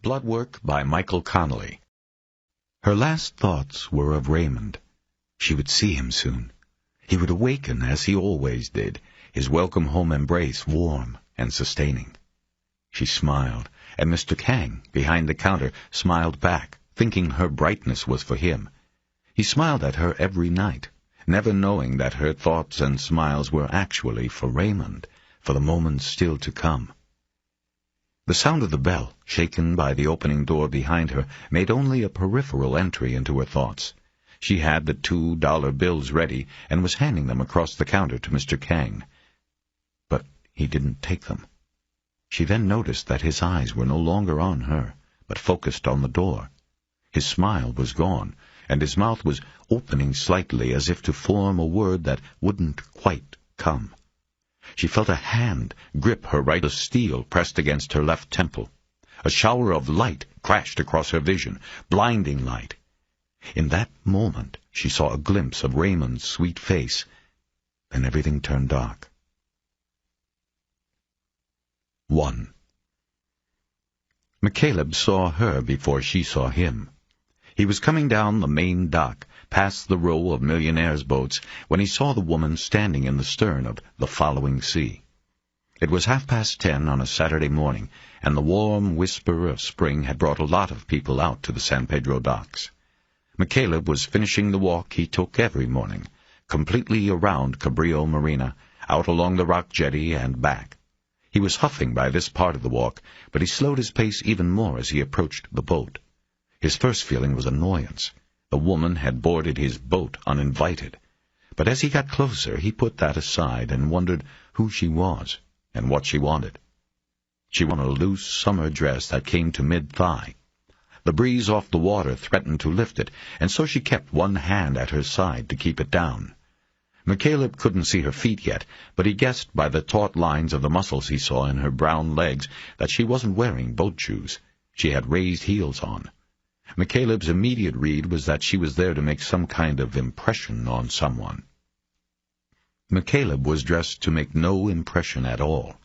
Blood Work by Michael Connelly. Her last thoughts were of Raymond. She would see him soon. He would awaken as he always did, his welcome home embrace warm and sustaining. She smiled, and Mr. Kang, behind the counter, smiled back, thinking her brightness was for him. He smiled at her every night, never knowing that her thoughts and smiles were actually for Raymond, for the moments still to come. The sound of the bell, shaken by the opening door behind her, made only a peripheral entry into her thoughts. She had the $2 bills ready and was handing them across the counter to Mr. Kang. But he didn't take them. She then noticed that his eyes were no longer on her, but focused on the door. His smile was gone, and his mouth was opening slightly as if to form a word that wouldn't quite come. She felt a hand grip her right, a steel pressed against her left temple. A shower of light crashed across her vision, blinding light. In that moment she saw a glimpse of Raymond's sweet face. Then everything turned dark. 1. McCaleb saw her before she saw him. He was coming down the main dock, past the row of millionaires' boats, when he saw the woman standing in the stern of the Following Sea. It was 10:30 on a Saturday morning, and the warm whisper of spring had brought a lot of people out to the San Pedro docks. McCaleb was finishing the walk he took every morning, completely around Cabrillo Marina, out along the rock jetty and back. He was huffing by this part of the walk, but he slowed his pace even more as he approached the boat. His first feeling was annoyance. The woman had boarded his boat uninvited. But as he got closer, he put that aside and wondered who she was and what she wanted. She wore a loose summer dress that came to mid-thigh. The breeze off the water threatened to lift it, and so she kept one hand at her side to keep it down. McCaleb couldn't see her feet yet, but he guessed by the taut lines of the muscles he saw in her brown legs that she wasn't wearing boat shoes. She had raised heels on. McCaleb's immediate read was that she was there to make some kind of impression on someone. McCaleb was dressed to make no impression at all.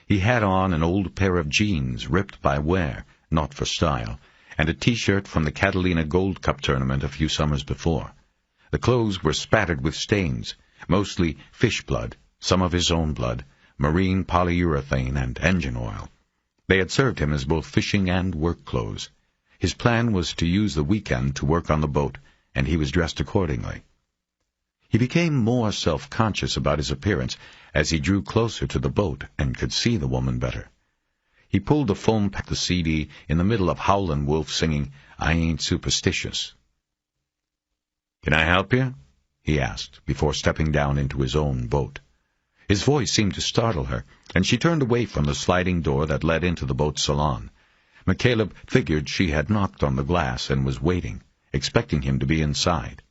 He had on an old pair of jeans ripped by wear, not for style, and a T-shirt from the Catalina Gold Cup tournament a few summers before. The clothes were spattered with stains, mostly fish blood, some of his own blood, marine polyurethane, and engine oil. They had served him as both fishing and work clothes. His plan was to use the weekend to work on the boat, and he was dressed accordingly. He became more self-conscious about his appearance as he drew closer to the boat and could see the woman better. He pulled the foam pack, the CD, in the middle of Howlin' Wolf singing, "I Ain't Superstitious." "Can I help you?" he asked, before stepping down into his own boat. His voice seemed to startle her, and she turned away from the sliding door that led into the boat salon. McCaleb figured she had knocked on the glass and was waiting, expecting him to be inside.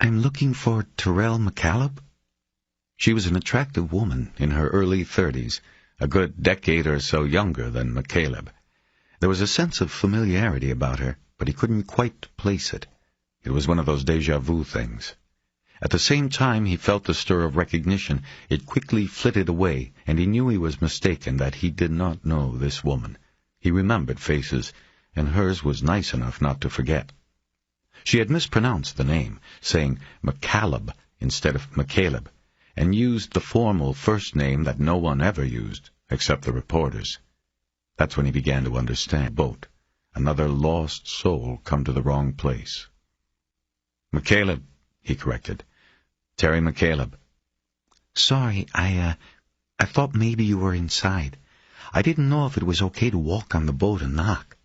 "I'm looking for Terrell McCaleb?" She was an attractive woman in her early 30s, a good decade or so younger than McCaleb. There was a sense of familiarity about her, but he couldn't quite place it. It was one of those déjà vu things. At the same time he felt the stir of recognition, it quickly flitted away, and he knew he was mistaken, that he did not know this woman. He remembered faces, and hers was nice enough not to forget. She had mispronounced the name, saying McCaleb instead of McCaleb, and used the formal first name that no one ever used, except the reporters. That's when he began to understand. Boat, another lost soul come to the wrong place. "McCaleb," he corrected. "Terry McCaleb." "Sorry, I thought maybe you were inside. I didn't know if it was okay to walk on the boat and knock."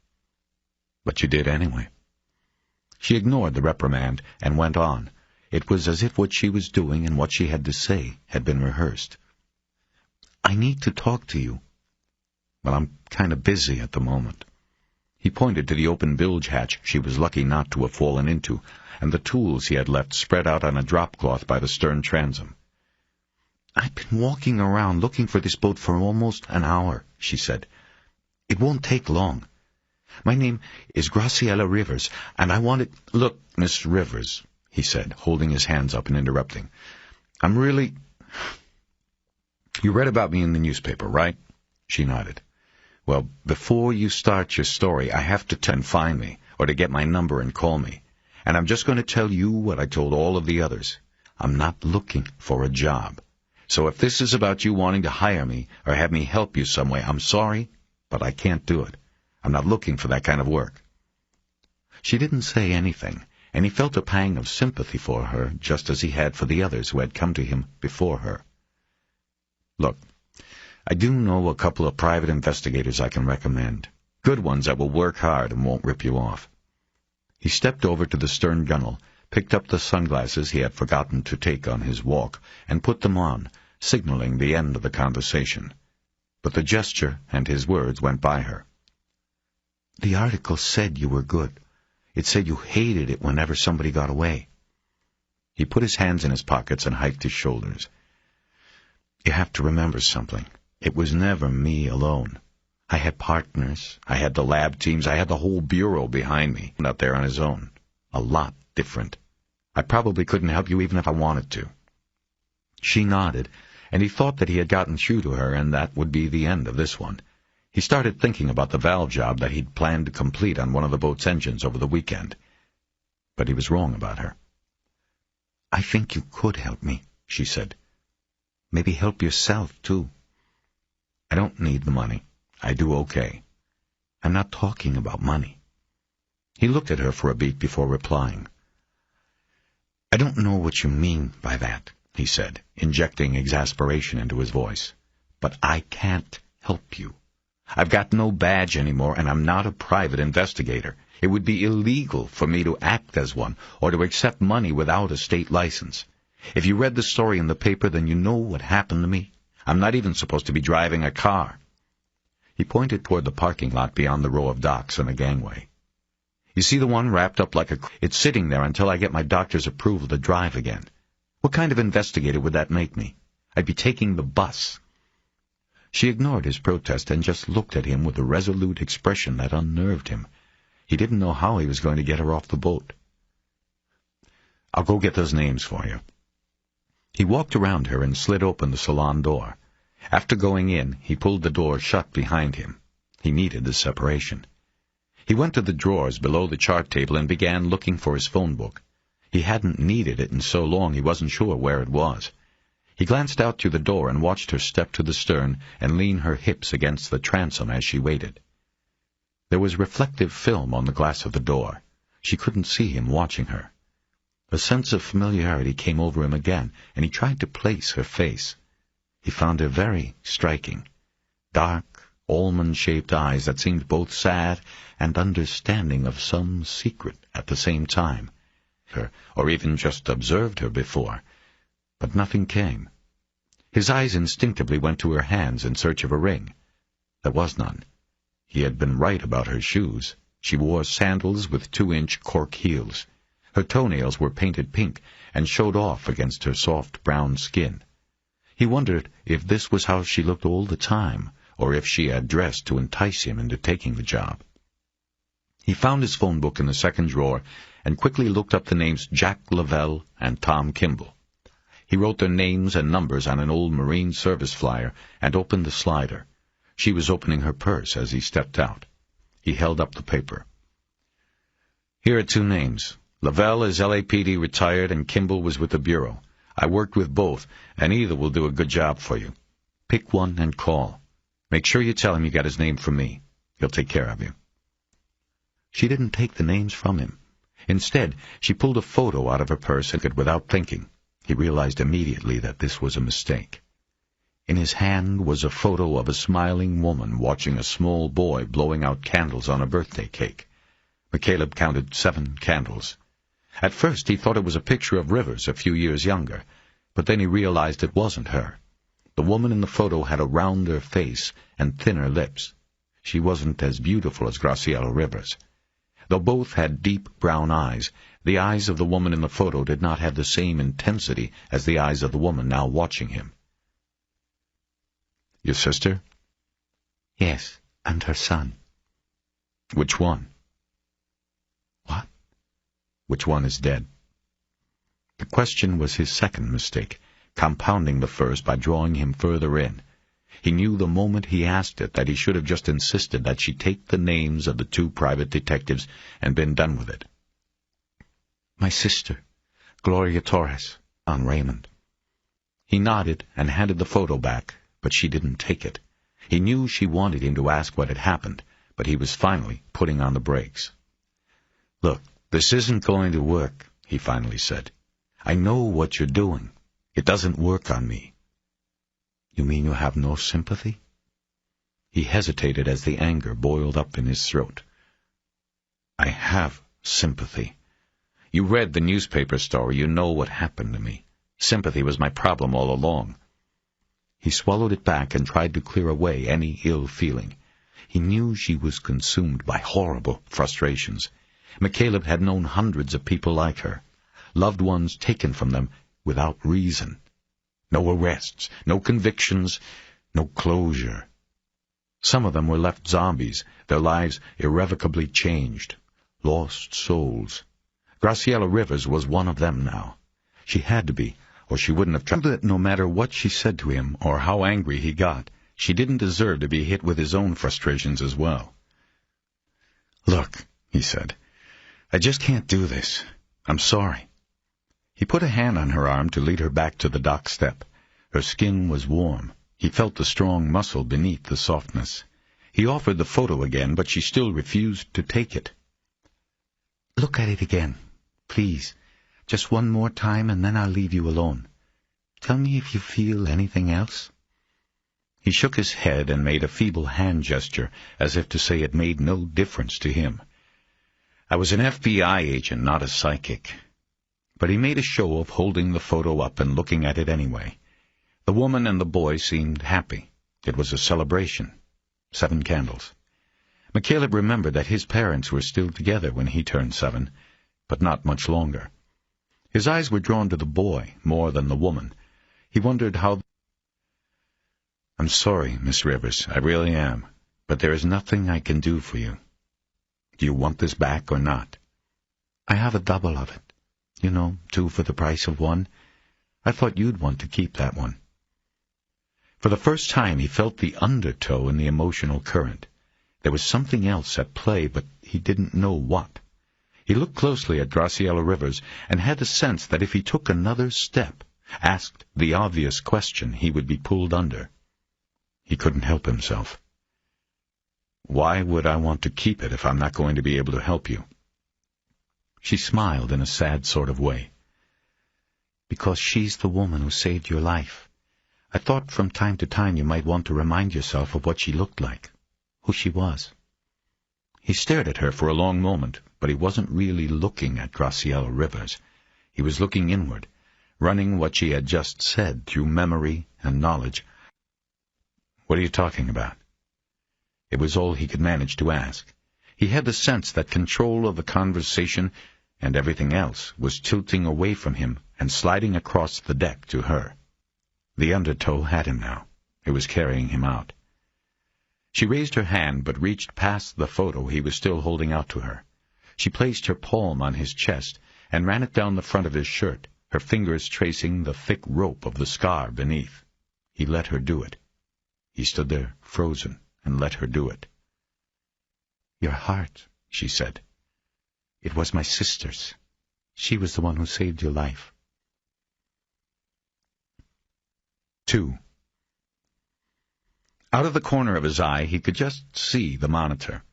"But you did anyway." She ignored the reprimand and went on. It was as if what she was doing and what she had to say had been rehearsed. "I need to talk to you." "Well, I'm kind of busy at the moment." He pointed to the open bilge hatch she was lucky not to have fallen into, and the tools he had left spread out on a drop cloth by the stern transom. "I've been walking around looking for this boat for almost an hour," she said. "It won't take long. My name is Graciella Rivers, and I wanted—" "Look, Miss Rivers," he said, holding his hands up and interrupting. "I'm really—" "You read about me in the newspaper, right?" She nodded. Well, before you start your story, I have to find me, or to get my number and call me. And I'm just going to tell you what I told all of the others. I'm not looking for a job. So if this is about you wanting to hire me or have me help you some way, I'm sorry, but I can't do it. I'm not looking for that kind of work. She didn't say anything, and he felt a pang of sympathy for her, just as he had for the others who had come to him before her. Look, I do know a couple of private investigators I can recommend. Good ones that will work hard and won't rip you off. He stepped over to the stern gunwale, picked up the sunglasses he had forgotten to take on his walk, and put them on, signaling the end of the conversation. But the gesture and his words went by her. The article said you were good. It said you hated it whenever somebody got away. He put his hands in his pockets and hiked his shoulders. You have to remember something. It was never me alone. I had partners, I had the lab teams, I had the whole bureau behind me, out there on his own. A lot different. I probably couldn't help you even if I wanted to. She nodded, and he thought that he had gotten through to her, and that would be the end of this one. He started thinking about the valve job that he'd planned to complete on one of the boat's engines over the weekend. But he was wrong about her. I think you could help me, she said. Maybe help yourself, too. I don't need the money. I do okay. I'm not talking about money. He looked at her for a beat before replying. I don't know what you mean by that, he said, injecting exasperation into his voice. But I can't help you. I've got no badge anymore, and I'm not a private investigator. It would be illegal for me to act as one, or to accept money without a state license. If you read the story in the paper, then you know what happened to me. I'm not even supposed to be driving a car. He pointed toward the parking lot beyond the row of docks and a gangway. You see the one wrapped up like a... It's sitting there until I get my doctor's approval to drive again. What kind of investigator would that make me? I'd be taking the bus. She ignored his protest and just looked at him with a resolute expression that unnerved him. He didn't know how he was going to get her off the boat. I'll go get those names for you. He walked around her and slid open the salon door. After going in, he pulled the door shut behind him. He needed the separation. He went to the drawers below the chart table and began looking for his phone book. He hadn't needed it in so long he wasn't sure where it was. He glanced out through the door and watched her step to the stern and lean her hips against the transom as she waited. There was reflective film on the glass of the door. She couldn't see him watching her. A sense of familiarity came over him again, and he tried to place her face. He found her very striking. Dark, almond-shaped eyes that seemed both sad and understanding of some secret at the same time. Or even just observed her before. But nothing came. His eyes instinctively went to her hands in search of a ring. There was none. He had been right about her shoes. She wore sandals with 2-inch cork heels. Her toenails were painted pink and showed off against her soft brown skin. He wondered if this was how she looked all the time, or if she had dressed to entice him into taking the job. He found his phone book in the second drawer and quickly looked up the names Jack Lavelle and Tom Kimball. He wrote their names and numbers on an old Marine Service flyer and opened the slider. She was opening her purse as he stepped out. He held up the paper. Here are 2 names. Lavelle is LAPD retired and Kimball was with the Bureau. I worked with both, and either will do a good job for you. Pick one and call. Make sure you tell him you got his name from me. He'll take care of you. She didn't take the names from him. Instead, she pulled a photo out of her purse and without thinking. He realized immediately that this was a mistake. In his hand was a photo of a smiling woman watching a small boy blowing out candles on a birthday cake. McCaleb counted 7 candles. At first he thought it was a picture of Rivers a few years younger, but then he realized it wasn't her. The woman in the photo had a rounder face and thinner lips. She wasn't as beautiful as Graciella Rivers. Though both had deep brown eyes, the eyes of the woman in the photo did not have the same intensity as the eyes of the woman now watching him. Your sister? Yes, and her son. Which one? What? Which one is dead? The question was his second mistake, compounding the first by drawing him further in. He knew the moment he asked it that he should have just insisted that she take the names of the 2 private detectives and been done with it. "My sister, Gloria Torres, on Raymond." He nodded and handed the photo back, but she didn't take it. He knew she wanted him to ask what had happened, but he was finally putting on the brakes. "Look, this isn't going to work," he finally said. "I know what you're doing. It doesn't work on me." "You mean you have no sympathy?" He hesitated as the anger boiled up in his throat. "I have sympathy. You read the newspaper story. You know what happened to me. Sympathy was my problem all along." He swallowed it back and tried to clear away any ill feeling. He knew she was consumed by horrible frustrations. McCaleb had known hundreds of people like her, loved ones taken from them without reason. No arrests, no convictions, no closure. Some of them were left zombies, their lives irrevocably changed. Lost souls. Graciella Rivers was one of them now. She had to be, or she wouldn't have tried. That no matter what she said to him or how angry he got, she didn't deserve to be hit with his own frustrations as well. "Look," he said, "I just can't do this. I'm sorry." He put a hand on her arm to lead her back to the dock step. Her skin was warm. He felt the strong muscle beneath the softness. He offered the photo again, but she still refused to take it. "Look at it again, please. Just one more time, and then I'll leave you alone. Tell me if you feel anything else." He shook his head and made a feeble hand gesture, as if to say it made no difference to him. "I was an FBI agent, not a psychic." But he made a show of holding the photo up and looking at it anyway. The woman and the boy seemed happy. It was a celebration. 7 candles. McCaleb remembered that his parents were still together when he turned 7, but not much longer. His eyes were drawn to the boy more than the woman. He wondered how... "I'm sorry, Miss Rivers, I really am, but there is nothing I can do for you. Do you want this back or not?" "I have a double of it. 2 for the price of 1. I thought you'd want to keep that one." For the first time he felt the undertow in the emotional current. There was something else at play, but he didn't know what. He looked closely at Graciella Rivers and had the sense that if he took another step, asked the obvious question, he would be pulled under. He couldn't help himself. "Why would I want to keep it if I'm not going to be able to help you?" She smiled in a sad sort of way. "Because she's the woman who saved your life. I thought from time to time you might want to remind yourself of what she looked like, who she was." He stared at her for a long moment, but he wasn't really looking at Graciella Rivers. He was looking inward, running what she had just said through memory and knowledge. "What are you talking about?" It was all he could manage to ask. He had the sense that control of the conversation and everything else was tilting away from him and sliding across the deck to her. The undertow had him now. It was carrying him out. She raised her hand but reached past the photo he was still holding out to her. She placed her palm on his chest and ran it down the front of his shirt, her fingers tracing the thick rope of the scar beneath. He let her do it. He stood there, frozen, and let her do it. "Your heart," she said. "It was my sister's. She was the one who saved your life." 2. Out of the corner of his eye he could just see the monitor.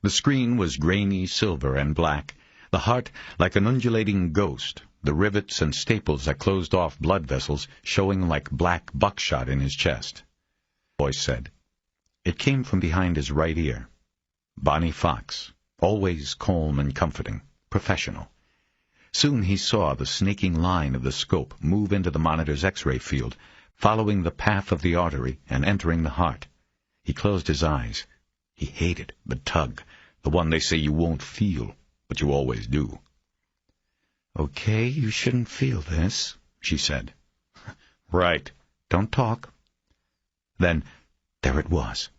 The screen was grainy silver and black, the heart like an undulating ghost, the rivets and staples that closed off blood vessels showing like black buckshot in his chest. The voice said. It came from behind his right ear. Bonnie Fox, always calm and comforting, professional. Soon he saw the snaking line of the scope move into the monitor's X-ray field, following the path of the artery and entering the heart. He closed his eyes. He hated the tug, the one they say you won't feel, but you always do. "Okay, you shouldn't feel this," she said. "Right. Don't talk." Then, there it was,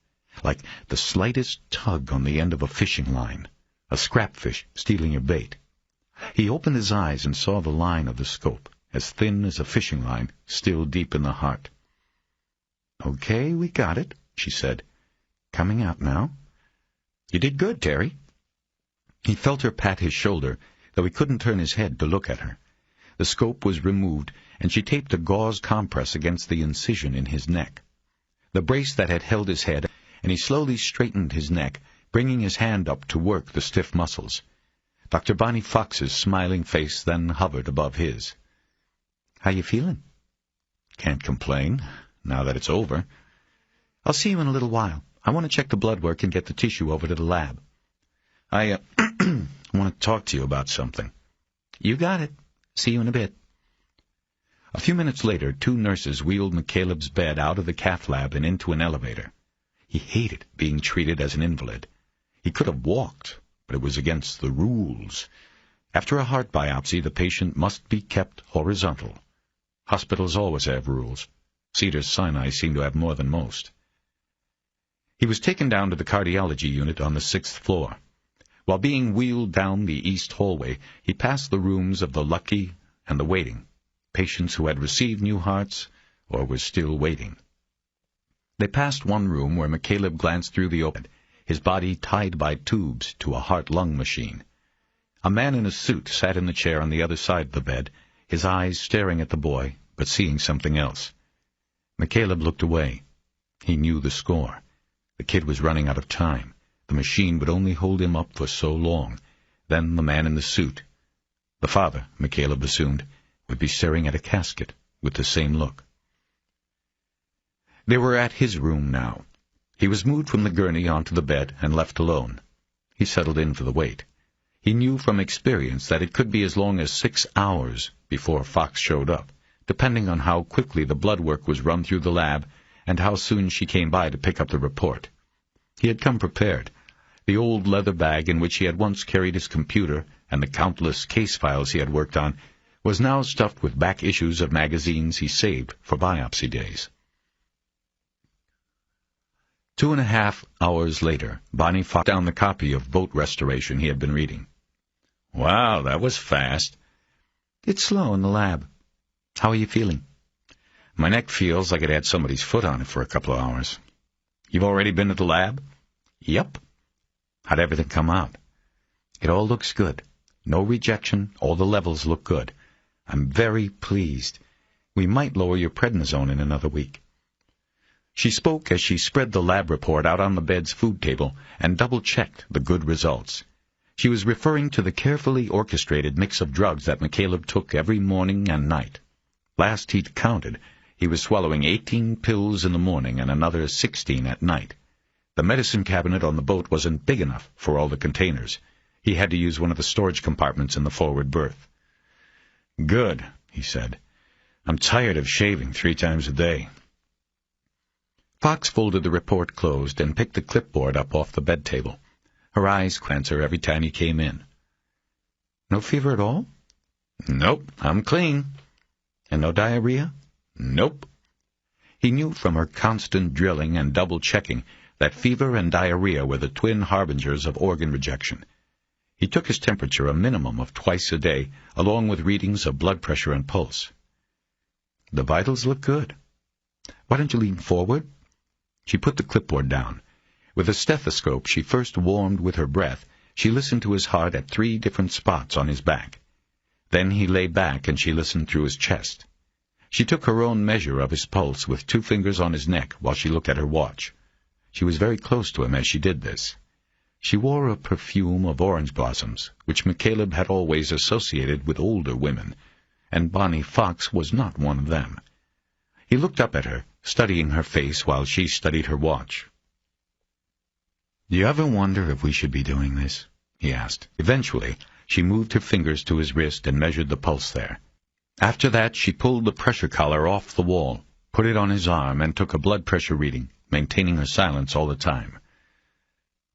like the slightest tug on the end of a fishing line, a scrapfish stealing your bait. He opened his eyes and saw the line of the scope, as thin as a fishing line, still deep in the heart. "Okay, we got it," she said. "Coming out now." "You did good, Terry." He felt her pat his shoulder, though he couldn't turn his head to look at her. The scope was removed, and she taped a gauze compress against the incision in his neck. The brace that had held his head, and he slowly straightened his neck, bringing his hand up to work the stiff muscles. Dr. Bonnie Fox's smiling face then hovered above his. "How you feeling?" "Can't complain, now that it's over." "I'll see you in a little while. I want to check the blood work and get the tissue over to the lab." I want to talk to you about something." "You got it. See you in a bit." A few minutes later, 2 nurses wheeled McCaleb's bed out of the cath lab and into an elevator. He hated being treated as an invalid. He could have walked, but it was against the rules. After a heart biopsy, the patient must be kept horizontal. Hospitals always have rules. Cedars-Sinai seemed to have more than most. He was taken down to the cardiology unit on the 6th floor. While being wheeled down the east hallway, he passed the rooms of the lucky and the waiting, patients who had received new hearts or were still waiting. They passed one room where McCaleb glanced through the open, his body tied by tubes to a heart-lung machine. A man in a suit sat in the chair on the other side of the bed, his eyes staring at the boy, but seeing something else. McCaleb looked away. He knew the score. The kid was running out of time. The machine would only hold him up for so long. Then the man in the suit, the father, McCaleb assumed, would be staring at a casket with the same look. They were at his room now. He was moved from the gurney onto the bed and left alone. He settled in for the wait. He knew from experience that it could be as long as 6 hours before Fox showed up, depending on how quickly the blood work was run through the lab and how soon she came by to pick up the report. He had come prepared. The old leather bag in which he had once carried his computer and the countless case files he had worked on was now stuffed with back issues of magazines he saved for biopsy days. 2.5 hours later, Bonnie found down the copy of boat restoration he had been reading. "Wow, that was fast." "It's slow in the lab. How are you feeling?" "My neck feels like it had somebody's foot on it for a couple of hours." "You've already been at the lab?" "Yep." "How'd everything come out?" "It all looks good. No rejection. All the levels look good. I'm very pleased. We might lower your prednisone in another week." She spoke as she spread the lab report out on the bed's food table and double-checked the good results. She was referring to the carefully orchestrated mix of drugs that McCaleb took every morning and night. Last he'd counted, he was swallowing 18 pills in the morning and another 16 at night. The medicine cabinet on the boat wasn't big enough for all the containers. He had to use one of the storage compartments in the forward berth. "Good," he said. "I'm tired of shaving 3 times a day." Fox folded the report closed and picked the clipboard up off the bed table. Her eyes glanced her every time he came in. "No fever at all?" "Nope, I'm clean." "And no diarrhea?" "Nope." He knew from her constant drilling and double-checking that fever and diarrhea were the twin harbingers of organ rejection. He took his temperature a minimum of twice a day, along with readings of blood pressure and pulse. "The vitals look good. Why don't you lean forward?" She put the clipboard down. With a stethoscope she first warmed with her breath. She listened to his heart at 3 different spots on his back. Then he lay back and she listened through his chest. She took her own measure of his pulse with 2 fingers on his neck while she looked at her watch. She was very close to him as she did this. She wore a perfume of orange blossoms, which McCaleb had always associated with older women, and Bonnie Fox was not one of them. He looked up at her, studying her face while she studied her watch. "Do you ever wonder if we should be doing this?" he asked. Eventually, she moved her fingers to his wrist and measured the pulse there. After that, she pulled the pressure collar off the wall, put it on his arm, and took a blood pressure reading, maintaining her silence all the time.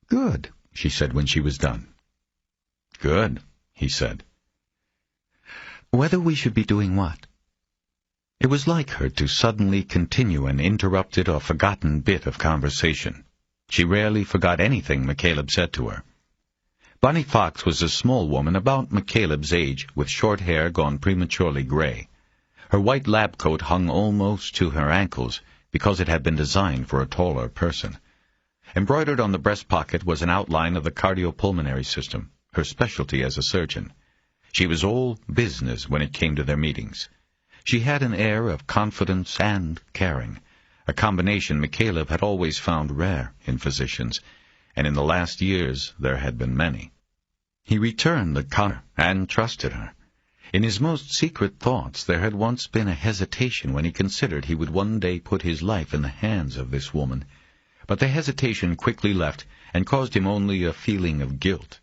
"Good," she said when she was done. "Good," he said. "Whether we should be doing what?" It was like her to suddenly continue an interrupted or forgotten bit of conversation. She rarely forgot anything McCaleb said to her. Bonnie Fox was a small woman about McCaleb's age, with short hair gone prematurely gray. Her white lab coat hung almost to her ankles, because it had been designed for a taller person. Embroidered on the breast pocket was an outline of the cardiopulmonary system, her specialty as a surgeon. She was all business when it came to their meetings. She had an air of confidence and caring, a combination McCaleb had always found rare in physicians, and in the last years there had been many. He returned the honor and trusted her. In his most secret thoughts there had once been a hesitation when he considered he would one day put his life in the hands of this woman, but the hesitation quickly left and caused him only a feeling of guilt.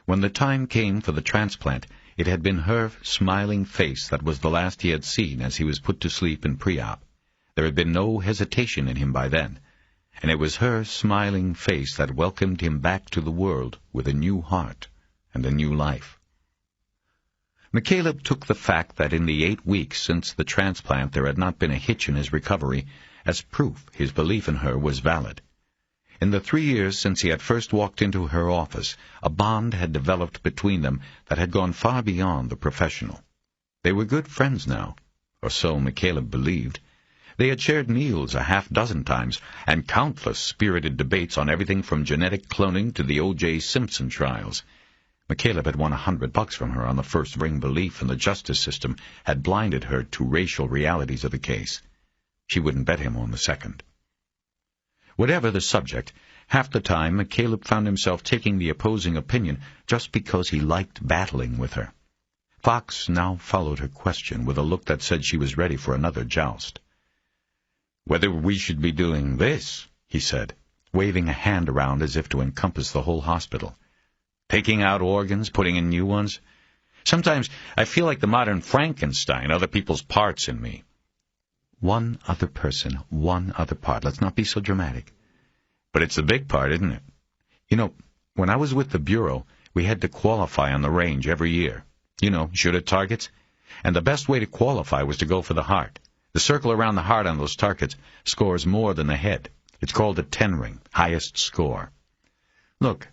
When the time came for the transplant, it had been her smiling face that was the last he had seen as he was put to sleep in pre-op. There had been no hesitation in him by then, and it was her smiling face that welcomed him back to the world with a new heart and a new life. McCaleb took the fact that in the 8 weeks since the transplant there had not been a hitch in his recovery as proof his belief in her was valid. In the 3 years since he had first walked into her office, a bond had developed between them that had gone far beyond the professional. They were good friends now, or so McCaleb believed. They had shared meals a half-dozen times, and countless spirited debates on everything from genetic cloning to the O.J. Simpson trials. McCaleb had won $100 from her on the first ring. Belief in the justice system had blinded her to racial realities of the case. She wouldn't bet him on the second. Whatever the subject, half the time McCaleb found himself taking the opposing opinion just because he liked battling with her. Fox now followed her question with a look that said she was ready for another joust. "Whether we should be doing this," he said, waving a hand around as if to encompass the whole hospital. "Taking out organs, putting in new ones. Sometimes I feel like the modern Frankenstein, other people's parts in me." One other person, one other part. Let's not be so dramatic. But it's a big part, isn't it? You know, when I was with the Bureau, we had to qualify on the range every year. You know, shooter targets. And the best way to qualify was to go for the heart. The circle around the heart on those targets scores more than the head. It's called a 10-ring, highest score. Look,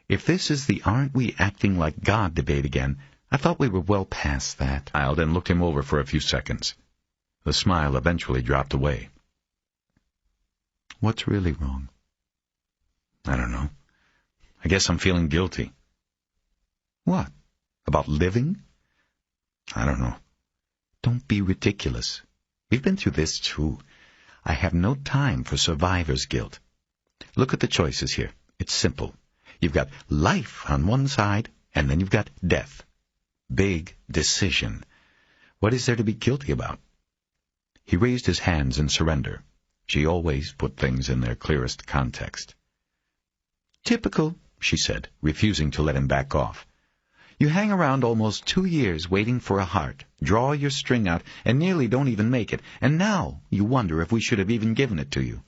if this is the aren't we acting like God debate again, I thought we were well past that. I smiled and looked him over for a few seconds. The smile eventually dropped away. What's really wrong? I don't know. I guess I'm feeling guilty. What? About living? I don't know. Don't be ridiculous. We've been through this, too. I have no time for survivor's guilt. Look at the choices here. It's simple. You've got life on one side, and then you've got death. Big decision. What is there to be guilty about? He raised his hands in surrender. She always put things in their clearest context. Typical, she said, refusing to let him back off. You hang around almost 2 years waiting for a heart, draw your string out, and nearly don't even make it, and now you wonder if we should have even given it to you.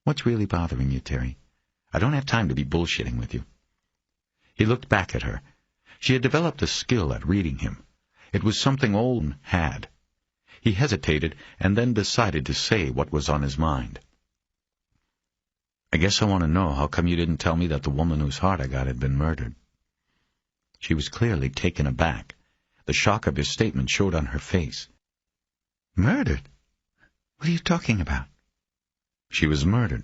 What's really bothering you, Terry? I don't have time to be bullshitting with you. He looked back at her. She had developed a skill at reading him. It was something Olin had. He hesitated and then decided to say what was on his mind. I guess I want to know how come you didn't tell me that the woman whose heart I got had been murdered. She was clearly taken aback. The shock of his statement showed on her face. Murdered? What are you talking about? She was murdered.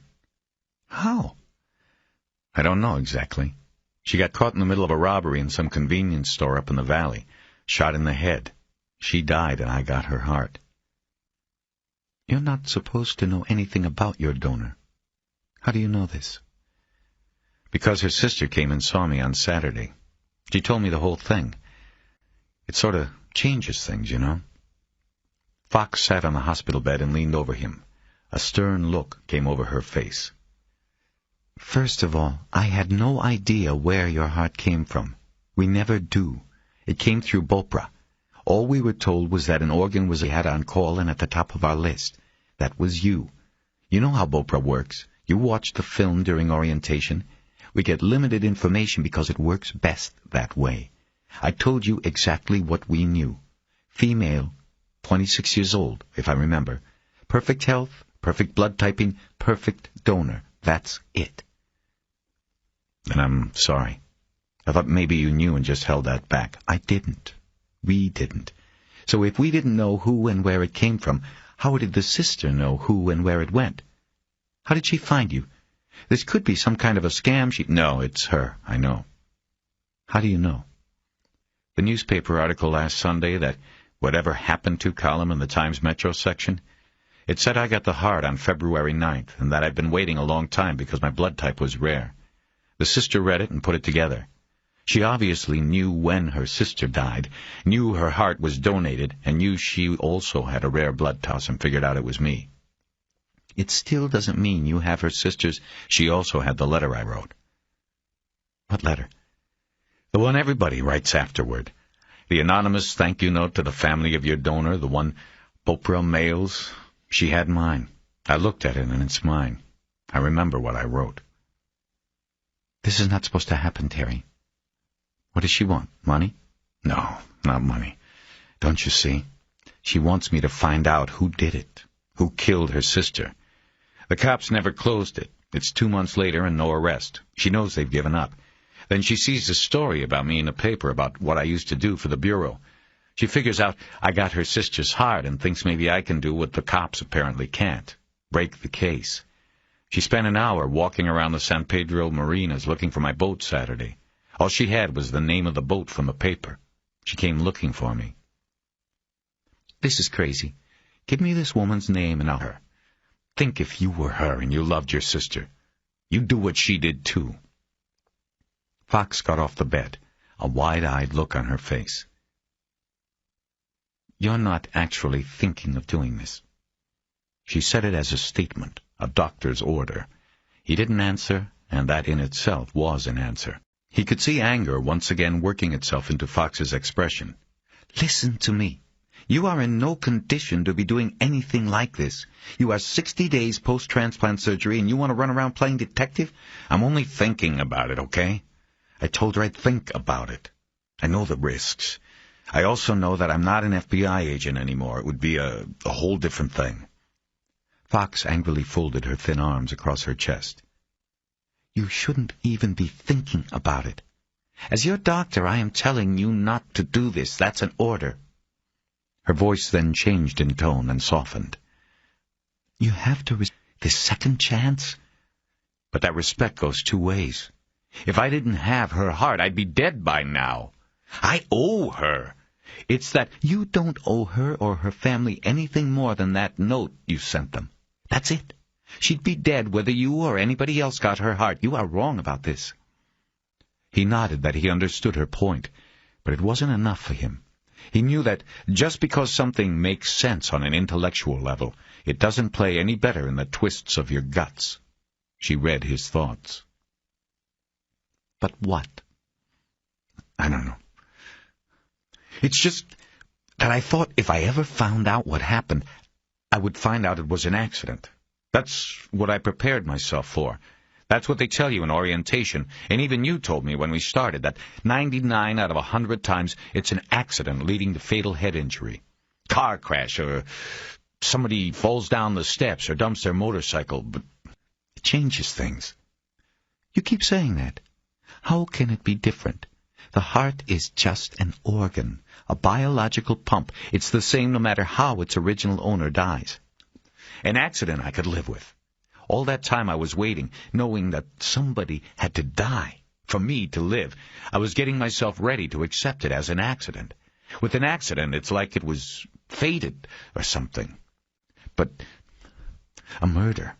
How? I don't know exactly. She got caught in the middle of a robbery in some convenience store up in the valley, shot in the head. She died and I got her heart. You're not supposed to know anything about your donor. How do you know this? Because her sister came and saw me on Saturday. She told me the whole thing. It sort of changes things, you know. Fox sat on the hospital bed and leaned over him. A stern look came over her face. First of all, I had no idea where your heart came from. We never do. It came through Bopra. All we were told was that an organ was had on call and at the top of our list. That was you. You know how Bopra works. You watched the film during orientation. We get limited information because it works best that way. I told you exactly what we knew. Female, 26 years old, if I remember. Perfect health, perfect blood typing, perfect donor. That's it. Then I'm sorry. I thought maybe you knew and just held that back. I didn't. We didn't. So if we didn't know who and where it came from, How did the sister know who and where it went? How did she find you? This could be some kind of a scam. No, it's her, I know. How do you know? The newspaper article last Sunday, that whatever happened to column in the Times Metro section, it said I got the heart on February 9th, and that I'd been waiting a long time because my blood type was rare. The sister read it and put it together. She obviously knew when her sister died, knew her heart was donated, and knew she also had a rare blood toss and figured out it was me. It still doesn't mean you have her sister's. She also had the letter I wrote. What letter? The one everybody writes afterward. The anonymous thank you note to the family of your donor, the one Oprah mails. She had mine. I looked at it, and it's mine. I remember what I wrote. This is not supposed to happen, Terry. What does she want? Money? No, not money. Don't you see? She wants me to find out who did it, who killed her sister. The cops never closed it. It's 2 months later and no arrest. She knows they've given up. Then she sees a story about me in the paper about what I used to do for the Bureau. She figures out I got her sister's heart and thinks maybe I can do what the cops apparently can't, break the case. She spent an hour walking around the San Pedro marinas looking for my boat Saturday. All she had was the name of the boat from the paper. She came looking for me. This is crazy. Give me this woman's name and I'll her. Think if you were her and you loved your sister. You'd do what she did too. Fox got off the bed, a wide-eyed look on her face. You're not actually thinking of doing this. She said it as a statement, a doctor's order. He didn't answer, and that in itself was an answer. He could see anger once again working itself into Fox's expression. Listen to me. You are in no condition to be doing anything like this. You are 60 days post-transplant surgery, and you want to run around playing detective? I'm only thinking about it, okay? I told her I'd think about it. I know the risks. I also know that I'm not an FBI agent anymore. It would be a whole different thing. Fox angrily folded her thin arms across her chest. You shouldn't even be thinking about it. As your doctor, I am telling you not to do this. That's an order. Her voice then changed in tone and softened. You have to this second chance? But that respect goes two ways. If I didn't have her heart, I'd be dead by now. I owe her. It's that you don't owe her or her family anything more than that note you sent them. That's it. She'd be dead whether you or anybody else got her heart. You are wrong about this. He nodded that he understood her point, but it wasn't enough for him. He knew that just because something makes sense on an intellectual level, it doesn't play any better in the twists of your guts. She read his thoughts. But what? I don't know. It's just that I thought if I ever found out what happened, I would find out it was an accident. That's what I prepared myself for. That's what they tell you in orientation, and even you told me when we started that 99 out of 100 times it's an accident leading to fatal head injury. Car crash, or somebody falls down the steps or dumps their motorcycle, but it changes things. You keep saying that. How can it be different? The heart is just an organ, a biological pump. It's the same no matter how its original owner dies. An accident I could live with. All that time I was waiting, knowing that somebody had to die for me to live. I was getting myself ready to accept it as an accident. With an accident, it's like it was fated or something. But a murder,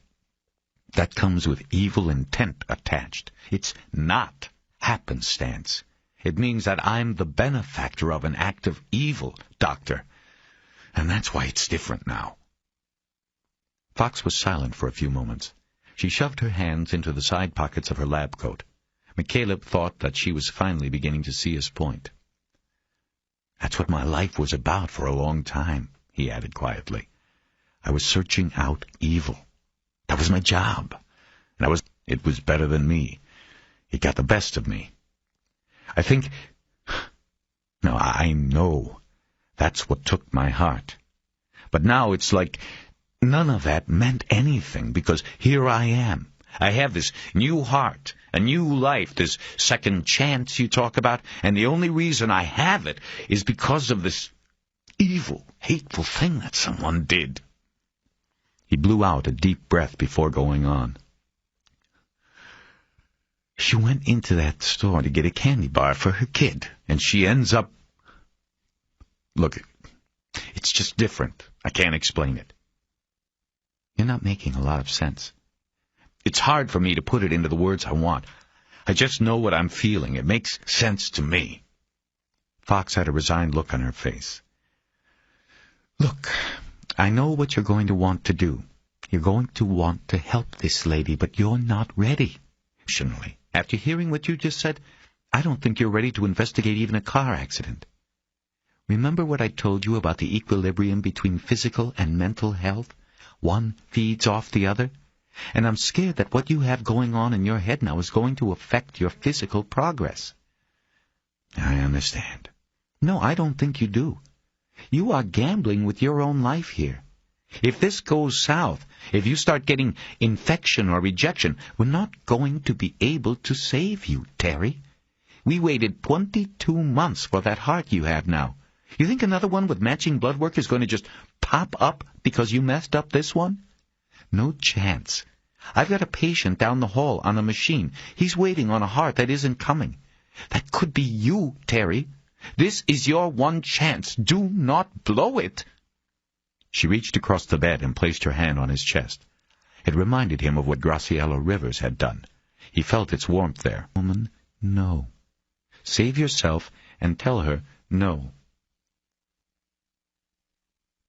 that comes with evil intent attached. It's not happenstance. It means that I'm the benefactor of an act of evil, Doctor. And that's why it's different now. Fox was silent for a few moments. She shoved her hands into the side pockets of her lab coat. McCaleb thought that she was finally beginning to see his point. That's what my life was about for a long time, he added quietly. I was searching out evil. That was my job. And it was better than me. It got the best of me. I know that's what took my heart. But now it's like none of that meant anything, because here I am. I have this new heart, a new life, this second chance you talk about, and the only reason I have it is because of this evil, hateful thing that someone did. He blew out a deep breath before going on. She went into that store to get a candy bar for her kid, and she ends up... Look, it's just different. I can't explain it. You're not making a lot of sense. It's hard for me to put it into the words I want. I just know what I'm feeling. It makes sense to me. Fox had a resigned look on her face. Look, I know what you're going to want to do. You're going to want to help this lady, but you're not ready. Emotionally, after hearing what you just said, I don't think you're ready to investigate even a car accident. Remember what I told you about the equilibrium between physical and mental health? One feeds off the other. And I'm scared that what you have going on in your head now is going to affect your physical progress. I understand. No, I don't think you do. You are gambling with your own life here. If this goes south, if you start getting infection or rejection, we're not going to be able to save you, Terry. We waited 22 months for that heart you have now. You think another one with matching blood work is going to just pop up because you messed up this one? No chance. I've got a patient down the hall on a machine. He's waiting on a heart that isn't coming. That could be you, Terry. This is your one chance. Do not blow it. She reached across the bed and placed her hand on his chest. It reminded him of what Graciella Rivers had done. He felt its warmth there. Woman, no. Save yourself and tell her no.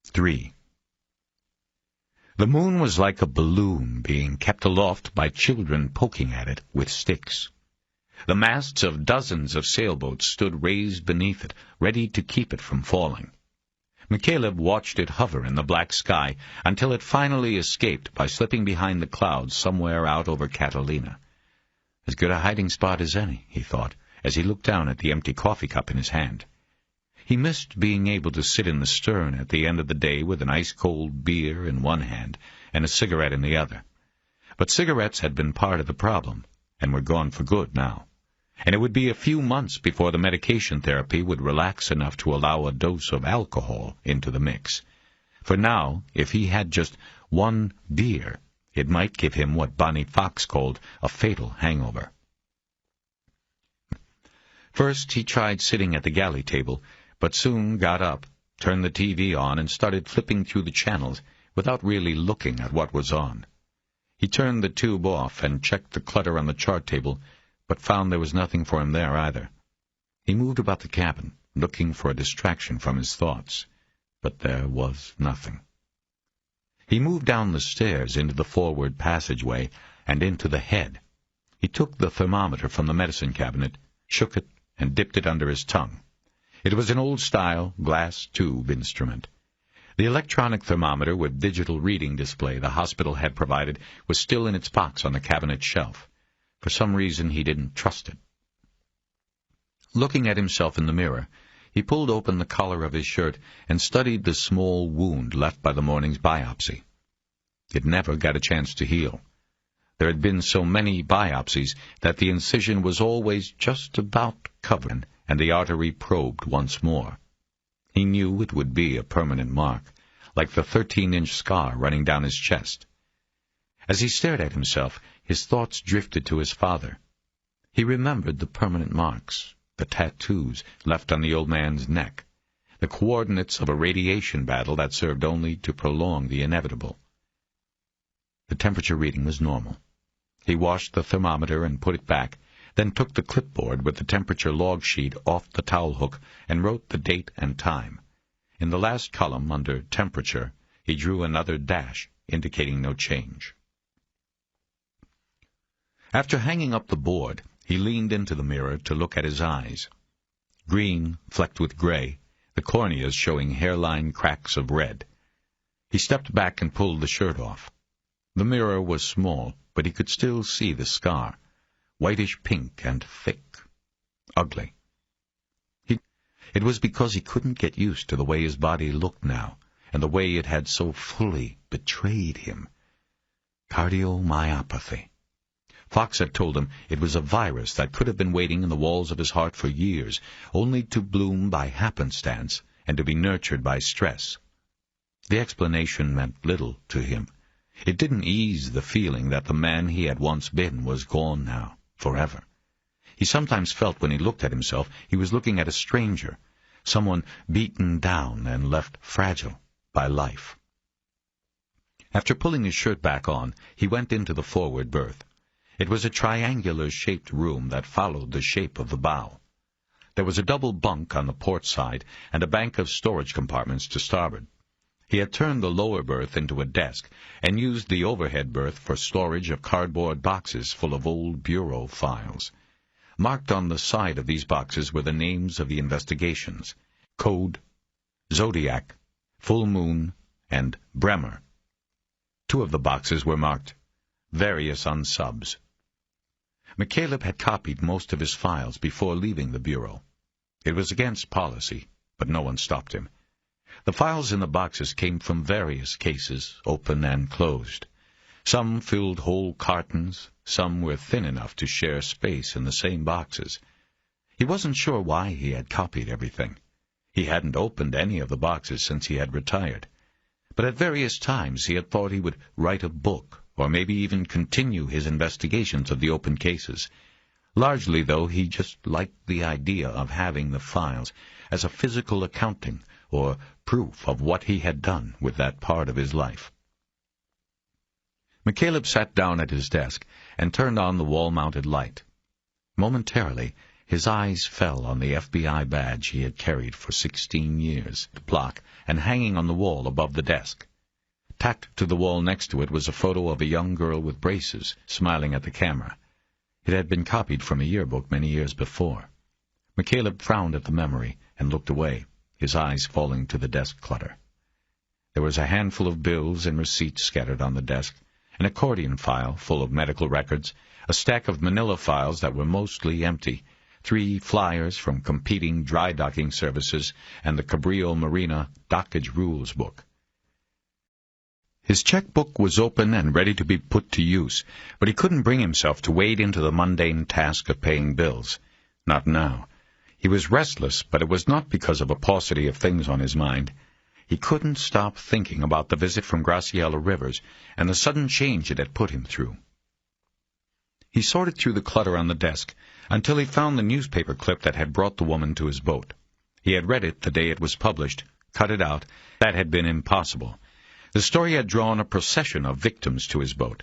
3. The moon was like a balloon being kept aloft by children poking at it with sticks. The masts of dozens of sailboats stood raised beneath it, ready to keep it from falling. McCaleb watched it hover in the black sky until it finally escaped by slipping behind the clouds somewhere out over Catalina. As good a hiding spot as any, he thought, as he looked down at the empty coffee cup in his hand. He missed being able to sit in the stern at the end of the day with an ice-cold beer in one hand and a cigarette in the other. But cigarettes had been part of the problem, and were gone for good now. And it would be a few months before the medication therapy would relax enough to allow a dose of alcohol into the mix. For now, if he had just one beer, it might give him what Bonnie Fox called a fatal hangover. First, he tried sitting at the galley table, but soon got up, turned the TV on, and started flipping through the channels without really looking at what was on. He turned the tube off and checked the clutter on the chart table, but found there was nothing for him there either. He moved about the cabin, looking for a distraction from his thoughts, but there was nothing. He moved down the stairs into the forward passageway and into the head. He took the thermometer from the medicine cabinet, shook it, and dipped it under his tongue. It was an old-style glass tube instrument. The electronic thermometer with digital reading display the hospital had provided was still in its box on the cabinet shelf. For some reason, he didn't trust it. Looking at himself in the mirror, he pulled open the collar of his shirt and studied the small wound left by the morning's biopsy. It never got a chance to heal. There had been so many biopsies that the incision was always just about covered, and the artery probed once more. He knew it would be a permanent mark, like the 13-inch scar running down his chest. As he stared at himself, his thoughts drifted to his father. He remembered the permanent marks, the tattoos left on the old man's neck, the coordinates of a radiation battle that served only to prolong the inevitable. The temperature reading was normal. He washed the thermometer and put it back, then took the clipboard with the temperature log sheet off the towel hook and wrote the date and time. In the last column, under temperature, he drew another dash, indicating no change. After hanging up the board, he leaned into the mirror to look at his eyes. Green, flecked with gray, the corneas showing hairline cracks of red. He stepped back and pulled the shirt off. The mirror was small, but he could still see the scar, whitish pink and thick, ugly. It was because he couldn't get used to the way his body looked now, and the way it had so fully betrayed him. Cardiomyopathy. Fox had told him it was a virus that could have been waiting in the walls of his heart for years, only to bloom by happenstance and to be nurtured by stress. The explanation meant little to him, It didn't ease the feeling that the man he had once been was gone now, forever. He sometimes felt when he looked at himself he was looking at a stranger, someone beaten down and left fragile by life. After pulling his shirt back on, he went into the forward berth. It was a triangular-shaped room that followed the shape of the bow. There was a double bunk on the port side and a bank of storage compartments to starboard. He had turned the lower berth into a desk and used the overhead berth for storage of cardboard boxes full of old bureau files. Marked on the side of these boxes were the names of the investigations: Code, Zodiac, Full Moon, and Bremer. 2 of the boxes were marked Various Unsubs. McCaleb had copied most of his files before leaving the Bureau. It was against policy, but no one stopped him. The files in the boxes came from various cases, open and closed. Some filled whole cartons, some were thin enough to share space in the same boxes. He wasn't sure why he had copied everything. He hadn't opened any of the boxes since he had retired. But at various times he had thought he would write a book, or maybe even continue his investigations of the open cases. Largely, though, he just liked the idea of having the files as a physical accounting or proof of what he had done with that part of his life. McCaleb sat down at his desk and turned on the wall-mounted light. Momentarily, his eyes fell on the FBI badge he had carried for 16 years, the plaque, and hanging on the wall above the desk. Tacked to the wall next to it was a photo of a young girl with braces, smiling at the camera. It had been copied from a yearbook many years before. McCaleb frowned at the memory and looked away, his eyes falling to the desk clutter. There was a handful of bills and receipts scattered on the desk, an accordion file full of medical records, a stack of manila files that were mostly empty, 3 flyers from competing dry docking services, and the Cabrillo Marina dockage rules book. His checkbook was open and ready to be put to use, but he couldn't bring himself to wade into the mundane task of paying bills. Not now. He was restless, but it was not because of a paucity of things on his mind. He couldn't stop thinking about the visit from Graciella Rivers and the sudden change it had put him through. He sorted through the clutter on the desk until he found the newspaper clip that had brought the woman to his boat. He had read it the day it was published, cut it out. That had been impossible. The story had drawn a procession of victims to his boat.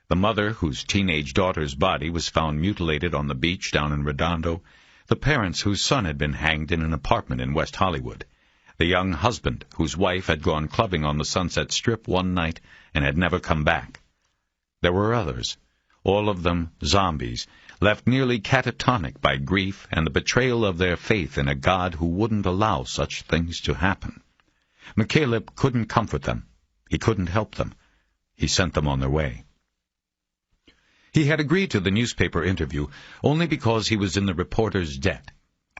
The mother, whose teenage daughter's body was found mutilated on the beach down in Redondo. The parents, whose son had been hanged in an apartment in West Hollywood. The young husband, whose wife had gone clubbing on the Sunset Strip one night and had never come back. There were others, all of them zombies, left nearly catatonic by grief and the betrayal of their faith in a God who wouldn't allow such things to happen. McCaleb couldn't comfort them. He couldn't help them. He sent them on their way. He had agreed to the newspaper interview only because he was in the reporter's debt.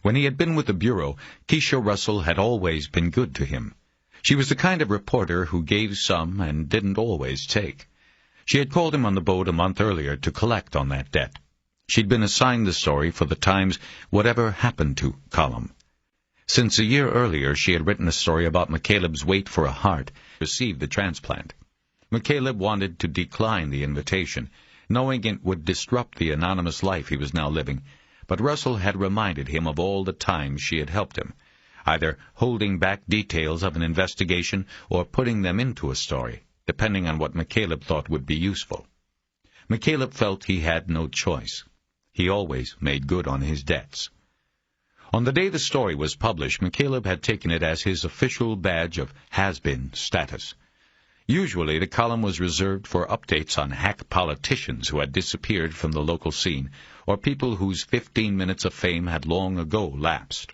When he had been with the Bureau, Keisha Russell had always been good to him. She was the kind of reporter who gave some and didn't always take. She had called him on the boat a month earlier to collect on that debt. She'd been assigned the story for the Times' Whatever Happened To column. Since a year earlier, she had written a story about McCaleb's wait for a heart, received the transplant. McCaleb wanted to decline the invitation, knowing it would disrupt the anonymous life he was now living, but Russell had reminded him of all the times she had helped him, either holding back details of an investigation or putting them into a story, depending on what McCaleb thought would be useful. McCaleb felt he had no choice. He always made good on his debts. On the day the story was published, McCaleb had taken it as his official badge of has-been status. Usually, the column was reserved for updates on hack politicians who had disappeared from the local scene, or people whose 15 minutes of fame had long ago lapsed.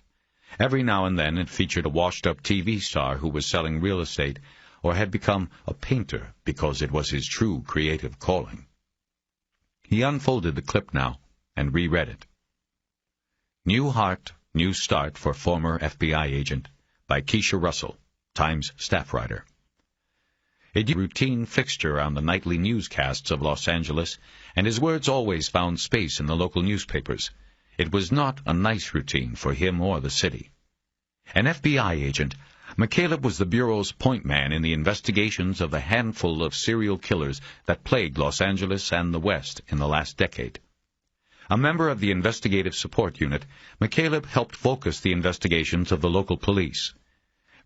Every now and then it featured a washed-up TV star who was selling real estate, or had become a painter because it was his true creative calling. He unfolded the clip now and reread it. New Heart, New Start for Former FBI Agent by Keisha Russell, Times staff writer. A routine fixture on the nightly newscasts of Los Angeles, and his words always found space in the local newspapers. It was not a nice routine for him or the city. An FBI agent, McCaleb was the Bureau's point man in the investigations of the handful of serial killers that plagued Los Angeles and the West in the last decade. A member of the investigative support unit, McCaleb helped focus the investigations of the local police.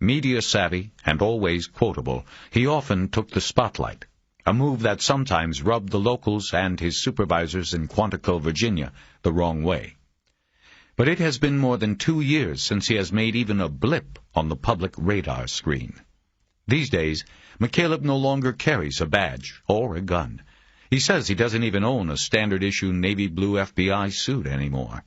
Media-savvy and always quotable, he often took the spotlight, a move that sometimes rubbed the locals and his supervisors in Quantico, Virginia, the wrong way. But it has been more than 2 years since he has made even a blip on the public radar screen. These days, McCaleb no longer carries a badge or a gun. He says he doesn't even own a standard-issue navy blue FBI suit anymore.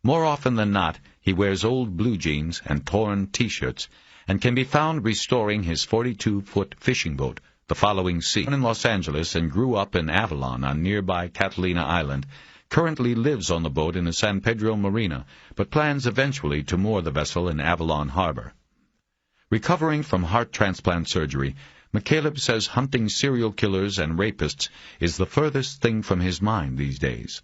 More often than not, he wears old blue jeans and torn T-shirts and can be found restoring his 42-foot fishing boat, the following sea. Born in Los Angeles and grew up in Avalon on nearby Catalina Island, currently lives on the boat in the San Pedro Marina, but plans eventually to moor the vessel in Avalon Harbor. Recovering from heart transplant surgery, McCaleb says hunting serial killers and rapists is the furthest thing from his mind these days.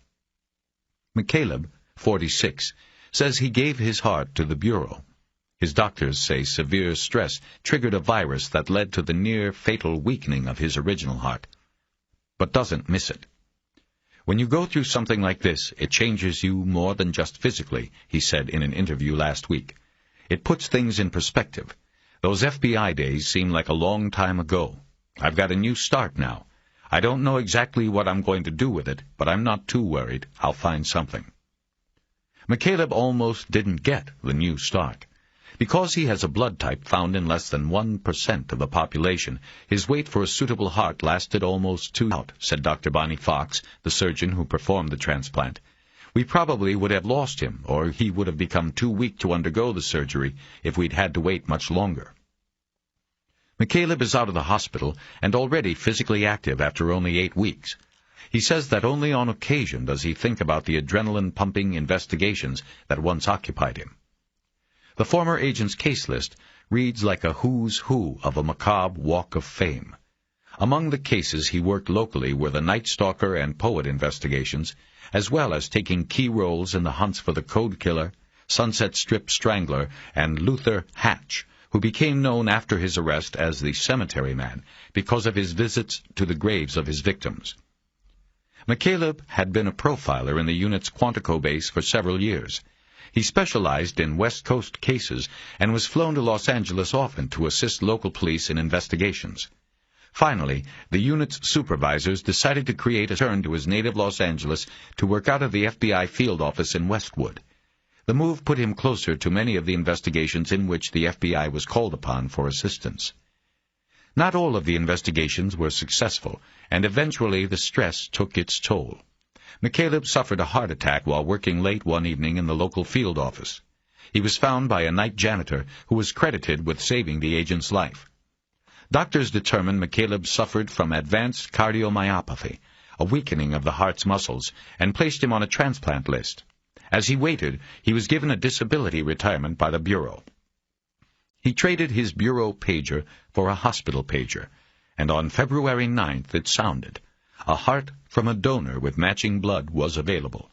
McCaleb, 46, says he gave his heart to the Bureau. His doctors say severe stress triggered a virus that led to the near-fatal weakening of his original heart, but doesn't miss it. When you go through something like this, it changes you more than just physically, he said in an interview last week. It puts things in perspective. Those FBI days seem like a long time ago. I've got a new start now. I don't know exactly what I'm going to do with it, but I'm not too worried. I'll find something. McCaleb almost didn't get the new start. Because he has a blood type found in less than 1% of the population, his wait for a suitable heart lasted almost 2 years, said Dr. Bonnie Fox, the surgeon who performed the transplant. We probably would have lost him, or he would have become too weak to undergo the surgery if we'd had to wait much longer. McCaleb is out of the hospital and already physically active after only 8 weeks. He says that only on occasion does he think about the adrenaline-pumping investigations that once occupied him. The former agent's case list reads like a who's who of a macabre walk of fame. Among the cases he worked locally were the Night Stalker and Poet investigations, as well as taking key roles in the hunts for the Code Killer, Sunset Strip Strangler, and Luther Hatch, who became known after his arrest as the Cemetery Man because of his visits to the graves of his victims. McCaleb had been a profiler in the unit's Quantico base for several years. He specialized in West Coast cases and was flown to Los Angeles often to assist local police in investigations. Finally, the unit's supervisors decided to create a return to his native Los Angeles to work out of the FBI field office in Westwood. The move put him closer to many of the investigations in which the FBI was called upon for assistance. Not all of the investigations were successful, and eventually the stress took its toll. McCaleb suffered a heart attack while working late one evening in the local field office. He was found by a night janitor who was credited with saving the agent's life. Doctors determined McCaleb suffered from advanced cardiomyopathy, a weakening of the heart's muscles, and placed him on a transplant list. As he waited, he was given a disability retirement by the Bureau. He traded his Bureau pager for a hospital pager, and on February 9th it sounded. A heart from a donor with matching blood was available.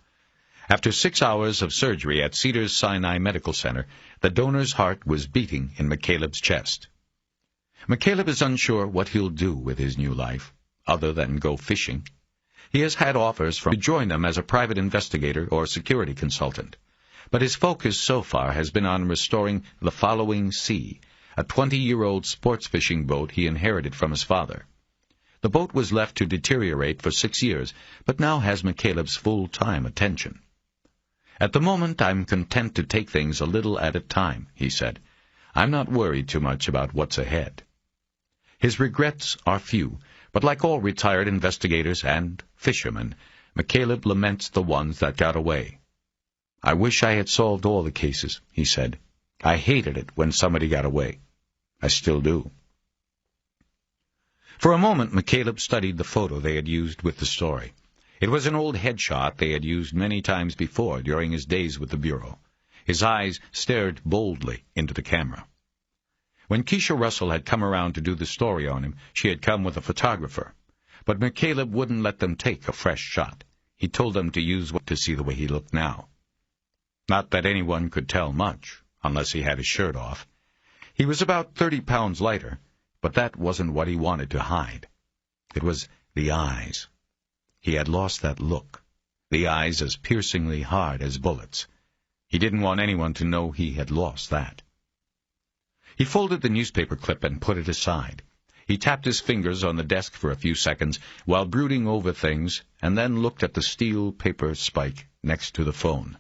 After 6 hours of surgery at Cedars-Sinai Medical Center, the donor's heart was beating in McCaleb's chest. McCaleb is unsure what he'll do with his new life, other than go fishing. He has had offers to join them as a private investigator or security consultant, but his focus so far has been on restoring the Following Sea, a 20-year-old sports fishing boat he inherited from his father. The boat was left to deteriorate for 6 years, but now has McCaleb's full-time attention. At the moment, I'm content to take things a little at a time, he said. I'm not worried too much about what's ahead. His regrets are few, but like all retired investigators and fishermen, McCaleb laments the ones that got away. I wish I had solved all the cases, he said. I hated it when somebody got away. I still do. For a moment, McCaleb studied the photo they had used with the story. It was an old headshot they had used many times before during his days with the Bureau. His eyes stared boldly into the camera. When Keisha Russell had come around to do the story on him, she had come with a photographer. But McCaleb wouldn't let them take a fresh shot. He told them to use one to see the way he looked now. Not that anyone could tell much, unless he had his shirt off. He was about 30 pounds lighter, but that wasn't what he wanted to hide. It was the eyes. He had lost that look, the eyes as piercingly hard as bullets. He didn't want anyone to know he had lost that. He folded the newspaper clip and put it aside. He tapped his fingers on the desk for a few seconds while brooding over things, and then looked at the steel paper spike next to the phone.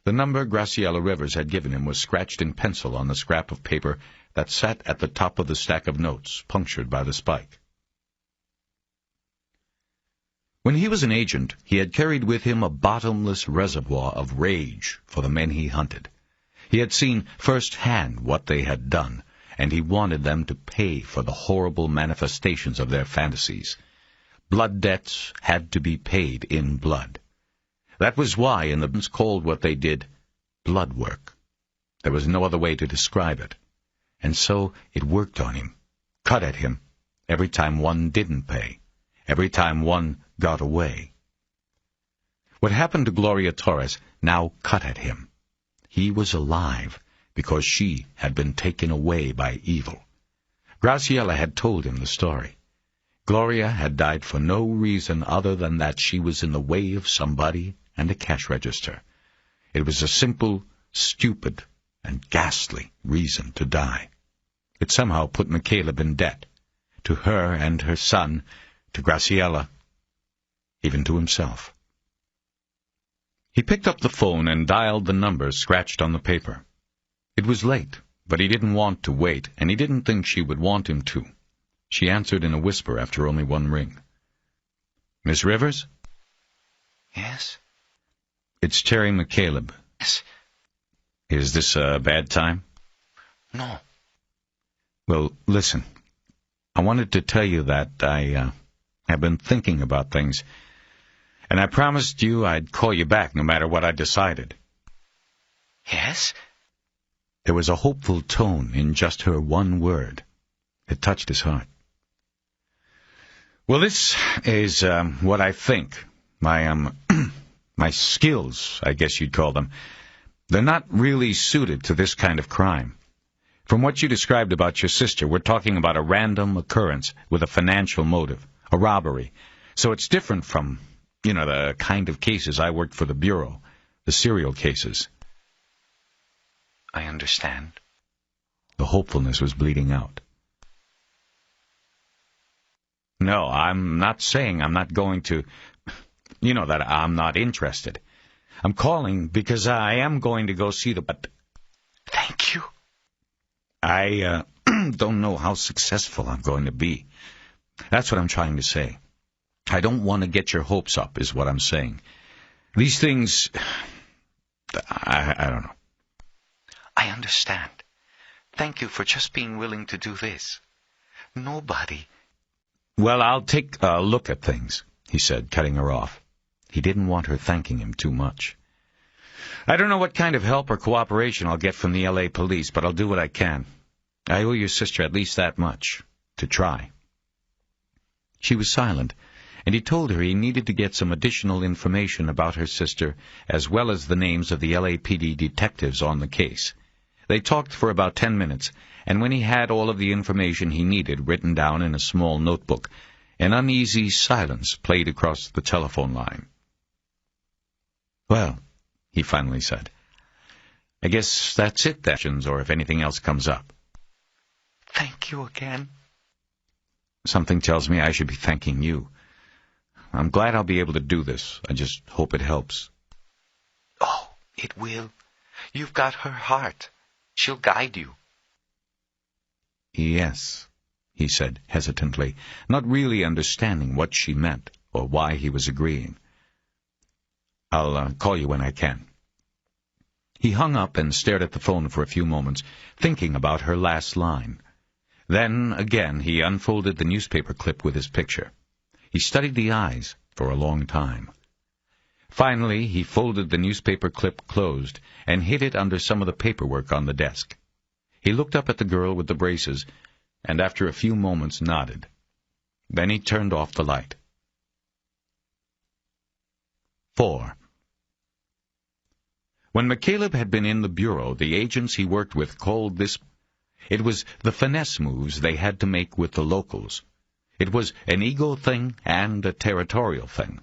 The number Graciella Rivers had given him was scratched in pencil on the scrap of paper that sat at the top of the stack of notes, punctured by the spike. When he was an agent, he had carried with him a bottomless reservoir of rage for the men he hunted. He had seen firsthand what they had done, and he wanted them to pay for the horrible manifestations of their fantasies. Blood debts had to be paid in blood. That was why in the books called what they did blood work. There was no other way to describe it. And so it worked on him, cut at him, every time one didn't pay, every time one got away. What happened to Gloria Torres now cut at him. He was alive because she had been taken away by evil. Graciella had told him the story. Gloria had died for no reason other than that she was in the way of somebody and a cash register. It was a simple, stupid, and ghastly reason to die. It somehow put McCaleb in debt, to her and her son, to Graciella, even to himself. He picked up the phone and dialed the numbers scratched on the paper. It was late, but he didn't want to wait, and he didn't think she would want him to. She answered in a whisper after only one ring. "Miss Rivers?" "Yes?" "It's Terry McCaleb." "Yes." "Is this a bad time?" "No." "Well, listen. I wanted to tell you that I have been thinking about things, and I promised you I'd call you back no matter what I decided." "Yes?" There was a hopeful tone in just her one word. It touched his heart. "Well, this is what I think. My my skills, I guess you'd call them. They're not really suited to this kind of crime. From what you described about your sister, we're talking about a random occurrence with a financial motive, a robbery. So it's different from, the kind of cases I worked for the Bureau, the serial cases." "I understand." The hopefulness was bleeding out. "No, I'm not saying I'm not going to... that I'm not interested. I'm calling because I am going to go see the... But "Thank you." I don't know how successful I'm going to be. That's what I'm trying to say. I don't want to get your hopes up, is what I'm saying. These things... I don't know." "I understand. Thank you for just being willing to do this. Nobody..." "Well, I'll take a look at things," he said, cutting her off. He didn't want her thanking him too much. "I don't know what kind of help or cooperation I'll get from the L.A. police, but I'll do what I can. I owe your sister at least that much, to try." She was silent, and he told her he needed to get some additional information about her sister, as well as the names of the LAPD detectives on the case. They talked for about 10 minutes, and when he had all of the information he needed written down in a small notebook, an uneasy silence played across the telephone line. "Well," he finally said, "I guess that's it, or if anything else comes up." "Thank you again." "Something tells me I should be thanking you. I'm glad I'll be able to do this. I just hope it helps." "Oh, it will. You've got her heart. She'll guide you." "Yes," he said hesitantly, not really understanding what she meant or why he was agreeing. "I'll call you when I can." He hung up and stared at the phone for a few moments, thinking about her last line. Then, again, he unfolded the newspaper clip with his picture. He studied the eyes for a long time. Finally, he folded the newspaper clip closed and hid it under some of the paperwork on the desk. He looked up at the girl with the braces, and after a few moments nodded. Then he turned off the light. 4. When McCaleb had been in the Bureau, the agents he worked with called this... It was the finesse moves they had to make with the locals. It was an ego thing and a territorial thing.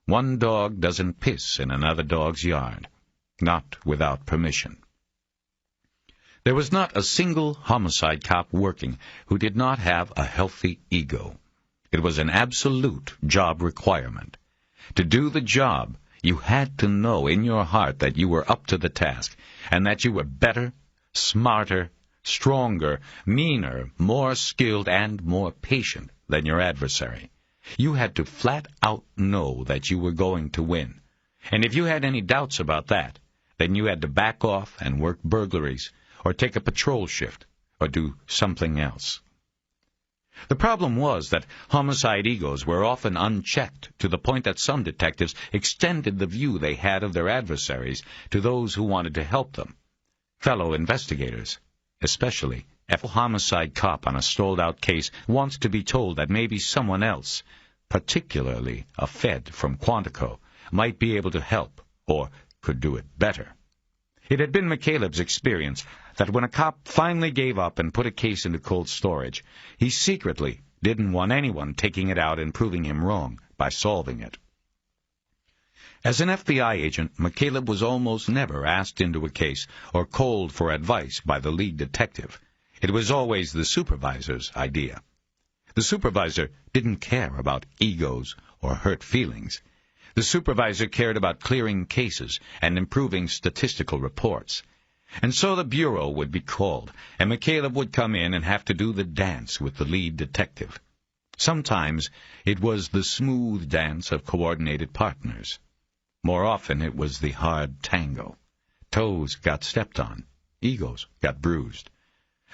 One dog doesn't piss in another dog's yard, not without permission. There was not a single homicide cop working who did not have a healthy ego. It was an absolute job requirement. To do the job, you had to know in your heart that you were up to the task, and that you were better, smarter, stronger, meaner, more skilled, and more patient than your adversary. You had to flat out know that you were going to win. And if you had any doubts about that, then you had to back off and work burglaries, or take a patrol shift, or do something else. The problem was that homicide egos were often unchecked to the point that some detectives extended the view they had of their adversaries to those who wanted to help them. Fellow investigators, especially if a homicide cop on a stalled-out case wants to be told that maybe someone else, particularly a Fed from Quantico, might be able to help or could do it better. It had been McCaleb's experience that when a cop finally gave up and put a case into cold storage, he secretly didn't want anyone taking it out and proving him wrong by solving it. As an FBI agent, McCaleb was almost never asked into a case or called for advice by the lead detective. It was always the supervisor's idea. The supervisor didn't care about egos or hurt feelings. The supervisor cared about clearing cases and improving statistical reports. And so the Bureau would be called, and McCaleb would come in and have to do the dance with the lead detective. Sometimes it was the smooth dance of coordinated partners. More often it was the hard tango. Toes got stepped on. Egos got bruised.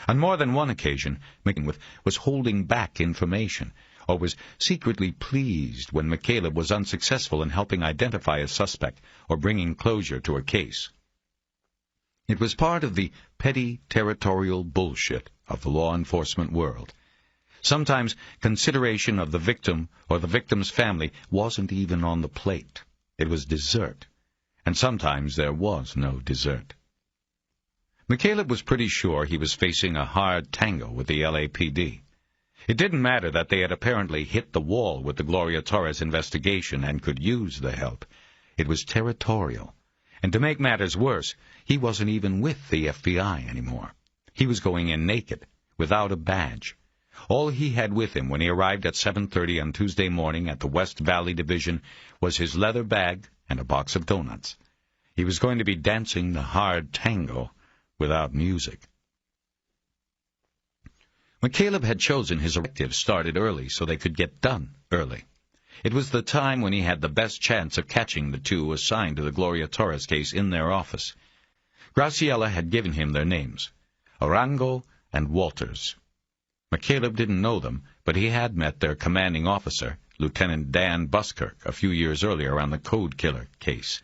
On more than one occasion, McCaleb was holding back information, or was secretly pleased when McCaleb was unsuccessful in helping identify a suspect or bringing closure to a case. It was part of the petty territorial bullshit of the law enforcement world. Sometimes consideration of the victim or the victim's family wasn't even on the plate. It was dessert. And sometimes there was no dessert. McCaleb was pretty sure he was facing a hard tango with the LAPD. It didn't matter that they had apparently hit the wall with the Gloria Torres investigation and could use the help. It was territorial. And to make matters worse, he wasn't even with the FBI anymore. He was going in naked, without a badge. All he had with him when he arrived at 7:30 on Tuesday morning at the West Valley Division was his leather bag and a box of donuts. He was going to be dancing the hard tango without music. McCaleb had chosen his objectives started early so they could get done early. It was the time when he had the best chance of catching the two assigned to the Gloria Torres case in their office. Graciella had given him their names, Arango and Walters. McCaleb didn't know them, but he had met their commanding officer, Lieutenant Dan Buskirk, a few years earlier on the Code Killer case.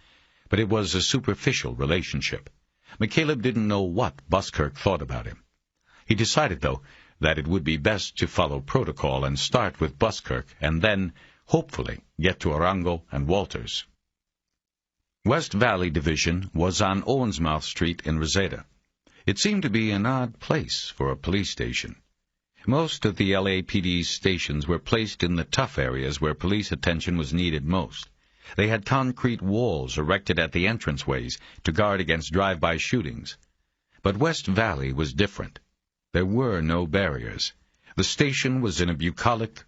But it was a superficial relationship. McCaleb didn't know what Buskirk thought about him. He decided, though, that it would be best to follow protocol and start with Buskirk and then, hopefully, get to Arango and Walters. West Valley Division was on Owensmouth Street in Reseda. It seemed to be an odd place for a police station. Most of the LAPD's stations were placed in the tough areas where police attention was needed most. They had concrete walls erected at the entranceways to guard against drive-by shootings. But West Valley was different. There were no barriers. The station was in a bucolic.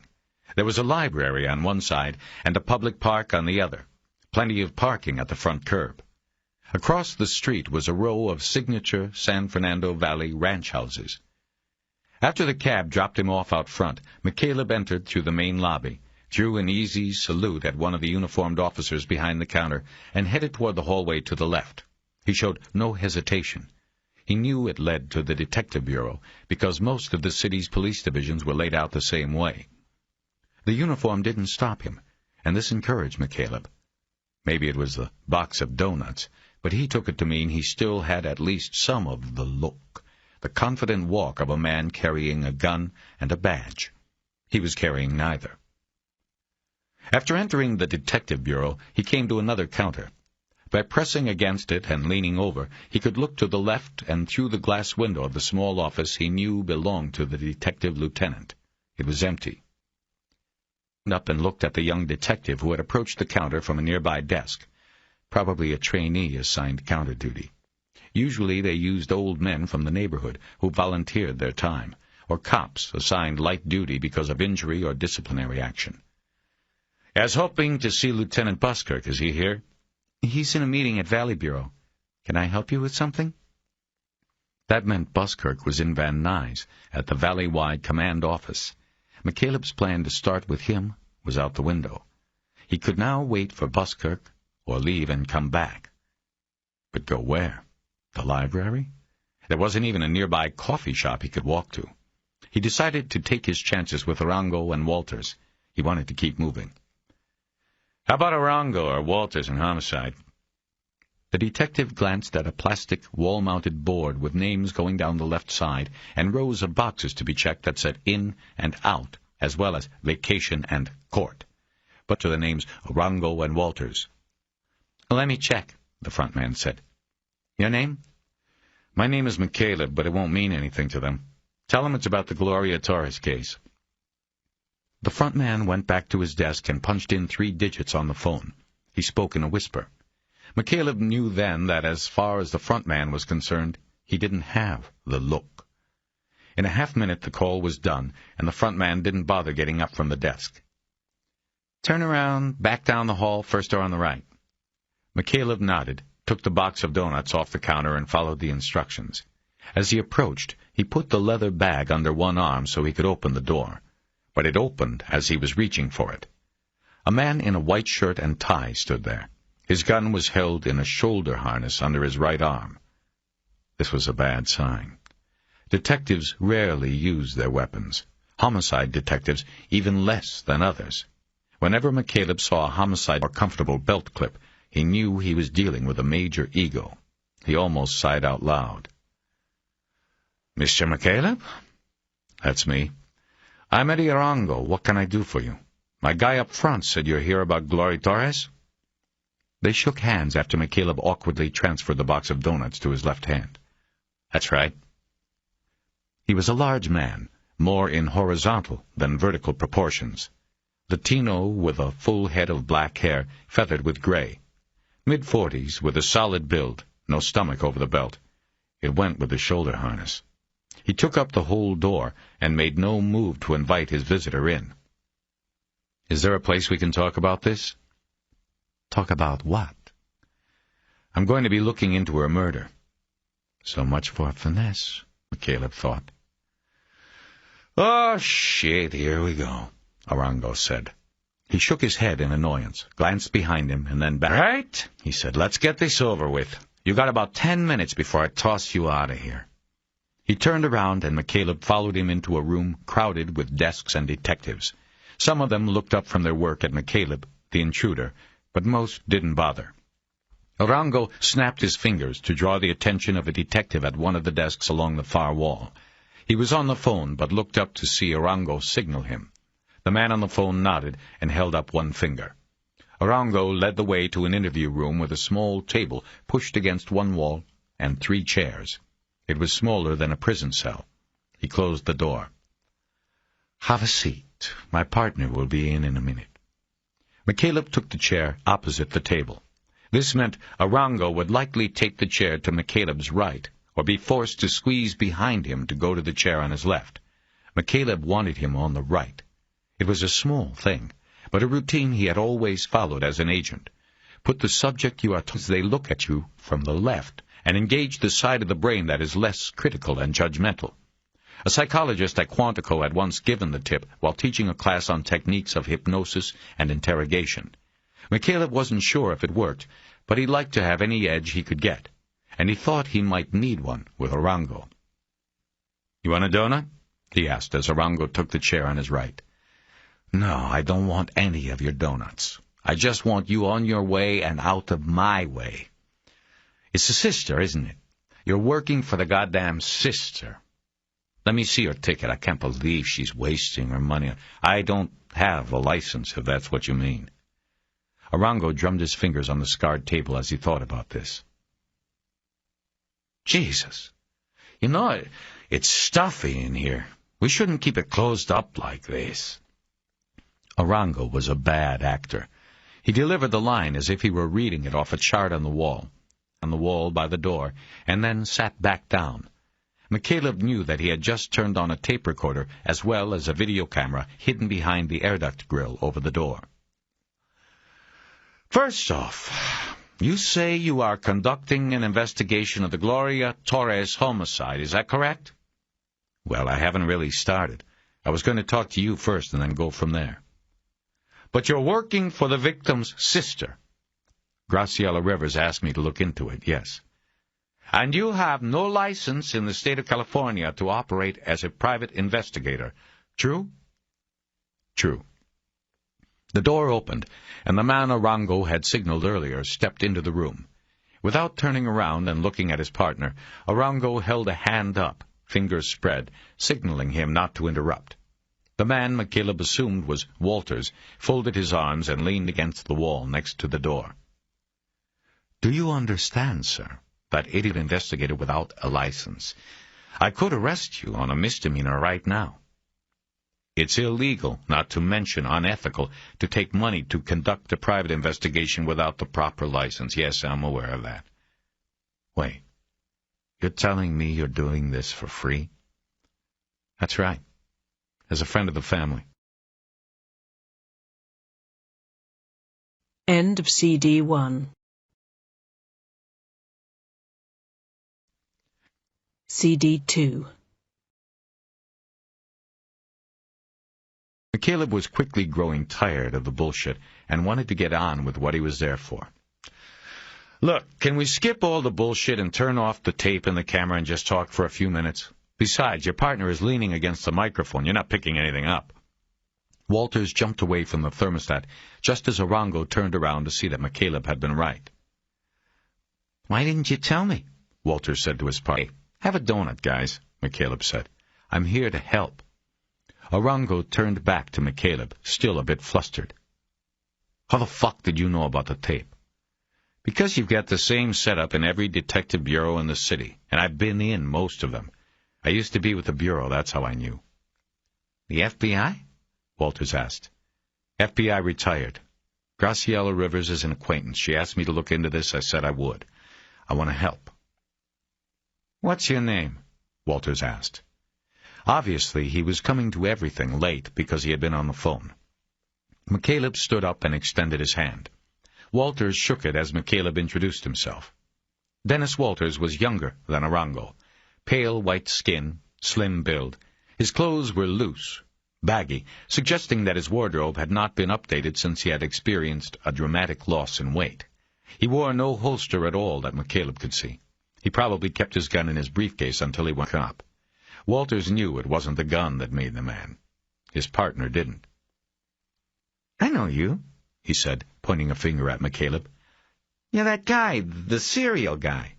There was a library on one side and a public park on the other. Plenty of parking at the front curb. Across the street was a row of signature San Fernando Valley ranch houses. After the cab dropped him off out front, McCaleb entered through the main lobby, threw an easy salute at one of the uniformed officers behind the counter, and headed toward the hallway to the left. He showed no hesitation. He knew it led to the Detective Bureau, because most of the city's police divisions were laid out the same way. The uniform didn't stop him, and this encouraged McCaleb. Maybe it was the box of donuts, but he took it to mean he still had at least some of the look, the confident walk of a man carrying a gun and a badge. He was carrying neither. After entering the Detective Bureau, he came to another counter. By pressing against it and leaning over, he could look to the left and through the glass window of the small office he knew belonged to the detective lieutenant. It was empty. He up and looked at the young detective who had approached the counter from a nearby desk, probably a trainee assigned counter duty. Usually they used old men from the neighborhood who volunteered their time, or cops assigned light duty because of injury or disciplinary action. "I was hoping to see Lieutenant Buskirk. Is he here?" "He's in a meeting at Valley Bureau. Can I help you with something?" That meant Buskirk was in Van Nuys at the Valley-wide command office. McCaleb's plan to start with him was out the window. He could now wait for Buskirk or leave and come back. But go where? The library? There wasn't even a nearby coffee shop he could walk to. He decided to take his chances with Arango and Walters. He wanted to keep moving. "How about Arango or Walters in homicide?" The detective glanced at a plastic wall-mounted board with names going down the left side and rows of boxes to be checked that said in and out, as well as vacation and court, but to the names Arango and Walters. "Let me check," the front man said. "Your name?" "My name is McCaleb, but it won't mean anything to them. Tell them it's about the Gloria Torres case." The front man went back to his desk and punched in 3 digits on the phone. He spoke in a whisper. McCaleb knew then that as far as the front man was concerned, he didn't have the look. In a half-minute the call was done, and the front man didn't bother getting up from the desk. "Turn around, back down the hall, first door on the right." McCaleb nodded, took the box of donuts off the counter, and followed the instructions. As he approached, he put the leather bag under one arm so he could open the door, but it opened as he was reaching for it. A man in a white shirt and tie stood there. His gun was held in a shoulder harness under his right arm. This was a bad sign. Detectives rarely used their weapons. Homicide detectives even less than others. Whenever McCaleb saw a homicide or comfortable belt clip, he knew he was dealing with a major ego. He almost sighed out loud. "Mr. McCaleb?" "That's me." "I'm Eddie Arango. What can I do for you? My guy up front said you're here about Gloria Torres?" They shook hands after McCaleb awkwardly transferred the box of donuts to his left hand. "That's right." He was a large man, more in horizontal than vertical proportions. Latino with a full head of black hair, feathered with gray. Mid-40s, with a solid build, no stomach over the belt. It went with the shoulder harness. He took up the whole door and made no move to invite his visitor in. "Is there a place we can talk about this?" "Talk about what?" "I'm going to be looking into her murder." So much for finesse, McCaleb thought. "Oh, shit, here we go," Arango said. He shook his head in annoyance, glanced behind him, and then back. "Right," he said, "let's get this over with. You got about 10 minutes before I toss you out of here." He turned around, and McCaleb followed him into a room crowded with desks and detectives. Some of them looked up from their work at McCaleb, the intruder, but most didn't bother. Arango snapped his fingers to draw the attention of a detective at one of the desks along the far wall. He was on the phone, but looked up to see Arango signal him. The man on the phone nodded and held up one finger. Arango led the way to an interview room with a small table pushed against one wall and 3 chairs. It was smaller than a prison cell. He closed the door. "Have a seat. My partner will be in a minute." McCaleb took the chair opposite the table. This meant Arango would likely take the chair to McCaleb's right, or be forced to squeeze behind him to go to the chair on his left. McCaleb wanted him on the right. It was a small thing, but a routine he had always followed as an agent. Put the subject you are told as they look at you from the left, and engage the side of the brain that is less critical and judgmental. A psychologist at Quantico had once given the tip while teaching a class on techniques of hypnosis and interrogation. McCaleb wasn't sure if it worked, but he liked to have any edge he could get, and he thought he might need one with Arango. "You want a donut?" he asked as Arango took the chair on his right. "No, I don't want any of your donuts. I just want you on your way and out of my way." "It's the sister, isn't it? You're working for the goddamn sister." "Let me see your ticket. I can't believe she's wasting her money. I don't have a license, if that's what you mean." Arango drummed his fingers on the scarred table as he thought about this. Jesus. You know, it's stuffy in here. We shouldn't keep it closed up like this. Arango was a bad actor. He delivered the line as if he were reading it off a chart on the wall by the door, and then sat back down. McCaleb knew that he had just turned on a tape recorder as well as a video camera hidden behind the air duct grill over the door. First off, you say you are conducting an investigation of the Gloria Torres homicide, is that correct? Well, I haven't really started. I was going to talk to you first and then go from there. But you're working for the victim's sister. Graciella Rivers asked me to look into it, yes. And you have no license in the state of California to operate as a private investigator. True? True. The door opened, and the man Arango had signaled earlier stepped into the room. Without turning around and looking at his partner, Arango held a hand up, fingers spread, signaling him not to interrupt. The man McCaleb assumed was Walters folded his arms and leaned against the wall next to the door. Do you understand, sir, that idiot investigator without a license? I could arrest you on a misdemeanor right now. It's illegal, not to mention unethical, to take money to conduct a private investigation without the proper license. Yes, I'm aware of that. Wait, you're telling me you're doing this for free? That's right. As a friend of the family. End of CD 1. CD 2. McCaleb was quickly growing tired of the bullshit and wanted to get on with what he was there for. Look, can we skip all the bullshit and turn off the tape and the camera and just talk for a few minutes? Besides, your partner is leaning against the microphone. You're not picking anything up. Walters jumped away from the thermostat just as Arango turned around to see that McCaleb had been right. Why didn't you tell me? Walters said to his partner. Hey, have a donut, guys, McCaleb said. I'm here to help. Arango turned back to McCaleb, still a bit flustered. How the fuck did you know about the tape? Because you've got the same setup in every detective bureau in the city, and I've been in most of them. I used to be with the Bureau, that's how I knew. The FBI? Walters asked. FBI retired. Graciella Rivers is an acquaintance. She asked me to look into this. I said I would. I want to help. What's your name? Walters asked. Obviously, he was coming to everything late because he had been on the phone. McCaleb stood up and extended his hand. Walters shook it as McCaleb introduced himself. Dennis Walters was younger than Arango. Pale white skin, slim build. His clothes were loose, baggy, suggesting that his wardrobe had not been updated since he had experienced a dramatic loss in weight. He wore no holster at all that McCaleb could see. He probably kept his gun in his briefcase until he went up. Walters knew it wasn't the gun that made the man. His partner didn't. I know you, he said, pointing a finger at McCaleb. You're that guy, the serial guy.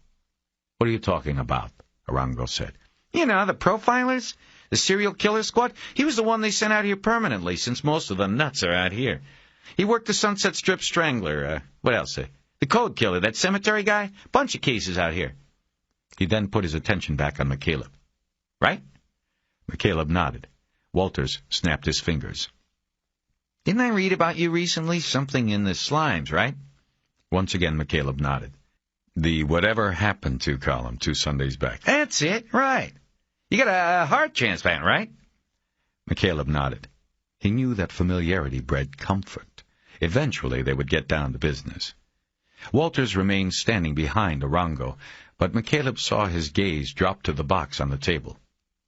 What are you talking about? Arango said. You know, the profilers? The serial killer squad? He was the one they sent out here permanently, since most of the nuts are out here. He worked the Sunset Strip Strangler, what else? The Code Killer, that cemetery guy? Bunch of cases out here. He then put his attention back on McCaleb. Right? McCaleb nodded. Walters snapped his fingers. Didn't I read about you recently? Something in the Slimes, right? Once again, McCaleb nodded. The Whatever Happened To column 2 Sundays back. That's it, right. You got a heart transplant, right? McCaleb nodded. He knew that familiarity bred comfort. Eventually they would get down to business. Walters remained standing behind Arango, but McCaleb saw his gaze drop to the box on the table.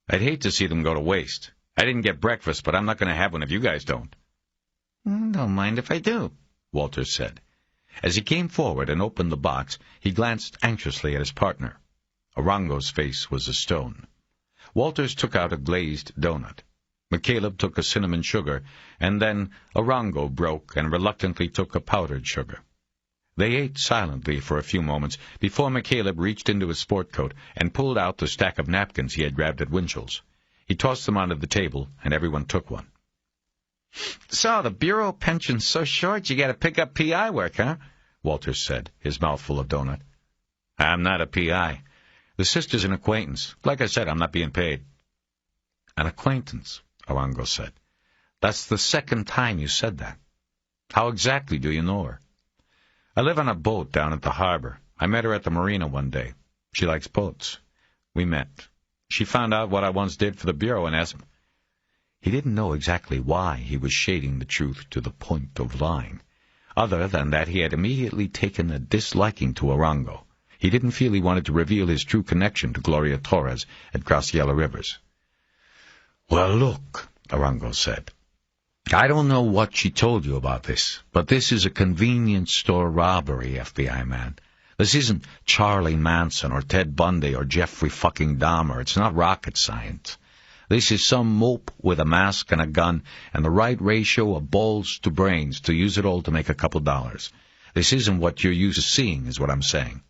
I'd hate to see them go to waste. I didn't get breakfast, but I'm not going to have one if you guys don't. Don't mind if I do, Walters said. As he came forward and opened the box, he glanced anxiously at his partner. Arango's face was a stone. Walters took out a glazed donut. McCaleb took a cinnamon sugar, and then Arango broke and reluctantly took a powdered sugar. They ate silently for a few moments before McCaleb reached into his sport coat and pulled out the stack of napkins he had grabbed at Winchell's. He tossed them onto the table, and everyone took one. So the Bureau pension's so short you got to pick up PI work, huh? Walters said, his mouth full of donut. I'm not a PI. The sister's an acquaintance. Like I said, I'm not being paid. An acquaintance, Arango said. That's the second time you said that. How exactly do you know her? I live on a boat down at the harbor. I met her at the marina one day. She likes boats. We met. She found out what I once did for the Bureau and asked... He didn't know exactly why he was shading the truth to the point of lying, other than that he had immediately taken a disliking to Arango. He didn't feel he wanted to reveal his true connection to Gloria Torres at Graciella Rivers. Well, look, Arango said. I don't know what she told you about this, but this is a convenience store robbery, FBI man. This isn't Charlie Manson or Ted Bundy or Jeffrey fucking Dahmer. It's not rocket science. This is some mope with a mask and a gun and the right ratio of balls to brains to use it all to make a couple dollars. This isn't what you're used to seeing, is what I'm saying.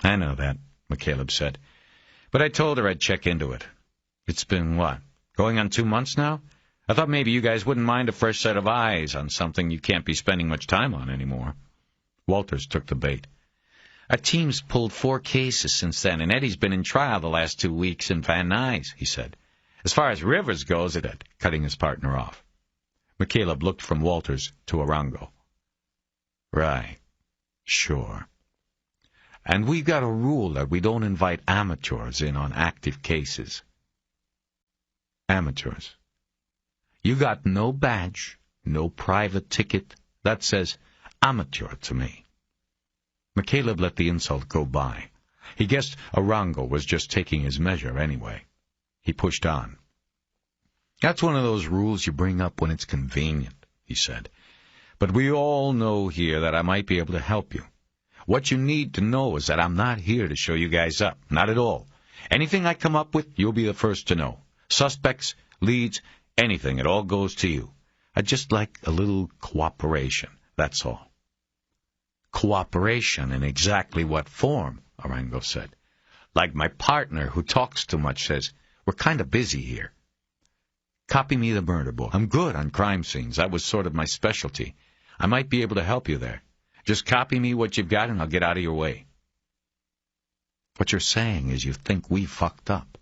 I know that, McCaleb said. But I told her I'd check into it. It's been, what, going on 2 months now? I thought maybe you guys wouldn't mind a fresh set of eyes on something you can't be spending much time on anymore. Walters took the bait. Our team's pulled 4 cases since then, and Eddie's been in trial the last 2 weeks in Van Nuys, he said. As far as Rivers goes, cutting his partner off. McCaleb looked from Walters to Arango. Right. Sure. And we've got a rule that we don't invite amateurs in on active cases. Amateurs. You got no badge, no private ticket. That says amateur to me. McCaleb let the insult go by. He guessed Arango was just taking his measure anyway. He pushed on. That's one of those rules you bring up when it's convenient, he said. But we all know here that I might be able to help you. What you need to know is that I'm not here to show you guys up. Not at all. Anything I come up with, you'll be the first to know. Suspects, leads, anything, it all goes to you. I'd just like a little cooperation, that's all. Cooperation in exactly what form? Arango said. Like my partner who talks too much says, we're kind of busy here. Copy me the murder book. I'm good on crime scenes. That was sort of my specialty. I might be able to help you there. Just copy me what you've got and I'll get out of your way. What you're saying is you think we fucked up.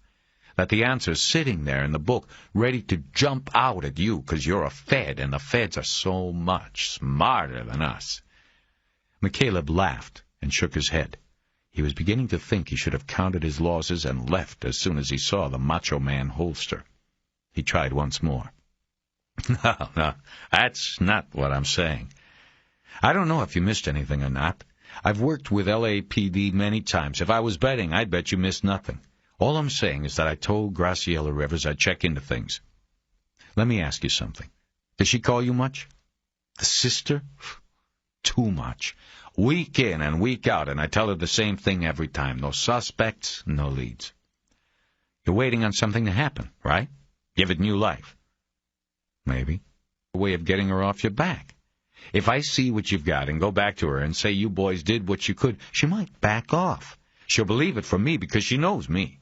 That the answer's sitting there in the book, ready to jump out at you because you're a Fed and the Feds are so much smarter than us. McCaleb laughed and shook his head. He was beginning to think he should have counted his losses and left as soon as he saw the Macho Man holster. He tried once more. No, that's not what I'm saying. I don't know if you missed anything or not. I've worked with LAPD many times. If I was betting, I'd bet you missed nothing. All I'm saying is that I told Graciella Rivers I'd check into things. Let me ask you something. Does she call you much? The sister? Too much. Week in and week out, and I tell her the same thing every time. No suspects, no leads. You're waiting on something to happen, right? Give it new life. Maybe. A way of getting her off your back. If I see what you've got and go back to her and say you boys did what you could, she might back off. She'll believe it from me because she knows me.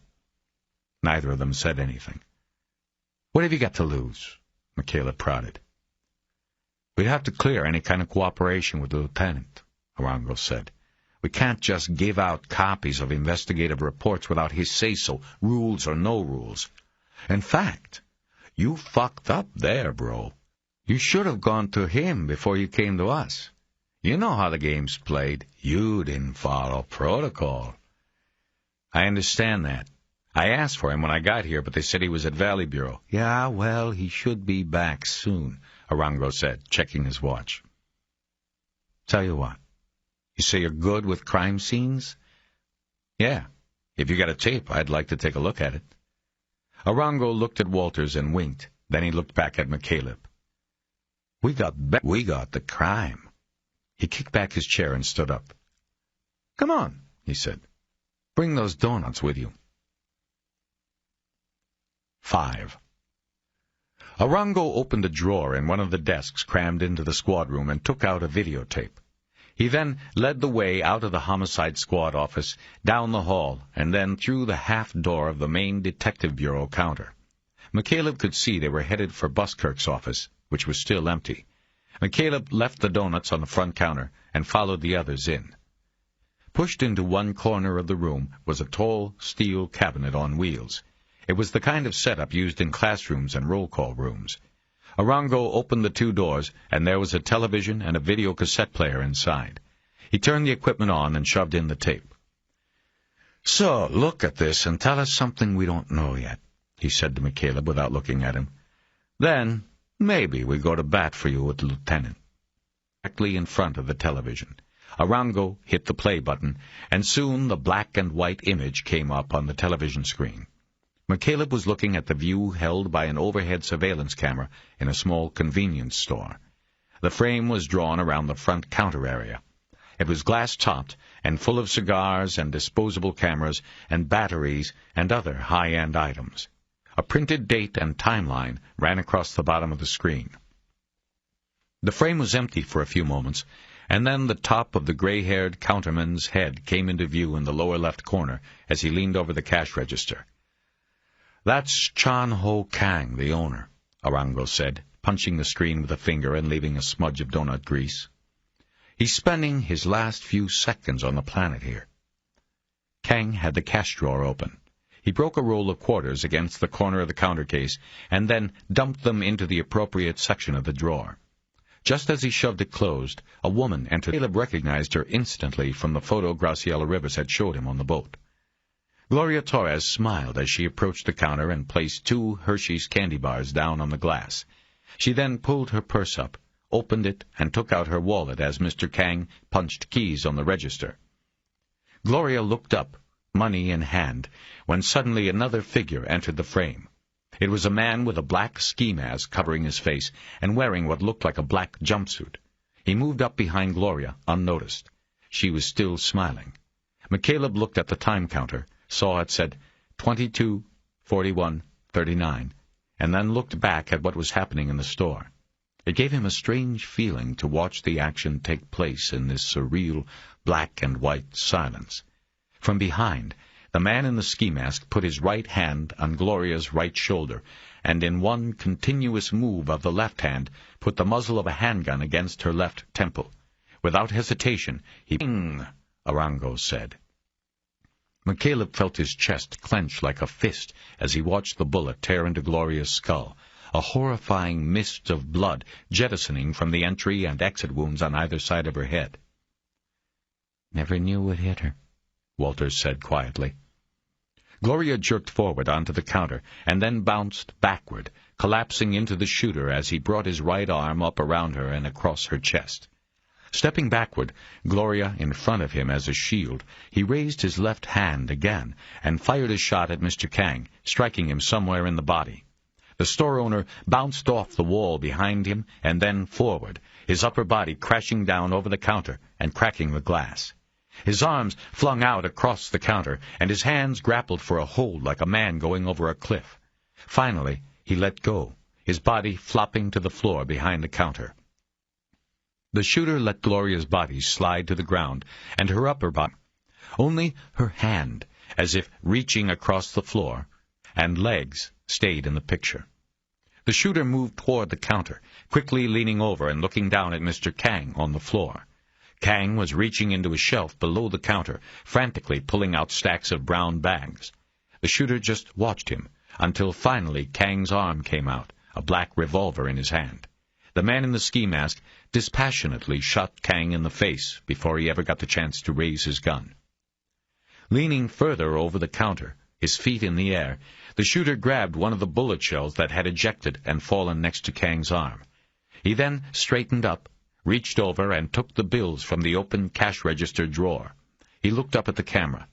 Neither of them said anything. What have you got to lose? McCaleb prodded. We'd have to clear any kind of cooperation with the lieutenant, Arango said. We can't just give out copies of investigative reports without his say-so, rules or no rules. In fact, you fucked up there, bro. You should have gone to him before you came to us. You know how the game's played. You didn't follow protocol. I understand that. I asked for him when I got here, but they said he was at Valley Bureau. Yeah, well, he should be back soon, Arango said, checking his watch. Tell you what, you say you're good with crime scenes? Yeah, if you got a tape, I'd like to take a look at it. Arango looked at Walters and winked. Then he looked back at McCaleb. We got the crime. He kicked back his chair and stood up. Come on, he said. Bring those donuts with you. 5. Arango opened a drawer in one of the desks crammed into the squad room and took out a videotape. He then led the way out of the homicide squad office, down the hall, and then through the half door of the main detective bureau counter. McCaleb could see they were headed for Buskirk's office, which was still empty. McCaleb left the donuts on the front counter and followed the others in. Pushed into one corner of the room was a tall steel cabinet on wheels. It was the kind of setup used in classrooms and roll call rooms. Arango opened the two doors, and there was a television and a video cassette player inside. He turned the equipment on and shoved in the tape. "So, look at this and tell us something we don't know yet," he said to McCaleb without looking at him. "Then, maybe we go to bat for you with the lieutenant." Directly in front of the television, Arango hit the play button, and soon the black and white image came up on the television screen. McCaleb was looking at the view held by an overhead surveillance camera in a small convenience store. The frame was drawn around the front counter area. It was glass-topped and full of cigars and disposable cameras and batteries and other high-end items. A printed date and timeline ran across the bottom of the screen. The frame was empty for a few moments, and then the top of the gray-haired counterman's head came into view in the lower left corner as he leaned over the cash register. "That's Chan Ho Kang, the owner," Arango said, punching the screen with a finger and leaving a smudge of donut grease. "He's spending his last few seconds on the planet here." Kang had the cash drawer open. He broke a roll of quarters against the corner of the counter case and then dumped them into the appropriate section of the drawer. Just as he shoved it closed, a woman entered. Caleb recognized her instantly from the photo Graciella Rivers had showed him on the boat. Gloria Torres smiled as she approached the counter and placed 2 Hershey's candy bars down on the glass. She then pulled her purse up, opened it, and took out her wallet as Mr. Kang punched keys on the register. Gloria looked up, money in hand, when suddenly another figure entered the frame. It was a man with a black ski mask covering his face and wearing what looked like a black jumpsuit. He moved up behind Gloria, unnoticed. She was still smiling. McCaleb looked at the time counter, saw it said 22:41:39, and then looked back at what was happening in the store. It gave him a strange feeling to watch the action take place in this surreal black and white silence. From behind, the man in the ski mask put his right hand on Gloria's right shoulder, and in one continuous move of the left hand put the muzzle of a handgun against her left temple. Without hesitation, he "Ping!" Arango said. McCaleb felt his chest clench like a fist as he watched the bullet tear into Gloria's skull, a horrifying mist of blood jettisoning from the entry and exit wounds on either side of her head. "Never knew what hit her," Walters said quietly. Gloria jerked forward onto the counter and then bounced backward, collapsing into the shooter as he brought his right arm up around her and across her chest. Stepping backward, Gloria in front of him as a shield, he raised his left hand again and fired a shot at Mr. Kang, striking him somewhere in the body. The store owner bounced off the wall behind him and then forward, his upper body crashing down over the counter and cracking the glass. His arms flung out across the counter, and his hands grappled for a hold like a man going over a cliff. Finally, he let go, his body flopping to the floor behind the counter. The shooter let Gloria's body slide to the ground, and her upper body, only her hand, as if reaching across the floor, and legs stayed in the picture. The shooter moved toward the counter, quickly leaning over and looking down at Mr. Kang on the floor. Kang was reaching into a shelf below the counter, frantically pulling out stacks of brown bags. The shooter just watched him, until finally Kang's arm came out, a black revolver in his hand. The man in the ski mask dispassionately shot Kang in the face before he ever got the chance to raise his gun. Leaning further over the counter, his feet in the air, the shooter grabbed one of the bullet shells that had ejected and fallen next to Kang's arm. He then straightened up, reached over, and took the bills from the open cash register drawer. He looked up at the camera.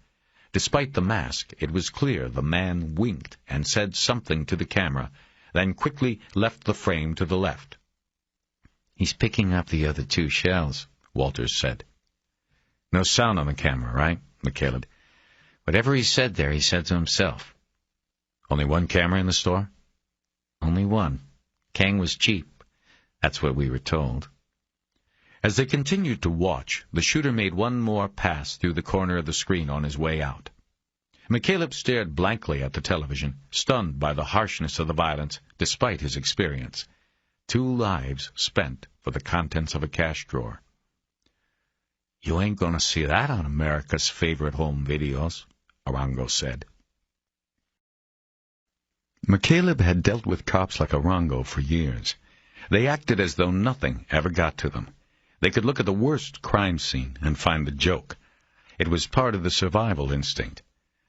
Despite the mask, it was clear the man winked and said something to the camera, then quickly left the frame to the left. "He's picking up the other 2 shells," Walters said. "No sound on the camera, right?" McCaleb. "Whatever he said there, he said to himself." "Only one camera in the store?" "Only one. Kang was cheap. That's what we were told." As they continued to watch, the shooter made one more pass through the corner of the screen on his way out. McCaleb stared blankly at the television, stunned by the harshness of the violence, despite his experience. 2 lives spent for the contents of a cash drawer. "You ain't gonna see that on America's Favorite Home Videos," Arango said. McCaleb had dealt with cops like Arango for years. They acted as though nothing ever got to them. They could look at the worst crime scene and find the joke. It was part of the survival instinct.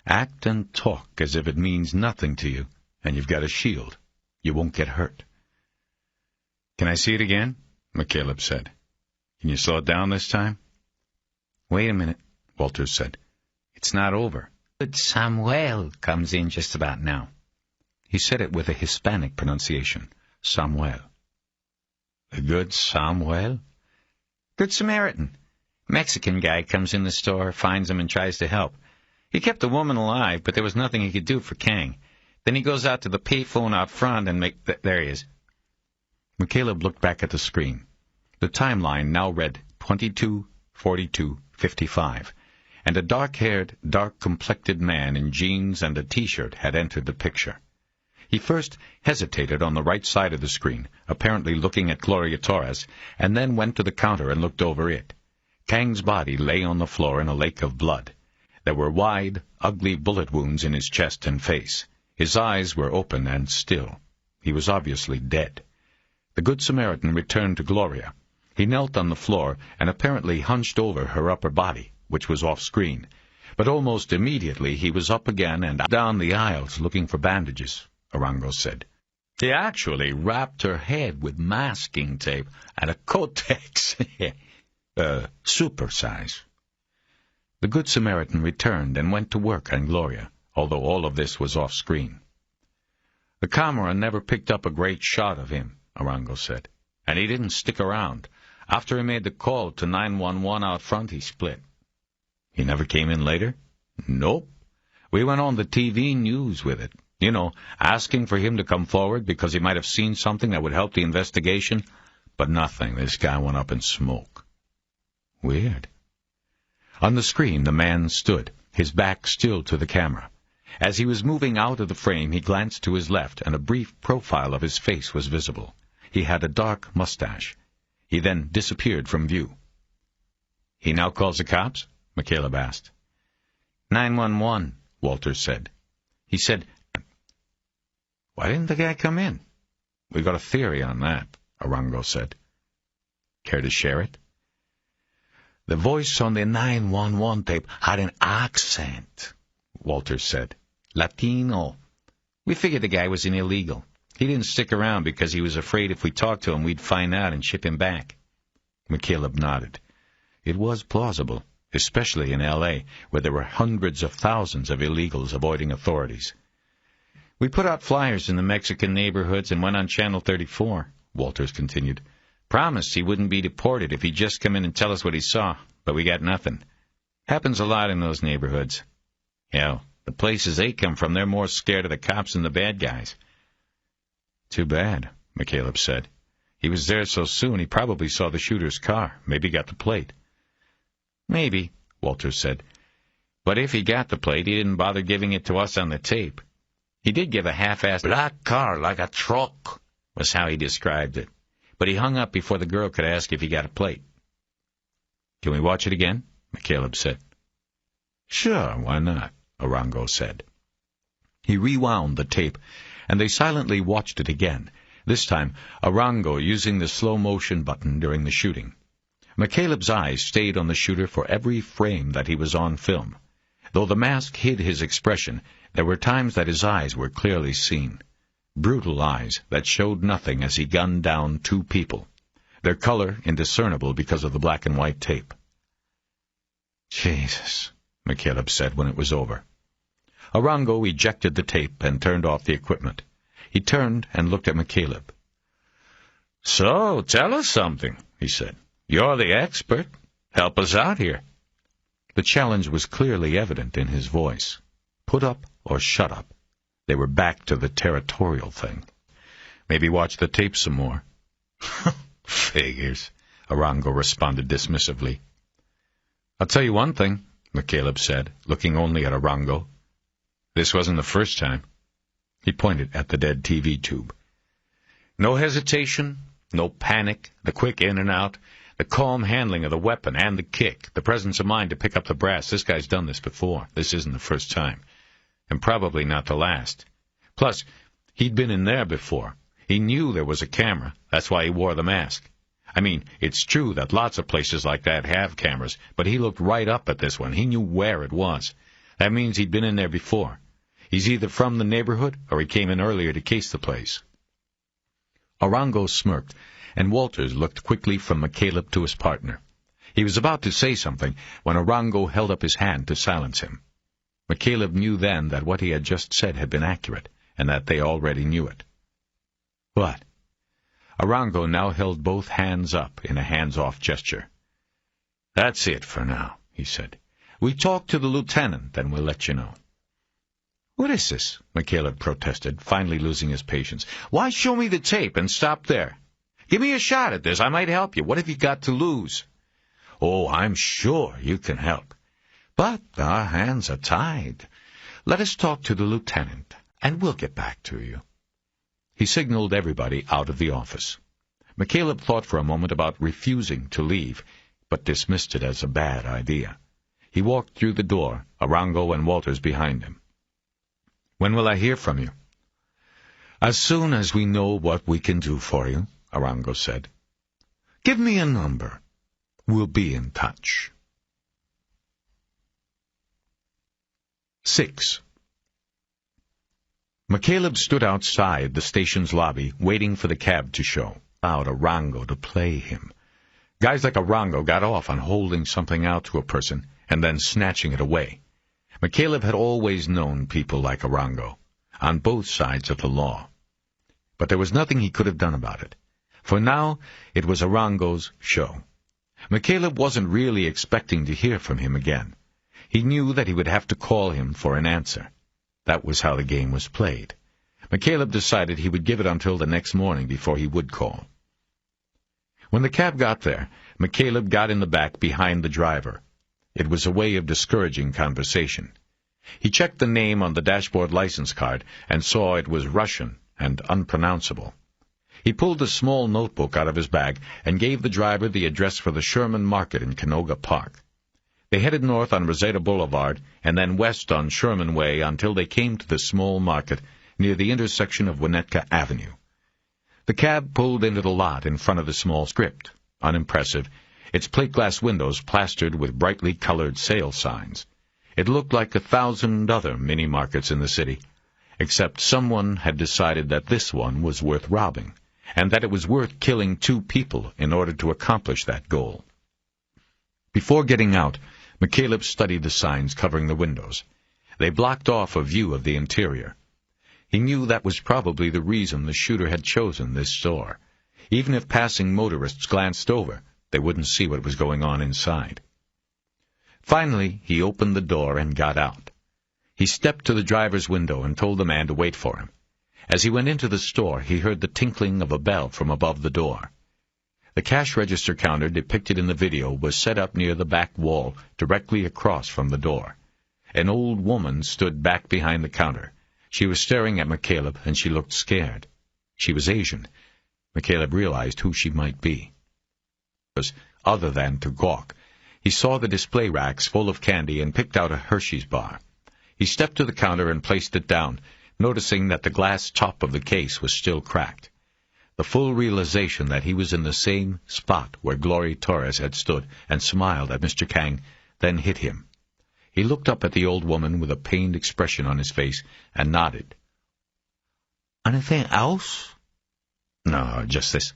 Act and talk as if it means nothing to you, and you've got a shield. You won't get hurt. "Can I see it again?" McCaleb said. "Can you slow it down this time?" "Wait a minute," Walters said. "It's not over." "Good Samuel comes in just about now." He said it with a Hispanic pronunciation, Samuel. "The good Samuel?" "Good Samaritan. Mexican guy comes in the store, finds him, and tries to help. He kept the woman alive, but there was nothing he could do for Kang. Then he goes out to the payphone out front and there he is." McCaleb looked back at the screen. The timeline now read 22:42:55, and a dark-haired, dark-complected man in jeans and a T-shirt had entered the picture. He first hesitated on the right side of the screen, apparently looking at Gloria Torres, and then went to the counter and looked over it. Kang's body lay on the floor in a lake of blood. There were wide, ugly bullet wounds in his chest and face. His eyes were open and still. He was obviously dead. The Good Samaritan returned to Gloria. He knelt on the floor and apparently hunched over her upper body, which was off-screen. But almost immediately he was up again and down the aisles looking for bandages, Arango said. He actually wrapped her head with masking tape and a Kotex. Super size. The Good Samaritan returned and went to work on Gloria, although all of this was off-screen. "The camera never picked up a great shot of him," Arango said, "and he didn't stick around. After he made the call to 911 out front, he split." "He never came in later?" "Nope. We went on the TV news with it. You know, asking for him to come forward because he might have seen something that would help the investigation. But nothing. This guy went up in smoke." "Weird." On the screen, the man stood, his back still to the camera. As he was moving out of the frame, he glanced to his left, and a brief profile of his face was visible. He had a dark mustache. He then disappeared from view. "He now calls the cops?" McCaleb asked. 911, Walters said. He said, "Why didn't the guy come in?" "We got a theory on that," Arango said. "Care to share it?" "The voice on the 911 tape had an accent," Walters said. "Latino. We figured the guy was an illegal. He didn't stick around because he was afraid if we talked to him we'd find out and ship him back." McCaleb nodded. It was plausible, especially in L.A., where there were hundreds of thousands of illegals avoiding authorities. "We put out flyers in the Mexican neighborhoods and went on Channel 34, Walters continued. "Promised he wouldn't be deported if he'd just come in and tell us what he saw, but we got nothing. Happens a lot in those neighborhoods. Hell, the places they come from, they're more scared of the cops than the bad guys." "Too bad," McCaleb said. "He was there so soon he probably saw the shooter's car, maybe got the plate." "Maybe," Walters said. "But if he got the plate, he didn't bother giving it to us on the tape. He did give a half-assed black car like a truck, was how he described it. But he hung up before the girl could ask if he got a plate." "Can we watch it again?" McCaleb said. "Sure, why not?" Arango said. He rewound the tape, and they silently watched it again, this time Arango using the slow-motion button during the shooting. McCaleb's eyes stayed on the shooter for every frame that he was on film. Though the mask hid his expression, there were times that his eyes were clearly seen. Brutal eyes that showed nothing as he gunned down 2 people, their color indiscernible because of the black and white tape. "Jesus," McCaleb said when it was over. Arango ejected the tape and turned off the equipment. He turned and looked at McCaleb. "So, tell us something," he said. "You're the expert. Help us out here." The challenge was clearly evident in his voice. Put up or shut up. They were back to the territorial thing. "Maybe watch the tape some more." "Figures," Arango responded dismissively. "I'll tell you one thing," McCaleb said, looking only at Arango. "This wasn't the first time." He pointed at the dead TV tube. "No hesitation, No panic, the quick in and out, the calm handling of the weapon and the kick, the presence of mind to pick up the brass. This guy's done this before. This isn't the first time. And probably not the last. Plus, he'd been in there before. He knew there was a camera. That's why he wore the mask. I mean, it's true that lots of places like that have cameras, but he looked right up at this one. He knew where it was. That means he'd been in there before. He's either from the neighborhood or he came in earlier to case the place. Arango smirked, and Walters looked quickly from McCaleb to his partner. He was about to say something when Arango held up his hand to silence him. McCaleb knew then that what he had just said had been accurate, and that they already knew it. What? Arango now held both hands up in a hands-off gesture. That's it for now, he said. We talk to the lieutenant, then we'll let you know. What is this? McCaleb protested, finally losing his patience. Why show me the tape and stop there? Give me a shot at this. I might help you. What have you got to lose? Oh, I'm sure you can help. But our hands are tied. Let us talk to the lieutenant, and we'll get back to you. He signaled everybody out of the office. McCaleb thought for a moment about refusing to leave, but dismissed it as a bad idea. He walked through the door, Arango and Walters behind him. When will I hear from you? As soon as we know what we can do for you, Arango said. Give me a number. We'll be in touch. 6. McCaleb stood outside the station's lobby, waiting for the cab to show. Allowed Arango to play him. Guys like Arango got off on holding something out to a person and then snatching it away. McCaleb had always known people like Arango, on both sides of the law. But there was nothing he could have done about it. For now, it was Arango's show. McCaleb wasn't really expecting to hear from him again. He knew that he would have to call him for an answer. That was how the game was played. McCaleb decided he would give it until the next morning before he would call. When the cab got there, McCaleb got in the back behind the driver. It was a way of discouraging conversation. He checked the name on the dashboard license card and saw it was Russian and unpronounceable. He pulled a small notebook out of his bag and gave the driver the address for the Sherman Market in Canoga Park. They headed north on Rosetta Boulevard and then west on Sherman Way until they came to the small market near the intersection of Winnetka Avenue. The cab pulled into the lot in front of the small script, unimpressive, its plate glass windows plastered with brightly colored sale signs. It looked like 1,000 other mini-markets in the city, except someone had decided that this one was worth robbing, and that it was worth killing 2 people in order to accomplish that goal. Before getting out, McCaleb studied the signs covering the windows. They blocked off a view of the interior. He knew that was probably the reason the shooter had chosen this store. Even if passing motorists glanced over, they wouldn't see what was going on inside. Finally, he opened the door and got out. He stepped to the driver's window and told the man to wait for him. As he went into the store, he heard the tinkling of a bell from above the door. The cash register counter depicted in the video was set up near the back wall, directly across from the door. An old woman stood back behind the counter. She was staring at McCaleb, and she looked scared. She was Asian. McCaleb realized who she might be. Other than to gawk, he saw the display racks full of candy and picked out a Hershey's bar. He stepped to the counter and placed it down, noticing that the glass top of the case was still cracked. The full realization that he was in the same spot where Gloria Torres had stood and smiled at Mr. Kang then hit him. He looked up at the old woman with a pained expression on his face and nodded. Anything else? No, just this.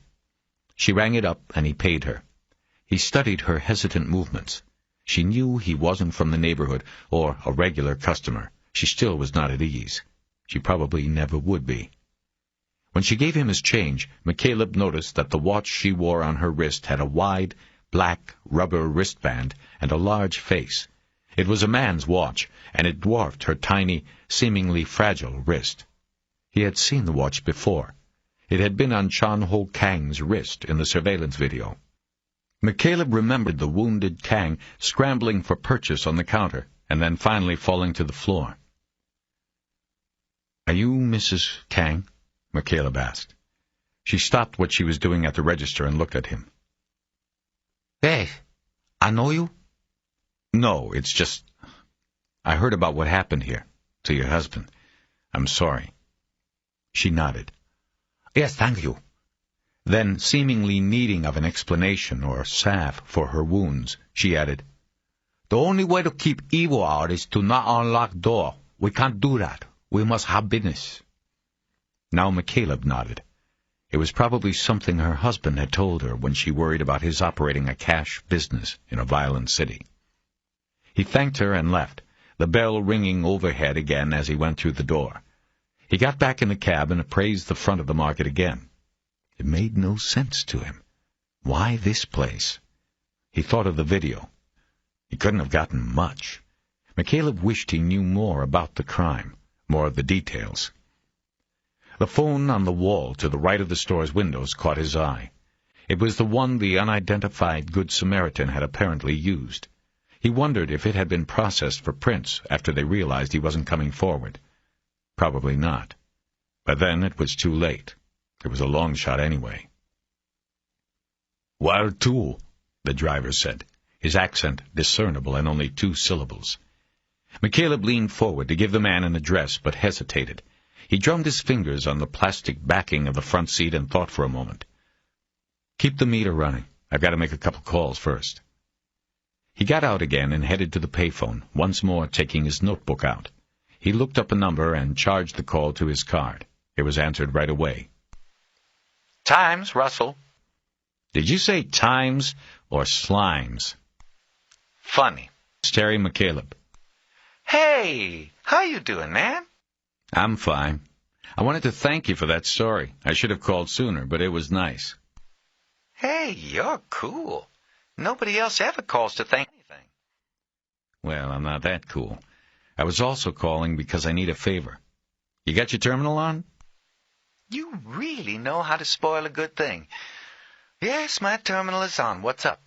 She rang it up, and he paid her. He studied her hesitant movements. She knew he wasn't from the neighborhood or a regular customer. She still was not at ease. She probably never would be. When she gave him his change, McCaleb noticed that the watch she wore on her wrist had a wide, black rubber wristband and a large face. It was a man's watch, and it dwarfed her tiny, seemingly fragile wrist. He had seen the watch before. It had been on Chan Ho Kang's wrist in the surveillance video. McCaleb remembered the wounded Kang scrambling for purchase on the counter, and then finally falling to the floor. "Are you Mrs. Kang?" McCaleb asked. She stopped what she was doing at the register and looked at him. Hey, I know you? No, it's just... I heard about what happened here, to your husband. I'm sorry. She nodded. Yes, thank you. Then, seemingly needing of an explanation or salve for her wounds, she added, The only way to keep evil out is to not unlock door. We can't do that. We must have business. Now McCaleb nodded. It was probably something her husband had told her when she worried about his operating a cash business in a violent city. He thanked her and left, the bell ringing overhead again as he went through the door. He got back in the cab and appraised the front of the market again. It made no sense to him. Why this place? He thought of the video. He couldn't have gotten much. McCaleb wished he knew more about the crime, more of the details. The phone on the wall to the right of the store's windows caught his eye. It was the one the unidentified Good Samaritan had apparently used. He wondered if it had been processed for prints after they realized he wasn't coming forward. Probably not. But then it was too late. It was a long shot anyway. Where to? The driver said, his accent discernible in only 2 syllables. McCaleb leaned forward to give the man an address, but hesitated. He drummed his fingers on the plastic backing of the front seat and thought for a moment. Keep the meter running. I've got to make a couple calls first. He got out again and headed to the payphone, once more taking his notebook out. He looked up a number and charged the call to his card. It was answered right away. Times, Russell. Did you say Times or Slimes? Funny. It's Terry McCaleb. Hey, how you doing, man? I'm fine. I wanted to thank you for that story. I should have called sooner, but it was nice. Hey, you're cool. Nobody else ever calls to thank anything. Well, I'm not that cool. I was also calling because I need a favor. You got your terminal on? You really know how to spoil a good thing. Yes, my terminal is on. What's up?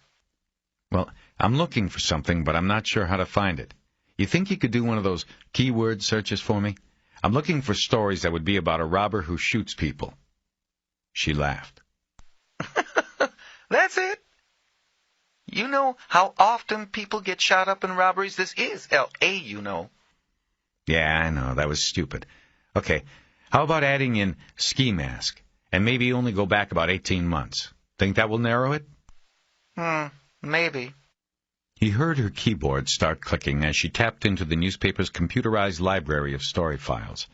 Well, I'm looking for something, but I'm not sure how to find it. You think you could do one of those keyword searches for me? I'm looking for stories that would be about a robber who shoots people. She laughed. That's it? You know how often people get shot up in robberies? This is L.A., you know. Yeah, I know. That was stupid. Okay, how about adding in ski mask, and maybe only go back about 18 months? Think that will narrow it? Maybe. He heard her keyboard start clicking as she tapped into the newspaper's computerized library of story files.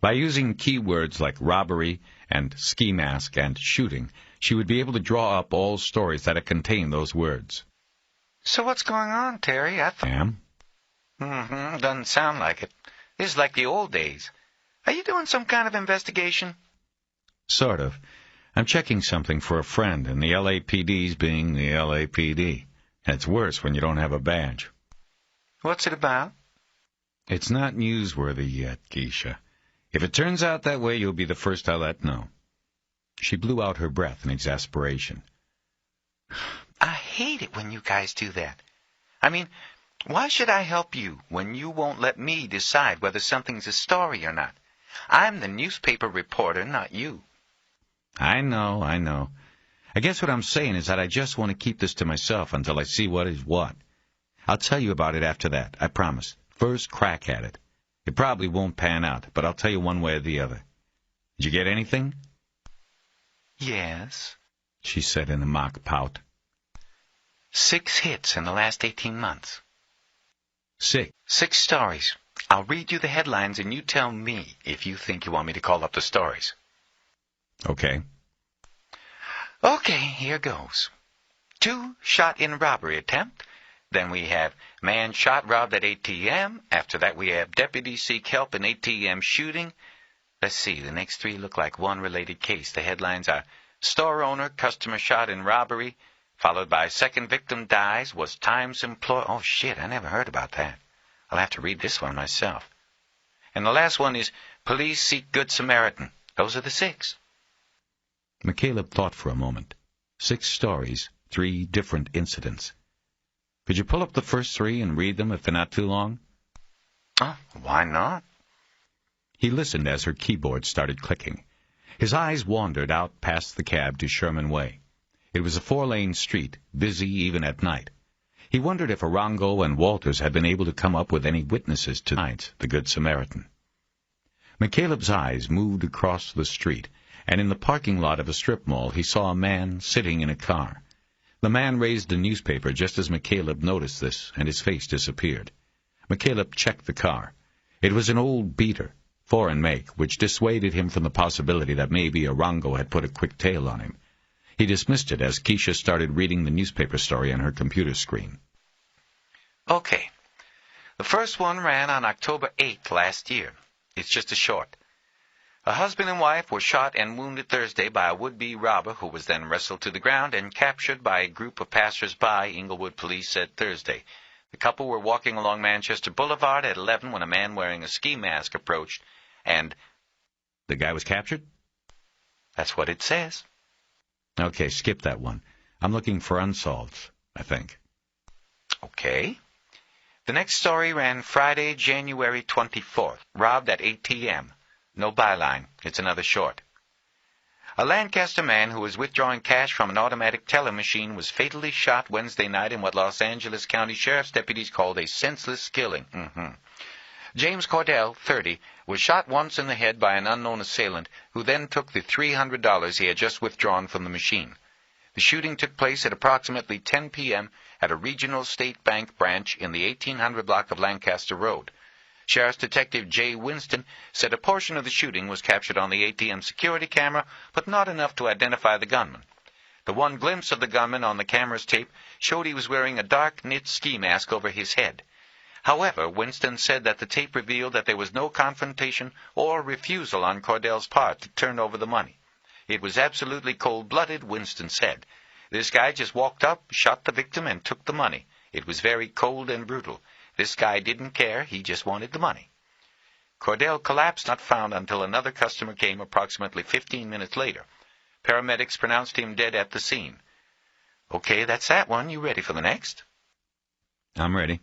By using keywords like robbery and ski mask and shooting, she would be able to draw up all stories that contain those words. So what's going on, Terry? Ma'am? Doesn't sound like it. This is like the old days. Are you doing some kind of investigation? Sort of. I'm checking something for a friend, and the LAPD's being the LAPD. It's worse when you don't have a badge. What's it about? It's not newsworthy yet, Keisha. If it turns out that way, you'll be the first I'll let know. She blew out her breath in exasperation. I hate it when you guys do that. I mean, why should I help you when you won't let me decide whether something's a story or not? I'm the newspaper reporter, not you. I know. I guess what I'm saying is that I just want to keep this to myself until I see what is what. I'll tell you about it after that, I promise. First crack at it. It probably won't pan out, but I'll tell you one way or the other. Did you get anything? Yes, she said in a mock pout. 6 hits in the last 18 months. 6? 6 stories. I'll read you the headlines and you tell me if you think you want me to call up the stories. Okay. Okay, here goes. 2 shot in robbery attempt. Then we have man shot robbed at ATM. After that we have deputies seek help in ATM shooting. Let's see, the next 3 look like one related case. The headlines are store owner, customer shot in robbery, followed by second victim dies, was Times employed. Oh shit, I never heard about that. I'll have to read this one myself. And the last one is police seek Good Samaritan. Those are the 6. McCaleb thought for a moment. 6 stories, 3 different incidents. Could you pull up the first 3 and read them if they're not too long? Oh, why not? He listened as her keyboard started clicking. His eyes wandered out past the cab to Sherman Way. It was a 4-lane street, busy even at night. He wondered if Arango and Walters had been able to come up with any witnesses tonight, the Good Samaritan. McCaleb's eyes moved across the street, and in the parking lot of a strip mall he saw a man sitting in a car. The man raised a newspaper just as McCaleb noticed this, and his face disappeared. McCaleb checked the car. It was an old beater, foreign make, which dissuaded him from the possibility that maybe Arango had put a quick tail on him. He dismissed it as Keisha started reading the newspaper story on her computer screen. Okay. The first one ran on October 8th last year. It's just a short. A husband and wife were shot and wounded Thursday by a would-be robber who was then wrestled to the ground and captured by a group of passers-by, Inglewood police said Thursday. The couple were walking along Manchester Boulevard at 11 when a man wearing a ski mask approached, and... The guy was captured? That's what it says. Okay, skip that one. I'm looking for unsolved, I think. Okay. The next story ran Friday, January 24th. Robbed at 8 p.m. No byline. It's another short. A Lancaster man who was withdrawing cash from an automatic teller machine was fatally shot Wednesday night in what Los Angeles County Sheriff's deputies called a senseless killing. James Cordell, 30, was shot once in the head by an unknown assailant who then took the $300 he had just withdrawn from the machine. The shooting took place at approximately 10 p.m. at a regional state bank branch in the 1800 block of Lancaster Road. Sheriff's Detective Jay Winston said a portion of the shooting was captured on the ATM security camera, but not enough to identify the gunman. The one glimpse of the gunman on the camera's tape showed he was wearing a dark knit ski mask over his head. However, Winston said that the tape revealed that there was no confrontation or refusal on Cordell's part to turn over the money. It was absolutely cold-blooded, Winston said. This guy just walked up, shot the victim, and took the money. It was very cold and brutal. This guy didn't care. He just wanted the money. Cordell collapsed, not found until another customer came approximately 15 minutes later. Paramedics pronounced him dead at the scene. Okay, that's that one. You ready for the next? I'm ready.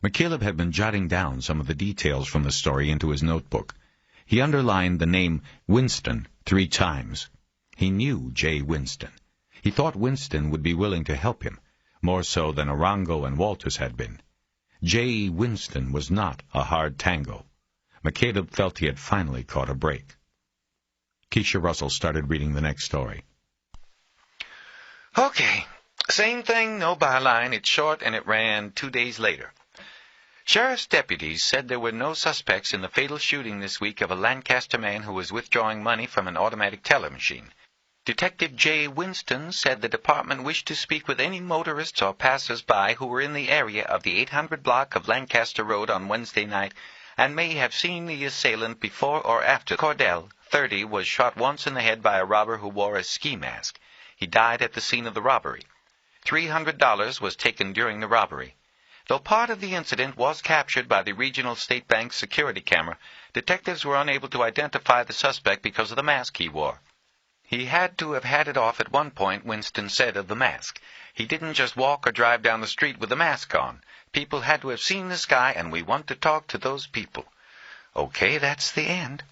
McCaleb had been jotting down some of the details from the story into his notebook. He underlined the name Winston 3 times. He knew Jay Winston. He thought Winston would be willing to help him, more so than Arango and Walters had been. Jay Winston was not a hard tango. McCaleb felt he had finally caught a break. Keisha Russell started reading the next story. Okay, same thing, no byline. It's short, and it ran 2 days later. Sheriff's deputies said there were no suspects in the fatal shooting this week of a Lancaster man who was withdrawing money from an automatic teller machine. Detective Jay Winston said the department wished to speak with any motorists or passers-by who were in the area of the 800 block of Lancaster Road on Wednesday night and may have seen the assailant before or after. Cordell, 30, was shot once in the head by a robber who wore a ski mask. He died at the scene of the robbery. $300 was taken during the robbery. Though part of the incident was captured by the regional state bank security camera, detectives were unable to identify the suspect because of the mask he wore. He had to have had it off at one point, Winston said of the mask. He didn't just walk or drive down the street with the mask on. People had to have seen this guy, and we want to talk to those people. Okay, that's the end.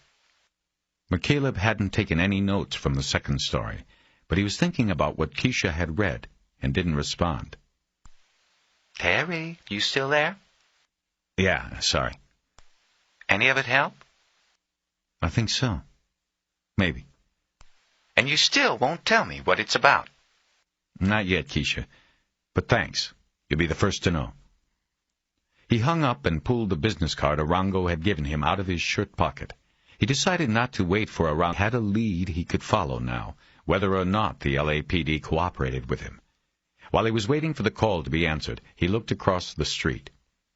McCaleb hadn't taken any notes from the second story, but he was thinking about what Keisha had read and didn't respond. Terry, you still there? Yeah, sorry. Any of it help? I think so. Maybe. And you still won't tell me what it's about? Not yet, Keisha. But thanks. You'll be the first to know. He hung up and pulled the business card Arango had given him out of his shirt pocket. He decided not to wait for Arango. He had a lead he could follow now, whether or not the LAPD cooperated with him. While he was waiting for the call to be answered, he looked across the street.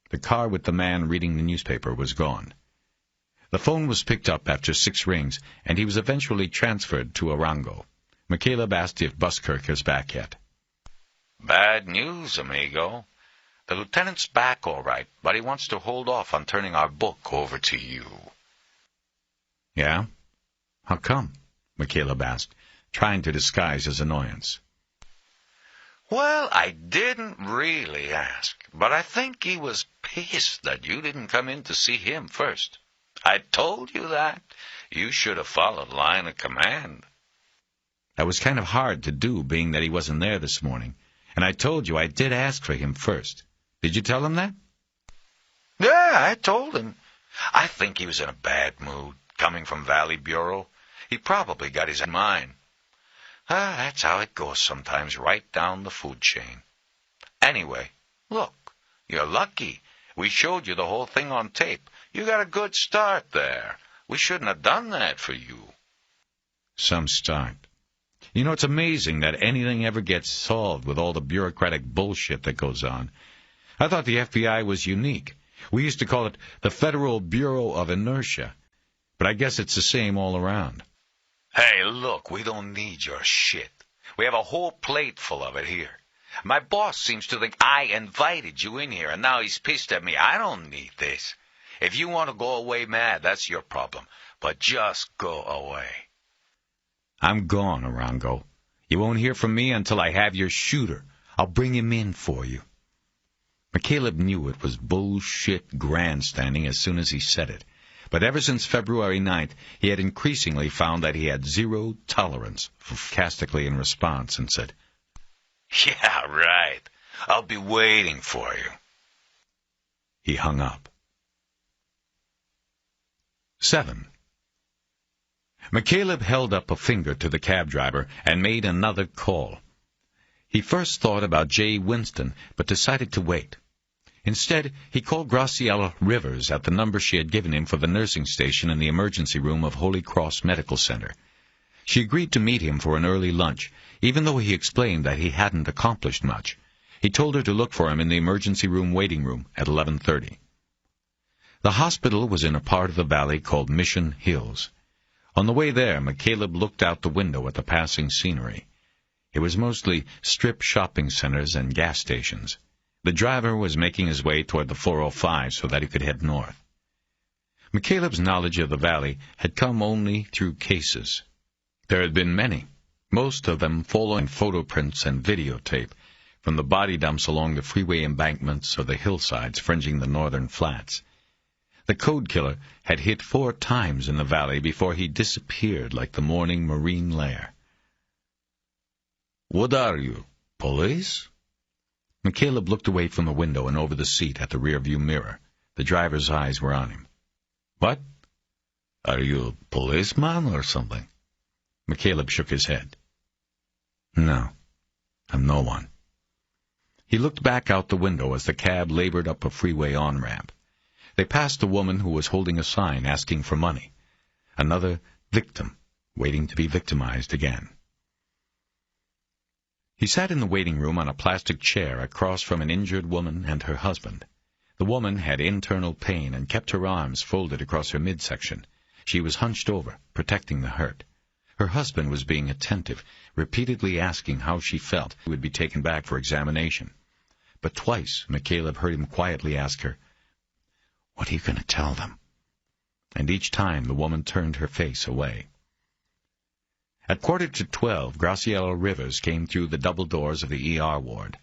The car with the man reading the newspaper was gone. The phone was picked up after 6 rings, and he was eventually transferred to Arango. McCaleb asked if Buskirk is back yet. Bad news, amigo. The lieutenant's back all right, but he wants to hold off on turning our book over to you. Yeah? How come? McCaleb asked, trying to disguise his annoyance. Well, I didn't really ask, but I think he was pissed that you didn't come in to see him first. I told you that. You should have followed line of command. That was kind of hard to do, being that he wasn't there this morning. And I told you I did ask for him first. Did you tell him that? Yeah, I told him. I think he was in a bad mood, coming from Valley Bureau. He probably got his mind. That's how it goes sometimes, right down the food chain. Anyway, look, you're lucky. We showed you the whole thing on tape. You got a good start there. We shouldn't have done that for you. Some start. You know, it's amazing that anything ever gets solved with all the bureaucratic bullshit that goes on. I thought the FBI was unique. We used to call it the Federal Bureau of Inertia. But I guess it's the same all around. Hey, look, we don't need your shit. We have a whole plate full of it here. My boss seems to think I invited you in here, and now he's pissed at me. I don't need this. If you want to go away mad, that's your problem. But just go away. I'm gone, Arango. You won't hear from me until I have your shooter. I'll bring him in for you. McCaleb knew it was bullshit grandstanding as soon as he said it. But ever since February 9th, he had increasingly found that he had zero tolerance for sarcastically in response and said, Yeah, right. I'll be waiting for you. He hung up. 7. McCaleb held up a finger to the cab driver and made another call. He first thought about Jay Winston, but decided to wait. Instead, he called Graciella Rivers at the number she had given him for the nursing station in the emergency room of Holy Cross Medical Center. She agreed to meet him for an early lunch, even though he explained that he hadn't accomplished much. He told her to look for him in the emergency room waiting room at 11:30. The hospital was in a part of the valley called Mission Hills. On the way there, McCaleb looked out the window at the passing scenery. It was mostly strip shopping centers and gas stations. The driver was making his way toward the 405 so that he could head north. McCaleb's knowledge of the valley had come only through cases. There had been many, most of them following photo prints and videotape, from the body dumps along the freeway embankments or the hillsides fringing the northern flats. The code killer had hit 4 times in the valley before he disappeared like the morning marine lair. "What are you, police?" McCaleb looked away from the window and over the seat at the rearview mirror. The driver's eyes were on him. "What? Are you a policeman or something?" McCaleb shook his head. "No, I'm no one." He looked back out the window as the cab labored up a freeway on-ramp. They passed a woman who was holding a sign asking for money. Another victim, waiting to be victimized again. He sat in the waiting room on a plastic chair across from an injured woman and her husband. The woman had internal pain and kept her arms folded across her midsection. She was hunched over, protecting the hurt. Her husband was being attentive, repeatedly asking how she felt. He would be taken back for examination. But twice McCaleb heard him quietly ask her, "What are you going to tell them?" And each time the woman turned her face away. At 11:45, Graciella Rivers came through the double doors of the ER ward.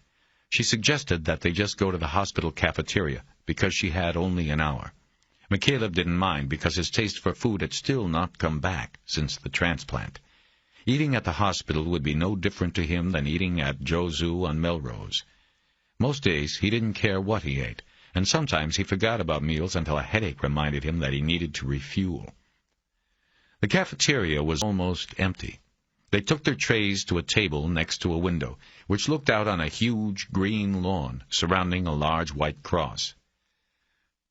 She suggested that they just go to the hospital cafeteria, because she had only an hour. McCaleb didn't mind, because his taste for food had still not come back since the transplant. Eating at the hospital would be no different to him than eating at Joe's Zoo on Melrose. Most days he didn't care what he ate, and sometimes he forgot about meals until a headache reminded him that he needed to refuel. The cafeteria was almost empty. They took their trays to a table next to a window, which looked out on a huge green lawn surrounding a large white cross.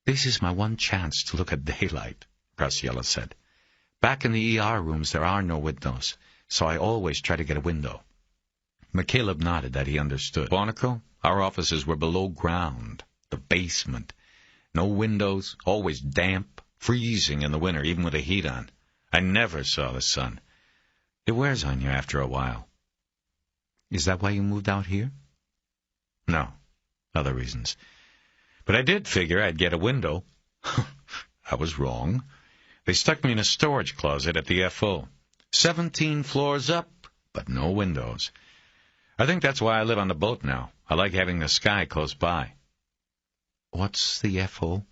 "This is my one chance to look at daylight," Graciella said. "Back in the ER rooms there are no windows, so I always try to get a window." McCaleb nodded that he understood. "Quantico, our offices were below ground, the basement. No windows, always damp, freezing in the winter, even with the heat on. I never saw the sun. It wears on you after a while." "Is that why you moved out here?" "No, other reasons. But I did figure I'd get a window." I was wrong. They stuck me in a storage closet at the FO. 17 floors up, but no windows. I think that's why I live on the boat now. I like having the sky close by." "What's the FO?"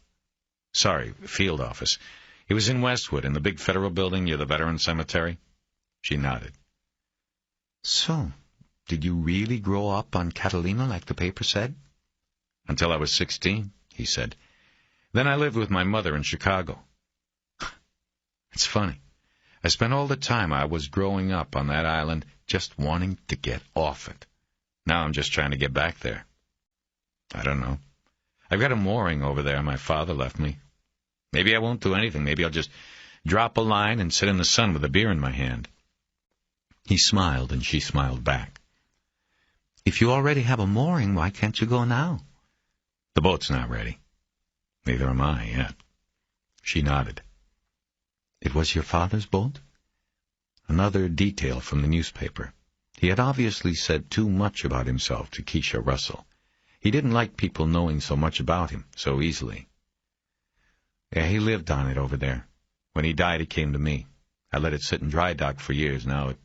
"Sorry, field office. He was in Westwood, in the big federal building near the Veterans Cemetery. She nodded. So, did you really grow up on Catalina like the paper said? Until I was 16, he said. Then I lived with my mother in Chicago. It's funny. I spent all the time I was growing up on that island just wanting to get off it. Now I'm just trying to get back there. I don't know. I've got a mooring over there my father left me. Maybe I won't do anything. Maybe I'll just drop a line and sit in the sun with a beer in my hand. He smiled, and she smiled back. If you already have a mooring, why can't you go now? The boat's not ready. Neither am I yet. She nodded. It was your father's boat? Another detail from the newspaper. He had obviously said too much about himself to Keisha Russell. He didn't like people knowing so much about him so easily. Yeah, he lived on it over there. When he died, he came to me. I let it sit in dry dock for years. Now it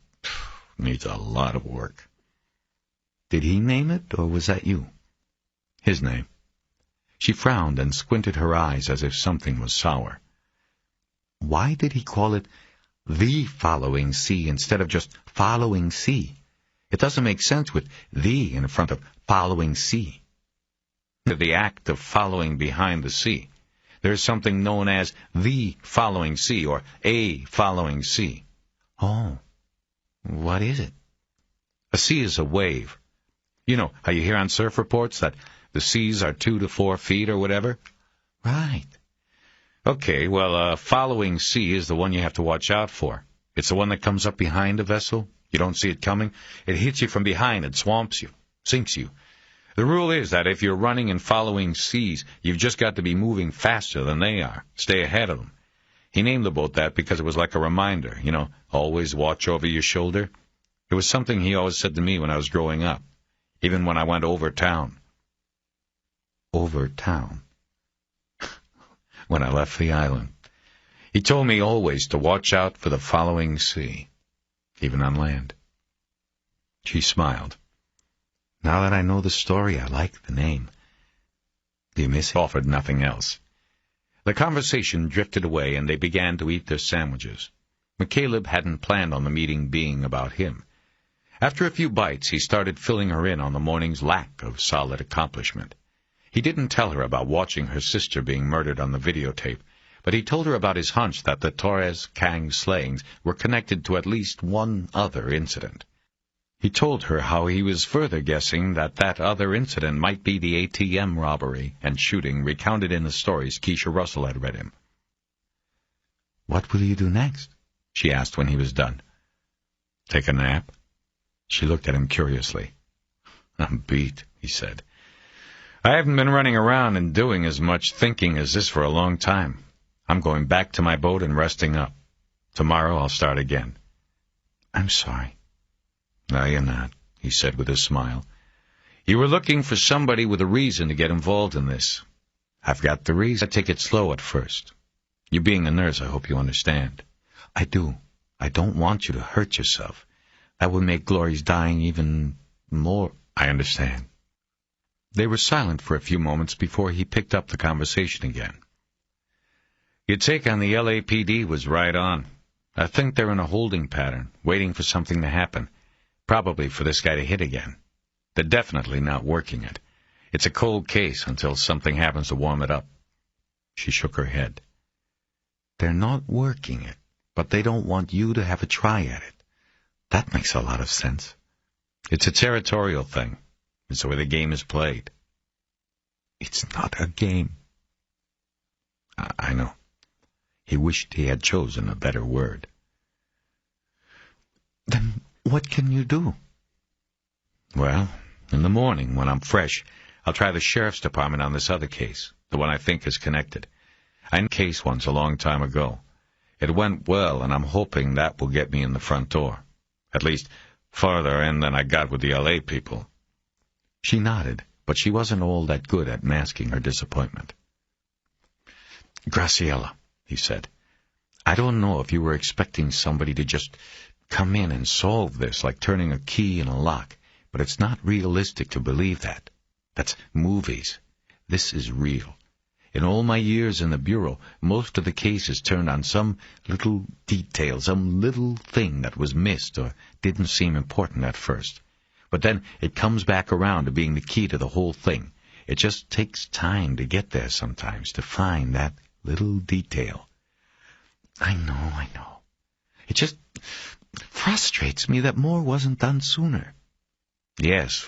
needs a lot of work. Did he name it, or was that you? His name. She frowned and squinted her eyes as if something was sour. Why did he call it the following sea instead of just following sea? It doesn't make sense with the in front of following sea. The act of following behind the sea. There is something known as the following sea or a following sea. Oh, what is it? A sea is a wave. You know how you hear on surf reports that the seas are 2 to 4 feet or whatever? Right. Okay, well, a following sea is the one you have to watch out for. It's the one that comes up behind a vessel. You don't see it coming. It hits you from behind and swamps you, sinks you. The rule is that if you're running and following seas, you've just got to be moving faster than they are. Stay ahead of them. He named the boat that because it was like a reminder, always watch over your shoulder. It was something he always said to me when I was growing up, even when I went over town. Over town? When I left the island. He told me always to watch out for the following sea, even on land. She smiled. Now that I know the story, I like the name. Do you miss it? Offered nothing else. The conversation drifted away, and they began to eat their sandwiches. McCaleb hadn't planned on the meeting being about him. After a few bites, he started filling her in on the morning's lack of solid accomplishment. He didn't tell her about watching her sister being murdered on the videotape, but he told her about his hunch that the Torres-Kang slayings were connected to at least one other incident. He told her how he was further guessing that that other incident might be the ATM robbery and shooting recounted in the stories Keisha Russell had read him. What will you do next? She asked when he was done. Take a nap? She looked at him curiously. I'm beat, he said. I haven't been running around and doing as much thinking as this for a long time. I'm going back to my boat and resting up. Tomorrow I'll start again. I'm sorry. No, you're not, he said with a smile. You were looking for somebody with a reason to get involved in this. I've got the reason. I take it slow at first. You being a nurse, I hope you understand. I do. I don't want you to hurt yourself. That would make Gloria's dying even more. I understand. They were silent for a few moments before he picked up the conversation again. Your take on the LAPD was right on. I think they're in a holding pattern, waiting for something to happen. Probably for this guy to hit again. They're definitely not working it. It's a cold case until something happens to warm it up. She shook her head. They're not working it, but they don't want you to have a try at it. That makes a lot of sense. It's a territorial thing. It's the way the game is played. It's not a game. I know. He wished he had chosen a better word. Then what can you do? Well, in the morning, when I'm fresh, I'll try the sheriff's department on this other case, the one I think is connected. I had a case once a long time ago. It went well, and I'm hoping that will get me in the front door. At least, farther in than I got with the L.A. people. She nodded, but she wasn't all that good at masking her disappointment. Graciella, he said, I don't know if you were expecting somebody to just come in and solve this like turning a key in a lock, but it's not realistic to believe that. That's movies. This is real. In all my years in the Bureau, most of the cases turned on some little detail, some little thing that was missed or didn't seem important at first. But then it comes back around to being the key to the whole thing. It just takes time to get there sometimes, to find that little detail. I know. It just frustrates me that more wasn't done sooner. Yes,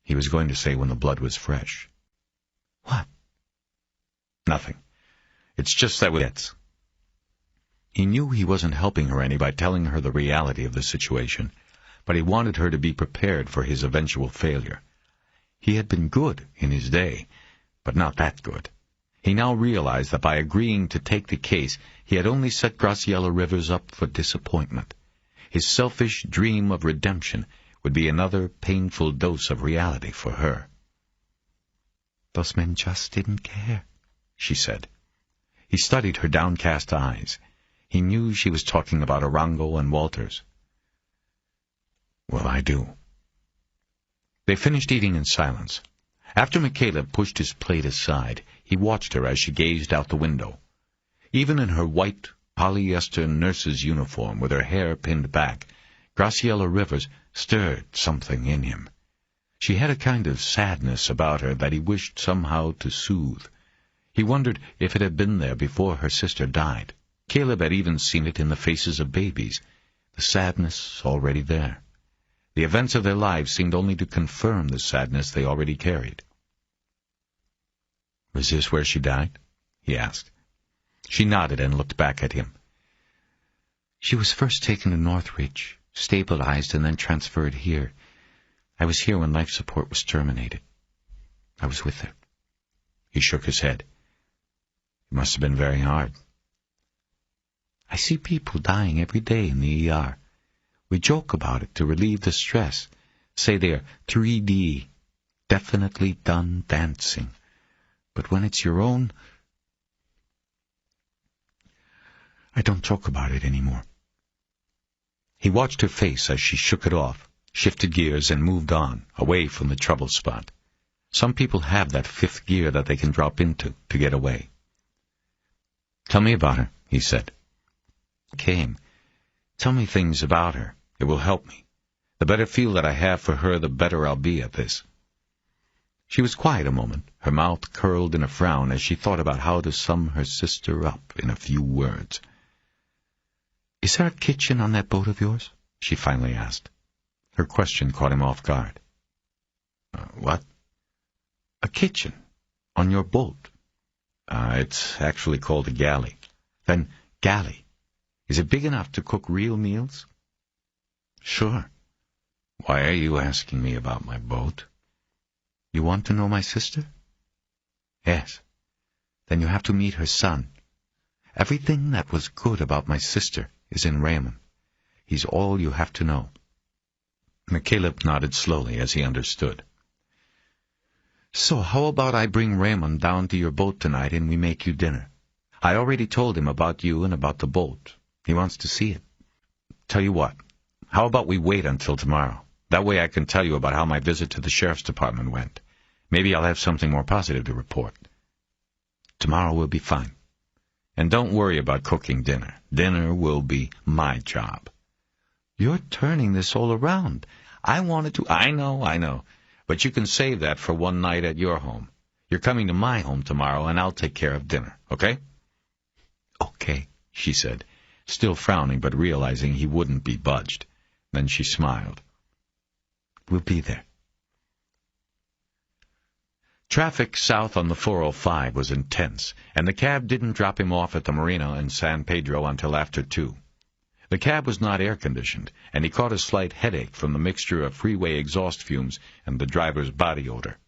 he was going to say when the blood was fresh. What? Nothing. It's just that He knew he wasn't helping her any by telling her the reality of the situation, but he wanted her to be prepared for his eventual failure. He had been good in his day, but not that good. He now realized that by agreeing to take the case, he had only set Graciella Rivers up for disappointment. His selfish dream of redemption would be another painful dose of reality for her. Those men just didn't care, she said. He studied her downcast eyes. He knew she was talking about Arango and Walters. Well, I do. They finished eating in silence. After McCaleb pushed his plate aside, he watched her as she gazed out the window. Even in her white polyester nurse's uniform with her hair pinned back, Graciella Rivers stirred something in him. She had a kind of sadness about her that he wished somehow to soothe. He wondered if it had been there before her sister died. Caleb had even seen it in the faces of babies, the sadness already there. The events of their lives seemed only to confirm the sadness they already carried. Was this where she died? He asked. She nodded and looked back at him. She was first taken to Northridge, stabilized, and then transferred here. I was here when life support was terminated. I was with her. He shook his head. It must have been very hard. I see people dying every day in the ER. We joke about it to relieve the stress, say they're 3D, definitely done dancing. But when it's your own, I don't talk about it anymore. He watched her face as she shook it off, shifted gears, and moved on, away from the trouble spot. Some people have that fifth gear that they can drop into to get away. Tell me about her, he said. Came. Tell me things about her. It will help me. The better feel that I have for her, the better I'll be at this. She was quiet a moment, her mouth curled in a frown as she thought about how to sum her sister up in a few words. Is there a kitchen on that boat of yours? She finally asked. Her question caught him off guard. What? A kitchen. On your boat. It's actually called a galley. Then, galley. Is it big enough to cook real meals? Sure. Why are you asking me about my boat? You want to know my sister? Yes. Then you have to meet her son. Everything that was good about my sister is in Raymond. He's all you have to know. McCaleb nodded slowly as he understood. So how about I bring Raymond down to your boat tonight and we make you dinner? I already told him about you and about the boat. He wants to see it. Tell you what, how about we wait until tomorrow? That way I can tell you about how my visit to the sheriff's department went. Maybe I'll have something more positive to report. Tomorrow will be fine. And don't worry about cooking dinner. Dinner will be my job. You're turning this all around. I wanted to... I know. But you can save that for one night at your home. You're coming to my home tomorrow, and I'll take care of dinner, okay? Okay, she said, still frowning but realizing he wouldn't be budged. Then she smiled. We'll be there. Traffic south on the 405 was intense, and the cab didn't drop him off at the marina in San Pedro until after 2. The cab was not air-conditioned, and he caught a slight headache from the mixture of freeway exhaust fumes and the driver's body odor.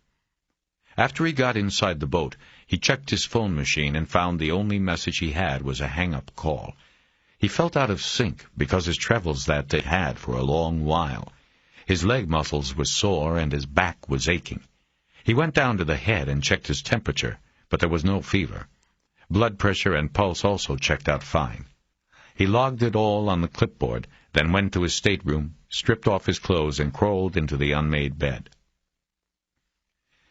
After he got inside the boat, he checked his phone machine and found the only message he had was a hang-up call. He felt out of sync because his travels that day had for a long while. His leg muscles were sore and his back was aching. He went down to the head and checked his temperature, but there was no fever. Blood pressure and pulse also checked out fine. He logged it all on the clipboard, then went to his stateroom, stripped off his clothes, and crawled into the unmade bed.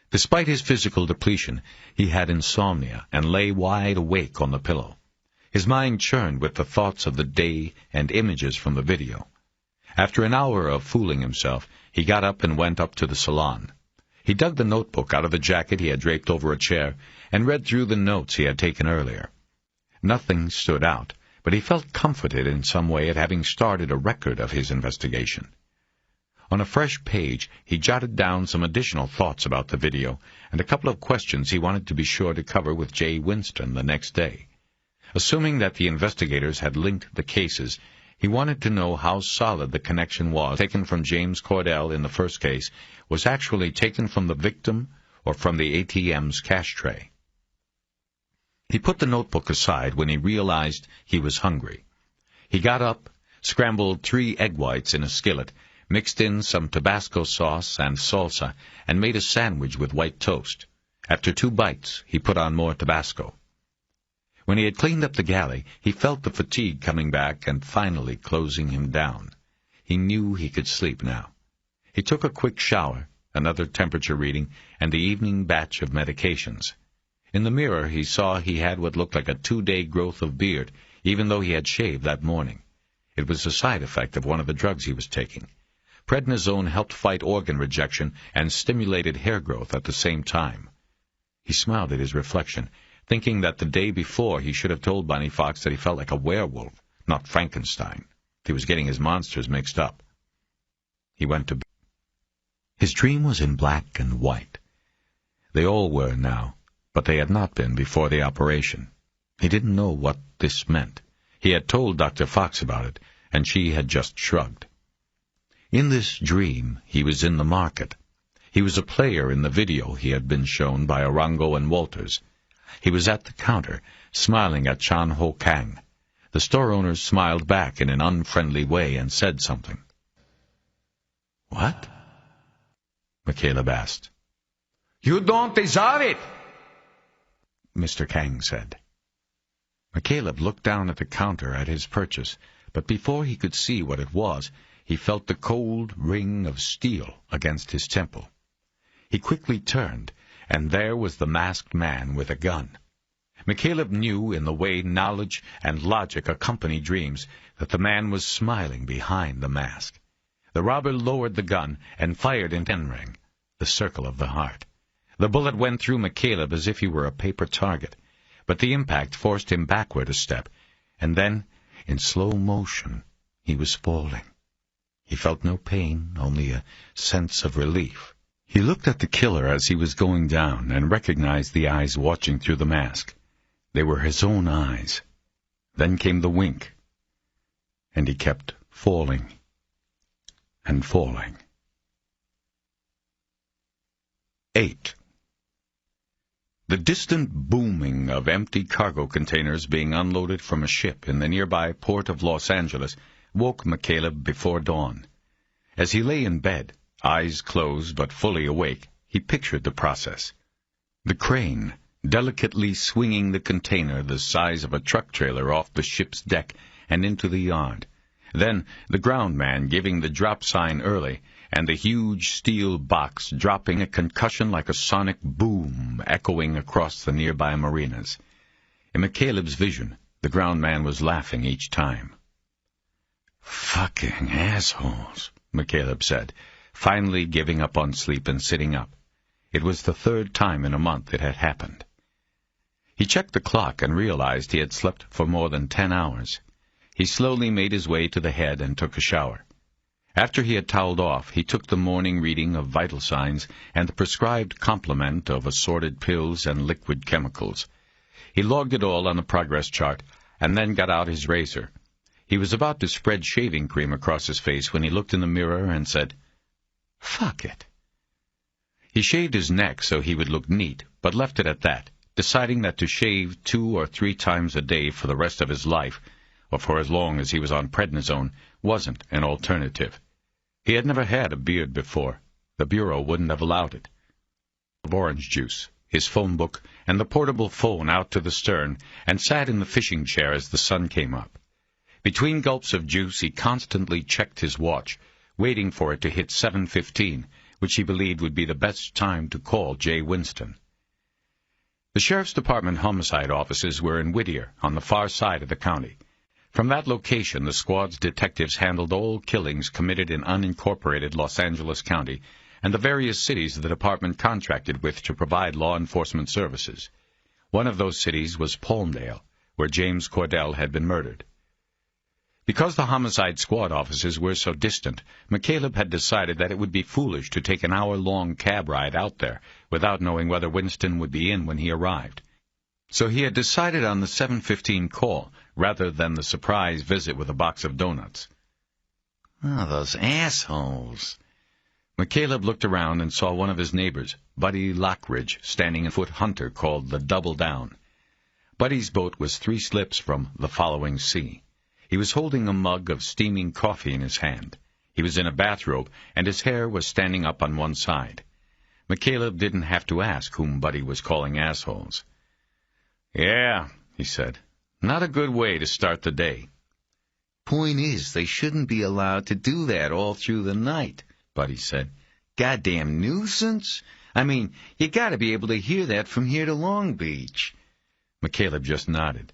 Despite his physical depletion, he had insomnia and lay wide awake on the pillow. His mind churned with the thoughts of the day and images from the video. After an hour of fooling himself, he got up and went up to the salon. He dug the notebook out of the jacket he had draped over a chair and read through the notes he had taken earlier. Nothing stood out, but he felt comforted in some way at having started a record of his investigation. On a fresh page, he jotted down some additional thoughts about the video and a couple of questions he wanted to be sure to cover with Jay Winston the next day. Assuming that the investigators had linked the cases, he wanted to know how solid the connection was. Taken from James Cordell in the first case was actually taken from the victim or from the ATM's cash tray. He put the notebook aside when he realized he was hungry. He got up, scrambled 3 egg whites in a skillet, mixed in some Tabasco sauce and salsa, and made a sandwich with white toast. After 2 bites, he put on more Tabasco. When he had cleaned up the galley, he felt the fatigue coming back and finally closing him down. He knew he could sleep now. He took a quick shower, another temperature reading, and the evening batch of medications. In the mirror, he saw he had what looked like a 2-day growth of beard, even though he had shaved that morning. It was a side effect of one of the drugs he was taking. Prednisone helped fight organ rejection and stimulated hair growth at the same time. He smiled at his reflection, thinking that the day before he should have told Bunny Fox that he felt like a werewolf, not Frankenstein. He was getting his monsters mixed up. He went to bed. His dream was in black and white. They all were now, but they had not been before the operation. He didn't know what this meant. He had told Dr. Fox about it, and she had just shrugged. In this dream, he was in the market. He was a player in the video he had been shown by Arango and Walters. He was at the counter, smiling at Chan Ho Kang. The store owner smiled back in an unfriendly way and said something. "What?" McCaleb asked. "You don't deserve it," Mr. Kang said. McCaleb looked down at the counter at his purchase, but before he could see what it was, he felt the cold ring of steel against his temple. He quickly turned, and there was the masked man with a gun. McCaleb knew, in the way knowledge and logic accompany dreams, that the man was smiling behind the mask. The robber lowered the gun and fired in Tenring, the circle of the heart. The bullet went through McCaleb as if he were a paper target, but the impact forced him backward a step, and then, in slow motion, he was falling. He felt no pain, only a sense of relief. He looked at the killer as he was going down and recognized the eyes watching through the mask. They were his own eyes. Then came the wink, and he kept falling and falling. 8. The distant booming of empty cargo containers being unloaded from a ship in the nearby port of Los Angeles woke McCaleb before dawn. As he lay in bed, eyes closed but fully awake, he pictured the process. The crane, delicately swinging the container the size of a truck trailer off the ship's deck and into the yard. Then the ground man giving the drop sign early, and the huge steel box dropping a concussion like a sonic boom echoing across the nearby marinas. In McCaleb's vision, the ground man was laughing each time. "Fucking assholes," McCaleb said, finally giving up on sleep and sitting up. It was the 3rd time in a month it had happened. He checked the clock and realized he had slept for more than 10 hours. He slowly made his way to the head and took a shower. After he had toweled off, he took the morning reading of vital signs and the prescribed complement of assorted pills and liquid chemicals. He logged it all on the progress chart and then got out his razor. He was about to spread shaving cream across his face when he looked in the mirror and said, "Fuck it." He shaved his neck so he would look neat, but left it at that, deciding that to shave 2 or 3 times a day for the rest of his life, or for as long as he was on prednisone, wasn't an alternative. He had never had a beard before. The Bureau wouldn't have allowed it. Of orange juice, his phone book, and the portable phone out to the stern, and sat in the fishing chair as the sun came up. Between gulps of juice, he constantly checked his watch, waiting for it to hit 7:15, which he believed would be the best time to call Jay Winston. The Sheriff's Department homicide offices were in Whittier, on the far side of the county. From that location, the squad's detectives handled all killings committed in unincorporated Los Angeles County and the various cities the department contracted with to provide law enforcement services. One of those cities was Palmdale, where James Cordell had been murdered. Because the homicide squad offices were so distant, McCaleb had decided that it would be foolish to take an hour-long cab ride out there without knowing whether Winston would be in when he arrived. So he had decided on the 7:15 call rather than the surprise visit with a box of donuts. Oh, those assholes. McCaleb looked around and saw one of his neighbors, Buddy Lockridge, standing in a foot hunter called the Double Down. Buddy's boat was 3 slips from the following sea. He was holding a mug of steaming coffee in his hand. He was in a bathrobe, and his hair was standing up on one side. McCaleb didn't have to ask whom Buddy was calling assholes. "Yeah," he said. "Not a good way to start the day." Point is, they shouldn't be allowed to do that all through the night, Buddy said. Goddamn nuisance. I mean, you gotta be able to hear that from here to Long Beach. McCaleb just nodded.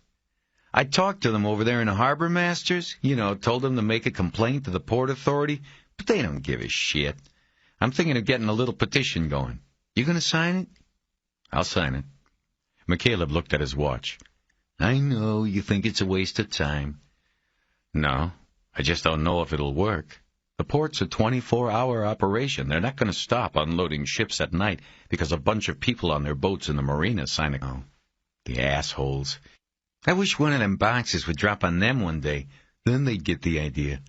I talked to them over there in the Harbor Masters, told them to make a complaint to the Port Authority, but they don't give a shit. I'm thinking of getting a little petition going. You gonna sign it? "I'll sign it." McCaleb looked at his watch. I know you think it's a waste of time. "No, I just don't know if it'll work. The port's a 24-hour operation. They're not going to stop unloading ships at night because a bunch of people on their boats in the marina sign a... Oh, the assholes. I wish one of them boxes would drop on them one day. Then they'd get the idea."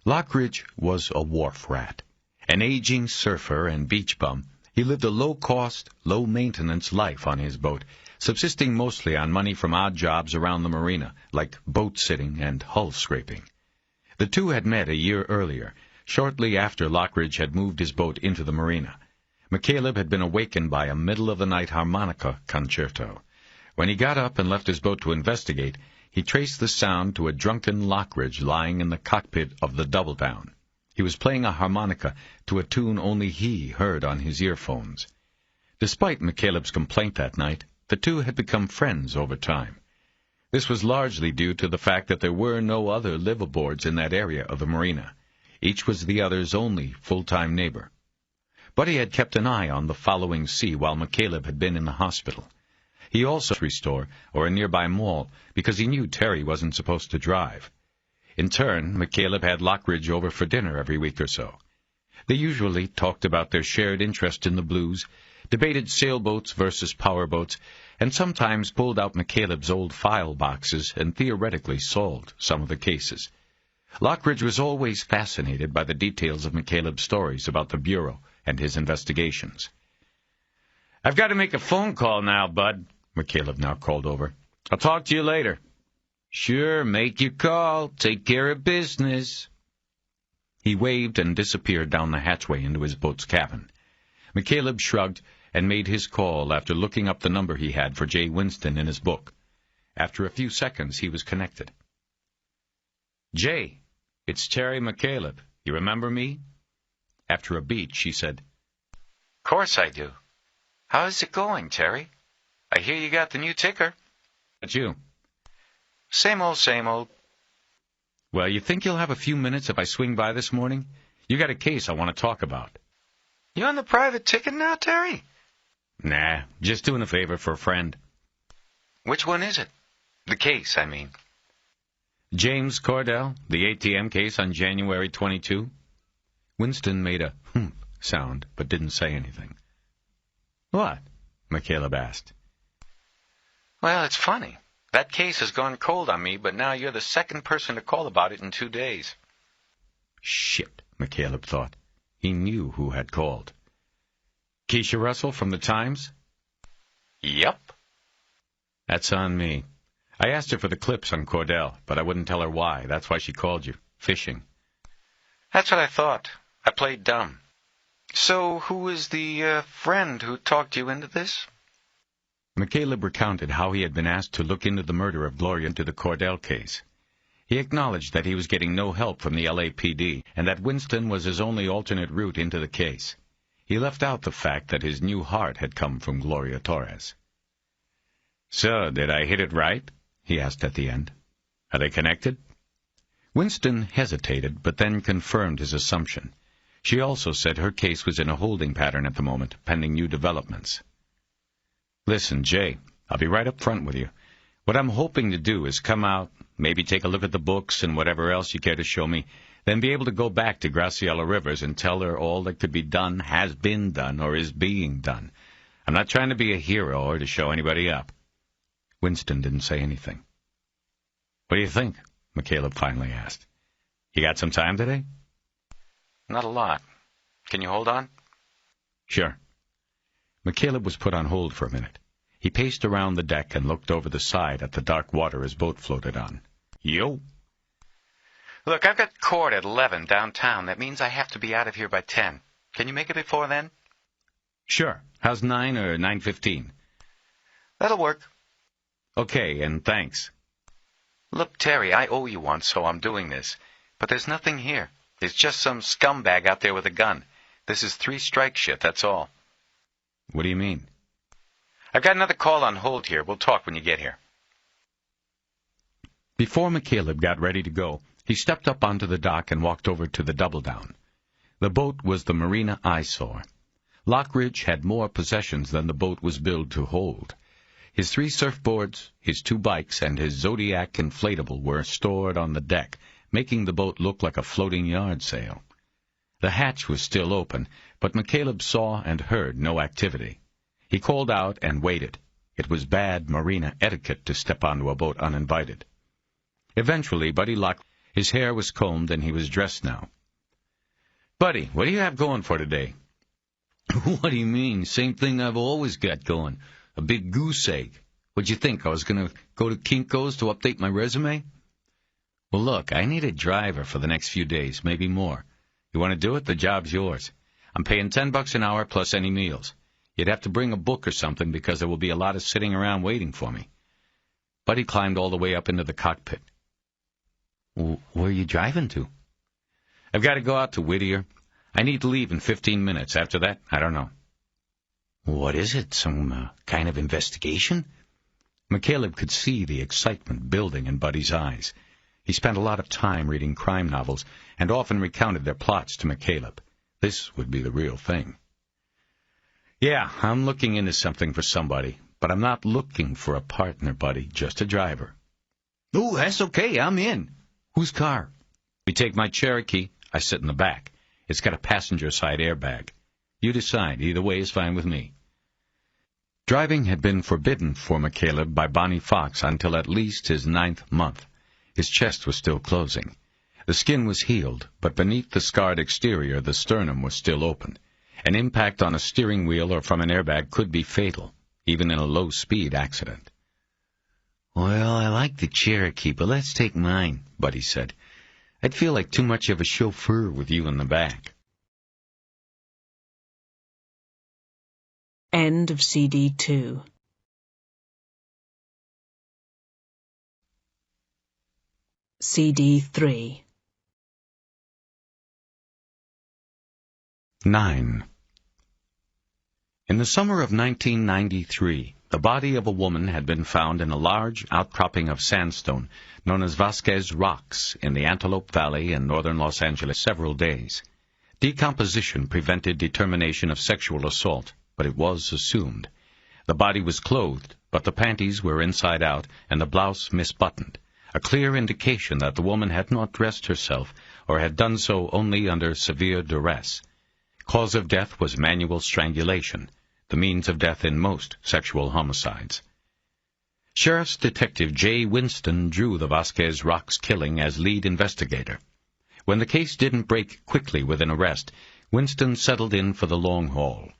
Lockridge was a wharf rat. An aging surfer and beach bum, he lived a low-cost, low-maintenance life on his boat, subsisting mostly on money from odd jobs around the marina, like boat-sitting and hull-scraping. The two had met a year earlier, shortly after Lockridge had moved his boat into the marina. McCaleb had been awakened by a middle-of-the-night harmonica concerto. When he got up and left his boat to investigate, he traced the sound to a drunken Lockridge lying in the cockpit of the Double Down. He was playing a harmonica to a tune only he heard on his earphones. Despite McCaleb's complaint that night, the two had become friends over time. This was largely due to the fact that there were no other liveaboards in that area of the marina. Each was the other's only full-time neighbor. Buddy had kept an eye on the following sea while McCaleb had been in the hospital. He also went to a store or a nearby mall because he knew Terry wasn't supposed to drive. In turn, McCaleb had Lockridge over for dinner every week or so. They usually talked about their shared interest in the blues, debated sailboats versus powerboats, and sometimes pulled out McCaleb's old file boxes and theoretically solved some of the cases. Lockridge was always fascinated by the details of McCaleb's stories about the Bureau and his investigations. "I've got to make a phone call now, Bud," McCaleb now called over. "I'll talk to you later." "Sure, make your call. Take care of business." He waved and disappeared down the hatchway into his boat's cabin. McCaleb shrugged and made his call after looking up the number he had for Jay Winston in his book. After a few seconds, he was connected. "Jay, it's Terry McCaleb. You remember me?" After a beat, she said, "Course I do. How's it going, Terry? I hear you got the new ticker." "That's you." Same old, same old." "Well, you think you'll have a few minutes if I swing by this morning? You got a case I want to talk about." You on the private ticket now, Terry? "Nah, just doing a favor for a friend." "Which one is it? The case, I mean." "James Cordell, the ATM case on January 22. Winston made a sound, but didn't say anything. "What?" McCaleb asked. "Well, it's funny. That case has gone cold on me, but now you're the second person to call about it in 2 days. Shit, McCaleb thought. He knew who had called. "Keisha Russell from the Times?" "Yep." "That's on me. I asked her for the clips on Cordell, but I wouldn't tell her why. That's why she called you. Fishing." "That's what I thought. I played dumb. So who is the friend who talked you into this?" McCaleb recounted how he had been asked to look into the murder of Gloria into the Cordell case. He acknowledged that he was getting no help from the LAPD and that Winston was his only alternate route into the case. He left out the fact that his new heart had come from Gloria Torres. "So, did I hit it right?" he asked at the end. "Are they connected?" Winston hesitated, but then confirmed his assumption. She also said her case was in a holding pattern at the moment, pending new developments. "Listen, Jay, I'll be right up front with you. What I'm hoping to do is come out, maybe take a look at the books and whatever else you care to show me, then be able to go back to Graciella Rivers and tell her all that could be done has been done or is being done. I'm not trying to be a hero or to show anybody up." Winston didn't say anything. "What do you think?" McCaleb finally asked. "You got some time today?" Not a lot. Can you hold on? "Sure." McCaleb was put on hold for a minute. He paced around the deck and looked over the side at the dark water his boat floated on. "Yo." Look, I've got court at 11 downtown. That means I have to be out of here by 10. Can you make it before then? "Sure. How's 9 or 9:15? That'll work. Okay, and thanks." Look, Terry, I owe you one, so I'm doing this. But there's nothing here. There's just some scumbag out there with a gun. This is 3-strike shit, that's all. "What do you mean?" I've got another call on hold here. We'll talk when you get here. Before McCaleb got ready to go, he stepped up onto the dock and walked over to the double-down. The boat was the Marina Eyesore. Lockridge had more possessions than the boat was built to hold. His 3 surfboards, his 2 bikes, and his Zodiac inflatable were stored on the deck, making the boat look like a floating yard sale. The hatch was still open, but McCaleb saw and heard no activity. He called out and waited. It was bad marina etiquette to step onto a boat uninvited. Eventually, Buddy locked. His hair was combed and he was dressed now. "Buddy, what do you have going for today?" "What do you mean? Same thing I've always got going. A big goose egg. What'd you think, I was going to go to Kinko's to update my resume?" "Well, look, I need a driver for the next few days, maybe more. You want to do it? The job's yours. I'm paying $10 an hour plus any meals. You'd have to bring a book or something because there will be a lot of sitting around waiting for me." Buddy climbed all the way up into the cockpit. "Where are you driving to?" "I've got to go out to Whittier. I need to leave in 15 minutes. After that, I don't know." "What is it, some kind of investigation?" McCaleb could see the excitement building in Buddy's eyes. He spent a lot of time reading crime novels and often recounted their plots to McCaleb. This would be the real thing. "Yeah, I'm looking into something for somebody, but I'm not looking for a partner, Buddy, just a driver." "Oh, that's okay, I'm in. Whose car?" "We take my Cherokee. I sit in the back. It's got a passenger-side airbag. You decide. Either way is fine with me." Driving had been forbidden for McCaleb by Bonnie Fox until at least his 9th month. His chest was still closing. The skin was healed, but beneath the scarred exterior the sternum was still open. An impact on a steering wheel or from an airbag could be fatal, even in a low-speed accident. "Well, I like the Cherokee, but let's take mine," Buddy said. "I'd feel like too much of a chauffeur with you in the back." End of CD 2. CD 3. 9. In the summer of 1993, the body of a woman had been found in a large outcropping of sandstone known as Vasquez Rocks in the Antelope Valley in northern Los Angeles several days. Decomposition prevented determination of sexual assault, but it was assumed. The body was clothed, but the panties were inside out and the blouse misbuttoned, a clear indication that the woman had not dressed herself or had done so only under severe duress. Cause of death was manual strangulation, the means of death in most sexual homicides. Sheriff's Detective J. Winston drew the Vasquez Rocks killing as lead investigator. When the case didn't break quickly with an arrest, Winston settled in for the long haul.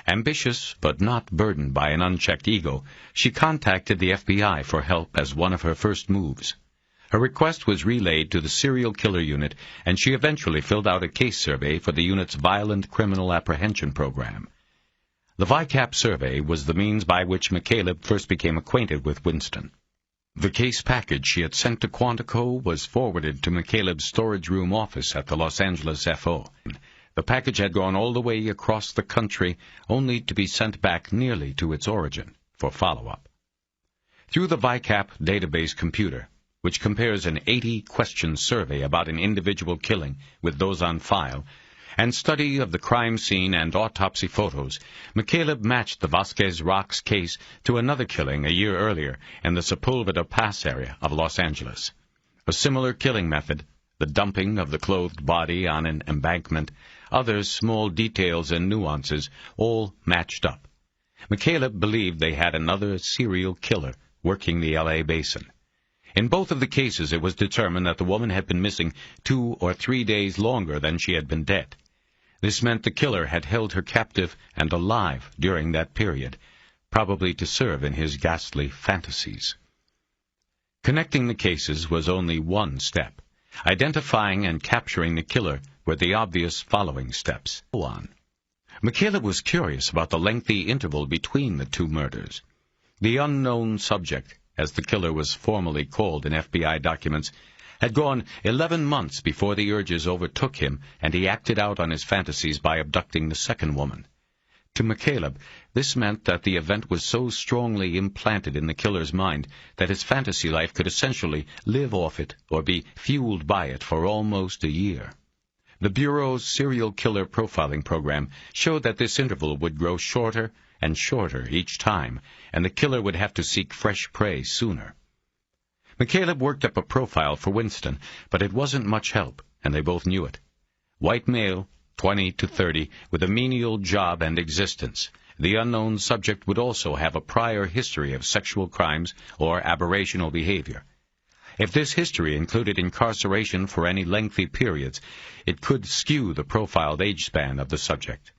Ambitious, but not burdened by an unchecked ego, she contacted the FBI for help as one of her first moves. Her request was relayed to the Serial Killer Unit, and she eventually filled out a case survey for the unit's Violent Criminal Apprehension Program. The VICAP survey was the means by which McCaleb first became acquainted with Winston. The case package she had sent to Quantico was forwarded to McCaleb's storage room office at the Los Angeles FO. The package had gone all the way across the country, only to be sent back nearly to its origin for follow-up. Through the VICAP database computer, which compares an 80-question survey about an individual killing with those on file, and study of the crime scene and autopsy photos, McCaleb matched the Vasquez Rocks case to another killing a year earlier in the Sepulveda Pass area of Los Angeles. A similar killing method, the dumping of the clothed body on an embankment, other small details and nuances, all matched up. McCaleb believed they had another serial killer working the L.A. basin. In both of the cases, it was determined that the woman had been missing 2 or 3 days longer than she had been dead. This meant the killer had held her captive and alive during that period, probably to serve in his ghastly fantasies. Connecting the cases was only one step. Identifying and capturing the killer were the obvious following steps. Go on. McCaleb was curious about the lengthy interval between the two murders. The unknown subject, as the killer was formally called in FBI documents, had gone 11 months before the urges overtook him, and he acted out on his fantasies by abducting the second woman. To McCaleb, this meant that the event was so strongly implanted in the killer's mind that his fantasy life could essentially live off it or be fueled by it for almost a year. The Bureau's serial killer profiling program showed that this interval would grow shorter and shorter each time, and the killer would have to seek fresh prey sooner. McCaleb worked up a profile for Winston, but it wasn't much help, and they both knew it. White male, 20 to 30, with a menial job and existence. The unknown subject would also have a prior history of sexual crimes or aberrational behavior. If this history included incarceration for any lengthy periods, it could skew the profiled age span of the subject.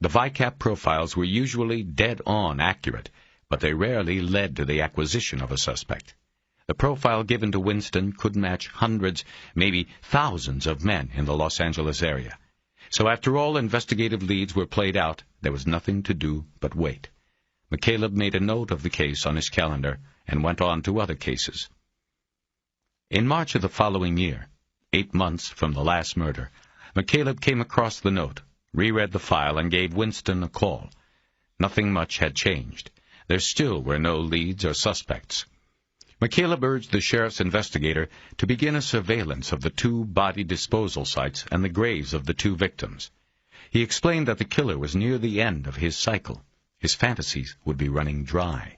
The VICAP profiles were usually dead-on accurate, but they rarely led to the acquisition of a suspect. The profile given to Winston could match hundreds, maybe thousands of men in the Los Angeles area. So after all investigative leads were played out, there was nothing to do but wait. McCaleb made a note of the case on his calendar and went on to other cases. In March of the following year, 8 months from the last murder, McCaleb came across the note, reread the file, and gave Winston a call. Nothing much had changed. There still were no leads or suspects. McCaleb urged the sheriff's investigator to begin a surveillance of the 2 body disposal sites and the graves of the 2 victims. He explained that the killer was near the end of his cycle. His fantasies would be running dry.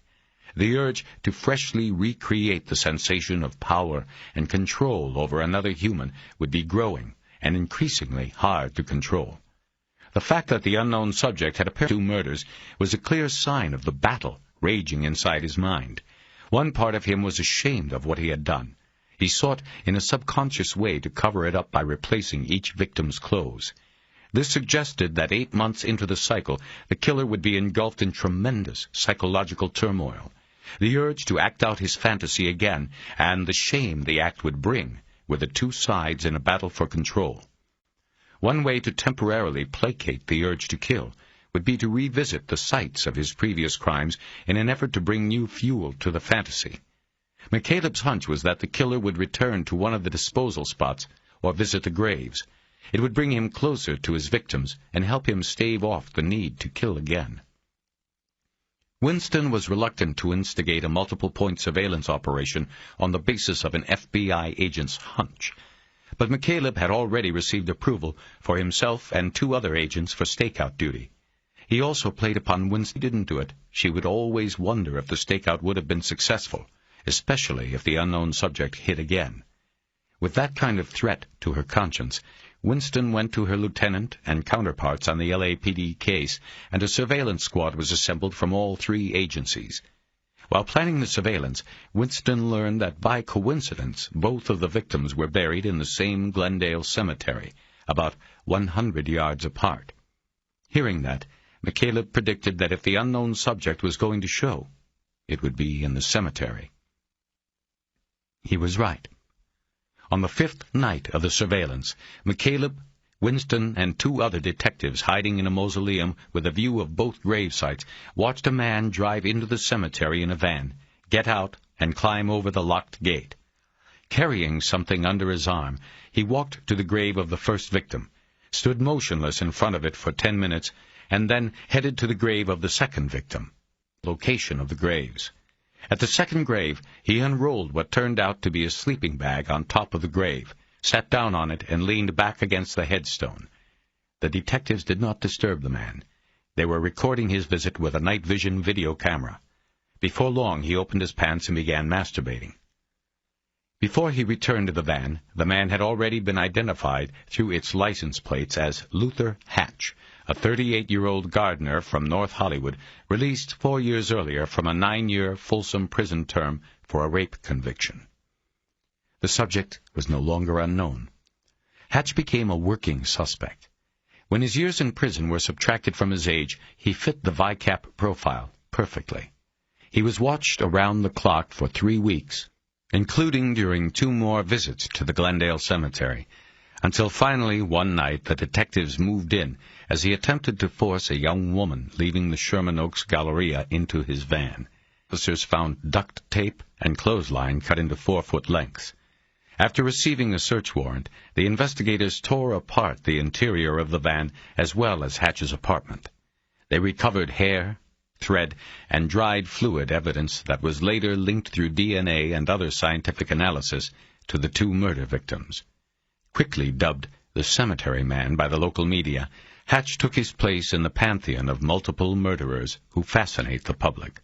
The urge to freshly recreate the sensation of power and control over another human would be growing and increasingly hard to control. The fact that the unknown subject had apparently 2 murders was a clear sign of the battle raging inside his mind. One part of him was ashamed of what he had done. He sought in a subconscious way to cover it up by replacing each victim's clothes. This suggested that 8 months into the cycle, the killer would be engulfed in tremendous psychological turmoil. The urge to act out his fantasy again, and the shame the act would bring, were the 2 sides in a battle for control. One way to temporarily placate the urge to kill would be to revisit the sites of his previous crimes in an effort to bring new fuel to the fantasy. McCaleb's hunch was that the killer would return to one of the disposal spots or visit the graves. It would bring him closer to his victims and help him stave off the need to kill again. Winston was reluctant to instigate a multiple-point surveillance operation on the basis of an FBI agent's hunch, but McCaleb had already received approval for himself and 2 other agents for stakeout duty. He also played upon Winston didn't do it. She would always wonder if the stakeout would have been successful, especially if the unknown subject hit again. With that kind of threat to her conscience, Winston went to her lieutenant and counterparts on the LAPD case, and a surveillance squad was assembled from all 3 agencies. While planning the surveillance, Winston learned that by coincidence both of the victims were buried in the same Glendale cemetery, about 100 yards apart. Hearing that, McCaleb predicted that if the unknown subject was going to show, it would be in the cemetery. He was right. On the 5th night of the surveillance, McCaleb, Winston, and 2 other detectives hiding in a mausoleum with a view of both grave sites watched a man drive into the cemetery in a van, get out, and climb over the locked gate. Carrying something under his arm, he walked to the grave of the first victim, stood motionless in front of it for 10 minutes, and then headed to the grave of the second victim. Location of the graves. At the second grave, he unrolled what turned out to be a sleeping bag on top of the grave, sat down on it, and leaned back against the headstone. The detectives did not disturb the man. They were recording his visit with a night vision video camera. Before long, he opened his pants and began masturbating. Before he returned to the van, the man had already been identified through its license plates as Luther Hatch, a 38-year-old gardener from North Hollywood, released 4 years earlier from a 9-year Folsom prison term for a rape conviction. The subject was no longer unknown. Hatch became a working suspect. When his years in prison were subtracted from his age, he fit the VICAP profile perfectly. He was watched around the clock for 3 weeks, including during 2 more visits to the Glendale Cemetery, until finally one night the detectives moved in as he attempted to force a young woman leaving the Sherman Oaks Galleria into his van. Officers found duct tape and clothesline cut into 4-foot lengths. After receiving a search warrant, the investigators tore apart the interior of the van as well as Hatch's apartment. They recovered hair, thread, and dried fluid evidence that was later linked through DNA and other scientific analysis to the 2 murder victims. Quickly dubbed the Cemetery Man by the local media, Hatch took his place in the pantheon of multiple murderers who fascinate the public.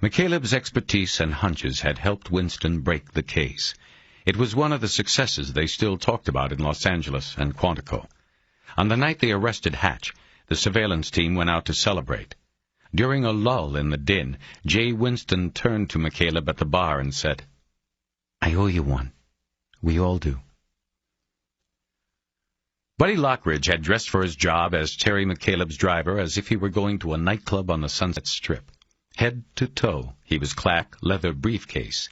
McCaleb's expertise and hunches had helped Winston break the case. It was one of the successes they still talked about in Los Angeles and Quantico. On the night they arrested Hatch, the surveillance team went out to celebrate. During a lull in the din, Jay Winston turned to McCaleb at the bar and said, "I owe you one. We all do." Buddy Lockridge had dressed for his job as Terry McCaleb's driver as if he were going to a nightclub on the Sunset Strip. Head to toe, he was clad leather briefcase.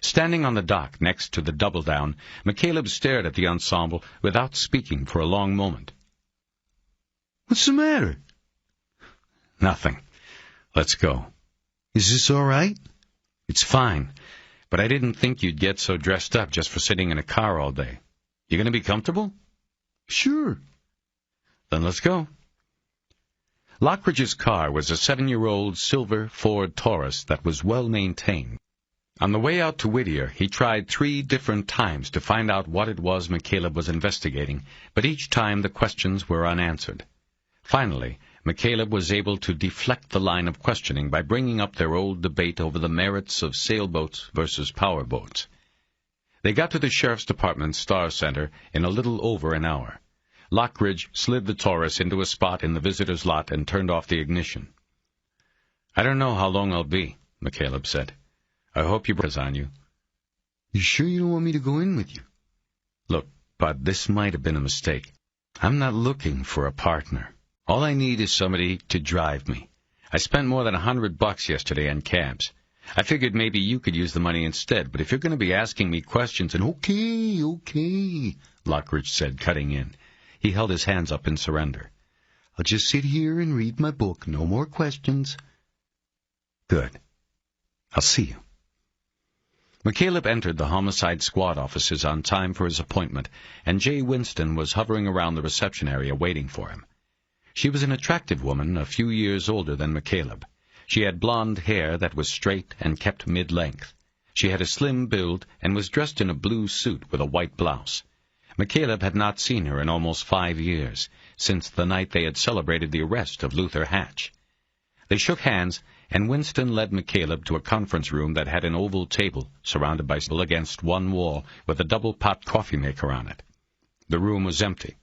Standing on the dock next to the double-down, McCaleb stared at the ensemble without speaking for a long moment. "What's the matter?" "Nothing. Let's go." "Is this all right?" "It's fine, but I didn't think you'd get so dressed up just for sitting in a car all day. You going to be comfortable?" "Sure." "Then let's go." Lockridge's car was a 7-year-old silver Ford Taurus that was well-maintained. On the way out to Whittier, he tried 3 different times to find out what it was McCaleb was investigating, but each time the questions were unanswered. Finally, McCaleb was able to deflect the line of questioning by bringing up their old debate over the merits of sailboats versus powerboats. They got to the Sheriff's Department's Star Center in a little over an hour. Lockridge slid the Taurus into a spot in the visitor's lot and turned off the ignition. "I don't know how long I'll be," McCaleb said. "I hope you bring on you." "You sure you don't want me to go in with you?" "Look, Bud, this might have been a mistake. I'm not looking for a partner. All I need is somebody to drive me. I spent more than $100 yesterday on cabs. I figured maybe you could use the money instead, but if you're going to be asking me questions and—" Okay, Lockridge said, cutting in. He held his hands up in surrender. "I'll just sit here and read my book. No more questions." "Good. I'll see you." McCaleb entered the Homicide Squad offices on time for his appointment, and Jay Winston was hovering around the reception area waiting for him. She was an attractive woman, a few years older than McCaleb. She had blonde hair that was straight and kept mid-length. She had a slim build and was dressed in a blue suit with a white blouse. McCaleb had not seen her in almost 5 years, since the night they had celebrated the arrest of Luther Hatch. They shook hands, and Winston led McCaleb to a conference room that had an oval table surrounded by stools against one wall with a double-pot coffee maker on it. The room was empty.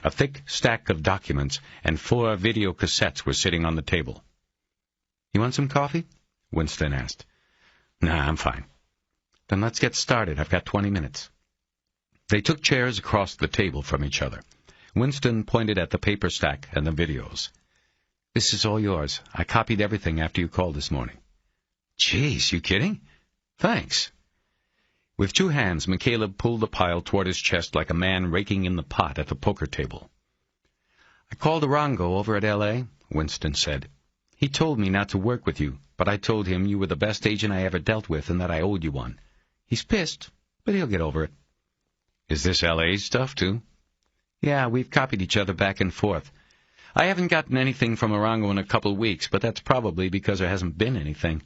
A thick stack of documents and 4 video cassettes were sitting on the table. "You want some coffee?" Winston asked. "Nah, I'm fine." "Then let's get started. I've got 20 minutes. They took chairs across the table from each other. Winston pointed at the paper stack and the videos. "This is all yours. I copied everything after you called this morning." "Jeez, you kidding? Thanks." With 2 hands, McCaleb pulled the pile toward his chest like a man raking in the pot at the poker table. "I called Arango over at L.A., Winston said. "He told me not to work with you, but I told him you were the best agent I ever dealt with and that I owed you one. He's pissed, but he'll get over it. Is this L.A. stuff, too? Yeah, we've copied each other back and forth. I haven't gotten anything from Arango in a couple weeks, but that's probably because there hasn't been anything.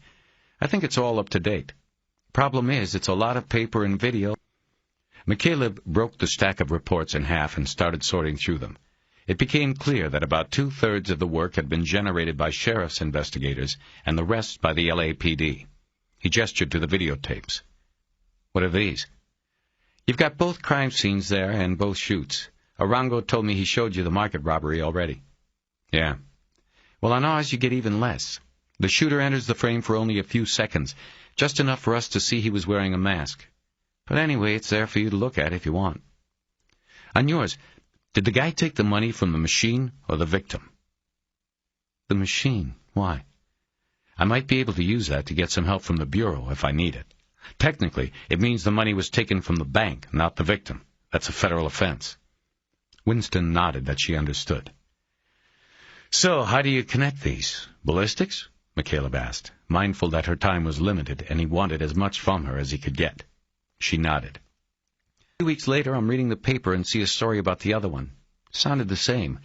I think it's all up to date. Problem is, it's a lot of paper and video. McCaleb broke the stack of reports in half and started sorting through them. It became clear that about 2/3 of the work had been generated by sheriff's investigators and the rest by the LAPD. He gestured to the videotapes. What are these? You've got both crime scenes there and both shoots. Arango told me he showed you the market robbery already. Yeah. Well, on ours you get even less. The shooter enters the frame for only a few seconds, just enough for us to see he was wearing a mask. But anyway, it's there for you to look at if you want. On yours, did the guy take the money from the machine or the victim? The machine. Why? I might be able to use that to get some help from the Bureau if I need it. Technically, it means the money was taken from the bank, not the victim. That's a federal offense. Winston nodded that she understood. So, how do you connect these? Ballistics? McCaleb asked, mindful that her time was limited and he wanted as much from her as he could get. She nodded. 2 weeks later, I'm reading the paper and see a story about the other one. Sounded the same.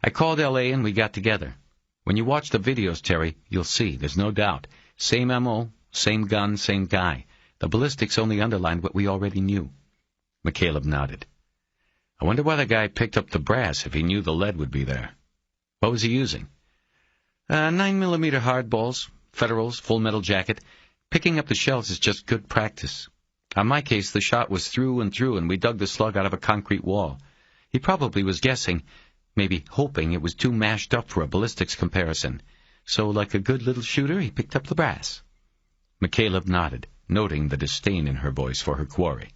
I called L.A. and we got together. When you watch the videos, Terry, you'll see, there's no doubt. Same M.O., same gun, same guy. The ballistics only underlined what we already knew. McCaleb nodded. I wonder why the guy picked up the brass if he knew the lead would be there. What was he using? 9mm hardballs, Federals, full metal jacket. Picking up the shells is just good practice. On my case, the shot was through and through, and we dug the slug out of a concrete wall. He probably was guessing, maybe hoping it was too mashed up for a ballistics comparison. So, like a good little shooter, he picked up the brass. McCaleb nodded, noting the disdain in her voice for her quarry.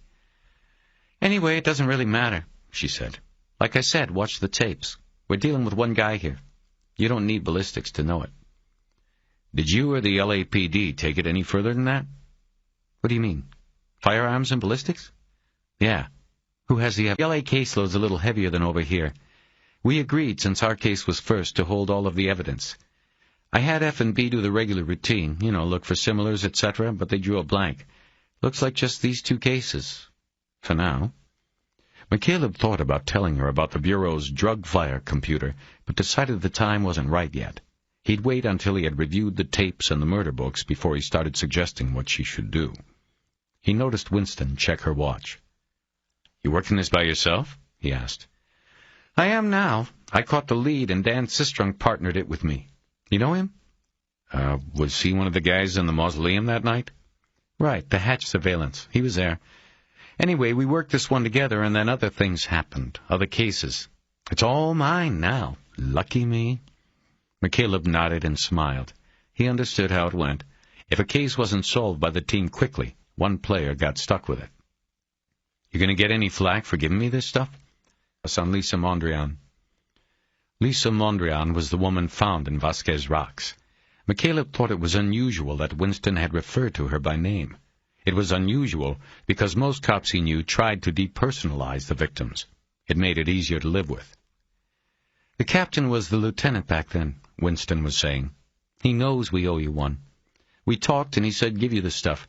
Anyway, it doesn't really matter, she said. Like I said, watch the tapes. We're dealing with one guy here. You don't need ballistics to know it. Did you or the LAPD take it any further than that? What do you mean? Firearms and ballistics? Yeah. Who has the LA caseload's a little heavier than over here. We agreed, since our case was first, to hold all of the evidence. I had F&B do the regular routine, look for similars, etc., but they drew a blank. Looks like just these 2 cases. For now. McCaleb thought about telling her about the Bureau's drug fire computer, but decided the time wasn't right yet. He'd wait until he had reviewed the tapes and the murder books before he started suggesting what she should do. He noticed Winston check her watch. You working this by yourself? He asked. I am now. I caught the lead, and Dan Sistrunk partnered it with me. You know him? Was he one of the guys in the mausoleum that night? Right, the hatch surveillance. He was there. Anyway, we worked this one together, and then other things happened, other cases. It's all mine now. Lucky me. McCaleb nodded and smiled. He understood how it went. If a case wasn't solved by the team quickly, one player got stuck with it. You going to get any flack for giving me this stuff? That's on Lisa Mondrian. Lisa Mondrian was the woman found in Vasquez Rocks. McCaleb thought it was unusual that Winston had referred to her by name. It was unusual because most cops he knew tried to depersonalize the victims. It made it easier to live with. The captain was the lieutenant back then, Winston was saying. He knows we owe you one. We talked and he said give you the stuff.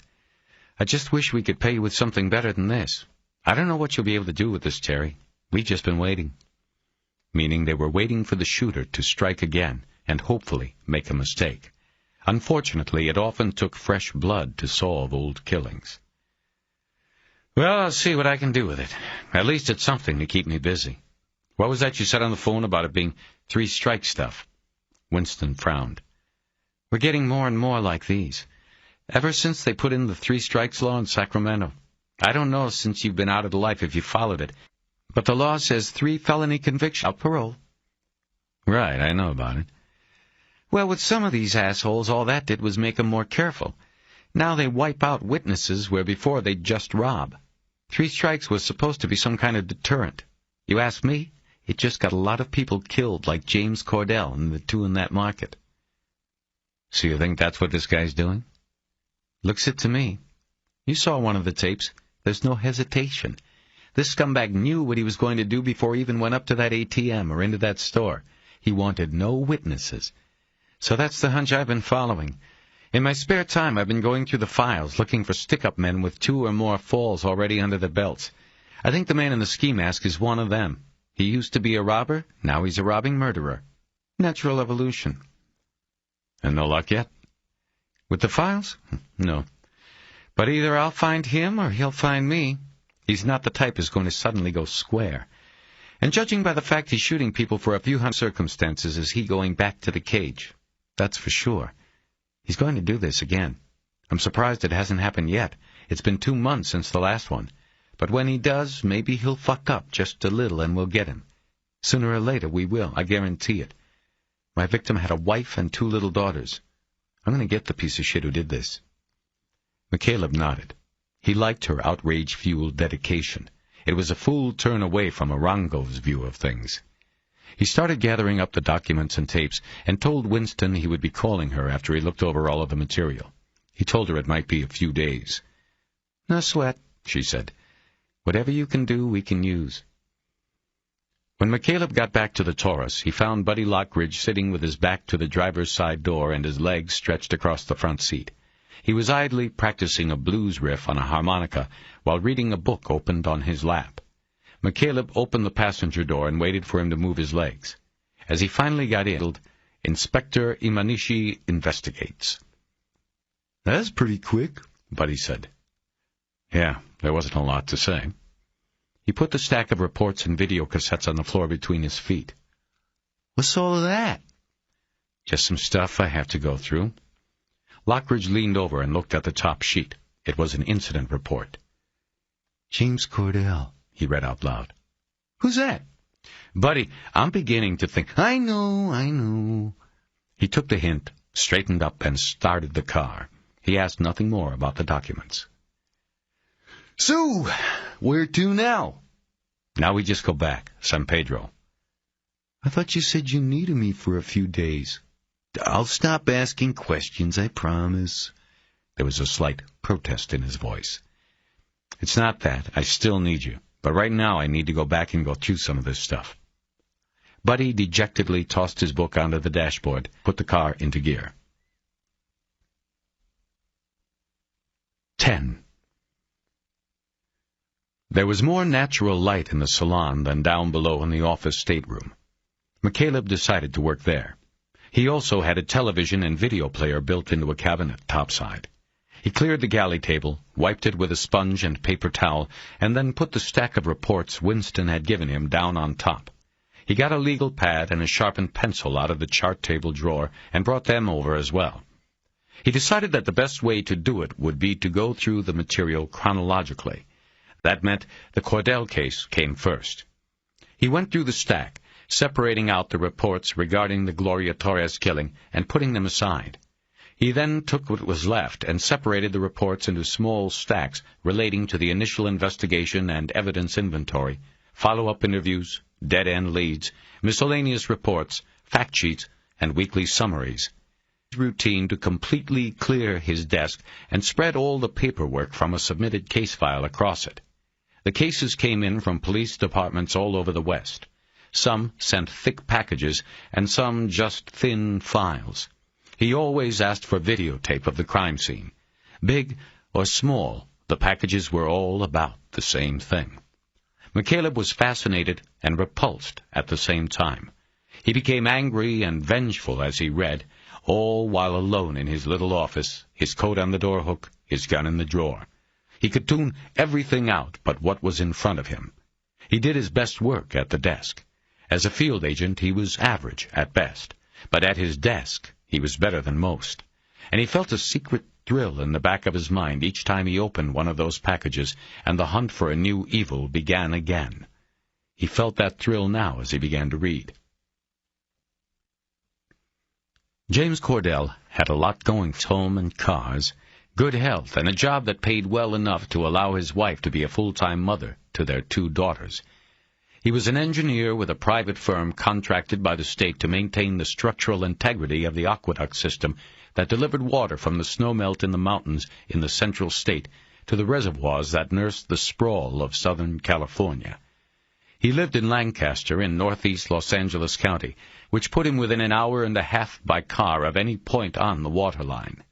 I just wish we could pay you with something better than this. I don't know what you'll be able to do with this, Terry. We've just been waiting. Meaning they were waiting for the shooter to strike again and hopefully make a mistake. Unfortunately, it often took fresh blood to solve old killings. Well, I'll see what I can do with it. At least it's something to keep me busy. What was that you said on the phone about it being 3-strike stuff? Winston frowned. We're getting more and more like these. Ever since they put in the 3 strikes law in Sacramento. I don't know since you've been out of the life if you followed it, but the law says 3 felony convictions out parole. Right, I know about it. Well, with some of these assholes, all that did was make them more careful. Now they wipe out witnesses where before they'd just rob. 3 strikes was supposed to be some kind of deterrent. You ask me, it just got a lot of people killed like James Cordell and the 2 in that market. So you think that's what this guy's doing? Looks it to me. You saw one of the tapes. There's no hesitation. This scumbag knew what he was going to do before he even went up to that ATM or into that store. He wanted no witnesses. So that's the hunch I've been following. In my spare time, I've been going through the files, looking for stick-up men with 2 or more falls already under their belts. I think the man in the ski mask is one of them. He used to be a robber, now he's a robbing murderer. Natural evolution. And no luck yet? With the files? No. But either I'll find him or he'll find me. He's not the type who's going to suddenly go square. And judging by the fact he's shooting people for a few hundred circumstances, is he going back to the cage? That's for sure. He's going to do this again. I'm surprised it hasn't happened yet. It's been 2 months since the last one. But when he does, maybe he'll fuck up just a little and we'll get him. Sooner or later we will, I guarantee it. My victim had a wife and 2 little daughters. I'm going to get the piece of shit who did this. McCaleb nodded. He liked her outrage-fueled dedication. It was a full turn away from Arango's view of things. He started gathering up the documents and tapes and told Winston he would be calling her after he looked over all of the material. He told her it might be a few days. "No sweat," she said. "Whatever you can do, we can use." When McCaleb got back to the Taurus, he found Buddy Lockridge sitting with his back to the driver's side door and his legs stretched across the front seat. He was idly practicing a blues riff on a harmonica while reading a book opened on his lap. McCaleb opened the passenger door and waited for him to move his legs. As he finally got in, Inspector Imanishi investigates. "That's pretty quick," Buddy said. Yeah, there wasn't a lot to say. He put the stack of reports and video cassettes on the floor between his feet. "What's all of that?" "Just some stuff I have to go through." Lockridge leaned over and looked at the top sheet. It was an incident report. "James Cordell," he read out loud. "Who's that?" "Buddy, I'm beginning to think—" I know. He took the hint, straightened up, and started the car. He asked nothing more about the documents. "So, where to now?" "Now we just go back, San Pedro." "I thought you said you needed me for a few days." "I'll stop asking questions, I promise." There was a slight protest in his voice. "It's not that. I still need you. But right now I need to go back and go through some of this stuff." Buddy dejectedly tossed his book onto the dashboard, put the car into gear. 10. There was more natural light in the salon than down below in the office stateroom. McCaleb decided to work there. He also had a television and video player built into a cabinet topside. He cleared the galley table, wiped it with a sponge and paper towel, and then put the stack of reports Winston had given him down on top. He got a legal pad and a sharpened pencil out of the chart table drawer and brought them over as well. He decided that the best way to do it would be to go through the material chronologically. That meant the Cordell case came first. He went through the stack, separating out the reports regarding the Gloria Torres killing and putting them aside. He then took what was left and separated the reports into small stacks relating to the initial investigation and evidence inventory, follow-up interviews, dead-end leads, miscellaneous reports, fact sheets, and weekly summaries. His routine to completely clear his desk and spread all the paperwork from a submitted case file across it. The cases came in from police departments all over the West. Some sent thick packages, and some just thin files. He always asked for videotape of the crime scene. Big or small, the packages were all about the same thing. McCaleb was fascinated and repulsed at the same time. He became angry and vengeful as he read, all while alone in his little office, his coat on the door hook, his gun in the drawer. He could tune everything out but what was in front of him. He did his best work at the desk. As a field agent, he was average at best, but at his desk, he was better than most. And he felt a secret thrill in the back of his mind each time he opened one of those packages, and the hunt for a new evil began again. He felt that thrill now as he began to read. James Cordell had a lot going, home and cars, good health, and a job that paid well enough to allow his wife to be a full-time mother to their 2 daughters. He was an engineer with a private firm contracted by the state to maintain the structural integrity of the aqueduct system that delivered water from the snowmelt in the mountains in the central state to the reservoirs that nursed the sprawl of Southern California. He lived in Lancaster in northeast Los Angeles County, which put him within an hour and a half by car of any point on the water line.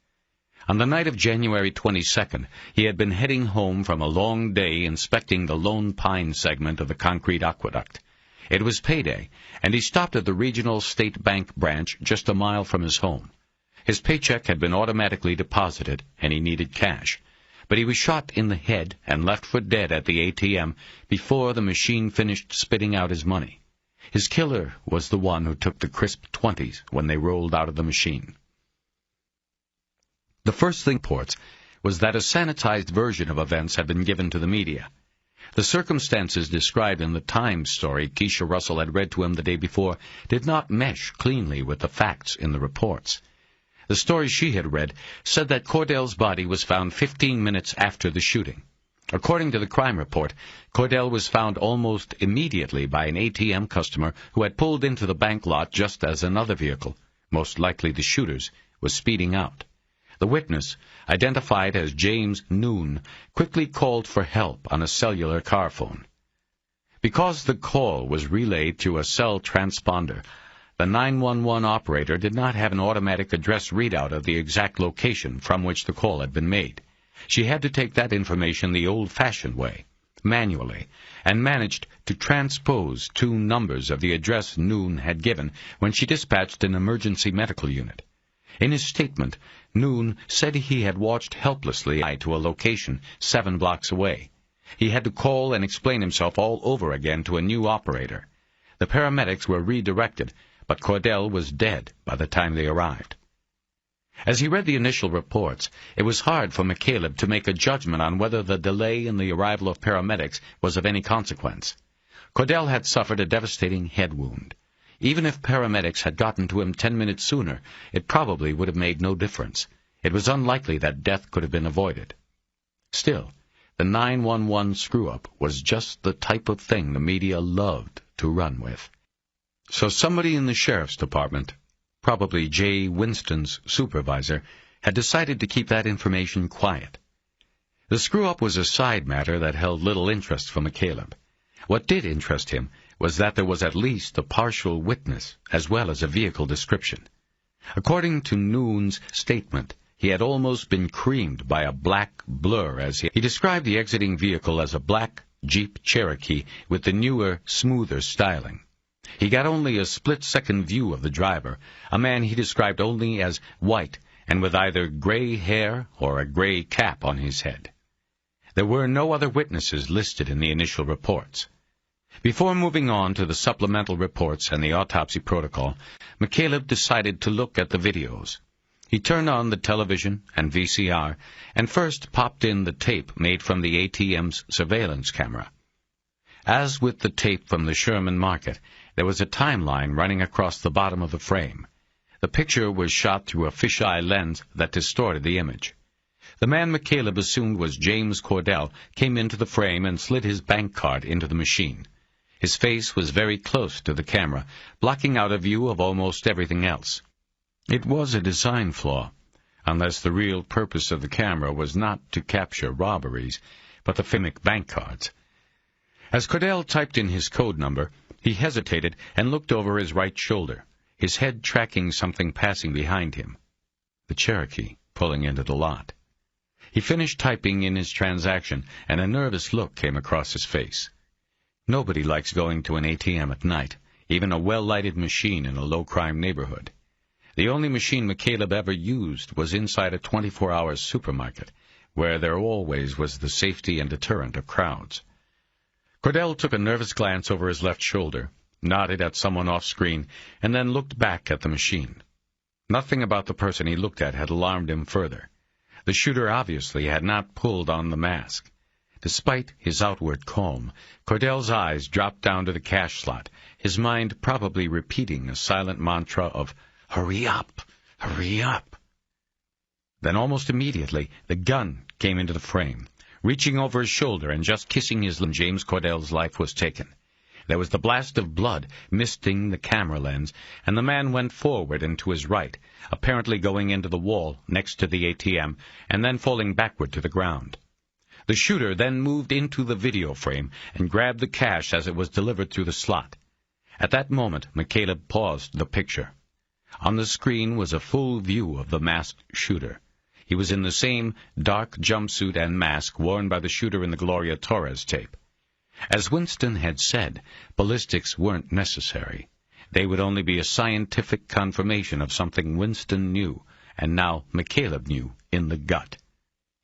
On the night of January 22nd, he had been heading home from a long day inspecting the Lone Pine segment of the concrete aqueduct. It was payday, and he stopped at the regional state bank branch just a mile from his home. His paycheck had been automatically deposited, and he needed cash. But he was shot in the head and left for dead at the ATM before the machine finished spitting out his money. His killer was the one who took the crisp 20s when they rolled out of the machine. The first thing reports was that a sanitized version of events had been given to the media. The circumstances described in the Times story Keisha Russell had read to him the day before did not mesh cleanly with the facts in the reports. The story she had read said that Cordell's body was found 15 minutes after the shooting. According to the crime report, Cordell was found almost immediately by an ATM customer who had pulled into the bank lot just as another vehicle, most likely the shooter's, was speeding out. The witness, identified as James Noon, quickly called for help on a cellular car phone. Because the call was relayed through a cell transponder, the 911 operator did not have an automatic address readout of the exact location from which the call had been made. She had to take that information the old-fashioned way, manually, and managed to transpose 2 numbers of the address Noon had given when she dispatched an emergency medical unit. In his statement, Noon said he had watched helplessly to a location 7 blocks away. He had to call and explain himself all over again to a new operator. The paramedics were redirected, but Cordell was dead by the time they arrived. As he read the initial reports, it was hard for McCaleb to make a judgment on whether the delay in the arrival of paramedics was of any consequence. Cordell had suffered a devastating head wound. Even if paramedics had gotten to him 10 minutes sooner, it probably would have made no difference. It was unlikely that death could have been avoided. Still, the 911 screw-up was just the type of thing the media loved to run with. So somebody in the sheriff's department, probably Jay Winston's supervisor, had decided to keep that information quiet. The screw-up was a side matter that held little interest for McCaleb. What did interest him was that there was at least a partial witness as well as a vehicle description. According to Noon's statement, he had almost been creamed by a black blur as he described the exiting vehicle as a black Jeep Cherokee with the newer, smoother styling. He got only a split-second view of the driver, a man he described only as white and with either gray hair or a gray cap on his head. There were no other witnesses listed in the initial reports. Before moving on to the supplemental reports and the autopsy protocol, McCaleb decided to look at the videos. He turned on the television and VCR and first popped in the tape made from the ATM's surveillance camera. As with the tape from the Sherman Market, there was a timeline running across the bottom of the frame. The picture was shot through a fisheye lens that distorted the image. The man McCaleb assumed was James Cordell came into the frame and slid his bank card into the machine. His face was very close to the camera, blocking out a view of almost everything else. It was a design flaw, unless the real purpose of the camera was not to capture robberies, but the famous bank cards. As Cordell typed in his code number, he hesitated and looked over his right shoulder, his head tracking something passing behind him. The Cherokee pulling into the lot. He finished typing in his transaction, and a nervous look came across his face. Nobody likes going to an ATM at night, even a well-lighted machine in a low-crime neighborhood. The only machine McCaleb ever used was inside a 24-hour supermarket, where there always was the safety and deterrent of crowds. Cordell took a nervous glance over his left shoulder, nodded at someone off-screen, and then looked back at the machine. Nothing about the person he looked at had alarmed him further. The shooter obviously had not pulled on the mask. Despite his outward calm, Cordell's eyes dropped down to the cash slot, his mind probably repeating a silent mantra of, "Hurry up! Hurry up!" Then almost immediately, the gun came into the frame. Reaching over his shoulder and just kissing his lips, James Cordell's life was taken. There was the blast of blood misting the camera lens, and the man went forward and to his right, apparently going into the wall next to the ATM, and then falling backward to the ground. The shooter then moved into the video frame and grabbed the cash as it was delivered through the slot. At that moment, McCaleb paused the picture. On the screen was a full view of the masked shooter. He was in the same dark jumpsuit and mask worn by the shooter in the Gloria Torres tape. As Winston had said, ballistics weren't necessary. They would only be a scientific confirmation of something Winston knew, and now McCaleb knew, in the gut.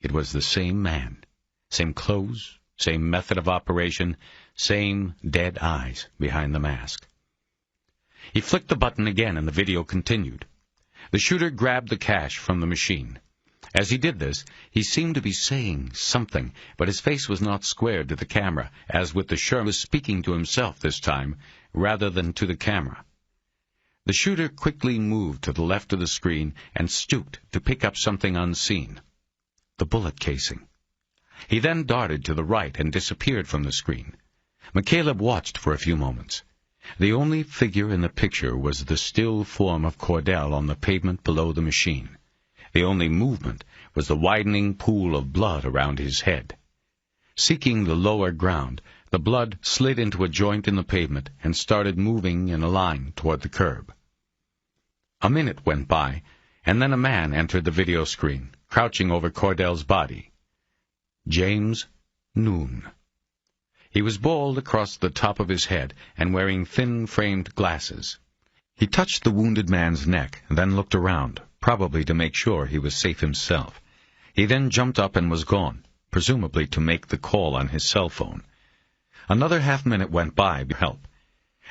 It was the same man. Same clothes, same method of operation, same dead eyes behind the mask. He flicked the button again, and the video continued. The shooter grabbed the cash from the machine. As he did this, he seemed to be saying something, but his face was not squared to the camera, as with the shooter was speaking to himself this time, rather than to the camera. The shooter quickly moved to the left of the screen and stooped to pick up something unseen. The bullet casing. He then darted to the right and disappeared from the screen. McCaleb watched for a few moments. The only figure in the picture was the still form of Cordell on the pavement below the machine. The only movement was the widening pool of blood around his head. Seeking the lower ground, the blood slid into a joint in the pavement and started moving in a line toward the curb. A minute went by, and then a man entered the video screen, crouching over Cordell's body. James Noon. He was bald across the top of his head and wearing thin-framed glasses. He touched the wounded man's neck, then looked around, probably to make sure he was safe himself. He then jumped up and was gone, presumably to make the call on his cell phone. Another half-minute went by to help.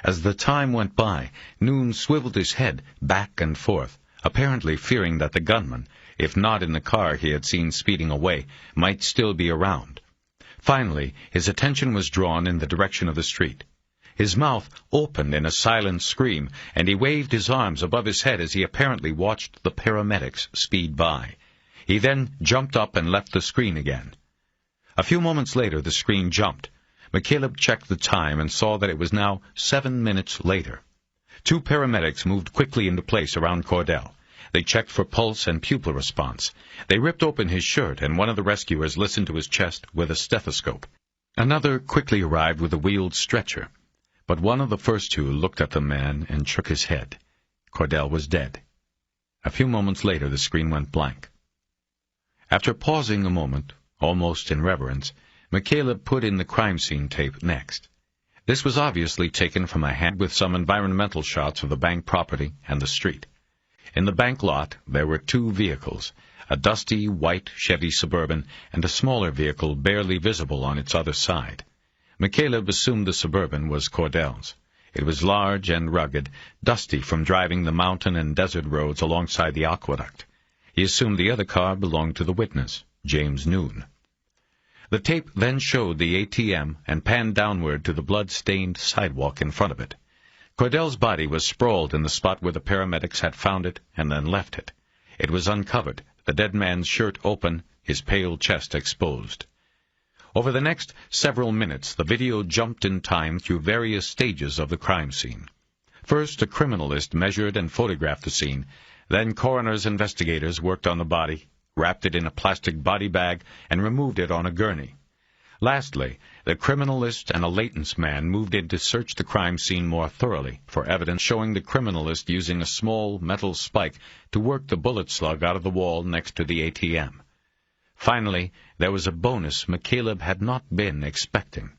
As the time went by, Noon swiveled his head back and forth, apparently fearing that the gunman, if not in the car he had seen speeding away, might still be around. Finally, his attention was drawn in the direction of the street. His mouth opened in a silent scream, and he waved his arms above his head as he apparently watched the paramedics speed by. He then jumped up and left the screen again. A few moments later, the screen jumped. McCaleb checked the time and saw that it was now 7 minutes later. 2 paramedics moved quickly into place around Cordell. They checked for pulse and pupil response. They ripped open his shirt, and one of the rescuers listened to his chest with a stethoscope. Another quickly arrived with a wheeled stretcher. But one of the first 2 looked at the man and shook his head. Cordell was dead. A few moments later, the screen went blank. After pausing a moment, almost in reverence, McCaleb put in the crime scene tape next. This was obviously taken from a hand with some environmental shots of the bank property and the street. In the bank lot, there were 2 vehicles, a dusty white Chevy Suburban and a smaller vehicle barely visible on its other side. McCaleb assumed the Suburban was Cordell's. It was large and rugged, dusty from driving the mountain and desert roads alongside the aqueduct. He assumed the other car belonged to the witness, James Noon. The tape then showed the ATM and panned downward to the blood-stained sidewalk in front of it. Cordell's body was sprawled in the spot where the paramedics had found it and then left it. It was uncovered, the dead man's shirt open, his pale chest exposed. Over the next several minutes, the video jumped in time through various stages of the crime scene. First, a criminalist measured and photographed the scene. Then coroner's investigators worked on the body, wrapped it in a plastic body bag, and removed it on a gurney. Lastly, the criminalist and a latents man moved in to search the crime scene more thoroughly for evidence showing the criminalist using a small metal spike to work the bullet slug out of the wall next to the ATM. Finally, there was a bonus McCaleb had not been expecting.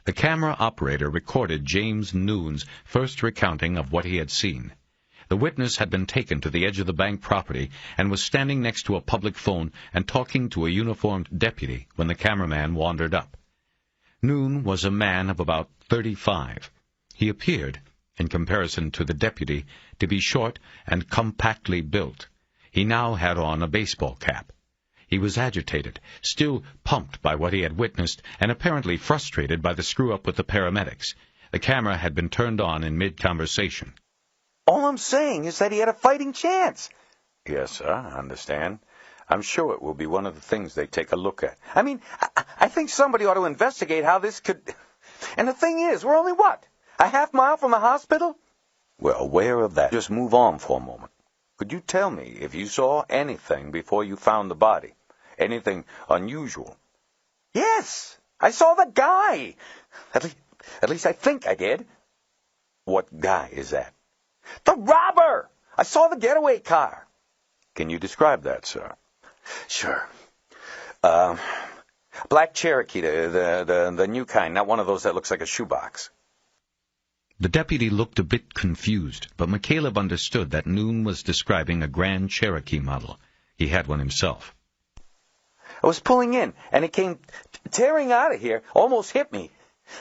The camera operator recorded James Noon's first recounting of what he had seen. The witness had been taken to the edge of the bank property and was standing next to a public phone and talking to a uniformed deputy when the cameraman wandered up. Noon was a man of about 35. He appeared, in comparison to the deputy, to be short and compactly built. He now had on a baseball cap. He was agitated, still pumped by what he had witnessed, and apparently frustrated by the screw-up with the paramedics. The camera had been turned on in mid-conversation. All I'm saying is that he had a fighting chance. Yes, sir, I understand. I'm sure it will be one of the things they take a look at. I mean, I think somebody ought to investigate how this could... And the thing is, we're only what? A half mile from the hospital? We're aware of that. Just move on for a moment. Could you tell me if you saw anything before you found the body? Anything unusual? Yes, I saw the guy. At least I think I did. What guy is that? The robber! I saw the getaway car. Can you describe that, sir? Sure. Black Cherokee, the new kind, not one of those that looks like a shoebox. The deputy looked a bit confused, but McCaleb understood that Noon was describing a Grand Cherokee model. He had one himself. I was pulling in, and it came tearing out of here, almost hit me.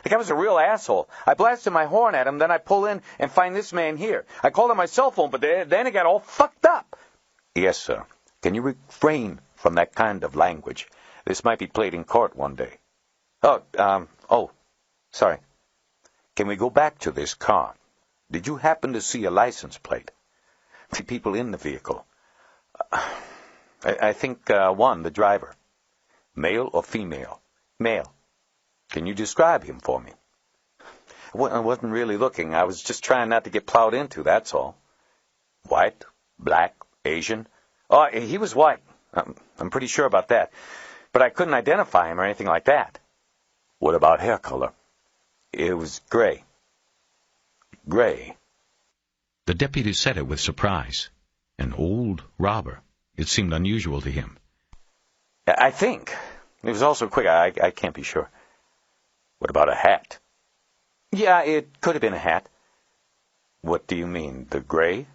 The guy was a real asshole. I blasted my horn at him, then I pull in and find this man here. I called on my cell phone, but then it got all fucked up. Yes, sir. Can you refrain from that kind of language? This might be played in court one day. Sorry. Can we go back to this car? Did you happen to see a license plate? The people in the vehicle. I think one, the driver. Male or female? Male. Can you describe him for me? I wasn't really looking. I was just trying not to get plowed into, that's all. White? Black? Asian? Oh, he was white. I'm pretty sure about that. But I couldn't identify him or anything like that. What about hair color? It was gray. Gray. The deputy said it with surprise. An old robber. It seemed unusual to him. I think. It was also quick. I can't be sure. What about a hat? Yeah, it could have been a hat. What do you mean, the gray?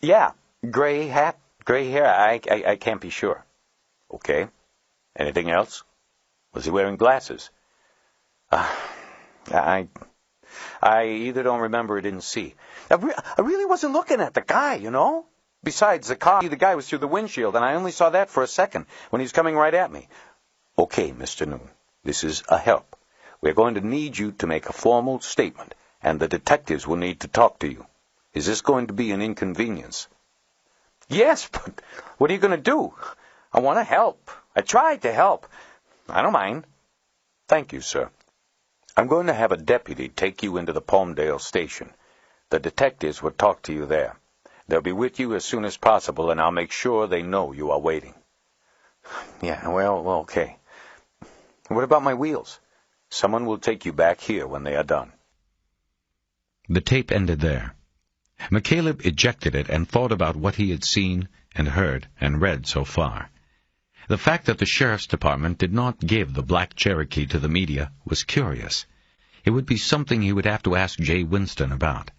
Yeah, gray hat, gray hair. I can't be sure. Okay. Anything else? Was he wearing glasses? I either don't remember or didn't see. I really wasn't looking at the guy, you know? Besides, the guy was through the windshield, and I only saw that for a second when he was coming right at me. Okay, Mr. Noon, this is a help. We're going to need you to make a formal statement, and the detectives will need to talk to you. Is this going to be an inconvenience? Yes, but what are you going to do? I want to help. I tried to help. I don't mind. Thank you, sir. I'm going to have a deputy take you into the Palmdale station. The detectives will talk to you there. They'll be with you as soon as possible, and I'll make sure they know you are waiting. Yeah, well, okay. What about my wheels? Someone will take you back here when they are done. The tape ended there. McCaleb ejected it and thought about what he had seen and heard and read so far. The fact that the sheriff's department did not give the Black Cherokee to the media was curious. It would be something he would have to ask Jay Winston about.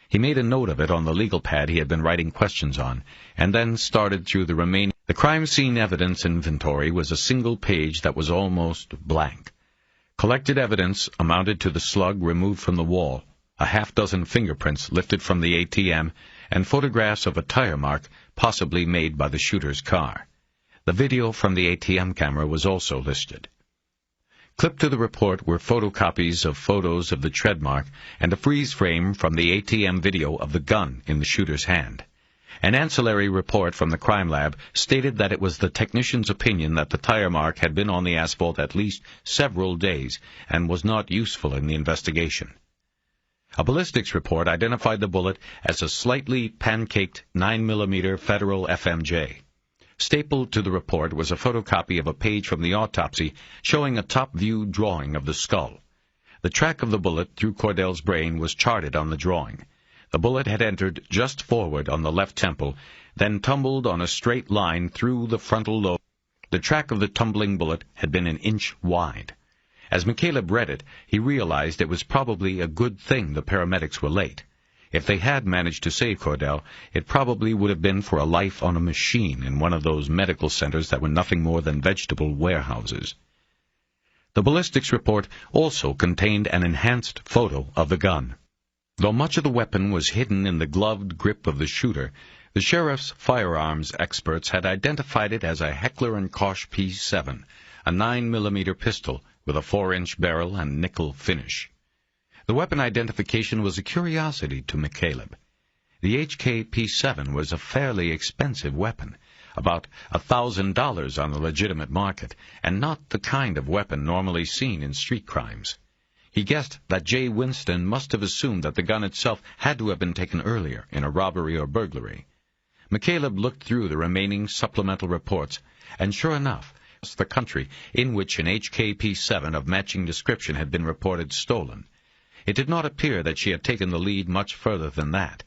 He made a note of it on the legal pad he had been writing questions on, and then started through the remaining. The crime scene evidence inventory was a single page that was almost blank. Collected evidence amounted to the slug removed from the wall, a half-dozen fingerprints lifted from the ATM, and photographs of a tire mark possibly made by the shooter's car. The video from the ATM camera was also listed. Clipped to the report were photocopies of photos of the tread mark and a freeze frame from the ATM video of the gun in the shooter's hand. An ancillary report from the crime lab stated that it was the technician's opinion that the tire mark had been on the asphalt at least several days and was not useful in the investigation. A ballistics report identified the bullet as a slightly pancaked 9mm Federal FMJ. Stapled to the report was a photocopy of a page from the autopsy showing a top-view drawing of the skull. The track of the bullet through Cordell's brain was charted on the drawing. The bullet had entered just forward on the left temple, then tumbled on a straight line through the frontal lobe. The track of the tumbling bullet had been an inch wide. As McCaleb read it, he realized it was probably a good thing the paramedics were late. If they had managed to save Cordell, it probably would have been for a life on a machine in one of those medical centers that were nothing more than vegetable warehouses. The ballistics report also contained an enhanced photo of the gun. Though much of the weapon was hidden in the gloved grip of the shooter, the sheriff's firearms experts had identified it as a Heckler & Koch P7, a 9mm pistol with a 4-inch barrel and nickel finish. The weapon identification was a curiosity to McCaleb. The HK P7 was a fairly expensive weapon, about $1,000 on the legitimate market, and not the kind of weapon normally seen in street crimes. He guessed that Jay Winston must have assumed that the gun itself had to have been taken earlier in a robbery or burglary. McCaleb looked through the remaining supplemental reports, and sure enough, the country in which an HK P7 of matching description had been reported stolen. It did not appear that she had taken the lead much further than that.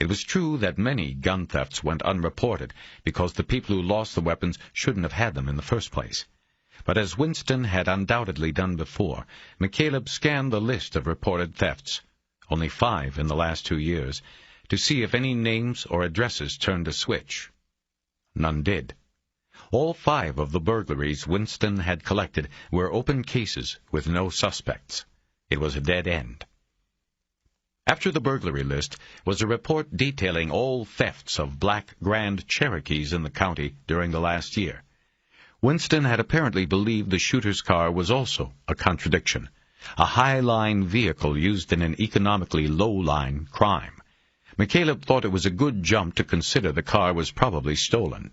It was true that many gun thefts went unreported because the people who lost the weapons shouldn't have had them in the first place. But as Winston had undoubtedly done before, McCaleb scanned the list of reported thefts, only 5 in the last 2 years, to see if any names or addresses turned a switch. None did. All 5 of the burglaries Winston had collected were open cases with no suspects. It was a dead end. After the burglary list was a report detailing all thefts of black Grand Cherokees in the county during the last year. Winston had apparently believed the shooter's car was also a contradiction, a high-line vehicle used in an economically low-line crime. McCaleb thought it was a good jump to consider the car was probably stolen.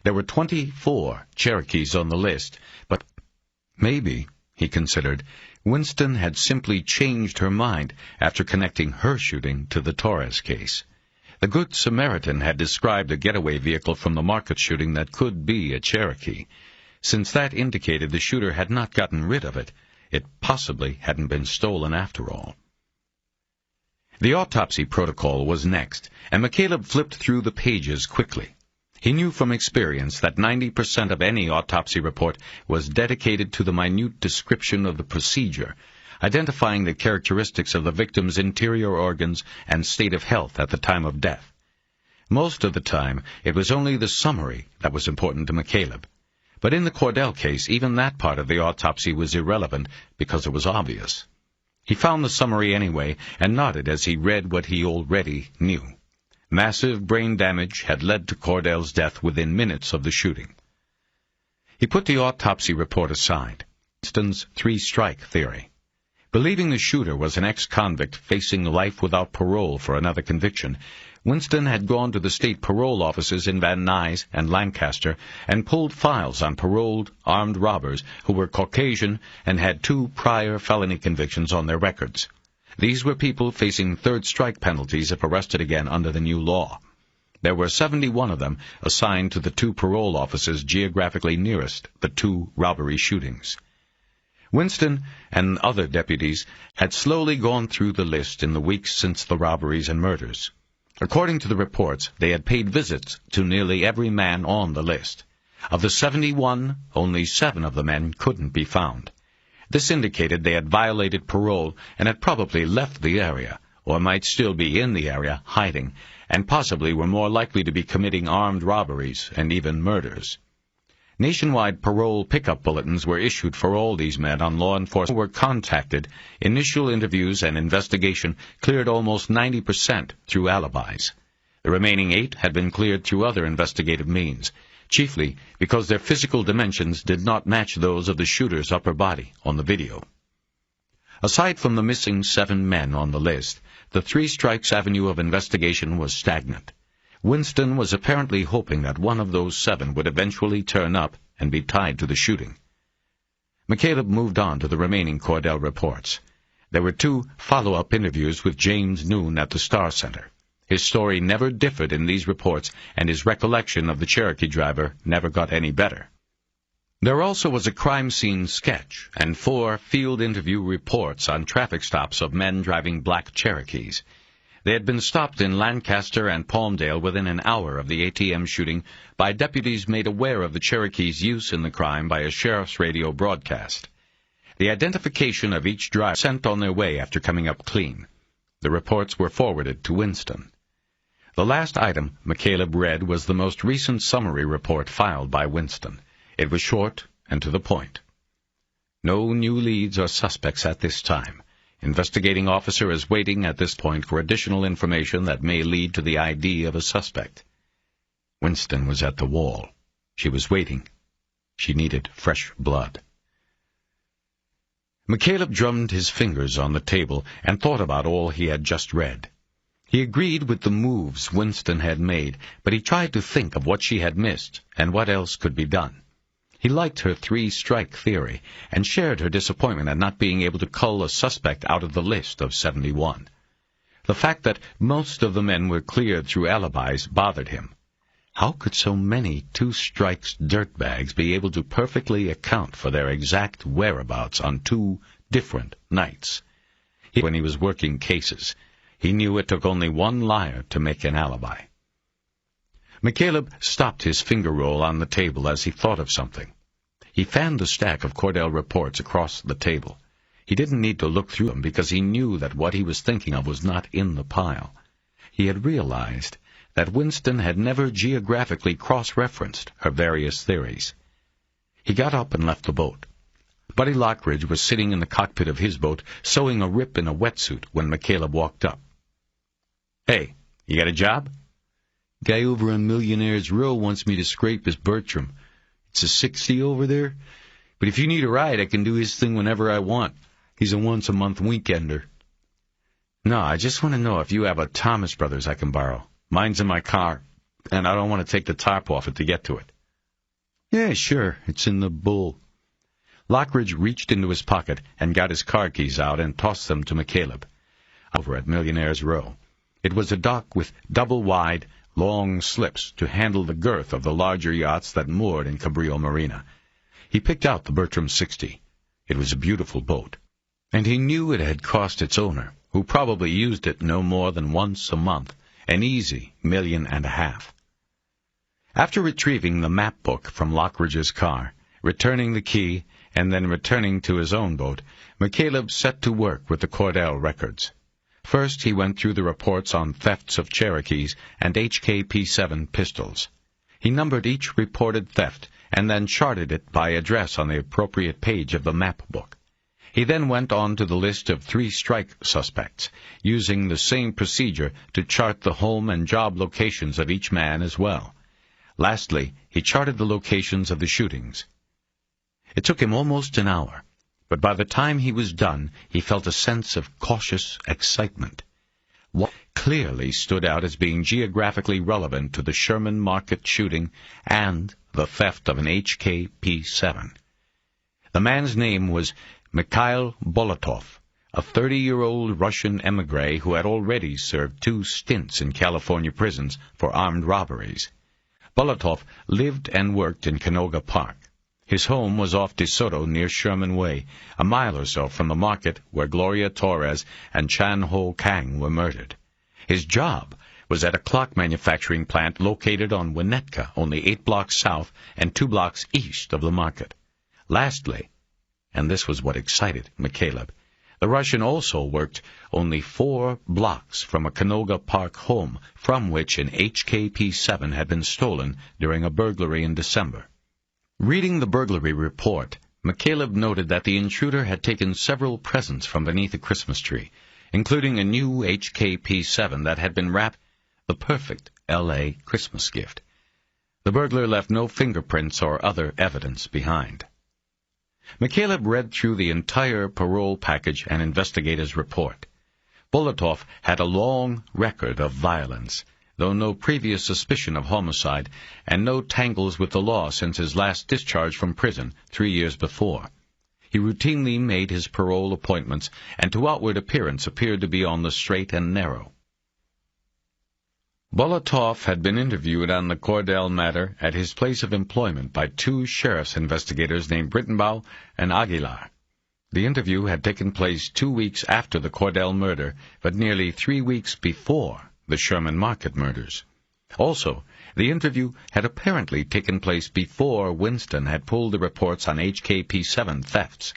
There were 24 Cherokees on the list, but maybe, he considered, Winston had simply changed her mind after connecting her shooting to the Torres case. The Good Samaritan had described a getaway vehicle from the Market shooting that could be a Cherokee. Since that indicated the shooter had not gotten rid of it, it possibly hadn't been stolen after all. The autopsy protocol was next, and McCaleb flipped through the pages quickly. He knew from experience that 90% of any autopsy report was dedicated to the minute description of the procedure, identifying the characteristics of the victim's interior organs and state of health at the time of death. Most of the time, it was only the summary that was important to McCaleb. But in the Cordell case, even that part of the autopsy was irrelevant because it was obvious. He found the summary anyway and nodded as he read what he already knew. Massive brain damage had led to Cordell's death within minutes of the shooting. He put the autopsy report aside. Winston's 3-strike theory. Believing the shooter was an ex-convict facing life without parole for another conviction, Winston had gone to the state parole offices in Van Nuys and Lancaster and pulled files on paroled armed robbers who were Caucasian and had 2 prior felony convictions on their records. These were people facing 3rd-strike penalties if arrested again under the new law. There were 71 of them assigned to the 2 parole offices geographically nearest the 2 robbery shootings. Winston and other deputies had slowly gone through the list in the weeks since the robberies and murders. According to the reports, they had paid visits to nearly every man on the list. Of the 71, only 7 of the men couldn't be found. This indicated they had violated parole and had probably left the area, or might still be in the area, hiding, and possibly were more likely to be committing armed robberies and even murders. Nationwide parole pickup bulletins were issued for all these men on law enforcement who were contacted. Initial interviews and investigation cleared almost 90% through alibis. The remaining 8 had been cleared through other investigative means, chiefly because their physical dimensions did not match those of the shooter's upper body on the video. Aside from the missing 7 men on the list, the 3 strikes avenue of investigation was stagnant. Winston was apparently hoping that one of those 7 would eventually turn up and be tied to the shooting. McCaleb moved on to the remaining Cordell reports. There were 2 follow-up interviews with James Noon at the Star Center. His story never differed in these reports, and his recollection of the Cherokee driver never got any better. There also was a crime scene sketch and 4 field interview reports on traffic stops of men driving black Cherokees. They had been stopped in Lancaster and Palmdale within an hour of the ATM shooting by deputies made aware of the Cherokee's use in the crime by a sheriff's radio broadcast. The identification of each driver was sent on their way after coming up clean. The reports were forwarded to Winston. The last item McCaleb read was the most recent summary report filed by Winston. It was short and to the point. No new leads or suspects at this time. Investigating officer is waiting at this point for additional information that may lead to the ID of a suspect. Winston was at the wall. She was waiting. She needed fresh blood. McCaleb drummed his fingers on the table and thought about all he had just read. He agreed with the moves Winston had made, but he tried to think of what she had missed and what else could be done. He liked her 3-strike theory and shared her disappointment at not being able to cull a suspect out of the list of 71. The fact that most of the men were cleared through alibis bothered him. How could so many 2-strikes dirtbags be able to perfectly account for their exact whereabouts on 2 different nights? When he was working cases, He knew it took only one liar to make an alibi. McCaleb stopped his finger roll on the table as he thought of something. He fanned the stack of Cordell reports across the table. He didn't need to look through them because he knew that what he was thinking of was not in the pile. He had realized that Winston had never geographically cross-referenced her various theories. He got up and left the boat. Buddy Lockridge was sitting in the cockpit of his boat, sewing a rip in a wetsuit when McCaleb walked up. "Hey, you got a job?" "Guy over on Millionaire's Row wants me to scrape his Bertram. It's a 60 over there, but if you need a ride, I can do his thing whenever I want. He's a once-a-month weekender." "No, I just want to know if you have a Thomas Brothers I can borrow. Mine's in my car, and I don't want to take the top off it to get to it." "Yeah, sure. It's in the Bull." Lockridge reached into his pocket and got his car keys out and tossed them to McCaleb. Over at Millionaire's Row. It was a dock with double-wide, long slips to handle the girth of the larger yachts that moored in Cabrillo Marina. He picked out the Bertram 60. It was a beautiful boat, and he knew it had cost its owner, who probably used it no more than once a month, an easy $1.5 million. After retrieving the map book from Lockridge's car, returning the key, and then returning to his own boat, McCaleb set to work with the Cordell records. First, he went through the reports on thefts of Cherokees and HKP-7 pistols. He numbered each reported theft and then charted it by address on the appropriate page of the map book. He then went on to the list of 3 strike suspects, using the same procedure to chart the home and job locations of each man as well. Lastly, he charted the locations of the shootings. It took him almost an hour, but by the time he was done, he felt a sense of cautious excitement. What clearly stood out as being geographically relevant to the Sherman Market shooting and the theft of an HKP-7. The man's name was Mikhail Bolotov, a 30-year-old Russian émigré who had already served 2 stints in California prisons for armed robberies. Bolotov lived and worked in Canoga Park. His home was off DeSoto near Sherman Way, a mile or so from the market where Gloria Torres and Chan Ho Kang were murdered. His job was at a clock manufacturing plant located on Winnetka, only 8 blocks south and 2 blocks east of the market. Lastly, and this was what excited McCaleb, the Russian also worked only 4 blocks from a Canoga Park home from which an HKP-7 had been stolen during a burglary in December. Reading the burglary report, McCaleb noted that the intruder had taken several presents from beneath a Christmas tree, including a new HKP-7 that had been wrapped, the perfect L.A. Christmas gift. The burglar left no fingerprints or other evidence behind. McCaleb read through the entire parole package and investigator's report. Bolotov had a long record of violence, though no previous suspicion of homicide, and no tangles with the law since his last discharge from prison 3 years before. He routinely made his parole appointments, and to outward appearance appeared to be on the straight and narrow. Bolotov had been interviewed on the Cordell matter at his place of employment by 2 sheriff's investigators named Brittenbaugh and Aguilar. The interview had taken place 2 weeks after the Cordell murder, but nearly 3 weeks before the Sherman Market murders. Also, the interview had apparently taken place before Winston had pulled the reports on HKP-7 thefts.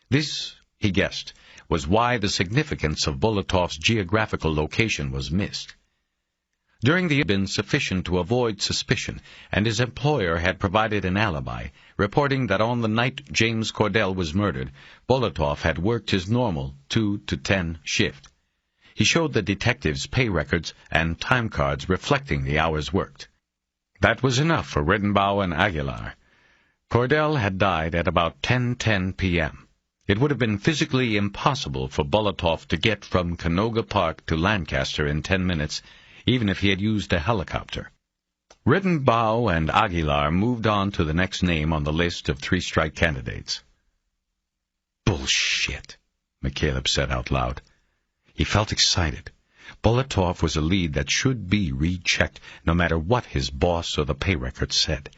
This, he guessed, was why the significance of Bolotov's geographical location was missed. During the had been sufficient to avoid suspicion, and his employer had provided an alibi, reporting that on the night James Cordell was murdered, Bolotov had worked his normal 2 to 10 shift. He showed the detectives pay records and time cards reflecting the hours worked. That was enough for Rittenbaugh and Aguilar. Cordell had died at about 10:10 p.m. It would have been physically impossible for Bolotov to get from Canoga Park to Lancaster in 10 minutes, even if he had used a helicopter. Rittenbaugh and Aguilar moved on to the next name on the list of 3 strike candidates. "Bullshit," McCaleb said out loud. He felt excited. Bolotov was a lead that should be rechecked, no matter what his boss or the pay record said.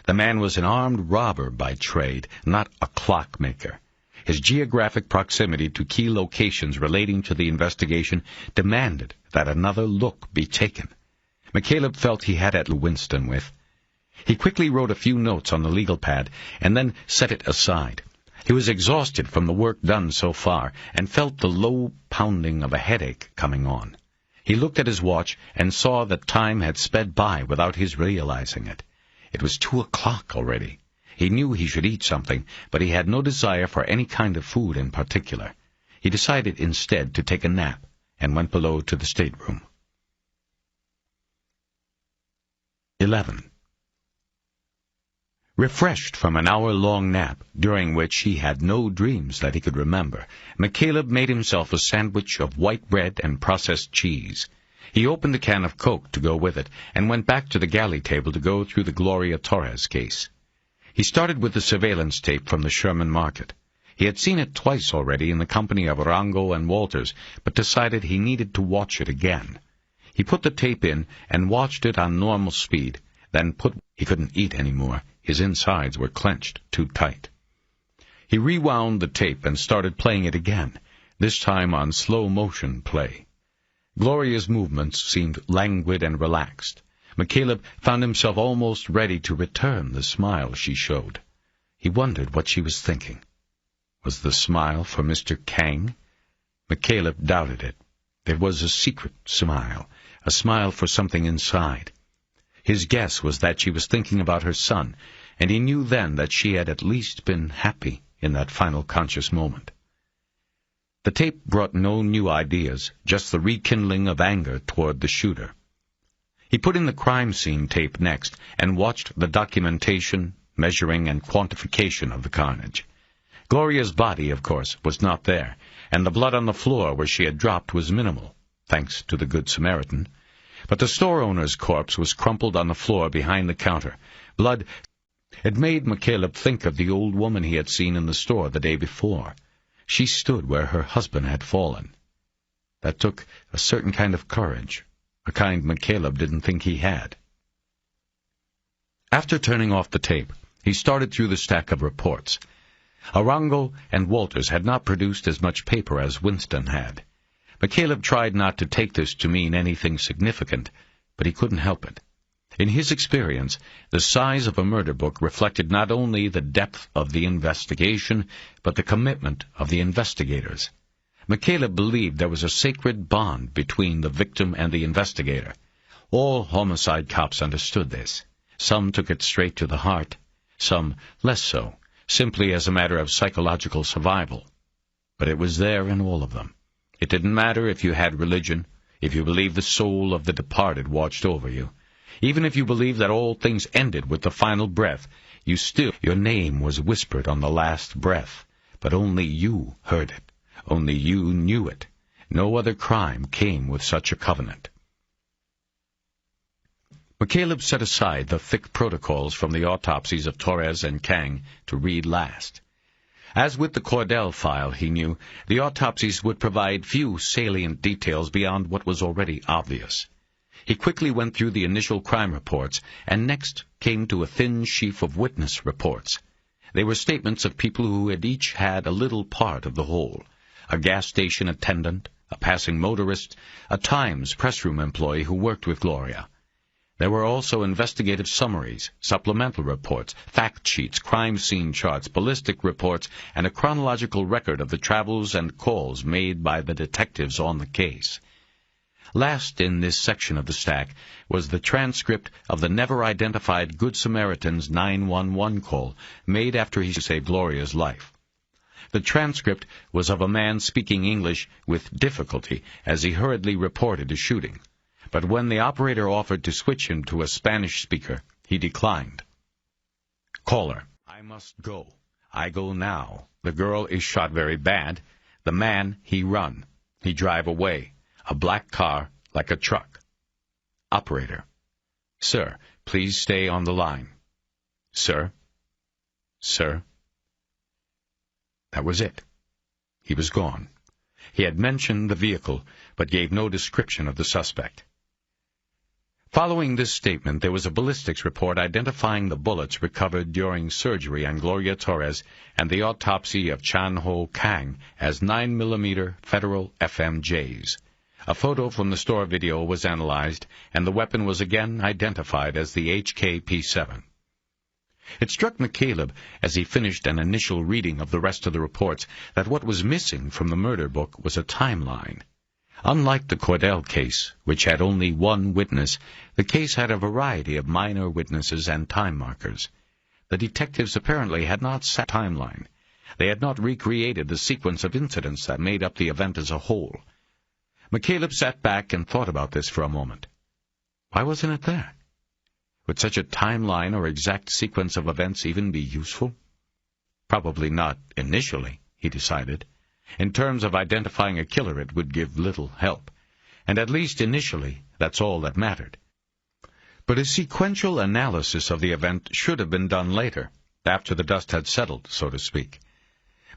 The man was an armed robber by trade, not a clockmaker. His geographic proximity to key locations relating to the investigation demanded that another look be taken. McCaleb felt he had at Winston with. He quickly wrote a few notes on the legal pad and then set it aside. He was exhausted from the work done so far and felt the low pounding of a headache coming on. He looked at his watch and saw that time had sped by without his realizing it. It was 2 o'clock already. He knew he should eat something, but he had no desire for any kind of food in particular. He decided instead to take a nap and went below to the stateroom. 11. Refreshed from an hour-long nap, during which he had no dreams that he could remember, McCaleb made himself a sandwich of white bread and processed cheese. He opened a can of Coke to go with it, and went back to the galley table to go through the Gloria Torres case. He started with the surveillance tape from the Sherman Market. He had seen it twice already in the company of Rango and Walters, but decided he needed to watch it again. He put the tape in and watched it on normal speed, then he couldn't eat any more. His insides were clenched too tight. He rewound the tape and started playing it again, this time on slow-motion play. Gloria's movements seemed languid and relaxed. McCaleb found himself almost ready to return the smile she showed. He wondered what she was thinking. Was the smile for Mr. Kang? McCaleb doubted it. It was a secret smile, a smile for something inside. His guess was that she was thinking about her son, and he knew then that she had at least been happy in that final conscious moment. The tape brought no new ideas, just the rekindling of anger toward the shooter. He put in the crime scene tape next and watched the documentation, measuring, and quantification of the carnage. Gloria's body, of course, was not there, and the blood on the floor where she had dropped was minimal, thanks to the Good Samaritan. But the store owner's corpse was crumpled on the floor behind the counter. Blood. It made McCaleb think of the old woman he had seen in the store the day before. She stood where her husband had fallen. That took a certain kind of courage, a kind McCaleb didn't think he had. After turning off the tape, he started through the stack of reports. Arango and Walters had not produced as much paper as Winston had. McCaleb tried not to take this to mean anything significant, but he couldn't help it. In his experience, the size of a murder book reflected not only the depth of the investigation, but the commitment of the investigators. McCaleb believed there was a sacred bond between the victim and the investigator. All homicide cops understood this. Some took it straight to the heart, some less so, simply as a matter of psychological survival. But it was there in all of them. It didn't matter if you had religion, if you believed the soul of the departed watched over you. Even if you believed that all things ended with the final breath, your name was whispered on the last breath, but only you heard it. Only you knew it. No other crime came with such a covenant. McCaleb set aside the thick protocols from the autopsies of Torres and Kang to read last. As with the Cordell file, he knew, the autopsies would provide few salient details beyond what was already obvious. He quickly went through the initial crime reports, and next came to a thin sheaf of witness reports. They were statements of people who had each had a little part of the whole: a gas station attendant, a passing motorist, a Times pressroom employee who worked with Gloria. There were also investigative summaries, supplemental reports, fact sheets, crime scene charts, ballistic reports, and a chronological record of the travels and calls made by the detectives on the case. Last in this section of the stack was the transcript of the never-identified Good Samaritan's 911 call made after he saved Gloria's life. The transcript was of a man speaking English with difficulty as he hurriedly reported a shooting. But when the operator offered to switch him to a Spanish speaker, he declined. Caller: I must go. I go now. The girl is shot very bad. The man, he run. He drive away. A black car, like a truck. Operator: Sir, please stay on the line. Sir? Sir? That was it. He was gone. He had mentioned the vehicle, but gave no description of the suspect. Following this statement, there was a ballistics report identifying the bullets recovered during surgery on Gloria Torres and the autopsy of Chan Ho Kang as 9mm Federal FMJs. A photo from the store video was analyzed, and the weapon was again identified as the HK-P7. It struck McCaleb, as he finished an initial reading of the rest of the reports, that what was missing from the murder book was a timeline. Unlike the Cordell case, which had only one witness, the case had a variety of minor witnesses and time markers. The detectives apparently had not set a timeline. They had not recreated the sequence of incidents that made up the event as a whole. McCaleb sat back and thought about this for a moment. Why wasn't it there? Would such a timeline or exact sequence of events even be useful? Probably not initially, he decided. In terms of identifying a killer, it would give little help. And at least initially, that's all that mattered. But a sequential analysis of the event should have been done later, after the dust had settled, so to speak.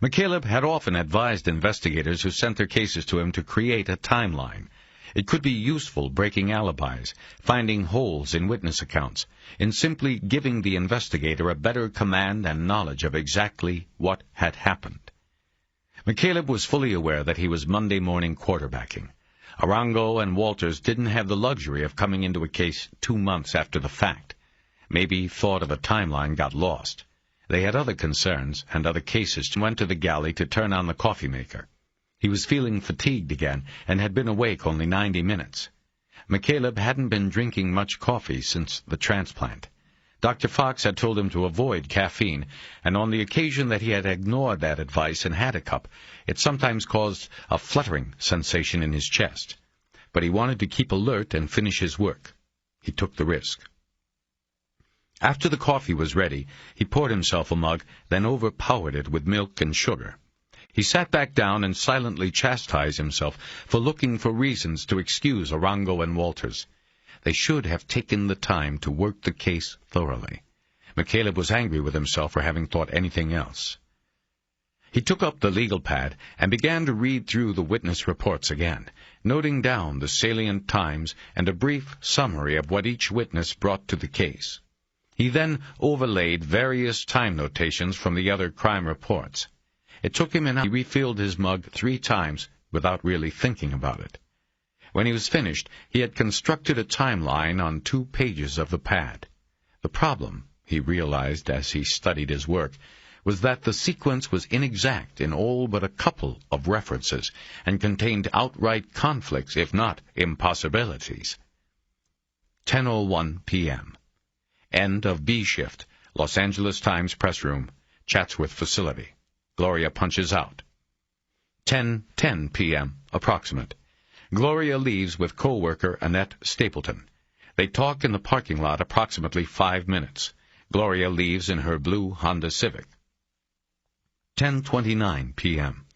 McCaleb had often advised investigators who sent their cases to him to create a timeline. It could be useful breaking alibis, finding holes in witness accounts, in simply giving the investigator a better command and knowledge of exactly what had happened. McCaleb was fully aware that he was Monday morning quarterbacking. Arango and Walters didn't have the luxury of coming into a case 2 months after the fact. Maybe thought of a timeline got lost. They had other concerns and other cases and went to the galley to turn on the coffee maker. He was feeling fatigued again and had been awake only 90 minutes. McCaleb hadn't been drinking much coffee since the transplant. Dr. Fox had told him to avoid caffeine, and on the occasion that he had ignored that advice and had a cup, it sometimes caused a fluttering sensation in his chest. But he wanted to keep alert and finish his work. He took the risk. After the coffee was ready, he poured himself a mug, then overpowered it with milk and sugar. He sat back down and silently chastised himself for looking for reasons to excuse Arango and Walters. They should have taken the time to work the case thoroughly. McCaleb was angry with himself for having thought anything else. He took up the legal pad and began to read through the witness reports again, noting down the salient times and a brief summary of what each witness brought to the case. He then overlaid various time notations from the other crime reports. It took him an hour. He refilled his mug 3 times without really thinking about it. When he was finished, he had constructed a timeline on 2 pages of the pad. The problem, he realized as he studied his work, was that the sequence was inexact in all but a couple of references and contained outright conflicts, if not impossibilities. 10:01 p.m. End of B shift. Los Angeles Times press room. Chatsworth facility. Gloria punches out. 10:10 p.m. approximate. Gloria leaves with co-worker Annette Stapleton. They talk in the parking lot approximately 5 minutes. Gloria leaves in her blue Honda Civic. 10:29 p.m.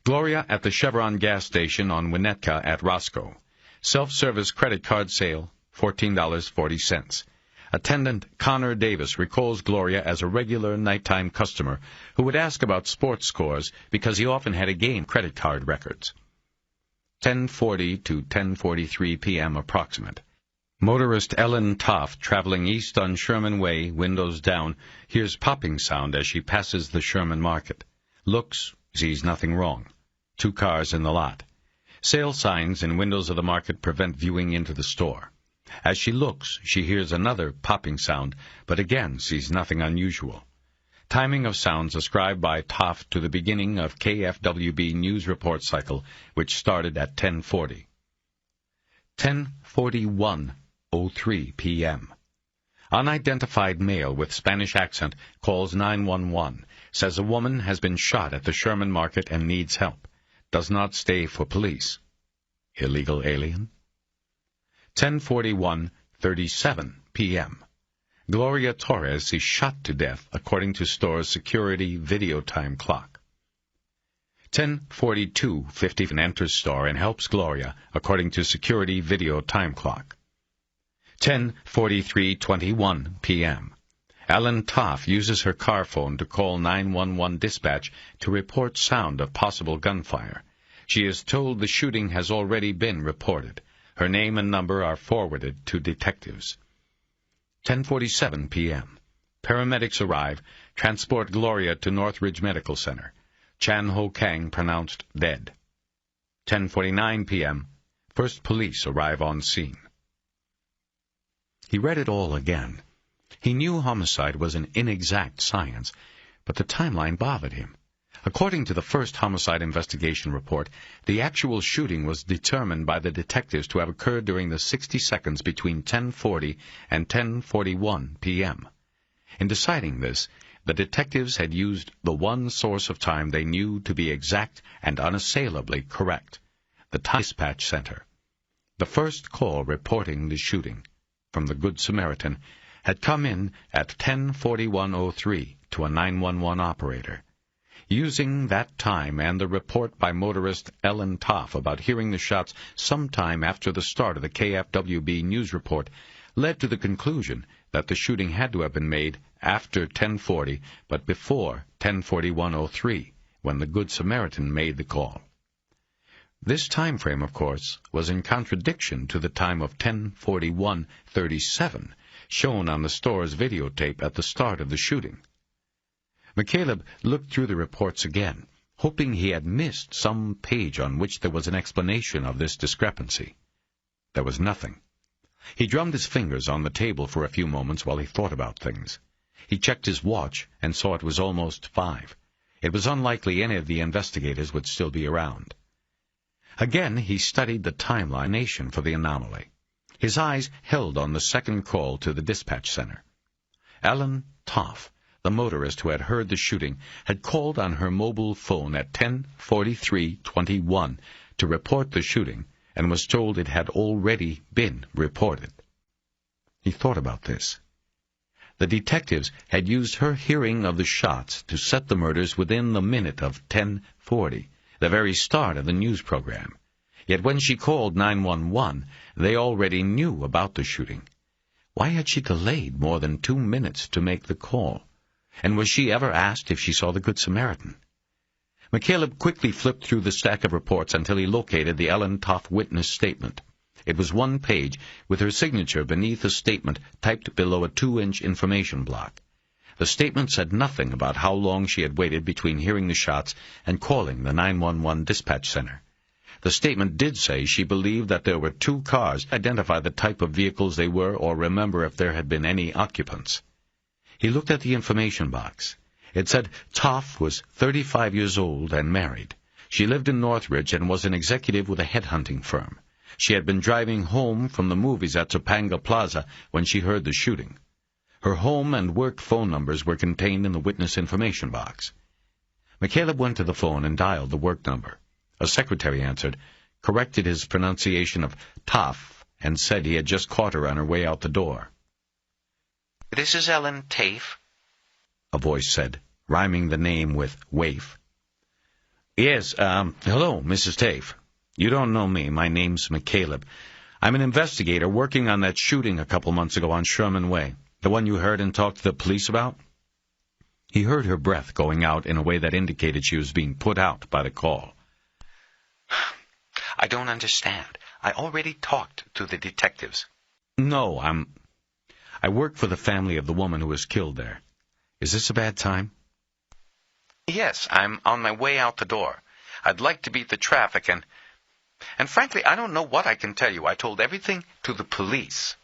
Gloria at the Chevron gas station on Winnetka at Roscoe. Self-service credit card sale, $14.40. Attendant Connor Davis recalls Gloria as a regular nighttime customer who would ask about sports scores because he often had a game credit card records. 10:40 to 10:43 p.m. approximate. Motorist Ellen Toft, traveling east on Sherman Way, windows down, hears popping sound as she passes the Sherman Market. Looks, sees nothing wrong. 2 cars in the lot. Sale signs in windows of the market prevent viewing into the store. As she looks, she hears another popping sound, but again sees nothing unusual. Timing of sounds ascribed by Toft to the beginning of KFWB news report cycle, which started at 10:40. 10:41:03 p.m. Unidentified male with Spanish accent calls 911, says a woman has been shot at the Sherman Market and needs help. Does not stay for police. Illegal alien? 10:41:37 p.m. Gloria Torres is shot to death according to store's security video time clock. 10:42:50 enters store and helps Gloria according to security video time clock. 10:43:21 p.m. Ellen Toff uses her car phone to call 911 dispatch to report sound of possible gunfire. She is told the shooting has already been reported. Her name and number are forwarded to detectives. 10:47 p.m. Paramedics arrive, transport Gloria to Northridge Medical Center. Chan Ho Kang pronounced dead. 10:49 p.m. First police arrive on scene. He read it all again. He knew homicide was an inexact science, but the timeline bothered him. According to the first homicide investigation report, the actual shooting was determined by the detectives to have occurred during the 60 seconds between 10:40 and 10:41 p.m. In deciding this, the detectives had used the one source of time they knew to be exact and unassailably correct, the dispatch center. The first call reporting the shooting from the Good Samaritan had come in at 10:41:03 to a 911 operator. Using that time and the report by motorist Ellen Toff about hearing the shots sometime after the start of the KFWB news report led to the conclusion that the shooting had to have been made after 10:40 but before 10:41:03, when the Good Samaritan made the call. This time frame, of course, was in contradiction to the time of 10:41:37 shown on the store's videotape at the start of the shooting. McCaleb looked through the reports again, hoping he had missed some page on which there was an explanation of this discrepancy. There was nothing. He drummed his fingers on the table for a few moments while he thought about things. He checked his watch and saw it was almost 5. It was unlikely any of the investigators would still be around. Again, he studied the timeline for the anomaly. His eyes held on the second call to the dispatch center. Ellen Toff, the motorist who had heard the shooting, had called on her mobile phone at 10:43:21 to report the shooting and was told it had already been reported. He thought about this. The detectives had used her hearing of the shots to set the murders within the minute of 10:40, the very start of the news program. Yet when she called 911, they already knew about the shooting. Why had she delayed more than 2 minutes to make the call? And was she ever asked if she saw the Good Samaritan? McCaleb quickly flipped through the stack of reports until he located the Ellen Toff witness statement. It was one page, with her signature beneath a statement typed below a 2-inch information block. The statement said nothing about how long she had waited between hearing the shots and calling the 911 dispatch center. The statement did say she believed that there were 2 cars, identify the type of vehicles they were or remember if there had been any occupants. He looked at the information box. It said Toff was 35 years old and married. She lived in Northridge and was an executive with a headhunting firm. She had been driving home from the movies at Topanga Plaza when she heard the shooting. Her home and work phone numbers were contained in the witness information box. McCaleb went to the phone and dialed the work number. A secretary answered, corrected his pronunciation of Toff, and said he had just caught her on her way out the door. "This is Ellen Tafe," a voice said, rhyming the name with waif. "Yes, hello, Mrs. Tafe. You don't know me. My name's McCaleb. I'm an investigator working on that shooting a couple months ago on Sherman Way, the one you heard and talked to the police about." He heard her breath going out in a way that indicated she was being put out by the call. "I don't understand. I already talked to the detectives." "No, I work for the family of the woman who was killed there. Is this a bad time?" "Yes, I'm on my way out the door. I'd like to beat the traffic and frankly, I don't know what I can tell you. I told everything to the police."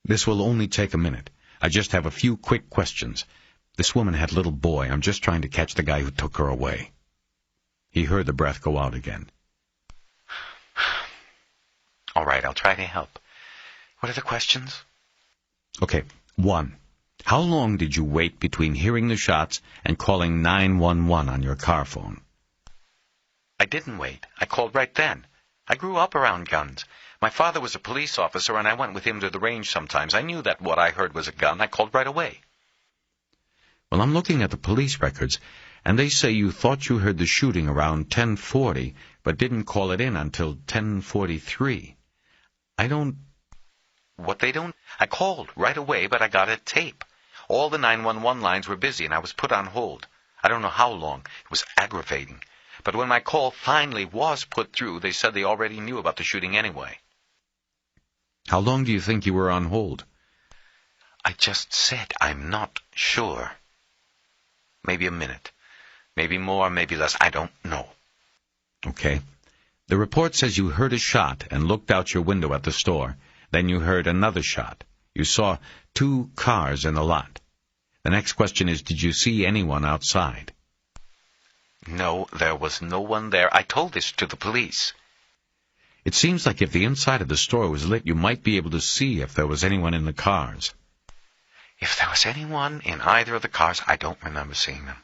"This will only take a minute. I just have a few quick questions. This woman had a little boy. I'm just trying to catch the guy who took her away." He heard the breath go out again. "All right, I'll try to help. What are the questions?" Okay, 1. How long did you wait between hearing the shots and calling 911 on your car phone? "I didn't wait. I called right then. I grew up around guns. My father was a police officer, and I went with him to the range sometimes. I knew that what I heard was a gun. I called right away." Well, I'm looking at the police records, and they say you thought you heard the shooting around 10:40, but didn't call it in until 10:43. What they don't? I called right away, but I got a tape. All the 911 lines were busy, and I was put on hold. I don't know how long. It was aggravating. But when my call finally was put through, they said they already knew about the shooting anyway. How long do you think you were on hold? I just said I'm not sure. Maybe a minute. Maybe more, maybe less. I don't know. Okay. The report says you heard a shot and looked out your window at the store. Then you heard another shot. You saw 2 cars in the lot. The next question is, did you see anyone outside? No, there was no one there. I told this to the police. It seems like if the inside of the store was lit, you might be able to see if there was anyone in the cars. If there was anyone in either of the cars, I don't remember seeing them.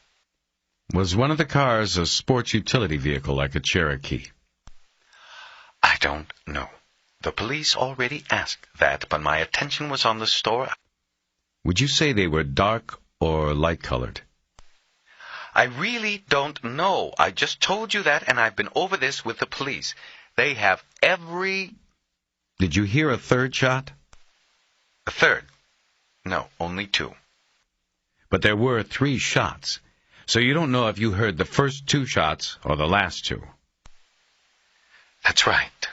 Was one of the cars a sports utility vehicle like a Cherokee? I don't know. The police already asked that, but my attention was on the store. Would you say they were dark or light-colored? I really don't know. I just told you that, and I've been over this with the police. They have every... Did you hear a third shot? A third? No, only 2. But there were 3 shots, so you don't know if you heard the first 2 shots or the last 2. That's right.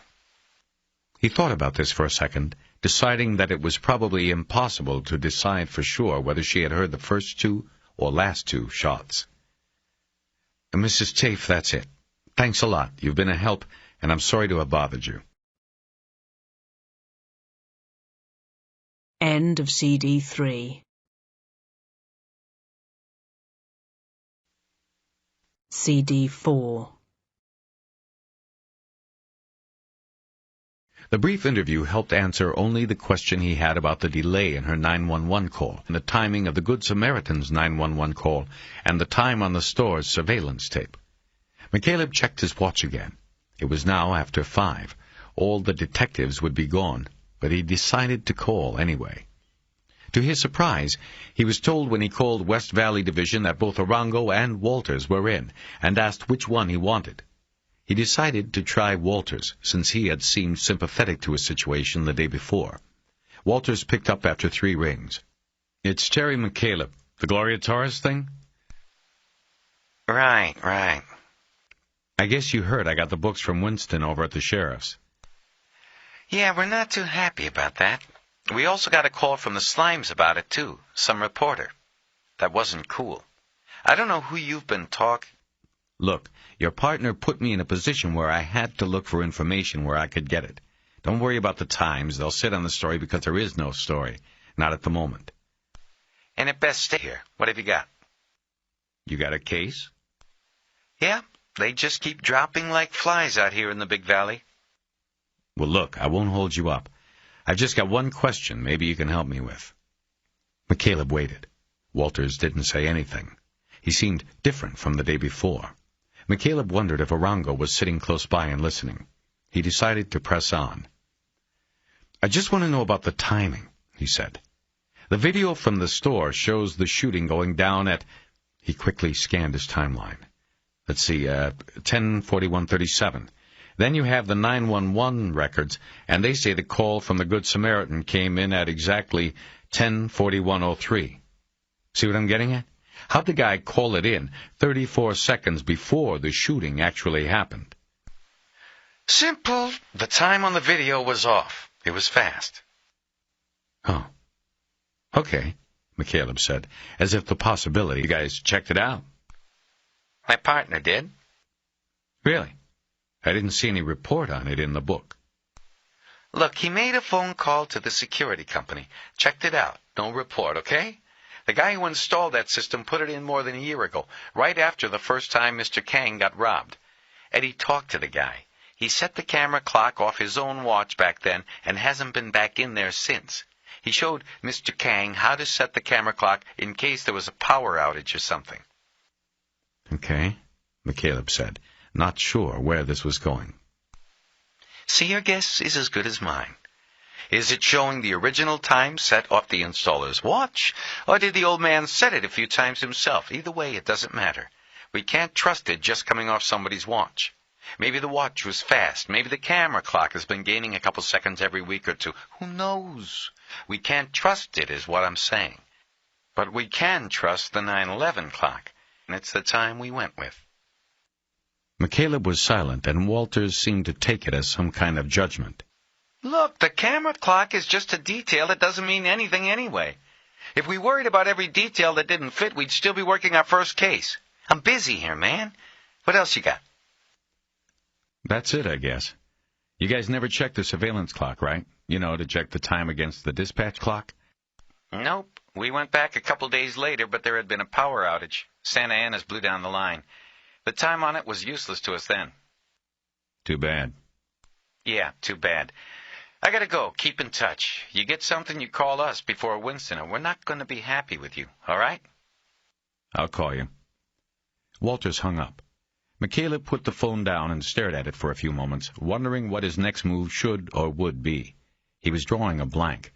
He thought about this for a second, deciding that it was probably impossible to decide for sure whether she had heard the first 2 or last 2 shots. Mrs. Tafe, that's it. Thanks a lot. You've been a help, and I'm sorry to have bothered you. End of CD 3. CD 4. The brief interview helped answer only the question he had about the delay in her 911 call, and the timing of the Good Samaritan's 911 call, and the time on the store's surveillance tape. McCaleb checked his watch again. It was now after 5. All the detectives would be gone, but he decided to call anyway. To his surprise, he was told when he called West Valley Division that both Arango and Walters were in, and asked which one he wanted. He decided to try Walters, since he had seemed sympathetic to his situation the day before. Walters picked up after 3 rings. It's Terry McCaleb, the Gloria Torres thing? Right. I guess you heard I got the books from Winston over at the sheriff's. Yeah, we're not too happy about that. We also got a call from the Slimes about it, too. Some reporter. That wasn't cool. I don't know who you've been talking... Look, your partner put me in a position where I had to look for information where I could get it. Don't worry about the Times. They'll sit on the story because there is no story. Not at the moment. And it best stay here. What have you got? You got a case? Yeah, they just keep dropping like flies out here in the Big Valley. Well, look, I won't hold you up. I've just got one question maybe you can help me with. McCaleb waited. Walters didn't say anything. He seemed different from the day before. McCaleb wondered if Arango was sitting close by and listening. He decided to press on. I just want to know about the timing, he said. The video from the store shows the shooting going down at... He quickly scanned his timeline. Let's see, 10:41:37. Then you have the 911 records, and they say the call from the Good Samaritan came in at exactly 10:41:03. See what I'm getting at? How'd the guy call it in 34 seconds before the shooting actually happened? Simple. The time on the video was off. It was fast. Oh. Okay, McCaleb said, as if the possibility. You guys checked it out? My partner did. Really? I didn't see any report on it in the book. Look, he made a phone call to the security company. Checked it out. No report, okay? The guy who installed that system put it in more than a year ago, right after the first time Mr. Kang got robbed. Eddie talked to the guy. He set the camera clock off his own watch back then and hasn't been back in there since. He showed Mr. Kang how to set the camera clock in case there was a power outage or something. Okay, McCaleb said, not sure where this was going. See, your guess is as good as mine. Is it showing the original time set off the installer's watch, or did the old man set it a few times himself? Either way, it doesn't matter. We can't trust it just coming off somebody's watch. Maybe the watch was fast. Maybe the camera clock has been gaining a couple seconds every week or two. Who knows? We can't trust it, is what I'm saying. But we can trust the 9/11 clock, and it's the time we went with. McCaleb was silent, and Walters seemed to take it as some kind of judgment. Look, Look, the camera clock is just a detail that doesn't mean anything anyway. If we worried about every detail that didn't fit, we'd still be working our first case. I'm busy here, man. What else you got? That's it, I guess. You guys never checked the surveillance clock, right? You know, to check the time against the dispatch clock? Nope. We went back a couple days later, but there had been a power outage. Santa Ana's blew down the line. The time on it was useless to us then. Too bad. Yeah, too bad. I gotta go. Keep in touch. You get something, you call us before Winston, or we're not going to be happy with you, all right? I'll call you. Walters hung up. McCaleb put the phone down and stared at it for a few moments, wondering what his next move should or would be. He was drawing a blank.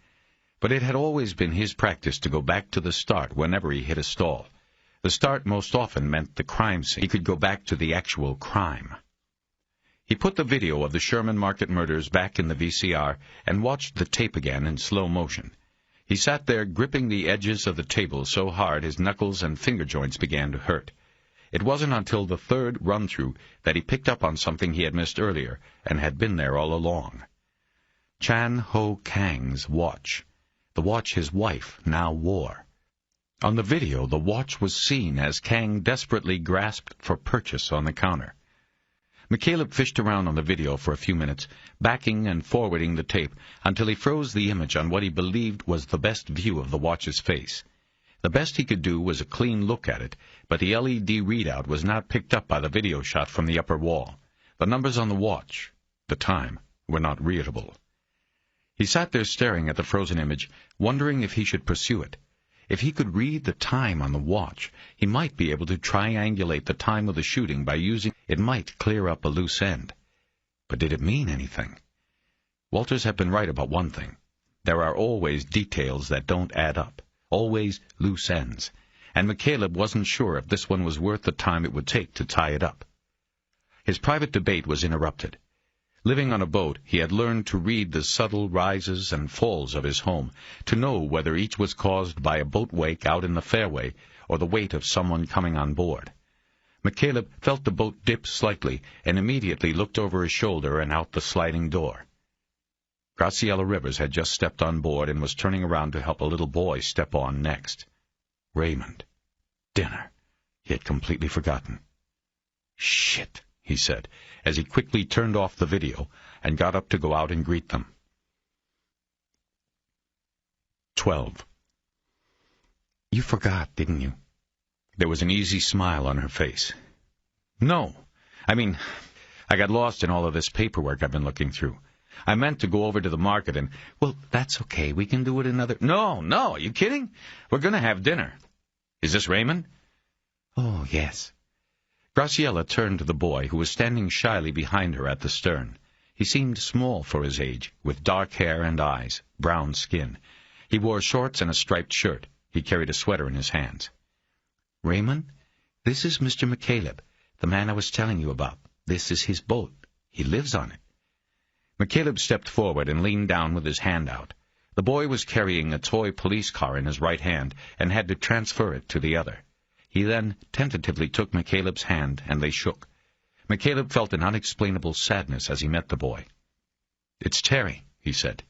But it had always been his practice to go back to the start whenever he hit a stall. The start most often meant the crime scene. He could go back to the actual crime. He put the video of the Sherman Market murders back in the VCR and watched the tape again in slow motion. He sat there gripping the edges of the table so hard his knuckles and finger joints began to hurt. It wasn't until the third run-through that he picked up on something he had missed earlier and had been there all along. Chan Ho Kang's watch. The watch his wife now wore. On the video, the watch was seen as Kang desperately grasped for purchase on the counter. McCaleb fished around on the video for a few minutes, backing and forwarding the tape until he froze the image on what he believed was the best view of the watch's face. The best he could do was a clean look at it, but the LED readout was not picked up by the video shot from the upper wall. The numbers on the watch, the time, were not readable. He sat there staring at the frozen image, wondering if he should pursue it. If he could read the time on the watch, he might be able to triangulate the time of the shooting by using it. Might clear up a loose end. But did it mean anything? Walters had been right about one thing. There are always details that don't add up. Always loose ends, and McCaleb wasn't sure if this one was worth the time it would take to tie it up. His private debate was interrupted. Living on a boat, he had learned to read the subtle rises and falls of his home, to know whether each was caused by a boat wake out in the fairway or the weight of someone coming on board. McCaleb felt the boat dip slightly and immediately looked over his shoulder and out the sliding door. Graciella Rivers had just stepped on board and was turning around to help a little boy step on next. Raymond. Dinner. He had completely forgotten. Shit, he said, as he quickly turned off the video and got up to go out and greet them. 12. You forgot, didn't you? There was an easy smile on her face. No. I mean, I got lost in all of this paperwork I've been looking through. I meant to go over to the market and... Well, that's okay. We can do it another... No, are you kidding? We're going to have dinner. Is this Raymond? Oh, yes. Graciella turned to the boy, who was standing shyly behind her at the stern. He seemed small for his age, with dark hair and eyes, brown skin. He wore shorts and a striped shirt. He carried a sweater in his hands. Raymond, this is Mr. McCaleb, the man I was telling you about. This is his boat. He lives on it. McCaleb stepped forward and leaned down with his hand out. The boy was carrying a toy police car in his right hand and had to transfer it to the other. He then tentatively took McCaleb's hand, and they shook. McCaleb felt an unexplainable sadness as he met the boy. It's Terry, he said.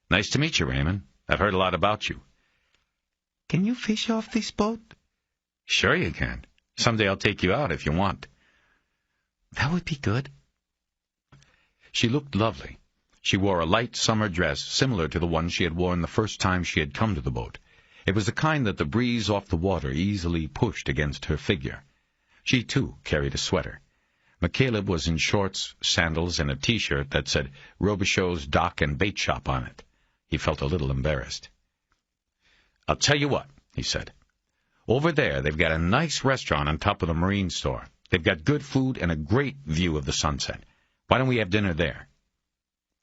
Nice to meet you, Raymond. I've heard a lot about you. Can you fish off this boat? Sure you can. Someday I'll take you out if you want. That would be good. She looked lovely. She wore a light summer dress similar to the one she had worn the first time she had come to the boat. It was the kind that the breeze off the water easily pushed against her figure. She, too, carried a sweater. McCaleb was in shorts, sandals, and a T-shirt that said Robichaud's Dock and Bait Shop on it. He felt a little embarrassed. I'll tell you what, he said. Over there they've got a nice restaurant on top of the marine store. They've got good food and a great view of the sunset. Why don't we have dinner there?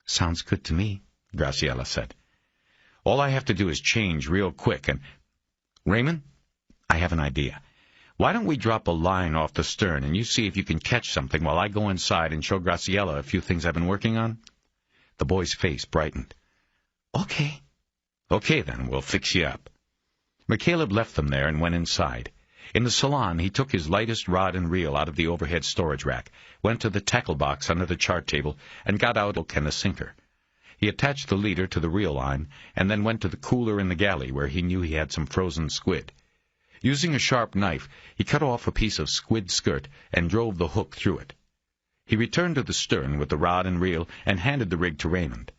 Sounds good to me, Graciella said. All I have to do is change real quick and... Raymond, I have an idea. Why don't we drop a line off the stern and you see if you can catch something while I go inside and show Graciella a few things I've been working on? The boy's face brightened. Okay. Okay, then, we'll fix you up. McCaleb left them there and went inside. In the salon, he took his lightest rod and reel out of the overhead storage rack, went to the tackle box under the chart table, and got out a hook and a sinker. He attached the leader to the reel line, and then went to the cooler in the galley where he knew he had some frozen squid. Using a sharp knife, he cut off a piece of squid skirt and drove the hook through it. He returned to the stern with the rod and reel and handed the rig to Raymond.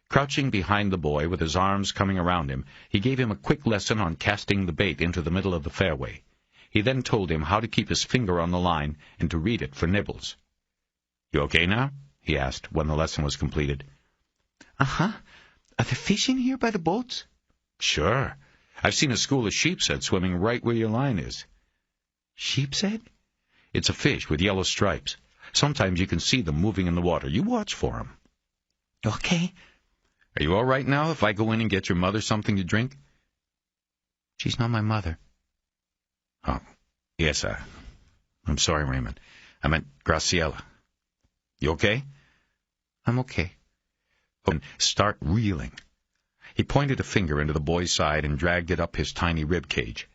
Crouching behind the boy with his arms coming around him, he gave him a quick lesson on casting the bait into the middle of the fairway. He then told him how to keep his finger on the line and to read it for nibbles. "You okay now?" he asked when the lesson was completed. "Uh-huh. Are there fish in here by the boats?" "Sure. I've seen a school of sheepshead swimming right where your line is." "Sheepshead?" "It's a fish with yellow stripes. Sometimes you can see them moving in the water. You watch for them." "Okay." "Are you all right now if I go in and get your mother something to drink?" "She's not my mother." "Oh, yes, I'm sorry, Raymond. I meant Graciella. You okay?" "I'm okay." "And start reeling." He pointed a finger into the boy's side and dragged it up his tiny rib cage.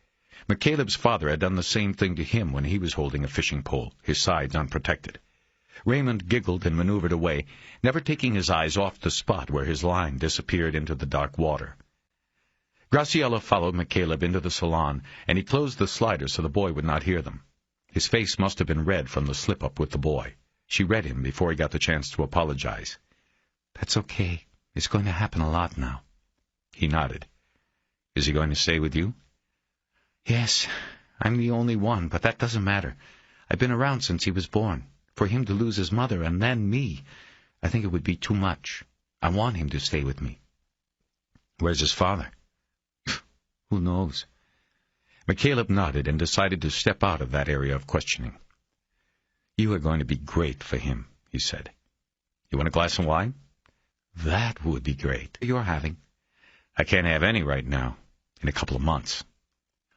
McCaleb's father had done the same thing to him when he was holding a fishing pole, his sides unprotected. Raymond giggled and maneuvered away, never taking his eyes off the spot where his line disappeared into the dark water. Graciella followed McCaleb into the salon, and he closed the sliders so the boy would not hear them. His face must have been red from the slip-up with the boy. She read him before he got the chance to apologize. "That's okay. It's going to happen a lot now." He nodded. "Is he going to stay with you?" "Yes. I'm the only one, but that doesn't matter. I've been around since he was born. For him to lose his mother and then me, I think it would be too much. I want him to stay with me." "Where's his father?" "Who knows?" McCaleb nodded and decided to step out of that area of questioning. "You are going to be great for him," he said. "You want a glass of wine?" "That would be great. You're having?" "I can't have any right now. In a couple of months."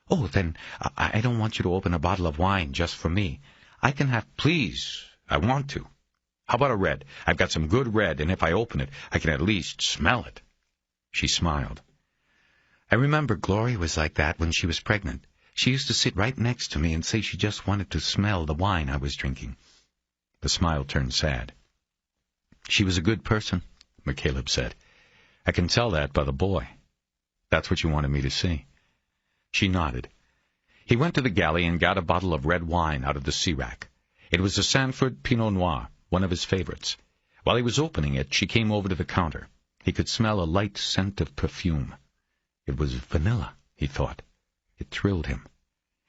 "Oh, then I don't want you to open a bottle of wine just for me. I can have..." "Please, I want to. How about a red? I've got some good red, and if I open it, I can at least smell it." She smiled. "I remember Gloria was like that when she was pregnant. She used to sit right next to me and say she just wanted to smell the wine I was drinking." The smile turned sad. "She was a good person," McCaleb said. "I can tell that by the boy. That's what you wanted me to see." She nodded. He went to the galley and got a bottle of red wine out of the sea-rack. It was a Sanford Pinot Noir, one of his favorites. While he was opening it, she came over to the counter. He could smell a light scent of perfume. It was vanilla, he thought. It thrilled him.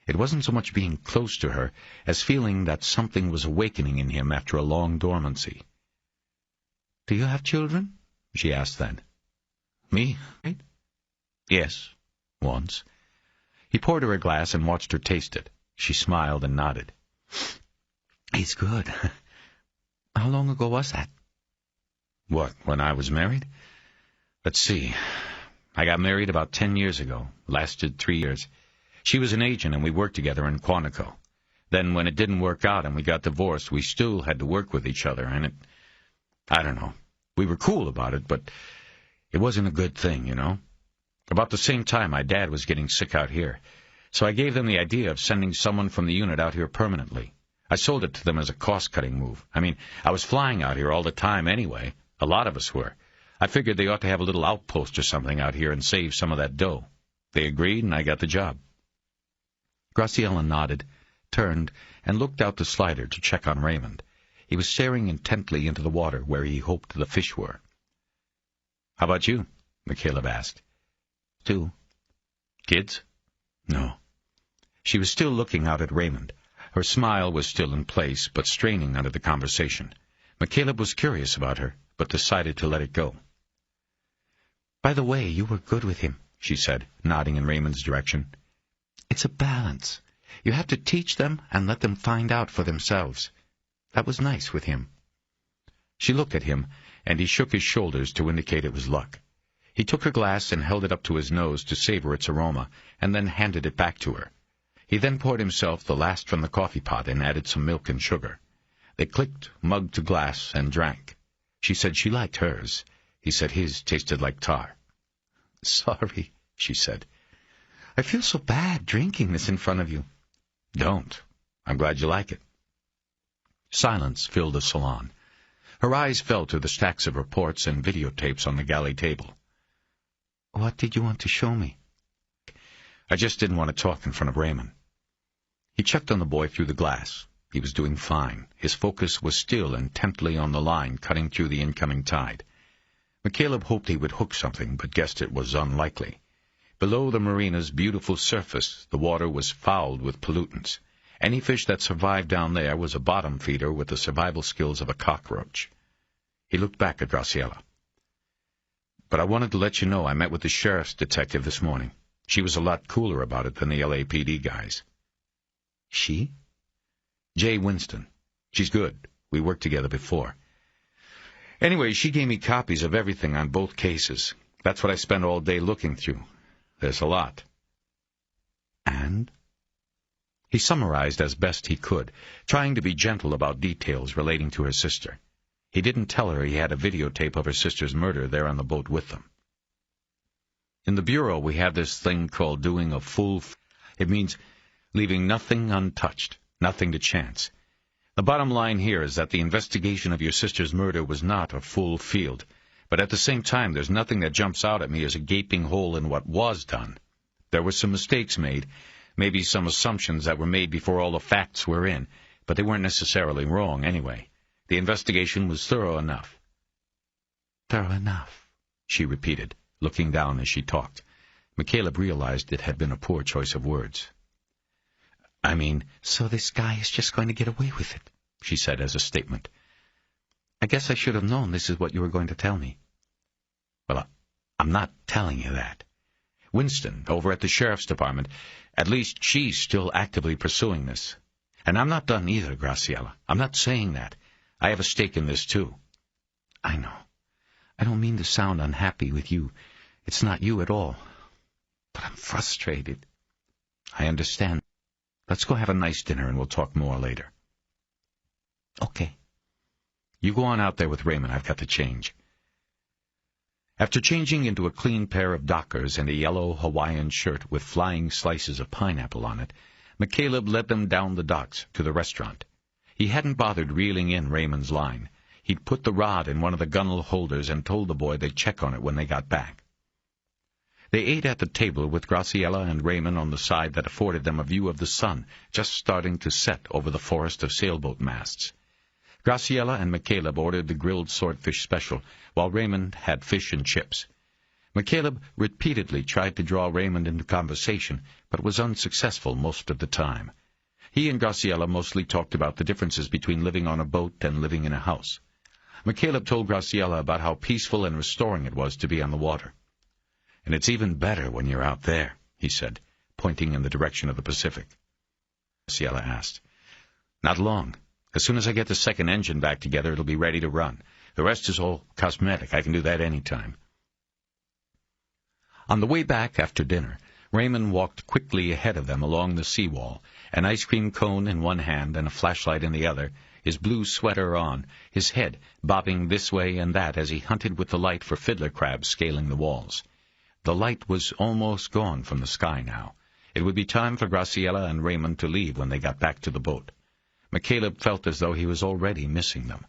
It wasn't so much being close to her as feeling that something was awakening in him after a long dormancy. "Do you have children?" she asked then. "Me? Right? Yes, once." He poured her a glass and watched her taste it. She smiled and nodded. "It's good. How long ago was that?" "What, when I was married? Let's see. I got married about 10 years ago. Lasted 3 years. She was an agent and we worked together in Quantico. Then when it didn't work out and we got divorced, we still had to work with each other, and I don't know. We were cool about it, but it wasn't a good thing, you know. About the same time, my dad was getting sick out here, so I gave them the idea of sending someone from the unit out here permanently. I sold it to them as a cost-cutting move. I mean, I was flying out here all the time anyway. A lot of us were. I figured they ought to have a little outpost or something out here and save some of that dough. They agreed, and I got the job." Graciella nodded, turned, and looked out the slider to check on Raymond. He was staring intently into the water where he hoped the fish were. "How about you?" McCaleb asked. "Two." "Kids?" "No." She was still looking out at Raymond. Her smile was still in place, but straining under the conversation. McCaleb was curious about her, but decided to let it go. "By the way, you were good with him," she said, nodding in Raymond's direction. "It's a balance. You have to teach them and let them find out for themselves. That was nice with him." She looked at him, and he shook his shoulders to indicate it was luck. He took her glass and held it up to his nose to savor its aroma, and then handed it back to her. He then poured himself the last from the coffee pot and added some milk and sugar. They clicked, mug to glass, and drank. She said she liked hers. He said his tasted like tar. "Sorry," she said. "I feel so bad drinking this in front of you." "Don't. I'm glad you like it." Silence filled the salon. Her eyes fell to the stacks of reports and videotapes on the galley table. What did you want to show me? I just didn't want to talk in front of Raymond. He checked on the boy through the glass. He was doing fine. His focus was still intently on the line cutting through the incoming tide. McCaleb hoped he would hook something, but guessed it was unlikely. Below the marina's beautiful surface, the water was fouled with pollutants. Any fish that survived down there was a bottom feeder with the survival skills of a cockroach. He looked back at Graciella. But I wanted to let you know I met with the sheriff's detective this morning. She was a lot cooler about it than the LAPD guys. She? Jay Winston. She's good. We worked together before. Anyway, she gave me copies of everything on both cases. That's what I spent all day looking through. There's a lot. And? He summarized as best he could, trying to be gentle about details relating to her sister. He didn't tell her he had a videotape of her sister's murder there on the boat with them. In the Bureau, we have this thing called doing a full... It means leaving nothing untouched, nothing to chance. The bottom line here is that the investigation of your sister's murder was not a full field, but at the same time there's nothing that jumps out at me as a gaping hole in what was done. There were some mistakes made, maybe some assumptions that were made before all the facts were in, but they weren't necessarily wrong anyway. The investigation was thorough enough. Thorough enough, she repeated, looking down as she talked. McCaleb realized it had been a poor choice of words. I mean, so this guy is just going to get away with it, she said as a statement. I guess I should have known this is what you were going to tell me. Well, I'm not telling you that. Winston, over at the sheriff's department, at least she's still actively pursuing this. And I'm not done either, Graciella. I'm not saying that. I have a stake in this, too. I know. I don't mean to sound unhappy with you. It's not you at all. But I'm frustrated. I understand. Let's go have a nice dinner and we'll talk more later. Okay. You go on out there with Raymond. I've got to change. After changing into a clean pair of dockers and a yellow Hawaiian shirt with flying slices of pineapple on it, McCaleb led them down the docks to the restaurant. He hadn't bothered reeling in Raymond's line. He'd put the rod in one of the gunnel holders and told the boy they'd check on it when they got back. They ate at the table with Graciella and Raymond on the side that afforded them a view of the sun just starting to set over the forest of sailboat masts. Graciella and McCaleb ordered the grilled swordfish special, while Raymond had fish and chips. McCaleb repeatedly tried to draw Raymond into conversation, but was unsuccessful most of the time. He and Graciella mostly talked about the differences between living on a boat and living in a house. McCaleb told Graciella about how peaceful and restoring it was to be on the water. "And it's even better when you're out there," he said, pointing in the direction of the Pacific. Graciella asked. "Not long. As soon as I get the second engine back together, it'll be ready to run. The rest is all cosmetic. I can do that any time." On the way back after dinner, Raymond walked quickly ahead of them along the seawall, an ice cream cone in one hand and a flashlight in the other, his blue sweater on, his head bobbing this way and that as he hunted with the light for fiddler crabs scaling the walls. The light was almost gone from the sky now. It would be time for Graciella and Raymond to leave when they got back to the boat. McCaleb felt as though he was already missing them.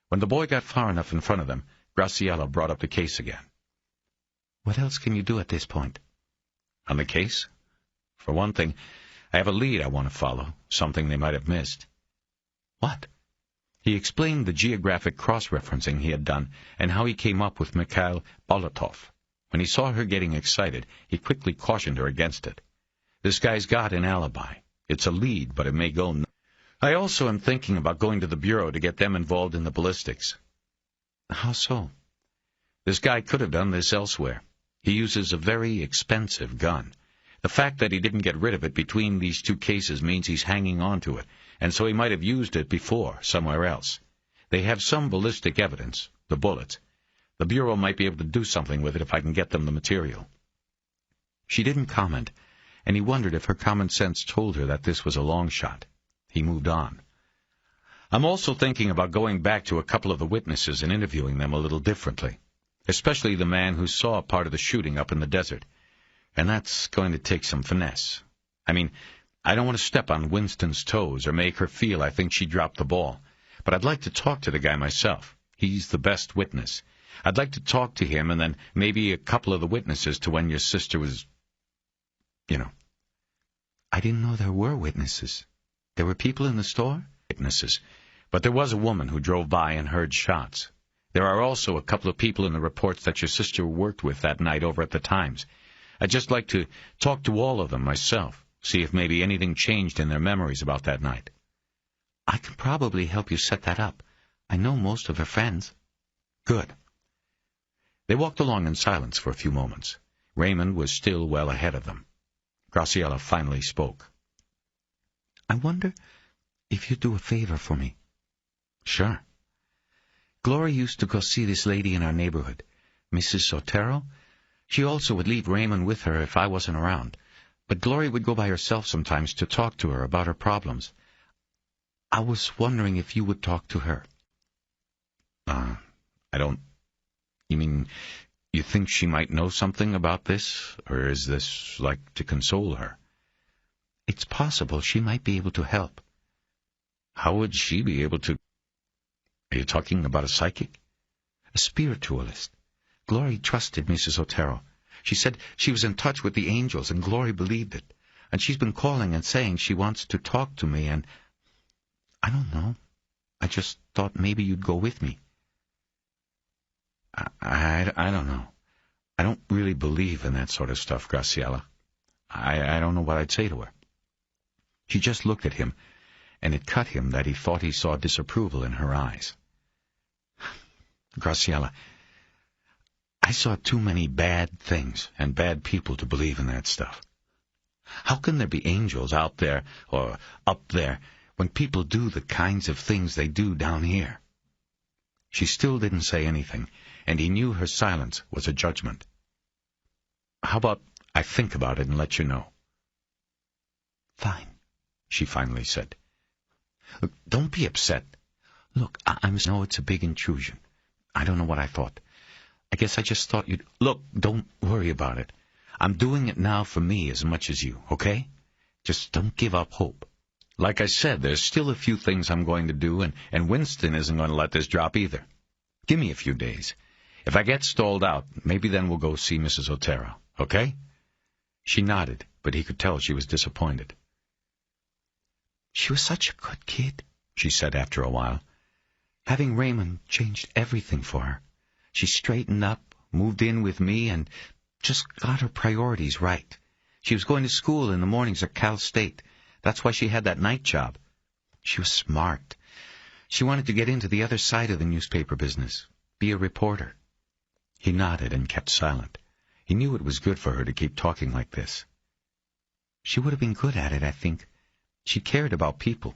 When the boy got far enough in front of them, Graciella brought up the case again. "What else can you do at this point?" "On the case? For one thing, I have a lead I want to follow, something they might have missed." "What?" He explained the geographic cross-referencing he had done and how he came up with Mikhail Bolotov. When he saw her getting excited, he quickly cautioned her against it. "This guy's got an alibi. It's a lead, but it may go... I also am thinking about going to the Bureau to get them involved in the ballistics." "How so?" "This guy could have done this elsewhere. He uses a very expensive gun. The fact that he didn't get rid of it between these two cases means he's hanging on to it, and so he might have used it before, somewhere else. They have some ballistic evidence, the bullets. The Bureau might be able to do something with it if I can get them the material." She didn't comment, and he wondered if her common sense told her that this was a long shot. He moved on. "I'm also thinking about going back to a couple of the witnesses and interviewing them a little differently, especially the man who saw part of the shooting up in the desert. And that's going to take some finesse. I mean, I don't want to step on Winston's toes or make her feel I think she dropped the ball, but I'd like to talk to the guy myself. He's the best witness. I'd like to talk to him and then maybe a couple of the witnesses to when your sister was, I didn't know there were witnesses. There were people in the store? Witnesses. But there was a woman who drove by and heard shots. There are also a couple of people in the reports that your sister worked with that night over at the Times. I'd just like to talk to all of them myself, see if maybe anything changed in their memories about that night. I can probably help you set that up. I know most of her friends. Good. They walked along in silence for a few moments. Raymond was still well ahead of them. Graciella finally spoke. I wonder if you'd do a favor for me. Sure. Gloria used to go see this lady in our neighborhood, Mrs. Sotero. She also would leave Raymond with her if I wasn't around, but Gloria would go by herself sometimes to talk to her about her problems. I was wondering if you would talk to her. I don't... You mean, you think she might know something about this, or is this like to console her? It's possible she might be able to help. How would she be able to... Are you talking about a psychic? A spiritualist. Gloria trusted Mrs. Otero. She said she was in touch with the angels, and Gloria believed it. And she's been calling and saying she wants to talk to me, and... I don't know. I just thought maybe you'd go with me. I don't know. I don't really believe in that sort of stuff, Graciella. I don't know what I'd say to her. She just looked at him, and it cut him that he thought he saw disapproval in her eyes. Graciella, I saw too many bad things and bad people to believe in that stuff. How can there be angels out there or up there when people do the kinds of things they do down here? She still didn't say anything, and he knew her silence was a judgment. How about I think about it and let you know? Fine, she finally said. Look, don't be upset. Look, I know it's a big intrusion. I don't know what I thought. I guess I just thought you'd... Look, don't worry about it. I'm doing it now for me as much as you, okay? Just don't give up hope. Like I said, there's still a few things I'm going to do, and Winston isn't going to let this drop either. Give me a few days. If I get stalled out, maybe then we'll go see Mrs. Otero, okay? She nodded, but he could tell she was disappointed. She was such a good kid, she said after a while. Having Raymond changed everything for her. She straightened up, moved in with me, and just got her priorities right. She was going to school in the mornings at Cal State. That's why she had that night job. She was smart. She wanted to get into the other side of the newspaper business, be a reporter. He nodded and kept silent. He knew it was good for her to keep talking like this. She would have been good at it, I think. She cared about people.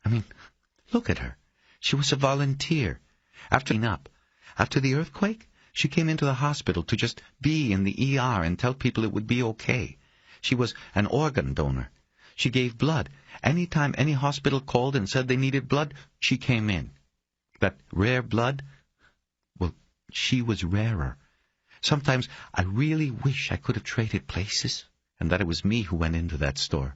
I mean, look at her. She was a volunteer. After the earthquake, she came into the hospital to just be in the ER and tell people it would be okay. She was an organ donor. She gave blood. Anytime any hospital called and said they needed blood, she came in. That rare blood, well, she was rarer. Sometimes I really wish I could have traded places, and that it was me who went into that store.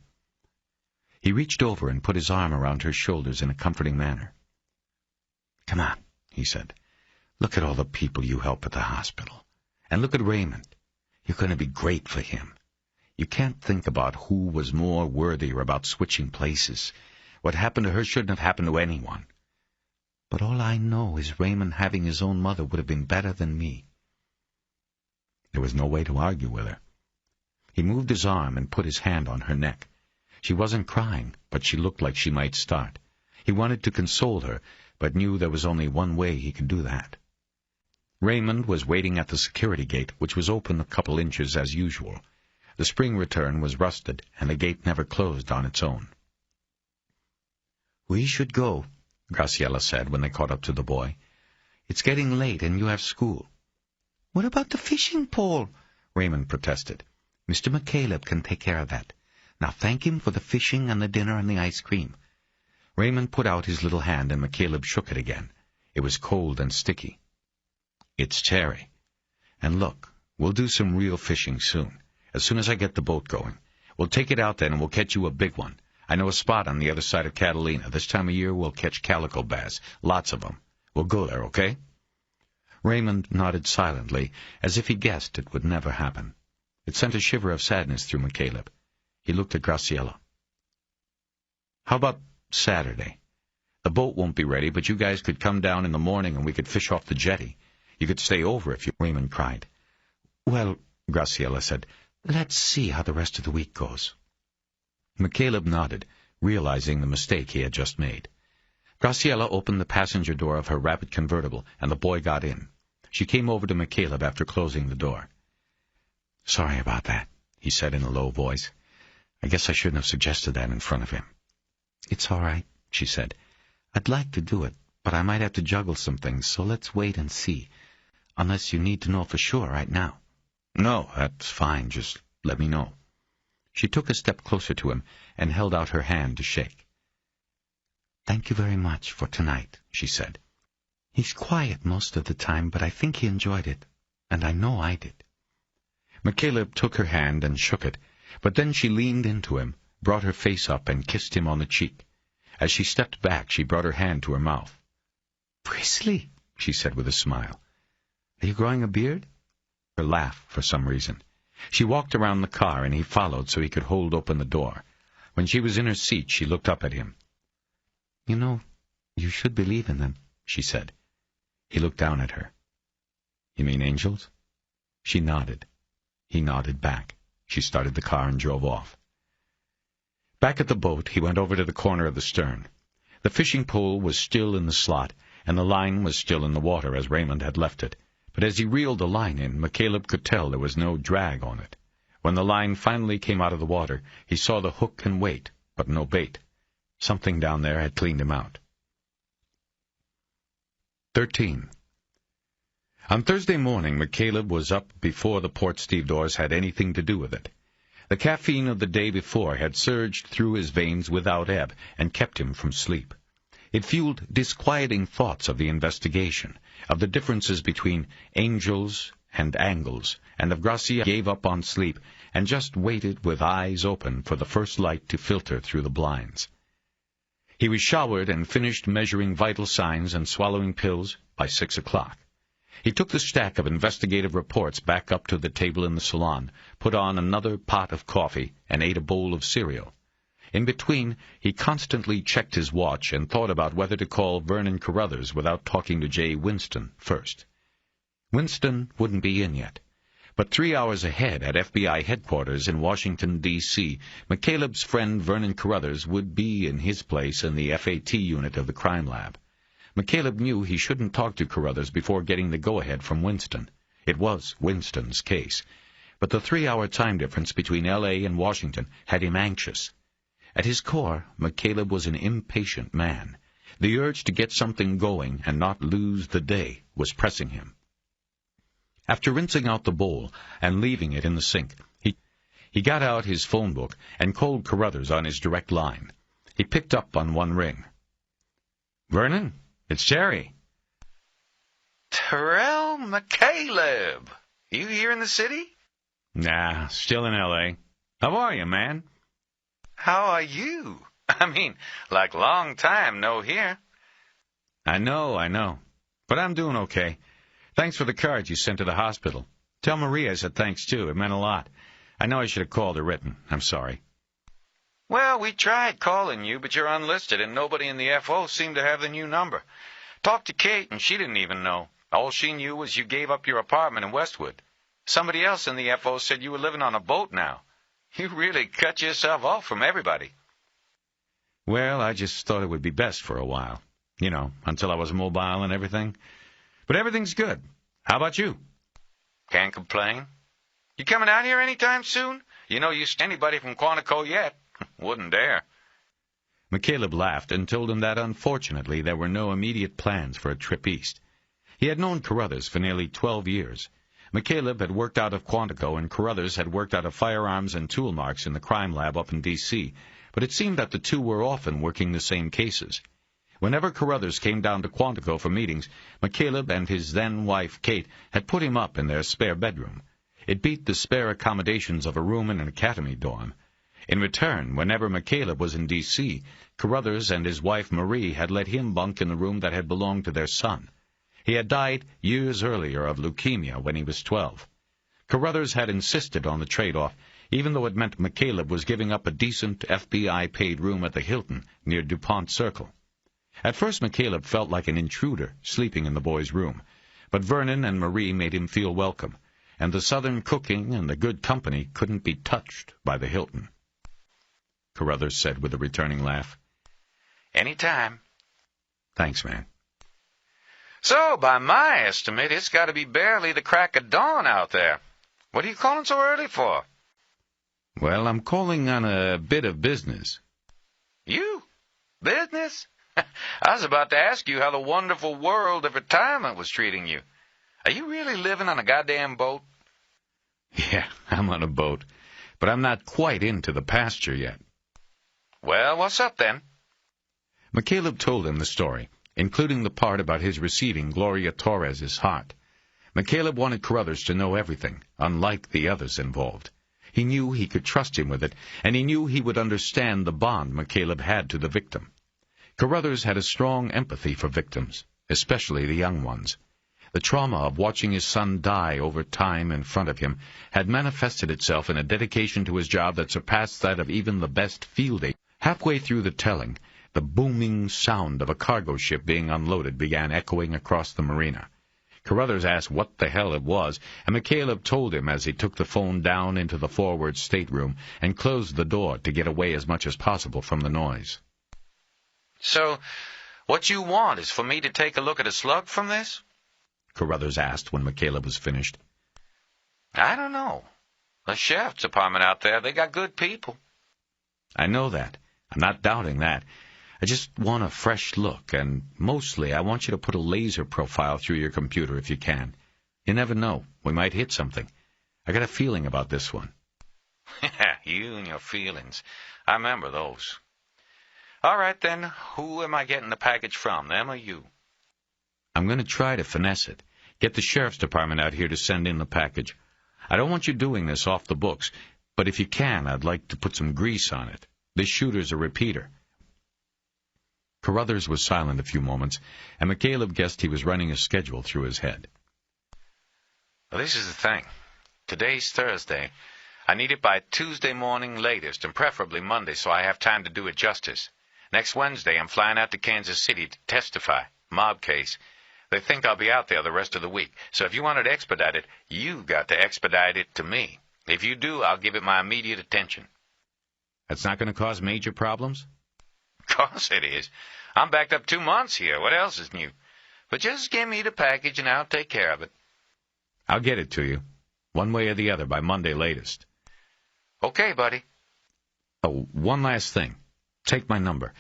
He reached over and put his arm around her shoulders in a comforting manner. Come on, he said. Look at all the people you help at the hospital. And look at Raymond. You're going to be great for him. You can't think about who was more worthy or about switching places. What happened to her shouldn't have happened to anyone. But all I know is Raymond having his own mother would have been better than me. There was no way to argue with her. He moved his arm and put his hand on her neck. She wasn't crying, but she looked like she might start. He wanted to console her, but knew there was only one way he could do that. Raymond was waiting at the security gate, which was open a couple inches as usual. The spring return was rusted, and the gate never closed on its own. "We should go," Graciella said when they caught up to the boy. "It's getting late, and you have school." "What about the fishing pole?" Raymond protested. "Mr. McCaleb can take care of that. Now thank him for the fishing and the dinner and the ice cream." Raymond put out his little hand, and McCaleb shook it again. It was cold and sticky. "It's Terry. And look, we'll do some real fishing soon. As soon as I get the boat going. We'll take it out then, and we'll catch you a big one. I know a spot on the other side of Catalina. This time of year we'll catch calico bass. Lots of them. We'll go there, okay?" Raymond nodded silently, as if he guessed it would never happen. It sent a shiver of sadness through McCaleb. He looked at Graciella. "How about Saturday? The boat won't be ready, but you guys could come down in the morning and we could fish off the jetty. You could stay over if you—" Raymond cried. "Well," Graciella said, "let's see how the rest of the week goes." McCaleb nodded, realizing the mistake he had just made. Graciella opened the passenger door of her rapid convertible, and the boy got in. She came over to McCaleb after closing the door. "Sorry about that," he said in a low voice. "I guess I shouldn't have suggested that in front of him." "It's all right," she said. "I'd like to do it, but I might have to juggle some things, so let's wait and see. Unless you need to know for sure right now." "No, that's fine. Just let me know." She took a step closer to him and held out her hand to shake. "Thank you very much for tonight," she said. "He's quiet most of the time, but I think he enjoyed it, and I know I did." McCaleb took her hand and shook it, but then she leaned into him, brought her face up, and kissed him on the cheek. As she stepped back, she brought her hand to her mouth. "Priestley," she said with a smile. "Are you growing a beard?" Her laugh, for some reason. She walked around the car, and he followed so he could hold open the door. When she was in her seat, she looked up at him. "You know, you should believe in them," she said. He looked down at her. "You mean angels?" She nodded. He nodded back. She started the car and drove off. Back at the boat, he went over to the corner of the stern. The fishing pole was still in the slot, and the line was still in the water as Raymond had left it. But as he reeled the line in, McCaleb could tell there was no drag on it. When the line finally came out of the water, he saw the hook and weight, but no bait. Something down there had cleaned him out. 13. On Thursday morning, McCaleb was up before the port stevedores had anything to do with it. The caffeine of the day before had surged through his veins without ebb and kept him from sleep. It fueled disquieting thoughts of the investigation, of the differences between angels and angles, and of Graciella gave up on sleep and just waited with eyes open for the first light to filter through the blinds. He was showered and finished measuring vital signs and swallowing pills by 6 o'clock. He took the stack of investigative reports back up to the table in the salon, put on another pot of coffee, and ate a bowl of cereal. In between, he constantly checked his watch and thought about whether to call Vernon Carruthers without talking to Jay Winston first. Winston wouldn't be in yet. But 3 hours ahead at FBI headquarters in Washington, D.C., McCaleb's friend Vernon Carruthers would be in his place in the FAT unit of the crime lab. McCaleb knew he shouldn't talk to Carruthers before getting the go-ahead from Winston. It was Winston's case. But the 3-hour time difference between L.A. and Washington had him anxious. At his core, McCaleb was an impatient man. The urge to get something going and not lose the day was pressing him. After rinsing out the bowl and leaving it in the sink, he got out his phone book and called Carruthers on his direct line. He picked up on one ring. "Vernon, it's Terry." Terrell McCaleb. You here in the city? "Nah, still in L.A. How are you, man?" How are you? I mean, like long time no here. I know. But I'm doing okay. Thanks for the card you sent to the hospital. Tell Maria I said thanks, too. It meant a lot. I know I should have called her written. I'm sorry. Well, we tried calling you, but you're unlisted, and nobody in the FO seemed to have the new number. Talked to Kate, and she didn't even know. All she knew was you gave up your apartment in Westwood. Somebody else in the FO said you were living on a boat now. You really cut yourself off from everybody. Well, I just thought it would be best for a while. You know, until I was mobile and everything. But everything's good. How about you? Can't complain. You coming out here anytime soon? You know you anybody from Quantico yet. Wouldn't dare. McCaleb laughed and told him that, unfortunately, there were no immediate plans for a trip east. He had known Carruthers for nearly 12 years. McCaleb had worked out of Quantico, and Carruthers had worked out of firearms and tool marks in the crime lab up in D.C., but it seemed that the two were often working the same cases. Whenever Carruthers came down to Quantico for meetings, McCaleb and his then-wife, Kate, had put him up in their spare bedroom. It beat the spare accommodations of a room in an academy dorm. In return, whenever McCaleb was in D.C., Carruthers and his wife Marie had let him bunk in the room that had belonged to their son. He had died years earlier of leukemia when he was 12. Carruthers had insisted on the trade-off, even though it meant McCaleb was giving up a decent FBI-paid room at the Hilton near DuPont Circle. At first, McCaleb felt like an intruder sleeping in the boy's room, but Vernon and Marie made him feel welcome, and the southern cooking and the good company couldn't be touched by the Hilton. Carruthers said with a returning laugh. Any time. Thanks, man. So, by my estimate, it's got to be barely the crack of dawn out there. What are you calling so early for? Well, I'm calling on a bit of business. You? Business? I was about to ask you how the wonderful world of retirement was treating you. Are you really living on a goddamn boat? Yeah, I'm on a boat, but I'm not quite into the pasture yet. Well, what's up then? McCaleb told him the story, including the part about his receiving Gloria Torres's heart. McCaleb wanted Carruthers to know everything, unlike the others involved. He knew he could trust him with it, and he knew he would understand the bond McCaleb had to the victim. Carruthers had a strong empathy for victims, especially the young ones. The trauma of watching his son die over time in front of him had manifested itself in a dedication to his job that surpassed that of even the best field agent. Halfway through the telling, the booming sound of a cargo ship being unloaded began echoing across the marina. Carruthers asked what the hell it was, and McCaleb told him as he took the phone down into the forward stateroom and closed the door to get away as much as possible from the noise. So, what you want is for me to take a look at a slug from this? Carruthers asked when McCaleb was finished. I don't know. The sheriff's department out there, they got good people. I know that. I'm not doubting that. I just want a fresh look, and mostly I want you to put a laser profile through your computer if you can. You never know. We might hit something. I got a feeling about this one. You and your feelings. I remember those. All right, then. Who am I getting the package from, them or you? I'm going to try to finesse it. Get the sheriff's department out here to send in the package. I don't want you doing this off the books, but if you can, I'd like to put some grease on it. This shooter's a repeater. Carruthers was silent a few moments, and McCaleb guessed he was running a schedule through his head. Well, this is the thing. Today's Thursday. I need it by Tuesday morning latest, and preferably Monday, so I have time to do it justice. Next Wednesday, I'm flying out to Kansas City to testify. Mob case. They think I'll be out there the rest of the week, so if you want it expedited, you got to expedite it to me. If you do, I'll give it my immediate attention. That's not going to cause major problems? Of course it is. I'm backed up 2 months here. What else is new? But just give me the package and I'll take care of it. I'll get it to you, one way or the other, by Monday latest. Okay, buddy. Oh, one last thing. Take my number.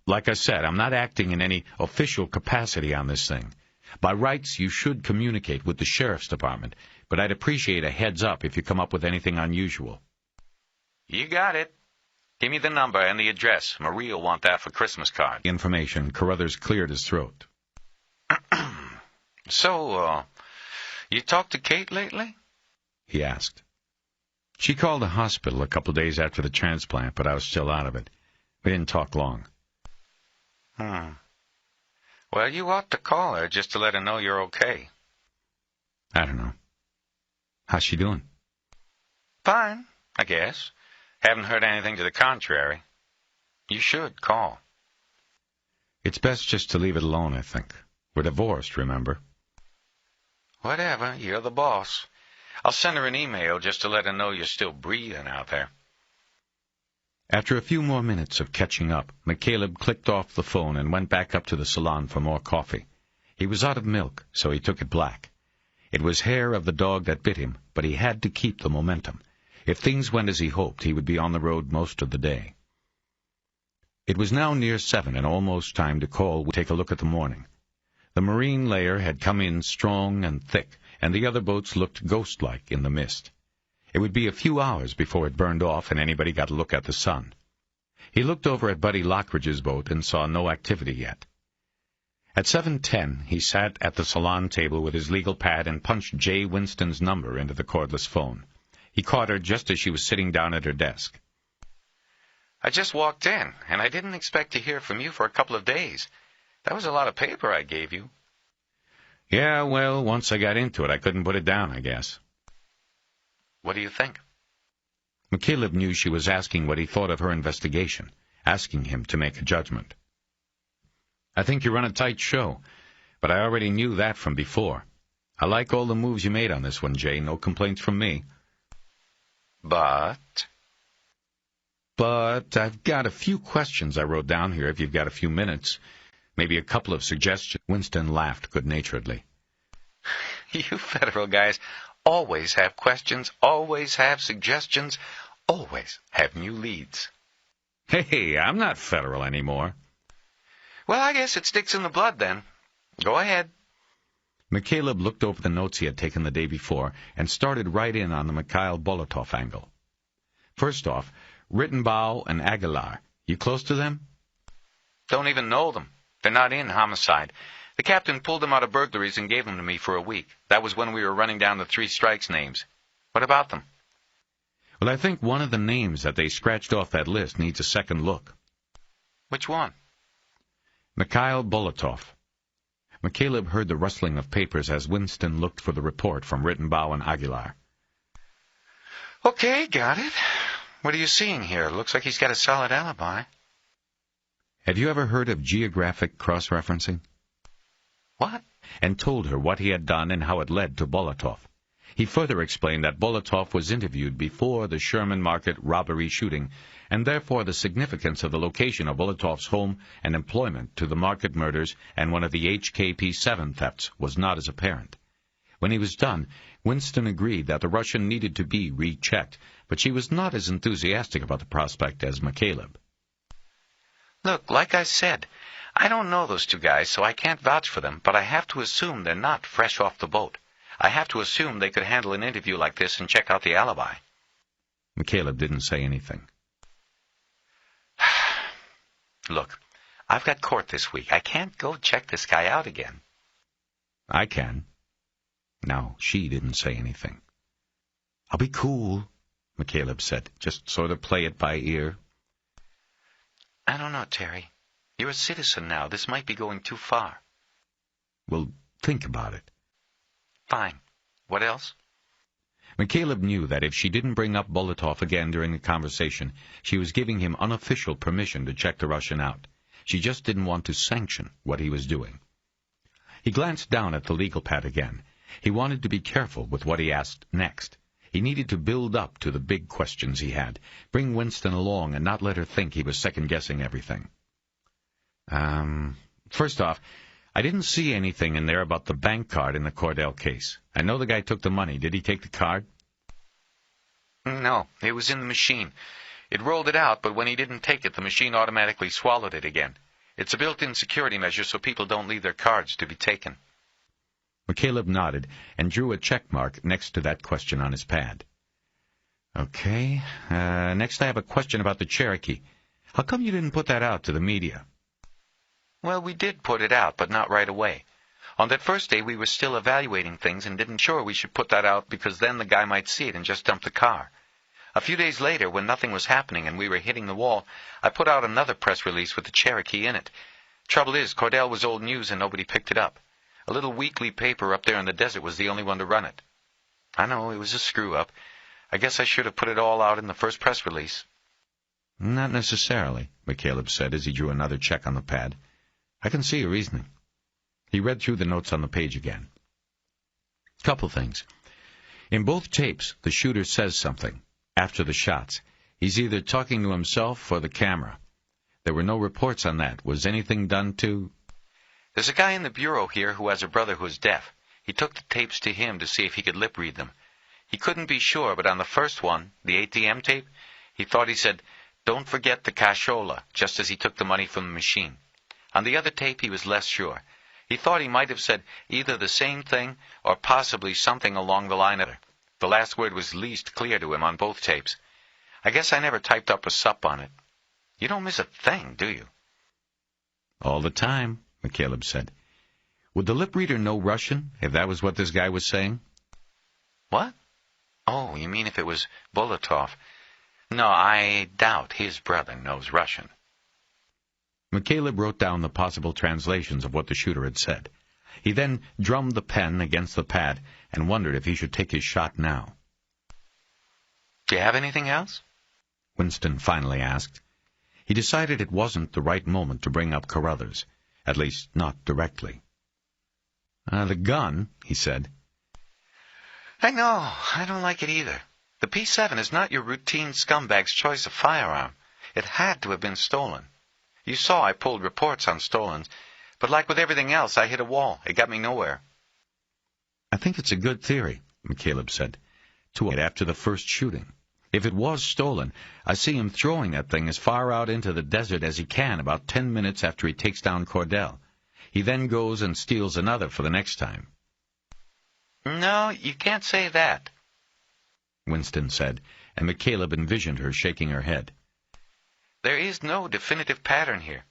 Like I said, I'm not acting in any official capacity on this thing. By rights, you should communicate with the sheriff's department, but I'd appreciate a heads-up if you come up with anything unusual. You got it. Give me the number and the address. Marie will want that for Christmas card. Information. Carruthers cleared his throat. So, you talked to Kate lately? He asked. She called the hospital a couple days after the transplant, but I was still out of it. We didn't talk long. Well, you ought to call her just to let her know you're okay. I don't know. How's she doing? Fine, I guess. Haven't heard anything to the contrary. You should call. It's best just to leave it alone, I think. We're divorced, remember? Whatever, you're the boss. I'll send her an email just to let her know you're still breathing out there. After a few more minutes of catching up, McCaleb clicked off the phone and went back up to the salon for more coffee. He was out of milk, so he took it black. It was hair of the dog that bit him, but he had to keep the momentum. If things went as he hoped, he would be on the road most of the day. It was now near 7 and almost time to call. Take a look at the morning. The marine layer had come in strong and thick, and the other boats looked ghost-like in the mist. It would be a few hours before it burned off and anybody got a look at the sun. He looked over at Buddy Lockridge's boat and saw no activity yet. At 7:10, he sat at the salon table with his legal pad and punched Jay Winston's number into the cordless phone. He caught her just as she was sitting down at her desk. I just walked in, and I didn't expect to hear from you for a couple of days. That was a lot of paper I gave you. Yeah, well, once I got into it, I couldn't put it down, I guess. What do you think? McCaleb knew she was asking what he thought of her investigation, asking him to make a judgment. I think you run a tight show, but I already knew that from before. I like all the moves you made on this one, Jay. No complaints from me. But I've got a few questions I wrote down here if you've got a few minutes. Maybe a couple of suggestions. Winston laughed good-naturedly. You federal guys always have questions, always have suggestions, always have new leads. Hey, I'm not federal anymore. Well, I guess it sticks in the blood then. Go ahead. McCaleb looked over the notes he had taken the day before and started right in on the Mikhail Bolotov angle. First off, Rittenbaugh and Aguilar. You close to them? Don't even know them. They're not in homicide. The captain pulled them out of burglaries and gave them to me for a week. That was when we were running down the 3 strikes names. What about them? Well, I think one of the names that they scratched off that list needs a second look. Which one? Mikhail Bolotov. McCaleb heard the rustling of papers as Winston looked for the report from Rittenbaugh and Aguilar. Okay, got it. What are you seeing here? Looks like he's got a solid alibi. Have you ever heard of geographic cross-referencing? What? And told her what he had done and how it led to Bolotov. He further explained that Bolotov was interviewed before the Sherman Market robbery shooting, and therefore the significance of the location of Bolotov's home and employment to the Market murders and one of the HKP-7 thefts was not as apparent. When he was done, Winston agreed that the Russian needed to be rechecked, but she was not as enthusiastic about the prospect as McCaleb. Look, like I said, I don't know those 2 guys, so I can't vouch for them, but I have to assume they're not fresh off the boat. I have to assume they could handle an interview like this and check out the alibi. McCaleb didn't say anything. Look, I've got court this week. I can't go check this guy out again. I can. Now, she didn't say anything. I'll be cool, McCaleb said. Just sort of play it by ear. I don't know, Terry. You're a citizen now. This might be going too far. Well, think about it. Fine. What else? McCaleb knew that if she didn't bring up Bolotov again during the conversation, she was giving him unofficial permission to check the Russian out. She just didn't want to sanction what he was doing. He glanced down at the legal pad again. He wanted to be careful with what he asked next. He needed to build up to the big questions he had, bring Winston along and not let her think he was second-guessing everything. First off, I didn't see anything in there about the bank card in the Cordell case. I know the guy took the money. Did he take the card? No, it was in the machine. It rolled it out, but when he didn't take it, the machine automatically swallowed it again. It's a built-in security measure so people don't leave their cards to be taken. McCaleb nodded and drew a check mark next to that question on his pad. Okay, next I have a question about the Cherokee. How come you didn't put that out to the media? Well, we did put it out, but not right away. On that first day, we were still evaluating things and didn't sure we should put that out because then the guy might see it and just dump the car. A few days later, when nothing was happening and we were hitting the wall, I put out another press release with the Cherokee in it. Trouble is, Cordell was old news and nobody picked it up. A little weekly paper up there in the desert was the only one to run it. I know, it was a screw-up. I guess I should have put it all out in the first press release. Not necessarily, McCaleb said as he drew another check on the pad. I can see your reasoning. He read through the notes on the page again. Couple things. In both tapes, the shooter says something. After the shots, he's either talking to himself or the camera. There were no reports on that. Was anything done to... There's a guy in the Bureau here who has a brother who's deaf. He took the tapes to him to see if he could lip-read them. He couldn't be sure, but on the first one, the ATM tape, he thought he said, "Don't forget the cashola," just as he took the money from the machine. On the other tape, he was less sure. He thought he might have said either the same thing or possibly something along the line of it. The last word was least clear to him on both tapes. I guess I never typed up a sup on it. You don't miss a thing, do you? All the time, McCaleb said. Would the lip reader know Russian, if that was what this guy was saying? What? Oh, you mean if it was Bolotov. No, I doubt his brother knows Russian. McCaleb wrote down the possible translations of what the shooter had said. He then drummed the pen against the pad and wondered if he should take his shot now. Do you have anything else? Winston finally asked. He decided it wasn't the right moment to bring up Carruthers, at least not directly. The gun, he said. I know. I don't like it either. The P7 is not your routine scumbag's choice of firearm. It had to have been stolen. You saw I pulled reports on stolens, but like with everything else, I hit a wall. It got me nowhere. I think it's a good theory, McCaleb said, to it after the first shooting. If it was stolen, I see him throwing that thing as far out into the desert as he can about 10 minutes after he takes down Cordell. He then goes and steals another for the next time. No, you can't say that, Winston said, and McCaleb envisioned her shaking her head. There is no definitive pattern here.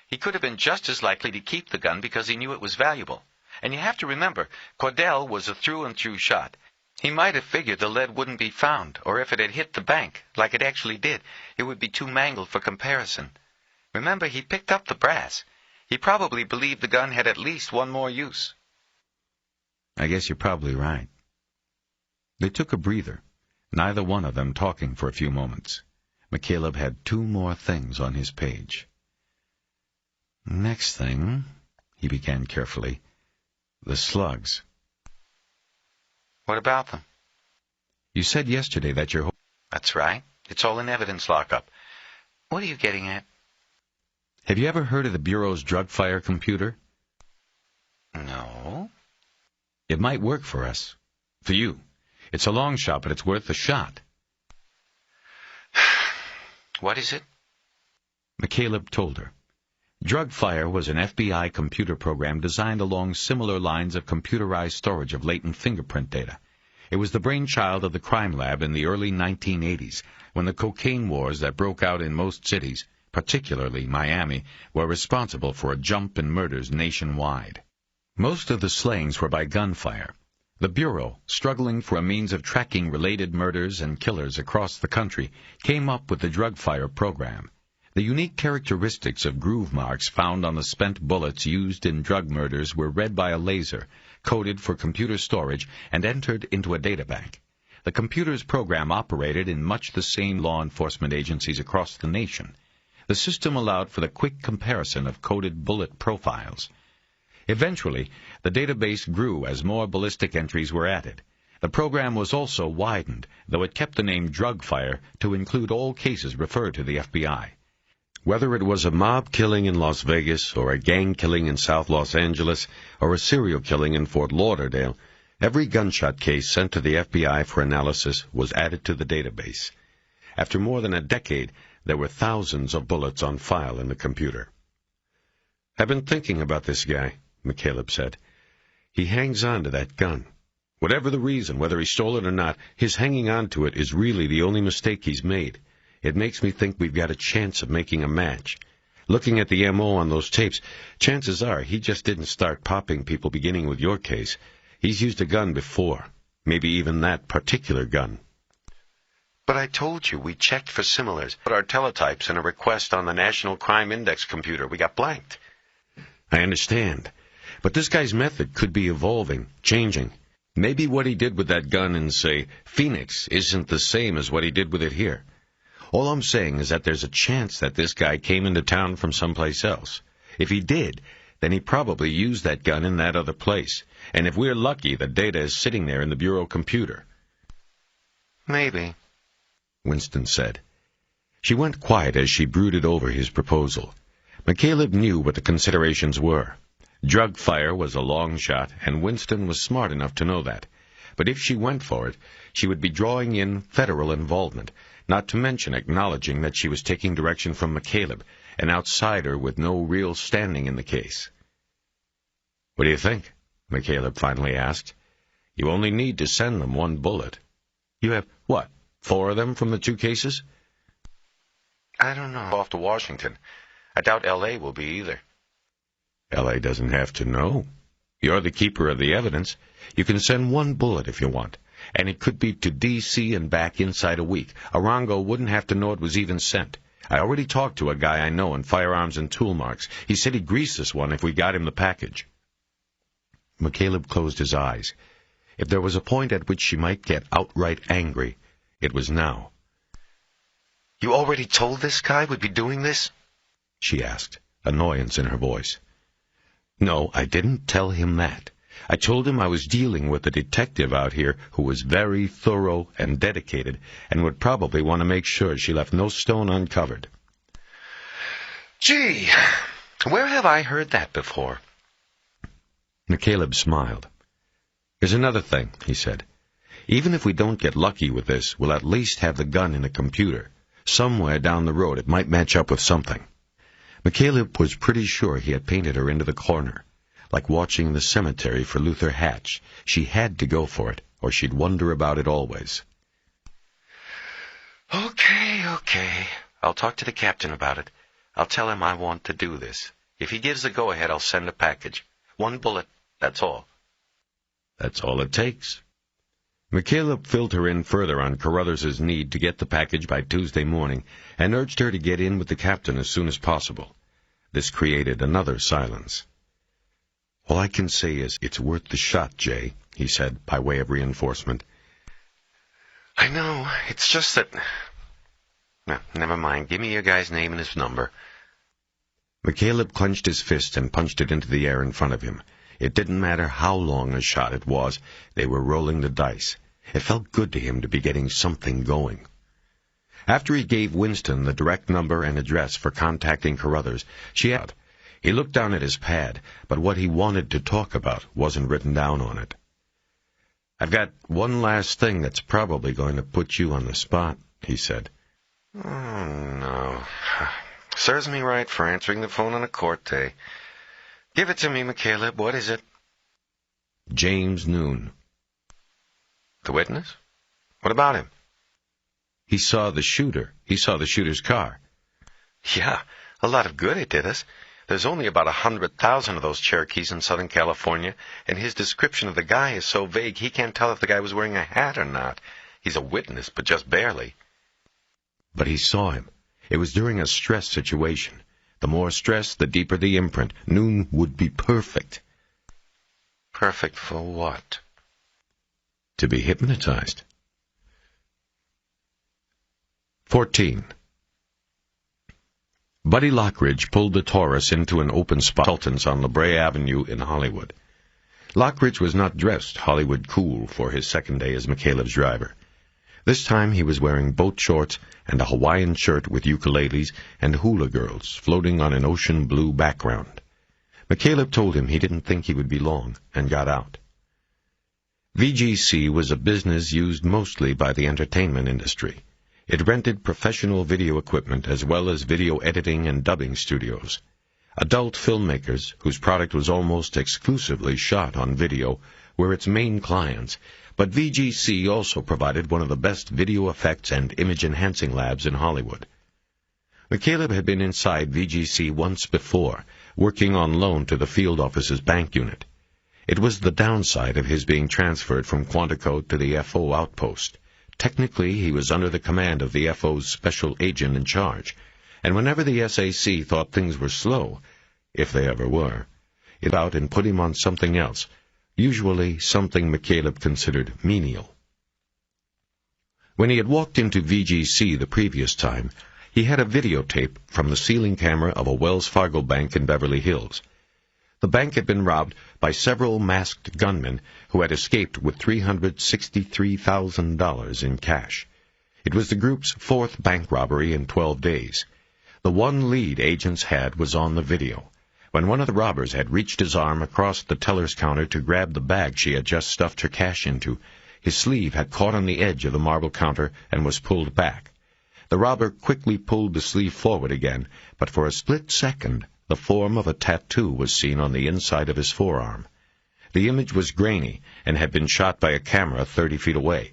He could have been just as likely to keep the gun because he knew it was valuable. And you have to remember, Cordell was a through-and-through shot. He might have figured the lead wouldn't be found, or if it had hit the bank, like it actually did, it would be too mangled for comparison. Remember, he picked up the brass. He probably believed the gun had at least one more use. I guess you're probably right. They took a breather, neither one of them talking for a few moments. McCaleb had 2 more things on his page. Next thing, he began carefully, the slugs. What about them? You said yesterday that your... That's right. It's all in evidence lockup. What are you getting at? Have you ever heard of the Bureau's drug fire computer? No. It might work for us. For you. It's a long shot, but it's worth a shot. What is it? McCaleb told her. DrugFire was an FBI computer program designed along similar lines of computerized storage of latent fingerprint data. It was the brainchild of the crime lab in the early 1980s, when the cocaine wars that broke out in most cities, particularly Miami, were responsible for a jump in murders nationwide. Most of the slayings were by gunfire. The Bureau, struggling for a means of tracking related murders and killers across the country, came up with the DrugFire program. The unique characteristics of groove marks found on the spent bullets used in drug murders were read by a laser, coded for computer storage, and entered into a databank. The computer's program operated in much the same law enforcement agencies across the nation. The system allowed for the quick comparison of coded bullet profiles. Eventually, the database grew as more ballistic entries were added. The program was also widened, though it kept the name DrugFire to include all cases referred to the FBI. Whether it was a mob killing in Las Vegas, or a gang killing in South Los Angeles, or a serial killing in Fort Lauderdale, every gunshot case sent to the FBI for analysis was added to the database. After more than a decade, there were thousands of bullets on file in the computer. "I've been thinking about this guy," McCaleb said. "He hangs on to that gun. Whatever the reason, whether he stole it or not, his hanging on to it is really the only mistake he's made. It makes me think we've got a chance of making a match. Looking at the M.O. on those tapes, chances are he just didn't start popping people beginning with your case. He's used a gun before, maybe even that particular gun." "But I told you we checked for similars, put our teletypes and a request on the National Crime Index computer. We got blanked." "I understand. But this guy's method could be evolving, changing. Maybe what he did with that gun in, say, Phoenix isn't the same as what he did with it here. All I'm saying is that there's a chance that this guy came into town from someplace else. If he did, then he probably used that gun in that other place. And if we're lucky, the data is sitting there in the Bureau computer." "Maybe," Winston said. She went quiet as she brooded over his proposal. McCaleb knew what the considerations were. DrugFire was a long shot, and Winston was smart enough to know that. But if she went for it, she would be drawing in federal involvement, not to mention acknowledging that she was taking direction from McCaleb, an outsider with no real standing in the case. "What do you think?" McCaleb finally asked. "You only need to send them one bullet. You have, what, 4 of them from the 2 cases?" "I don't know. Off to Washington. I doubt L.A. will be either." "L.A. doesn't have to know. You're the keeper of the evidence. You can send 1 bullet if you want. and it could be to D.C. and back inside a week. Arango wouldn't have to know it was even sent. I already talked to a guy I know in firearms and tool marks. He said he'd grease this one if we got him the package. McCaleb closed his eyes. If there was a point at which she might get outright angry, it was now. You already told this guy we'd be doing this? She asked, annoyance in her voice. No, I didn't tell him that. I told him I was dealing with a detective out here who was very thorough and dedicated and would probably want to make sure she left no stone uncovered. Gee, where have I heard that before? McCaleb smiled. Here's another thing, he said. Even if we don't get lucky with this, we'll at least have the gun in a computer. Somewhere down the road it might match up with something. McCaleb was pretty sure he had painted her into the corner. Like watching the cemetery for Luther Hatch, she had to go for it, or she'd wonder about it always. Okay. I'll talk to the captain about it. I'll tell him I want to do this. If he gives the go-ahead, I'll send a package. 1 bullet, that's all. That's all it takes. McCaleb filled her in further on Carruthers's need to get the package by Tuesday morning and urged her to get in with the captain as soon as possible. This created another silence. All I can say is it's worth the shot, Jay, he said by way of reinforcement. I know, it's just that... No, never mind. Give me your guy's name and his number. McCaleb clenched his fist and punched it into the air in front of him. It didn't matter how long a shot it was, they were rolling the dice. It felt good to him to be getting something going. After he gave Winston the direct number and address for contacting Carruthers, she asked. He looked down at his pad, but what he wanted to talk about wasn't written down on it. I've got one last thing that's probably going to put you on the spot, he said. Oh, no. Serves me right for answering the phone on a court day. Give it to me, McCaleb. What is it? James Noon. The witness? What about him? He saw the shooter. He saw the shooter's car. Yeah, a lot of good it did us. There's only about 100,000 of those Cherokees in Southern California, and his description of the guy is so vague he can't tell if the guy was wearing a hat or not. He's a witness, but just barely. But he saw him. It was during a stress situation. The more stress, the deeper the imprint. Noon would be perfect. Perfect for what? To be hypnotized. 14. Buddy Lockridge pulled the Taurus into an open spot on La Brea Avenue in Hollywood. Lockridge was not dressed Hollywood cool for his second day as McCaleb's driver. This time he was wearing boat shorts and a Hawaiian shirt with ukuleles and hula girls floating on an ocean blue background. McCaleb told him he didn't think he would be long, and got out. VGC was a business used mostly by the entertainment industry. It rented professional video equipment as well as video editing and dubbing studios. Adult filmmakers, whose product was almost exclusively shot on video, were its main clients, but VGC also provided one of the best video effects and image-enhancing labs in Hollywood. McCaleb had been inside VGC once before, working on loan to the field office's bank unit. It was the downside of his being transferred from Quantico to the FO outpost. Technically, he was under the command of the FO's special agent in charge, and whenever the SAC thought things were slow, if they ever were, it out and put him on something else, usually something McCaleb considered menial. When he had walked into VGC the previous time, he had a videotape from the ceiling camera of a Wells Fargo bank in Beverly Hills. The bank had been robbed by several masked gunmen who had escaped with $363,000 in cash. It was the group's fourth bank robbery in 12 days. The one lead agents had was on the video. When one of the robbers had reached his arm across the teller's counter to grab the bag she had just stuffed her cash into, his sleeve had caught on the edge of the marble counter and was pulled back. The robber quickly pulled the sleeve forward again, but for a split second the form of a tattoo was seen on the inside of his forearm. The image was grainy and had been shot by a camera 30 feet away.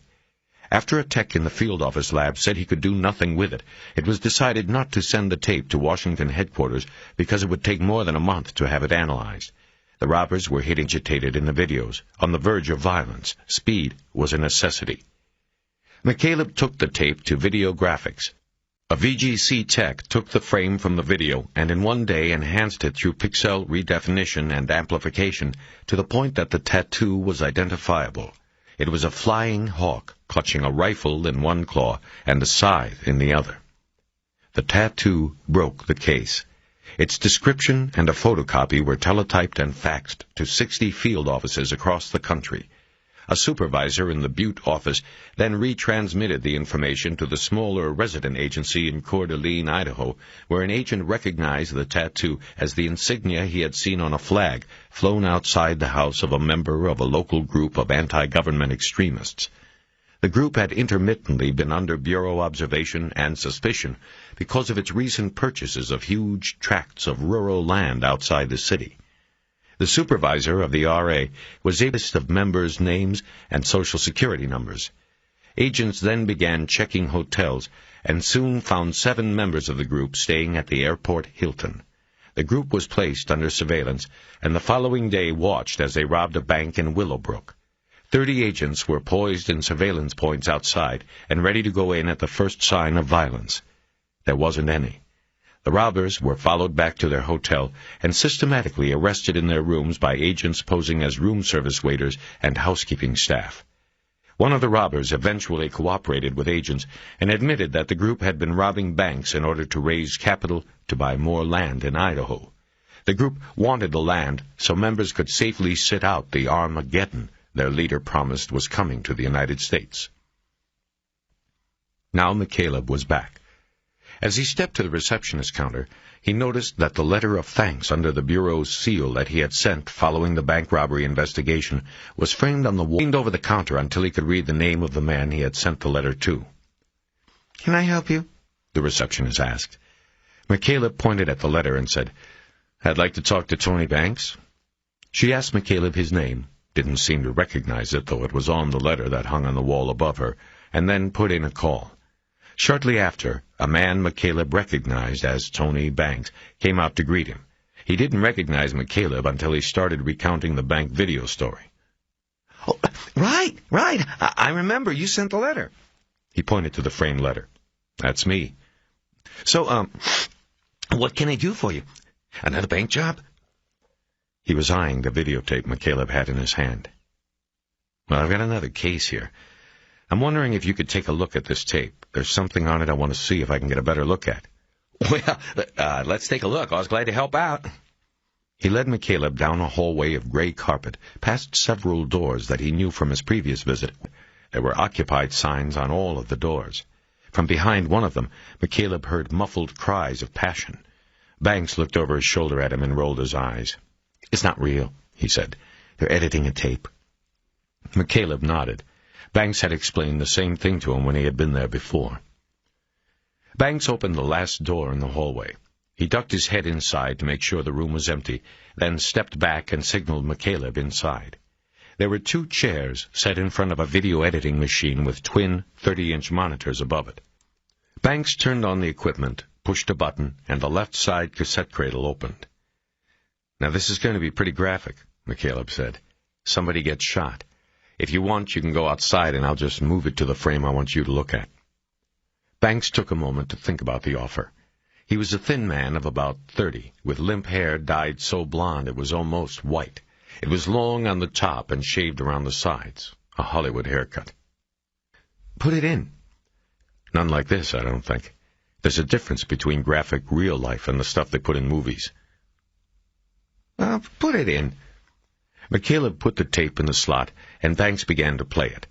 After a tech in the field office lab said he could do nothing with it, it was decided not to send the tape to Washington headquarters because it would take more than a month to have it analyzed. The robbers were hitting agitated in the videos, on the verge of violence. Speed was a necessity. McCaleb took the tape to Videographics. A VGC tech took the frame from the video and in one day enhanced it through pixel redefinition and amplification to the point that the tattoo was identifiable. It was a flying hawk clutching a rifle in one claw and a scythe in the other. The tattoo broke the case. Its description and a photocopy were teletyped and faxed to 60 field offices across the country. A supervisor in the Butte office then retransmitted the information to the smaller resident agency in Coeur d'Alene, Idaho, where an agent recognized the tattoo as the insignia he had seen on a flag flown outside the house of a member of a local group of anti-government extremists. The group had intermittently been under Bureau observation and suspicion because of its recent purchases of huge tracts of rural land outside the city. The supervisor of the RA was a list of members' names and social security numbers. Agents then began checking hotels and soon found 7 members of the group staying at the airport Hilton. The group was placed under surveillance and the following day watched as they robbed a bank in Willowbrook. 30 agents were poised in surveillance points outside and ready to go in at the first sign of violence. There wasn't any. The robbers were followed back to their hotel and systematically arrested in their rooms by agents posing as room service waiters and housekeeping staff. One of the robbers eventually cooperated with agents and admitted that the group had been robbing banks in order to raise capital to buy more land in Idaho. The group wanted the land so members could safely sit out the Armageddon their leader promised was coming to the United States. Now McCaleb was back. As he stepped to the receptionist counter, he noticed that the letter of thanks under the Bureau's seal that he had sent following the bank robbery investigation was framed on the wall. He leaned over the counter until he could read the name of the man he had sent the letter to. "Can I help you?" the receptionist asked. McCaleb pointed at the letter and said, "I'd like to talk to Tony Banks." She asked McCaleb his name, didn't seem to recognize it, though it was on the letter that hung on the wall above her, and then put in a call. Shortly after, a man McCaleb recognized as Tony Banks came out to greet him. He didn't recognize McCaleb until he started recounting the bank video story. "Oh, right. I remember you sent the letter." He pointed to the framed letter. "That's me." "So, what can I do for you? Another bank job?" He was eyeing the videotape McCaleb had in his hand. "Well, I've got another case here. I'm wondering if you could take a look at this tape. There's something on it I want to see if I can get a better look at." "Well, let's take a look. I was glad to help out." He led McCaleb down a hallway of gray carpet, past several doors that he knew from his previous visit. There were occupied signs on all of the doors. From behind one of them, McCaleb heard muffled cries of passion. Banks looked over his shoulder at him and rolled his eyes. "It's not real," he said. "They're editing a tape." McCaleb nodded. Banks had explained the same thing to him when he had been there before. Banks opened the last door in the hallway. He ducked his head inside to make sure the room was empty, then stepped back and signaled McCaleb inside. There were 2 chairs set in front of a video editing machine with twin 30-inch monitors above it. Banks turned on the equipment, pushed a button, and the left side cassette cradle opened. "Now this is going to be pretty graphic," McCaleb said. "Somebody gets shot. If you want, you can go outside and I'll just move it to the frame I want you to look at." Banks took a moment to think about the offer. He was a thin man of about 30, with limp hair dyed so blonde it was almost white. It was long on the top and shaved around the sides, a Hollywood haircut. "Put it in." "None like this, I don't think. There's a difference between graphic real life and the stuff they put in movies." "Put it in." McCaleb put the tape in the slot, and Banks began to play it.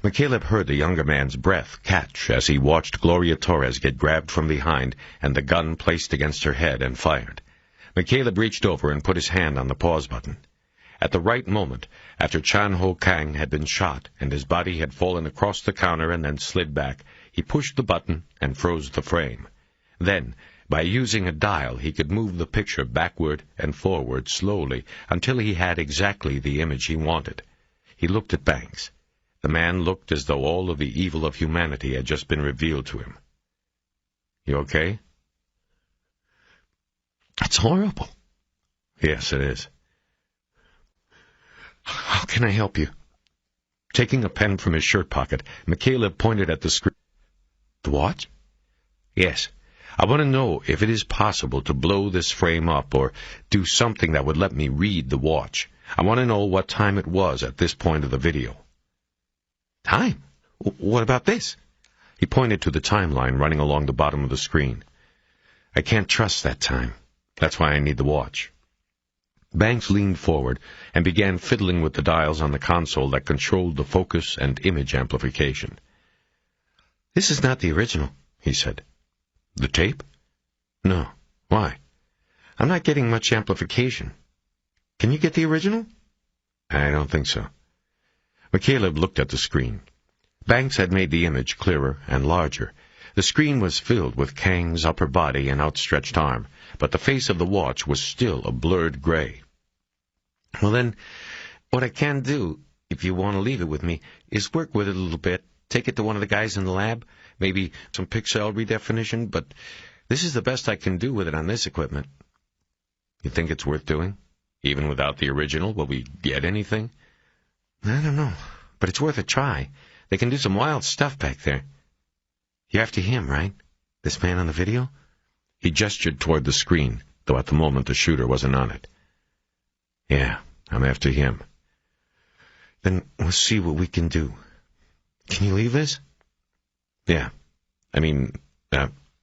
McCaleb heard the younger man's breath catch as he watched Gloria Torres get grabbed from behind and the gun placed against her head and fired. McCaleb reached over and put his hand on the pause button. At the right moment, after Chan Ho Kang had been shot and his body had fallen across the counter and then slid back, he pushed the button and froze the frame. Then, by using a dial, he could move the picture backward and forward slowly until he had exactly the image he wanted. He looked at Banks. The man looked as though all of the evil of humanity had just been revealed to him. "You okay?" "It's horrible." "Yes, it is." How can I help you? Taking a pen from his shirt pocket, McCaleb pointed at the screen. The watch? Yes. I want to know if it is possible to blow this frame up or do something that would let me read the watch. I want to know what time it was at this point of the video. Time? What about this? He pointed to the timeline running along the bottom of the screen. I can't trust that time. That's why I need the watch. Banks leaned forward and began fiddling with the dials on the console that controlled the focus and image amplification. This is not the original, he said. The tape? No. Why? I'm not getting much amplification. Can you get the original? I don't think so. McCaleb looked at the screen. Banks had made the image clearer and larger. The screen was filled with Kang's upper body and outstretched arm, but the face of the watch was still a blurred gray. Well then, what I can do, if you want to leave it with me, is work with it a little bit, take it to one of the guys in the lab, maybe some pixel redefinition, but this is the best I can do with it on this equipment. You think it's worth doing? Even without the original, will we get anything? I don't know, but it's worth a try. They can do some wild stuff back there. You're after him, right? This man on the video? He gestured toward the screen, though at the moment the shooter wasn't on it. Yeah, I'm after him. Then we'll see what we can do. Can you leave this? Yeah. I mean,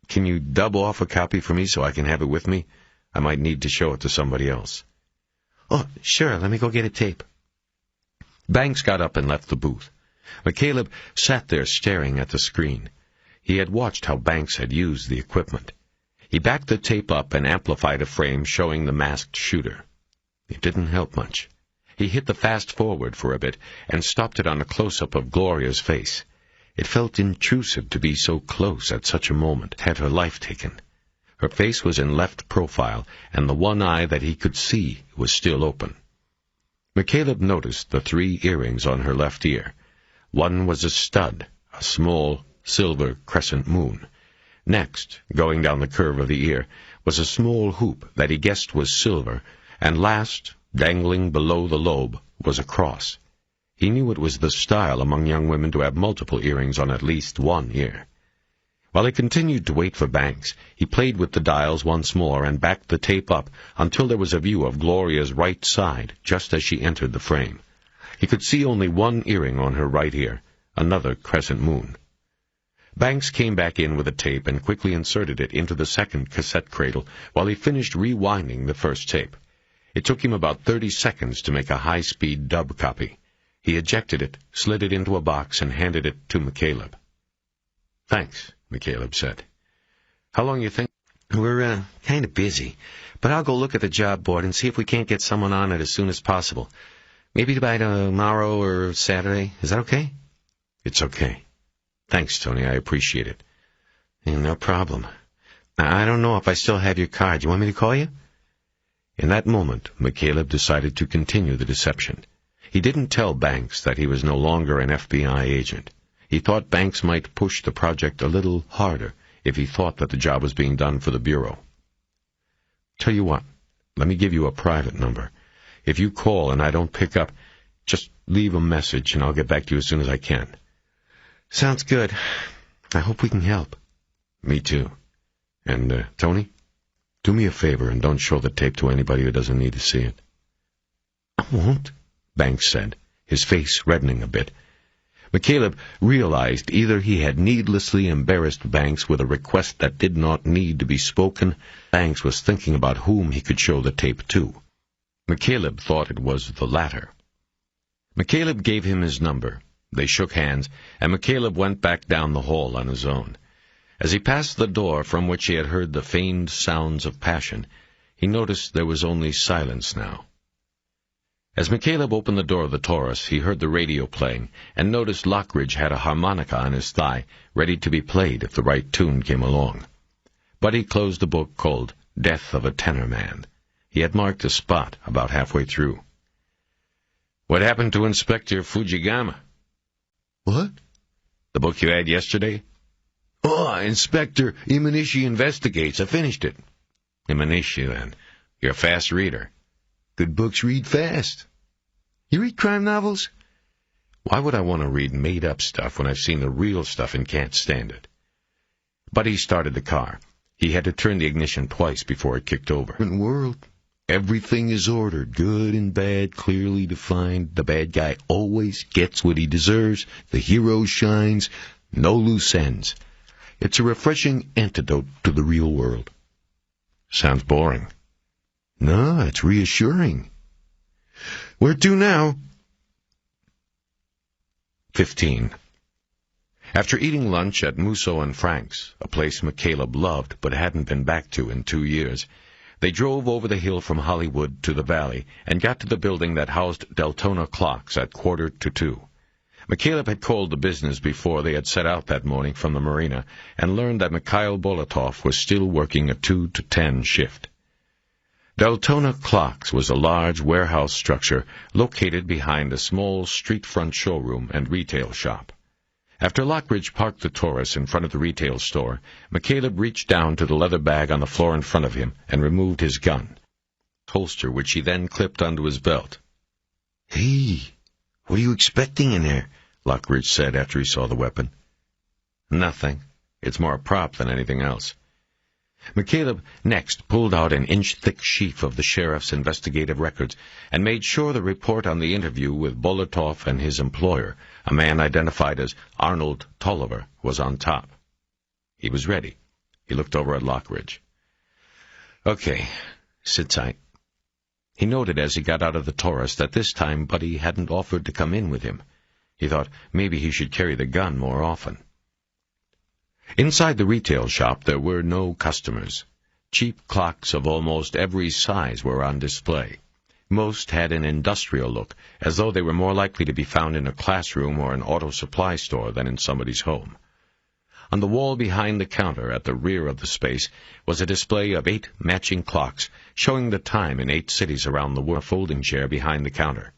can you dub off a copy for me so I can have it with me? I might need to show it to somebody else. Oh, sure, let me go get a tape. Banks got up and left the booth. McCaleb sat there staring at the screen. He had watched how Banks had used the equipment. He backed the tape up and amplified a frame showing the masked shooter. It didn't help much. He hit the fast-forward for a bit and stopped it on a close-up of Gloria's face. It felt intrusive to be so close at such a moment. Had her life taken. Her face was in left profile, and the one eye that he could see was still open. McCaleb noticed the 3 earrings on her left ear. One was a stud, a small silver crescent moon. Next, going down the curve of the ear, was a small hoop that he guessed was silver, and last, dangling below the lobe, was a cross. He knew it was the style among young women to have multiple earrings on at least one ear. While he continued to wait for Banks, he played with the dials once more and backed the tape up until there was a view of Gloria's right side just as she entered the frame. He could see only one earring on her right ear, another crescent moon. Banks came back in with the tape and quickly inserted it into the second cassette cradle while he finished rewinding the first tape. It took him about 30 seconds to make a high-speed dub copy. He ejected it, slid it into a box, and handed it to McCaleb. Thanks, McCaleb said. How long you think? We're kind of busy, but I'll go look at the job board and see if we can't get someone on it as soon as possible. Maybe by tomorrow or Saturday. Is that okay? It's okay. Thanks, Tony. I appreciate it. No problem. Now, I don't know if I still have your card. You want me to call you? In that moment, McCaleb decided to continue the deception. He didn't tell Banks that he was no longer an FBI agent. He thought Banks might push the project a little harder if he thought that the job was being done for the Bureau. Tell you what, let me give you a private number. If you call and I don't pick up, just leave a message and I'll get back to you as soon as I can. Sounds good. I hope we can help. Me too. And, Tony, do me a favor and don't show the tape to anybody who doesn't need to see it. I won't, Banks said, his face reddening a bit. McCaleb realized either he had needlessly embarrassed Banks with a request that did not need to be spoken. Banks was thinking about whom he could show the tape to. McCaleb thought it was the latter. McCaleb gave him his number. They shook hands, and McCaleb went back down the hall on his own. As he passed the door from which he had heard the feigned sounds of passion, he noticed there was only silence now. As McCaleb opened the door of the Taurus, he heard the radio playing, and noticed Lockridge had a harmonica on his thigh, ready to be played if the right tune came along. But he closed the book called Death of a Tenor Man. He had marked a spot about halfway through. What happened to Inspector Fujigama? What? The book you had yesterday? Oh, Inspector Imanishi Investigates. I finished it. Imanishi, then. You're a fast reader. Good books read fast. You read crime novels? Why would I want to read made-up stuff when I've seen the real stuff and can't stand it? Buddy started the car. He had to turn the ignition twice before it kicked over. World. Everything is ordered, good and bad, clearly defined. The bad guy always gets what he deserves. The hero shines. No loose ends. It's a refreshing antidote to the real world. Sounds boring. No, it's reassuring. Where to now? 15. After eating lunch at Musso and Frank's, a place McCaleb loved but hadn't been back to in 2 years, they drove over the hill from Hollywood to the valley and got to the building that housed Deltona Clocks at 1:45. McCaleb had called the business before they had set out that morning from the marina and learned that Mikhail Bolotov was still working a 2 to 10 shift. Deltona Clocks was a large warehouse structure located behind a small street-front showroom and retail shop. After Lockridge parked the Taurus in front of the retail store, McCaleb reached down to the leather bag on the floor in front of him and removed his gun, holster which he then clipped onto his belt. "Hey, what are you expecting in there?" Lockridge said after he saw the weapon. "Nothing. It's more a prop than anything else." McCaleb next pulled out an inch-thick sheaf of the sheriff's investigative records and made sure the report on the interview with Bolotov and his employer, a man identified as Arnold Tolliver, was on top. He was ready. He looked over at Lockridge. "Okay, sit tight." He noted as he got out of the Taurus that this time Buddy hadn't offered to come in with him. He thought maybe he should carry the gun more often. Inside the retail shop there were no customers. Cheap clocks of almost every size were on display. Most had an industrial look, as though they were more likely to be found in a classroom or an auto supply store than in somebody's home. On the wall behind the counter at the rear of the space was a display of 8 matching clocks, showing the time in 8 cities around the world. A folding chair behind the counter.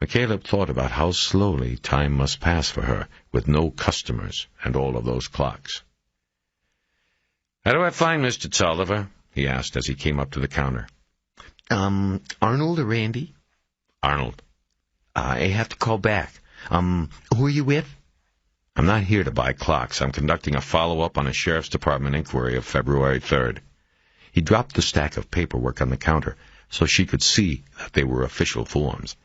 McCaleb thought about how slowly time must pass for her, with no customers and all of those clocks. "How do I find Mr. Tolliver?" he asked as he came up to the counter. Arnold or Randy?" "Arnold." "I have to call back. Who are you with?" "I'm not here to buy clocks. I'm conducting a follow-up on a Sheriff's Department inquiry of February 3rd. He dropped the stack of paperwork on the counter so she could see that they were official forms.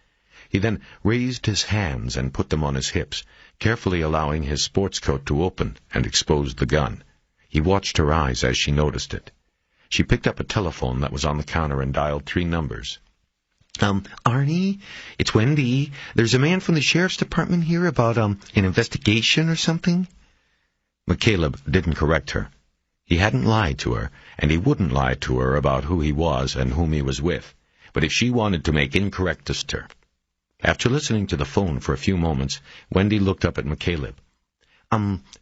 He then raised his hands and put them on his hips, carefully allowing his sports coat to open and expose the gun. He watched her eyes as she noticed it. She picked up a telephone that was on the counter and dialed 3 numbers. "Arnie, it's Wendy. There's a man from the Sheriff's Department here about, an investigation or something." McCaleb didn't correct her. He hadn't lied to her, and he wouldn't lie to her about who he was and whom he was with. But if she wanted to make incorrect decisions... After listening to the phone for a few moments, Wendy looked up at McCaleb.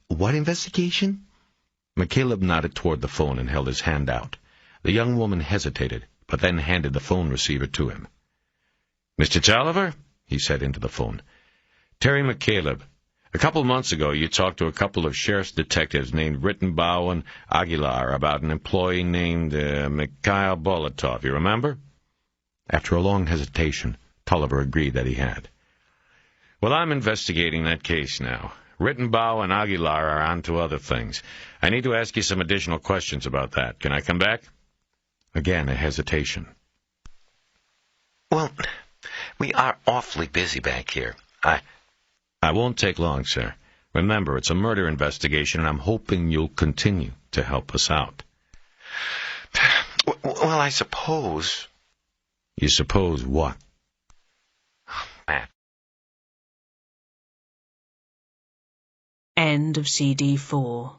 What investigation?" McCaleb nodded toward the phone and held his hand out. The young woman hesitated, but then handed the phone receiver to him. "Mr. Tolliver?" he said into the phone. "Terry McCaleb. A couple months ago you talked to a couple of sheriff's detectives named Rittenbaugh and Aguilar about an employee named Mikhail Bolotov. You remember?" After a long hesitation, Tolliver agreed that he had. "Well, I'm investigating that case now. Rittenbaugh and Aguilar are on to other things. I need to ask you some additional questions about that. Can I come back?" Again, a hesitation. "Well, we are awfully busy back here. I won't take long, sir. Remember, it's a murder investigation, and I'm hoping you'll continue to help us out." Well, I suppose... "You suppose what?" Matt. End of CD 4.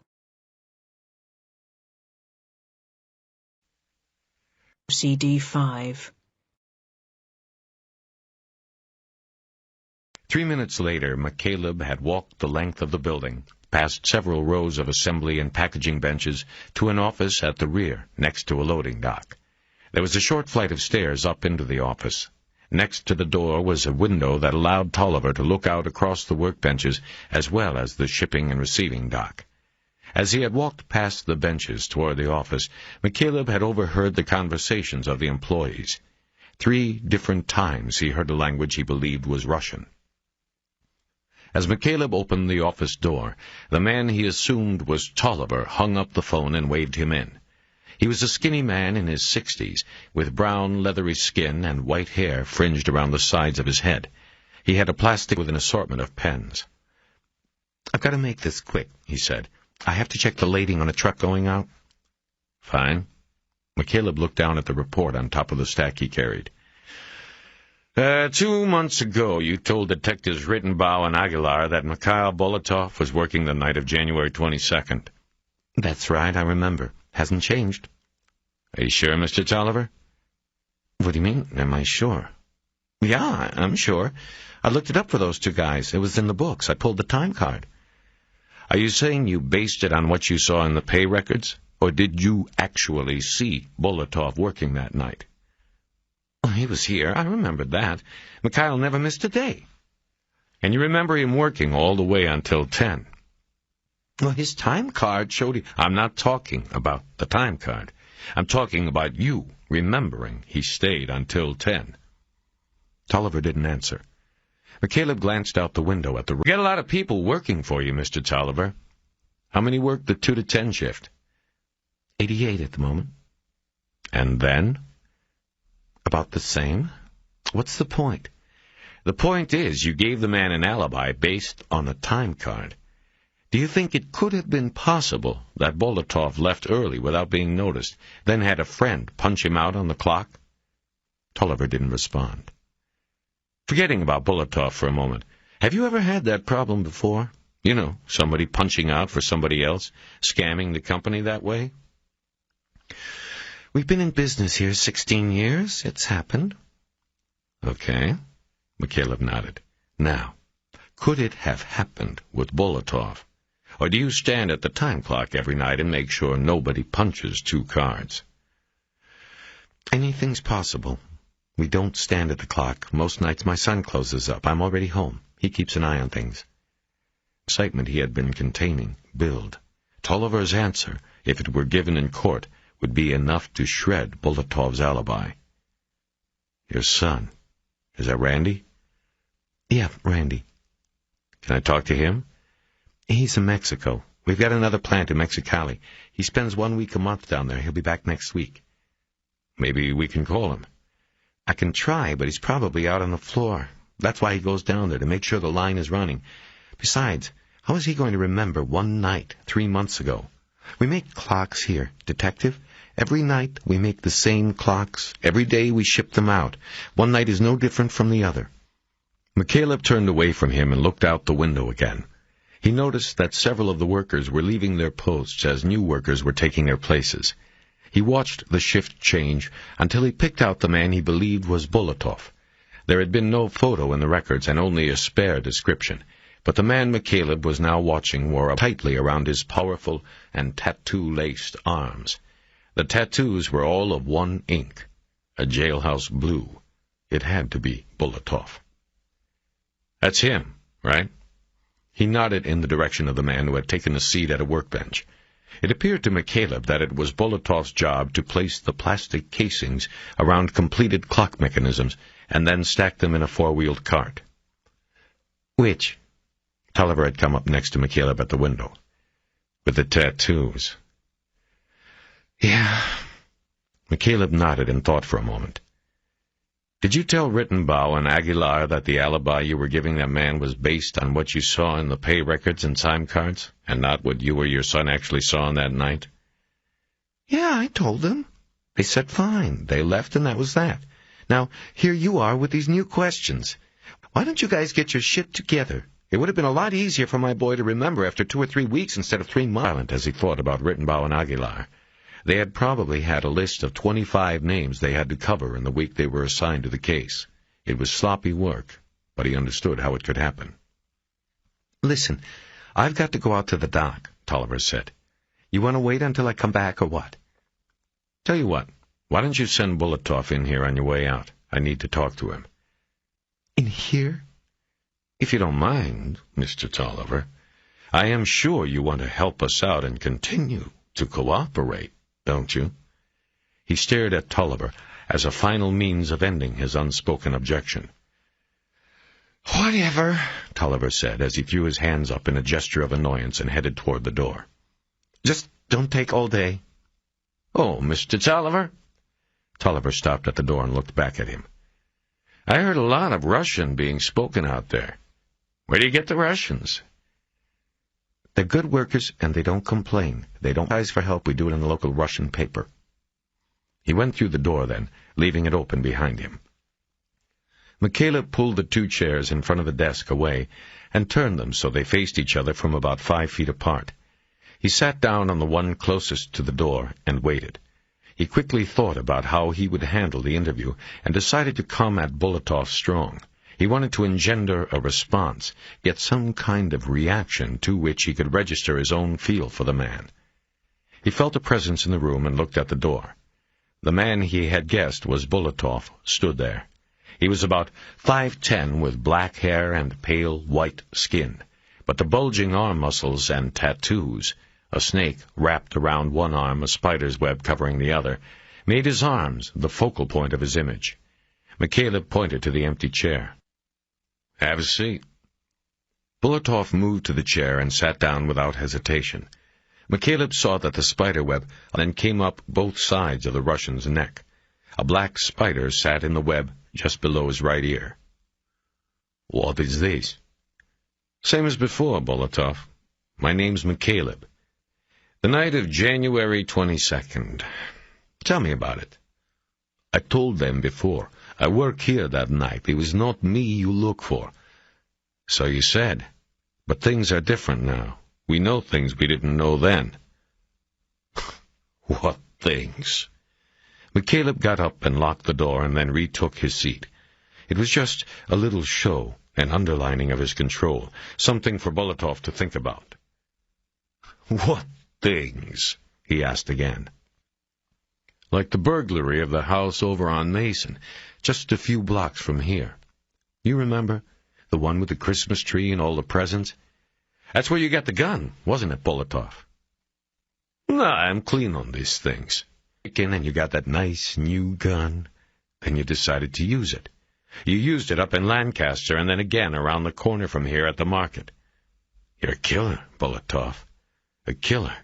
CD 5. 3 minutes later, McCaleb had walked the length of the building, past several rows of assembly and packaging benches, to an office at the rear, next to a loading dock. There was a short flight of stairs up into the office. Next to the door was a window that allowed Tolliver to look out across the workbenches as well as the shipping and receiving dock. As he had walked past the benches toward the office, McCaleb had overheard the conversations of the employees. 3 different times he heard a language he believed was Russian. As McCaleb opened the office door, the man he assumed was Tolliver hung up the phone and waved him in. He was a skinny man in his 60s, with brown, leathery skin and white hair fringed around the sides of his head. He had a plastic with an assortment of pens. "I've got to make this quick," he said. "I have to check the lading on a truck going out." "Fine." McCaleb looked down at the report on top of the stack he carried. 2 months ago, you told Detectives Rittenbaugh and Aguilar that Mikhail Bolotov was working the night of January 22nd. "That's right, I remember. Hasn't changed." "Are you sure, Mr. Tolliver?" "What do you mean, am I sure?" "Yeah, I'm sure. I looked it up for those 2 guys. It was in the books. I pulled the time card." "Are you saying you based it on what you saw in the pay records, or did you actually see Bolotov working that night?" "He was here. I remembered that. Mikhail never missed a day." "And you remember him working all the way until 10? "Well, his time card showed he—" "I'm not talking about the time card. I'm talking about you remembering he stayed until 10. Tolliver didn't answer. McCaleb glanced out the window at the room. "You get a lot of people working for you, Mr. Tolliver. How many work the 2 to 10 shift?" 88 at the moment. "And then?" "About the same. What's the point?" "The point is you gave the man an alibi based on a time card. Do you think it could have been possible that Bolotov left early without being noticed, then had a friend punch him out on the clock?" Tolliver didn't respond. "Forgetting about Bolotov for a moment, have you ever had that problem before? You know, somebody punching out for somebody else, scamming the company that way?" "We've been in business here 16 years. It's happened." "Okay." McCaleb nodded. "Now, could it have happened with Bolotov? Or do you stand at the time clock every night and make sure nobody punches 2 cards?" "Anything's possible. We don't stand at the clock. Most nights my son closes up. I'm already home. He keeps an eye on things." Excitement he had been containing built. Tolliver's answer, if it were given in court, would be enough to shred Bolotov's alibi. "Your son, is that Randy?" "Yeah, Randy." "Can I talk to him?" "He's in Mexico. We've got another plant in Mexicali. He spends 1 week a month down there. He'll be back next week." "Maybe we can call him." "I can try, but he's probably out on the floor. That's why he goes down there, to make sure the line is running. Besides, how is he going to remember one night 3 months ago? We make clocks here, Detective. Every night we make the same clocks. Every day we ship them out. One night is no different from the other." McCaleb turned away from him and looked out the window again. He noticed that several of the workers were leaving their posts as new workers were taking their places. He watched the shift change until he picked out the man he believed was Bolotov. There had been no photo in the records and only a spare description, but the man McCaleb was now watching wore tightly around his powerful and tattoo-laced arms. The tattoos were all of one ink, a jailhouse blue. It had to be Bolotov. "That's him, right?" He nodded in the direction of the man who had taken a seat at a workbench. It appeared to McCaleb that it was Bolotov's job to place the plastic casings around completed clock mechanisms and then stack them in a 4-wheeled cart. "Which?" Tolliver had come up next to McCaleb at the window. "With the tattoos." "Yeah." McCaleb nodded and thought for a moment. "Did you tell Rittenbaugh and Aguilar that the alibi you were giving that man was based on what you saw in the pay records and time cards, and not what you or your son actually saw on that night?" "Yeah, I told them. They said fine. They left, and that was that. Now, here you are with these new questions. Why don't you guys get your shit together? It would have been a lot easier for my boy to remember after 2 or 3 weeks instead of 3 months. Silent as he thought about Rittenbaugh and Aguilar. They had probably had a list of 25 names they had to cover in the week they were assigned to the case. It was sloppy work, but he understood how it could happen. "Listen, I've got to go out to the dock," Tolliver said. "You want to wait until I come back or what?" "Tell you what, why don't you send Bolotov in here on your way out? I need to talk to him." "In here?" "If you don't mind, Mr. Tolliver. I am sure you want to help us out and continue to cooperate, don't you?" He stared at Tolliver, as a final means of ending his unspoken objection. "Whatever," Tolliver said as he threw his hands up in a gesture of annoyance and headed toward the door. "Just don't take all day." "Oh, Mr. Tolliver?" Tolliver stopped at the door and looked back at him. "I heard a lot of Russian being spoken out there. Where do you get the Russians?" "They're good workers, and they don't complain. They don't ask for help. We do it in the local Russian paper." He went through the door then, leaving it open behind him. McCaleb pulled the 2 chairs in front of the desk away and turned them so they faced each other from about 5 feet apart. He sat down on the one closest to the door and waited. He quickly thought about how he would handle the interview and decided to come at Bulatov strong. He wanted to engender a response, get some kind of reaction to which he could register his own feel for the man. He felt a presence in the room and looked at the door. The man he had guessed was Bulatov stood there. He was about 5'10", with black hair and pale white skin, but the bulging arm muscles and tattoos, a snake wrapped around one arm, a spider's web covering the other, made his arms the focal point of his image. McCaleb pointed to the empty chair. "Have a seat." Bulatov moved to the chair and sat down without hesitation. McCaleb saw that the spider web then came up both sides of the Russian's neck. A black spider sat in the web just below his right ear. "What is this?" "Same as before, Bulatov. My name's McCaleb. The night of January 22nd. Tell me about it." "I told them before. I work here that night. It was not me you look for." "So you said. But things are different now. We know things we didn't know then." "What things?" McCaleb got up and locked the door and then retook his seat. It was just a little show, an underlining of his control, something for Bulatov to think about. "What things?" he asked again. "Like the burglary of the house over on Mason, just a few blocks from here. You remember? The one with the Christmas tree and all the presents? That's where you got the gun, wasn't it, Bulatov?" "No, I'm clean on these things." "And you got that nice new gun. Then you decided to use it. You used it up in Lancaster and then again around the corner from here at the market. You're a killer, Bulatov. A killer."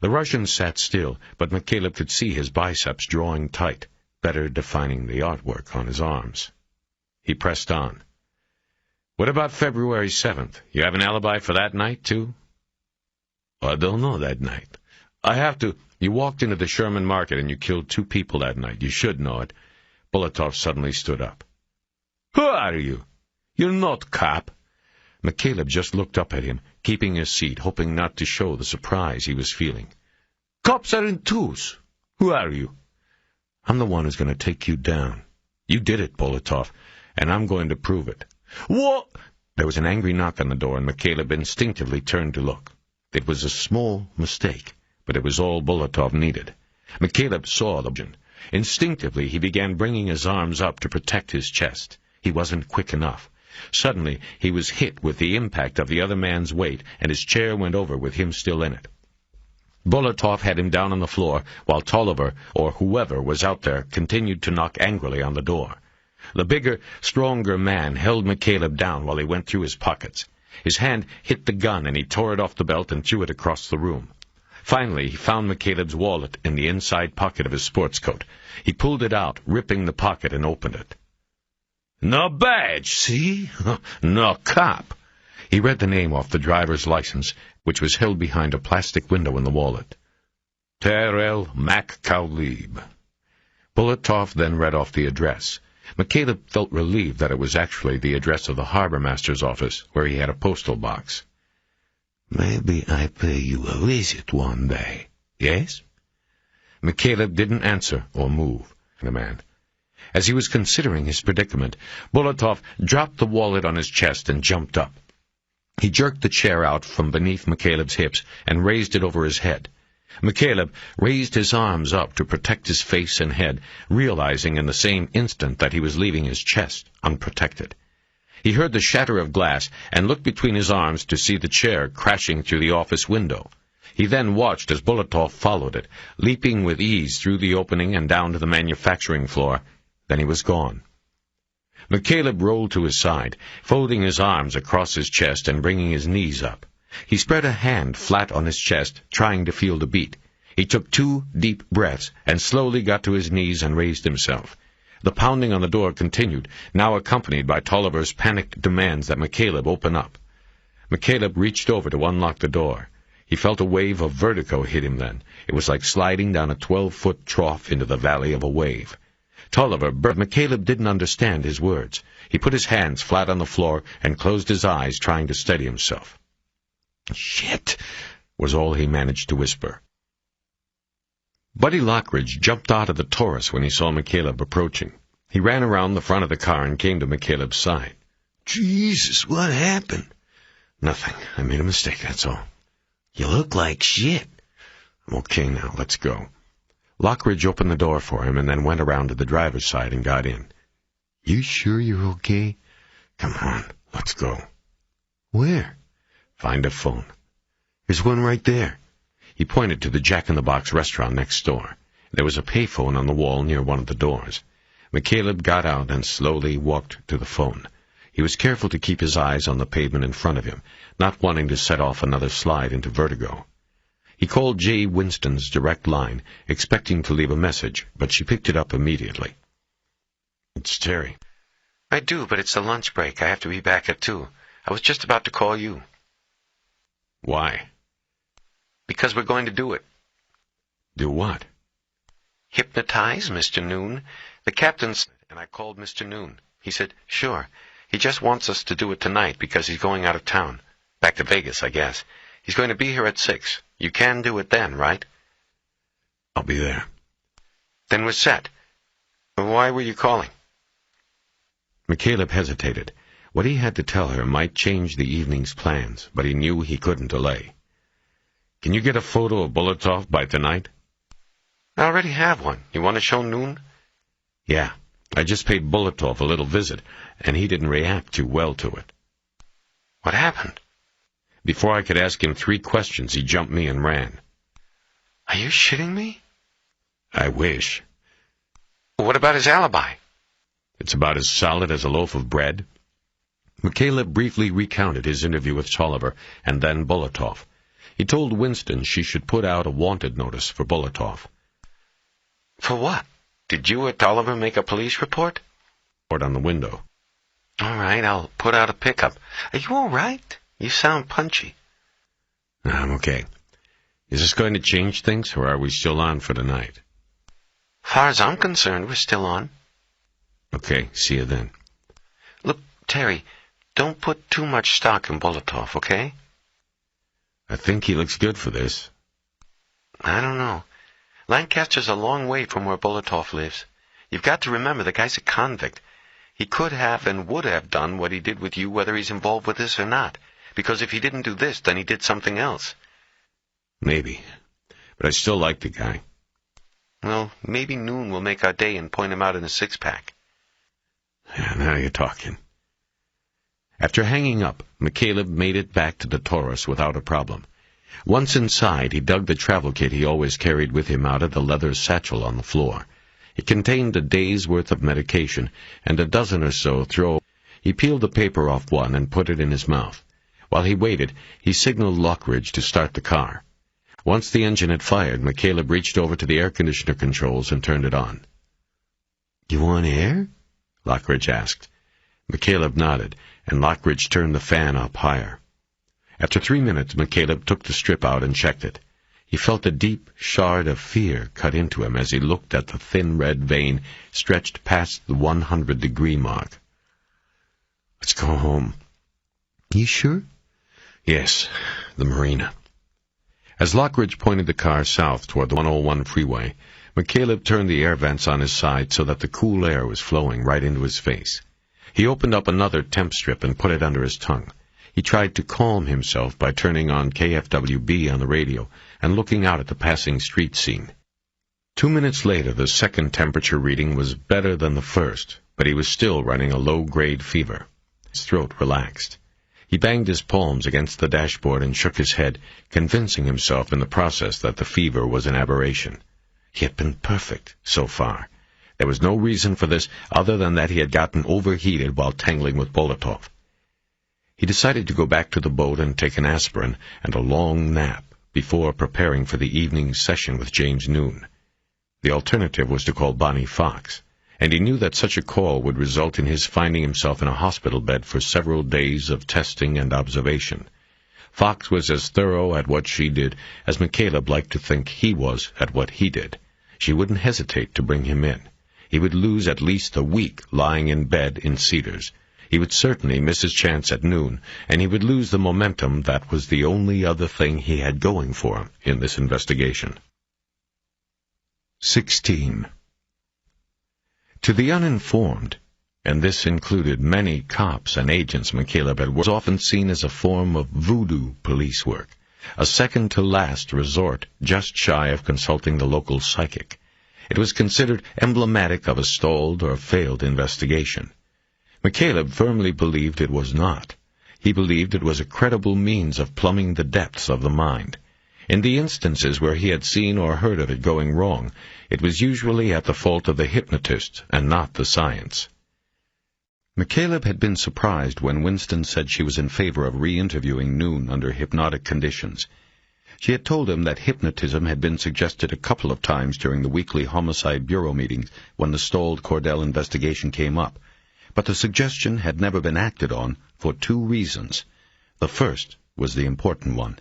The Russian sat still, but McCaleb could see his biceps drawing tight, better defining the artwork on his arms. He pressed on. "What about February 7th? You have an alibi for that night, too?" "I don't know that night. I have to—" "You walked into the Sherman Market and you killed 2 people that night. You should know it." Bulatov suddenly stood up. "Who are you? You're not cop." McCaleb just looked up at him, keeping his seat, hoping not to show the surprise he was feeling. "Cops are in twos. Who are you?" "I'm the one who's going to take you down. You did it, Bulatov, and I'm going to prove it." "What?" There was an angry knock on the door, and McCaleb instinctively turned to look. It was a small mistake, but it was all Bulatov needed. McCaleb saw the vision. Instinctively, he began bringing his arms up to protect his chest. He wasn't quick enough. Suddenly, he was hit with the impact of the other man's weight, and his chair went over with him still in it. Bulatov had him down on the floor, while Tolliver, or whoever was out there, continued to knock angrily on the door. The bigger, stronger man held McCaleb down while he went through his pockets. His hand hit the gun, and he tore it off the belt and threw it across the room. Finally, he found McCaleb's wallet in the inside pocket of his sports coat. He pulled it out, ripping the pocket, and opened it. "No badge, see? No cop." He read the name off the driver's license, which was held behind a plastic window in the wallet. "Terrell McCaleb." Bulatov then read off the address. McCaleb felt relieved that it was actually the address of the harbor master's office, where he had a postal box. "Maybe I pay you a visit one day, yes?" McCaleb didn't answer or move, the man. As he was considering his predicament, Bulatov dropped the wallet on his chest and jumped up. He jerked the chair out from beneath McCaleb's hips and raised it over his head. McCaleb raised his arms up to protect his face and head, realizing in the same instant that he was leaving his chest unprotected. He heard the shatter of glass and looked between his arms to see the chair crashing through the office window. He then watched as Bolotov followed it, leaping with ease through the opening and down to the manufacturing floor. Then he was gone. McCaleb rolled to his side, folding his arms across his chest and bringing his knees up. He spread a hand flat on his chest, trying to feel the beat. He took 2 deep breaths and slowly got to his knees and raised himself. The pounding on the door continued, now accompanied by Tolliver's panicked demands that McCaleb open up. McCaleb reached over to unlock the door. He felt a wave of vertigo hit him then. It was like sliding down a 12-foot trough into the valley of a wave. Tolliver, but McCaleb didn't understand his words. He put his hands flat on the floor and closed his eyes, trying to steady himself. "Shit," was all he managed to whisper. Buddy Lockridge jumped out of the Taurus when he saw McCaleb approaching. He ran around the front of the car and came to McCaleb's side. "Jesus, what happened?" "Nothing. I made a mistake, that's all." "You look like shit." "I'm okay now. Let's go." Lockridge opened the door for him and then went around to the driver's side and got in. "You sure you're okay?" "Come on, let's go." "Where?" "Find a phone." "There's one right there." He pointed to the Jack-in-the-Box restaurant next door. There was a payphone on the wall near one of the doors. McCaleb got out and slowly walked to the phone. He was careful to keep his eyes on the pavement in front of him, not wanting to set off another slide into vertigo. He called Jay Winston's direct line, expecting to leave a message, but she picked it up immediately. "It's Terry." "I do, but it's a lunch break. I have to be back at 2. I was just about to call you." "Why?" "Because we're going to do it." "Do what?" "Hypnotize Mr. Noon. The captain's..." And I called Mr. Noon. He said, "Sure. He just wants us to do it tonight because he's going out of town. Back to Vegas, I guess. He's going to be here at 6. You can do it then, right?" "I'll be there." "Then we're set. Why were you calling?" McCaleb hesitated. What he had to tell her might change the evening's plans, but he knew he couldn't delay. "Can you get a photo of Bolotov by tonight?" "I already have one. You want to show Noon?" "Yeah. I just paid Bolotov a little visit, and he didn't react too well to it." "What happened?" "Before I could ask him 3 questions, he jumped me and ran." "Are you shitting me?" "I wish." "What about his alibi?" "It's about as solid as a loaf of bread." McCaleb briefly recounted his interview with Tolliver and then Bolotov. He told Winston she should put out a wanted notice for Bolotov. "For what? Did you or Tolliver make a police report?" "Report on the window." "All right, I'll put out a pickup. Are you all right? You sound punchy." "I'm okay. Is this going to change things, or are we still on for the night?" "Far as I'm concerned, we're still on." "Okay, see you then." "Look, Terry, don't put too much stock in Bolotov, okay?" "I think he looks good for this." "I don't know. Lancaster's a long way from where Bolotov lives. You've got to remember the guy's a convict. He could have and would have done what he did with you whether he's involved with this or not. Because if he didn't do this, then he did something else." "Maybe. But I still like the guy." "Well, maybe Noon will make our day and point him out in a 6-pack. Yeah, now you're talking. After hanging up, McCaleb made it back to the Taurus without a problem. Once inside, he dug the travel kit he always carried with him out of the leather satchel on the floor. It contained a day's worth of medication and a dozen or so throw. He peeled the paper off one and put it in his mouth. While he waited, he signaled Lockridge to start the car. Once the engine had fired, McCaleb reached over to the air conditioner controls and turned it on. "You want air?" Lockridge asked. McCaleb nodded, and Lockridge turned the fan up higher. After 3 minutes, McCaleb took the strip out and checked it. He felt a deep shard of fear cut into him as he looked at the thin red vein stretched past the 100-degree mark. "Let's go home." "You sure?" "Yes, the marina." As Lockridge pointed the car south toward the 101 freeway, McCaleb turned the air vents on his side so that the cool air was flowing right into his face. He opened up another temp strip and put it under his tongue. He tried to calm himself by turning on KFWB on the radio and looking out at the passing street scene. 2 minutes later, the second temperature reading was better than the first, but he was still running a low-grade fever. His throat relaxed. He banged his palms against the dashboard and shook his head, convincing himself in the process that the fever was an aberration. He had been perfect so far. There was no reason for this other than that he had gotten overheated while tangling with Bolotov. He decided to go back to the boat and take an aspirin and a long nap before preparing for the evening session with James Noon. The alternative was to call Bonnie Fox, and he knew that such a call would result in his finding himself in a hospital bed for several days of testing and observation. Fox was as thorough at what she did as McCaleb liked to think he was at what he did. She wouldn't hesitate to bring him in. He would lose at least a week lying in bed in Cedars. He would certainly miss his chance at Noon, and he would lose the momentum that was the only other thing he had going for him in this investigation. 16. To the uninformed, and this included many cops and agents McCaleb had, was often seen as a form of voodoo police work, a second-to-last resort just shy of consulting the local psychic. It was considered emblematic of a stalled or failed investigation. McCaleb firmly believed it was not. He believed it was a credible means of plumbing the depths of the mind. In the instances where he had seen or heard of it going wrong, it was usually at the fault of the hypnotist and not the science. McCaleb had been surprised when Winston said she was in favor of re-interviewing Noon under hypnotic conditions. She had told him that hypnotism had been suggested a couple of times during the weekly Homicide Bureau meetings when the stalled Cordell investigation came up, but the suggestion had never been acted on for two reasons. The first was the important one.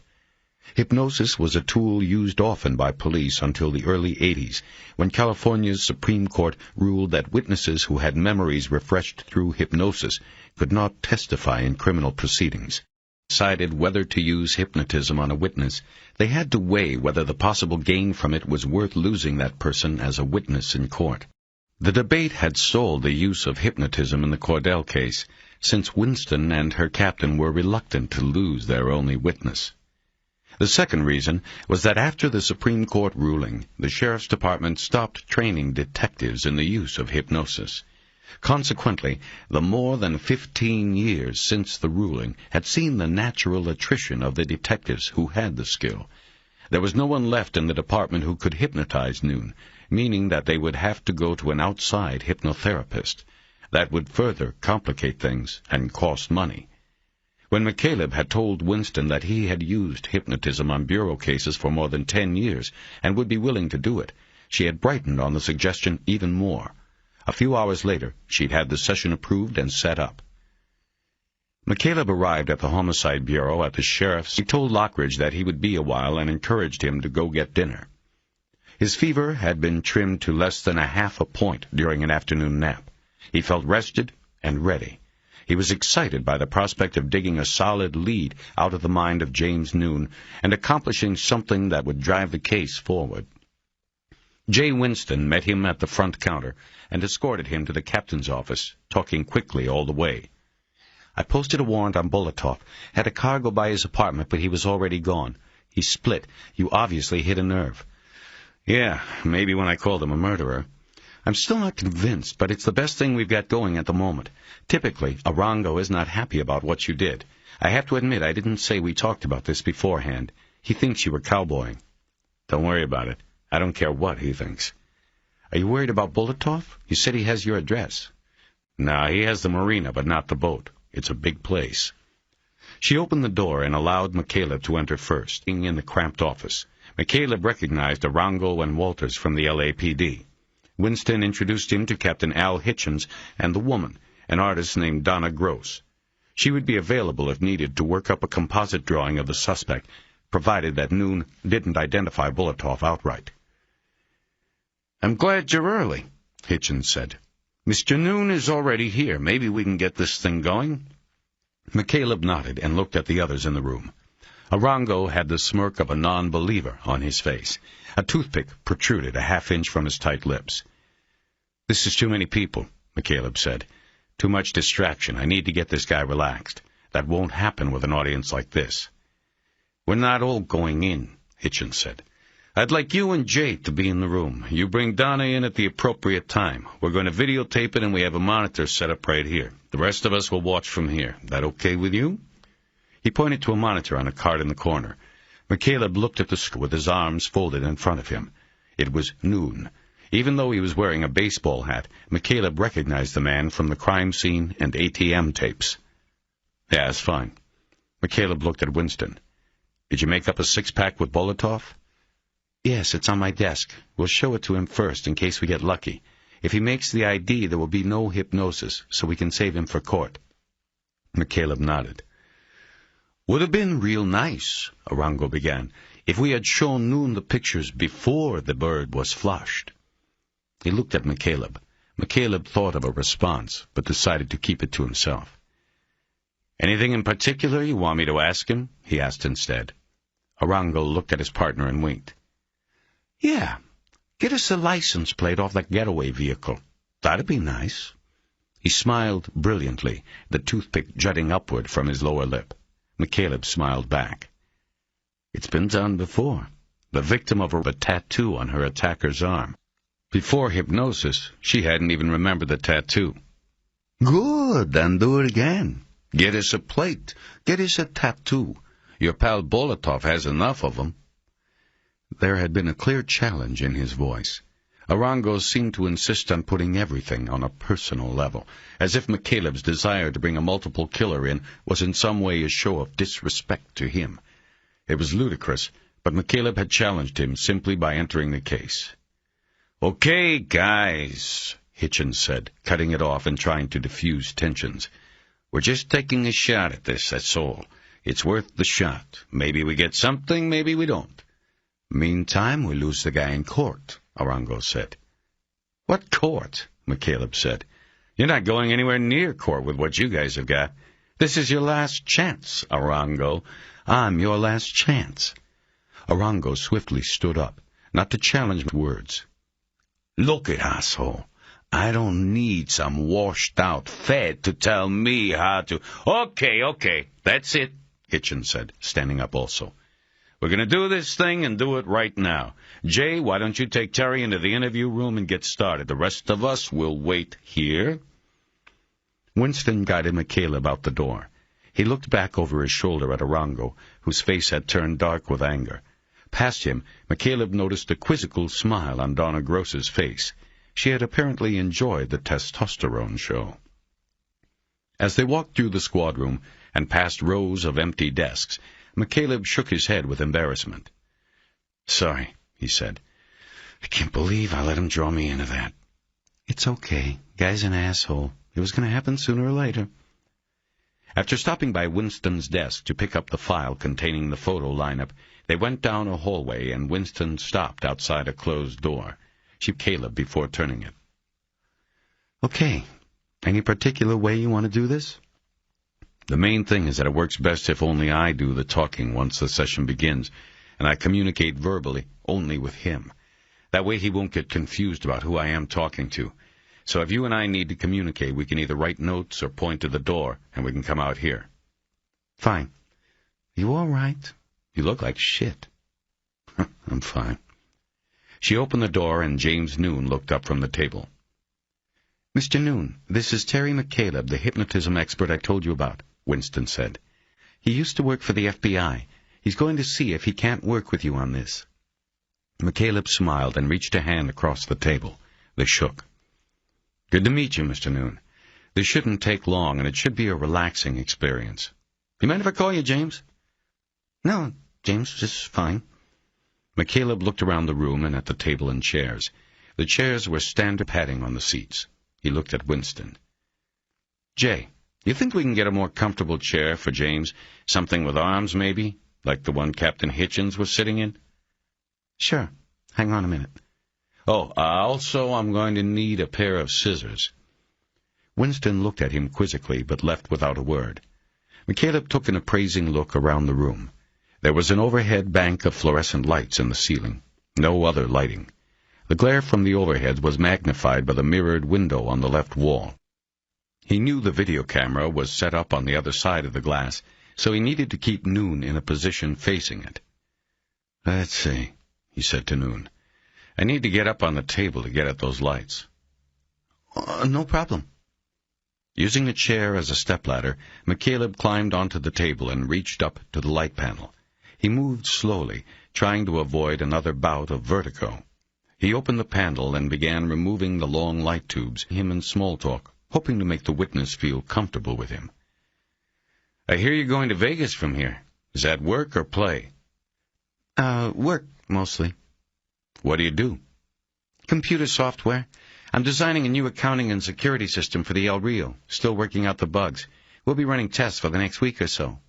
Hypnosis was a tool used often by police until the early 80s, when California's Supreme Court ruled that witnesses who had memories refreshed through hypnosis could not testify in criminal proceedings. Decided whether to use hypnotism on a witness, they had to weigh whether the possible gain from it was worth losing that person as a witness in court. The debate had stalled the use of hypnotism in the Cordell case, since Winston and her captain were reluctant to lose their only witness. The second reason was that after the Supreme Court ruling, the Sheriff's Department stopped training detectives in the use of hypnosis. Consequently, the more than 15 years since the ruling had seen the natural attrition of the detectives who had the skill. There was no one left in the department who could hypnotize Noon, meaning that they would have to go to an outside hypnotherapist. That would further complicate things and cost money. When McCaleb had told Winston that he had used hypnotism on bureau cases for more than 10 years and would be willing to do it, she had brightened on the suggestion even more. A few hours later, she'd had the session approved and set up. McCaleb arrived at the Homicide Bureau at the sheriff's. He told Lockridge that he would be a while and encouraged him to go get dinner. His fever had been trimmed to less than 0.5 point during an afternoon nap. He felt rested and ready. He was excited by the prospect of digging a solid lead out of the mind of James Noon and accomplishing something that would drive the case forward. Jay Winston met him at the front counter and escorted him to the captain's office, talking quickly all the way. "I posted a warrant on Bolotov. Had a car go by his apartment, but he was already gone. He split. You obviously hit a nerve." "Yeah, maybe when I called him a murderer." "I'm still not convinced, but it's the best thing we've got going at the moment. Typically, Arango is not happy about what you did. I have to admit I didn't say we talked about this beforehand. He thinks you were cowboying." "Don't worry about it. I don't care what he thinks." "Are you worried about Bolotov? You said he has your address." "No, he has the marina, but not the boat. It's a big place." She opened the door and allowed McCaleb to enter first, in the cramped office. McCaleb recognized Arango and Walters from the LAPD. Winston introduced him to Captain Al Hitchens and the woman, an artist named Donna Gross. She would be available if needed to work up a composite drawing of the suspect, provided that Noon didn't identify Bolotov outright. "I'm glad you're early," Hitchens said. "Mr. Noon is already here. Maybe we can get this thing going." McCaleb nodded and looked at the others in the room. Arango had the smirk of a non-believer on his face. A toothpick protruded a half-inch from his tight lips. "This is too many people," McCaleb said. "Too much distraction. I need to get this guy relaxed. That won't happen with an audience like this." "We're not all going in," Hitchens said. "I'd like you and Jay to be in the room. You bring Donna in at the appropriate time. We're going to videotape it, and we have a monitor set up right here. The rest of us will watch from here. That okay with you?" He pointed to a monitor on a cart in the corner. McCaleb looked at the screen with his arms folded in front of him. It was noon. Even though he was wearing a baseball hat, McCaleb recognized the man from the crime scene and ATM tapes. Yeah, it's fine. McCaleb looked at Winston. Did you make up a six-pack with Bolotov? Yes, it's on my desk. We'll show it to him first in case we get lucky. If he makes the ID, there will be no hypnosis, so we can save him for court. McCaleb nodded. Would have been real nice, Arango began, if we had shown Noon the pictures before the bird was flushed. He looked at McCaleb. McCaleb thought of a response, but decided to keep it to himself. Anything in particular you want me to ask him? He asked instead. Arango looked at his partner and winked. Yeah, get us a license plate off that getaway vehicle. That'd be nice. He smiled brilliantly, the toothpick jutting upward from his lower lip. McCaleb smiled back. It's been done before. The victim of a tattoo on her attacker's arm. Before hypnosis, she hadn't even remembered the tattoo. Good, then do it again. Get us a plate. Get us a tattoo. Your pal Bolotov has enough of them. There had been a clear challenge in his voice. Arango seemed to insist on putting everything on a personal level, as if McCaleb's desire to bring a multiple killer in was in some way a show of disrespect to him. It was ludicrous, but McCaleb had challenged him simply by entering the case. Okay, guys, Hitchens said, cutting it off and trying to diffuse tensions. We're just taking a shot at this, that's all. It's worth the shot. Maybe we get something, maybe we don't. Meantime, we lose the guy in court, Arango said. What court? McCaleb said. You're not going anywhere near court with what you guys have got. This is your last chance, Arango. I'm your last chance. Arango swiftly stood up, not to challenge words. Look it, asshole. I don't need some washed-out fed to tell me how to... Okay, that's it, Hitchens said, standing up also. We're going to do this thing and do it right now. Jay, why don't you take Terry into the interview room and get started? The rest of us will wait here. Winston guided McCaleb out the door. He looked back over his shoulder at Arango, whose face had turned dark with anger. Past him, McCaleb noticed a quizzical smile on Donna Gross's face. She had apparently enjoyed the testosterone show. As they walked through the squad room and past rows of empty desks, McCaleb shook his head with embarrassment. Sorry, he said. I can't believe I let him draw me into that. It's okay. Guy's an asshole. It was going to happen sooner or later. After stopping by Winston's desk to pick up the file containing the photo lineup, they went down a hallway and Winston stopped outside a closed door. She Caleb before turning it. Okay. Any particular way you want to do this? The main thing is that it works best if only I do the talking once the session begins, and I communicate verbally only with him. That way he won't get confused about who I am talking to. So if you and I need to communicate, we can either write notes or point to the door, and we can come out here. Fine. You all right? You look like shit. I'm fine. She opened the door, and James Noon looked up from the table. Mr. Noon, this is Terry McCaleb, the hypnotism expert I told you about, Winston said. He used to work for the FBI. He's going to see if he can't work with you on this. McCaleb smiled and reached a hand across the table. They shook. Good to meet you, Mr. Noon. This shouldn't take long, and it should be a relaxing experience. You mind if I call you James? No, James, just fine. McCaleb looked around the room and at the table and chairs. The chairs were standard padding on the seats. He looked at Winston. Jay, you think we can get a more comfortable chair for James? Something with arms, maybe? Like the one Captain Hitchens was sitting in? Sure. Hang on a minute. Oh, also I'm going to need a pair of scissors. Winston looked at him quizzically, but left without a word. McCaleb took an appraising look around the room. There was an overhead bank of fluorescent lights in the ceiling. No other lighting. The glare from the overhead was magnified by the mirrored window on the left wall. He knew the video camera was set up on the other side of the glass, so he needed to keep Noon in a position facing it. Let's see, he said to Noon. I need to get up on the table to get at those lights. No problem. Using a chair as a stepladder, McCaleb climbed onto the table and reached up to the light panel. He moved slowly, trying to avoid another bout of vertigo. He opened the panel and began removing the long light tubes, him in small talk, hoping to make the witness feel comfortable with him. "I hear you're going to Vegas from here. Is that work or play?" Work, mostly. "What do you do?" Computer software. I'm designing a new accounting and security system for the El Rio. Still working out the bugs. We'll be running tests for the next week or so."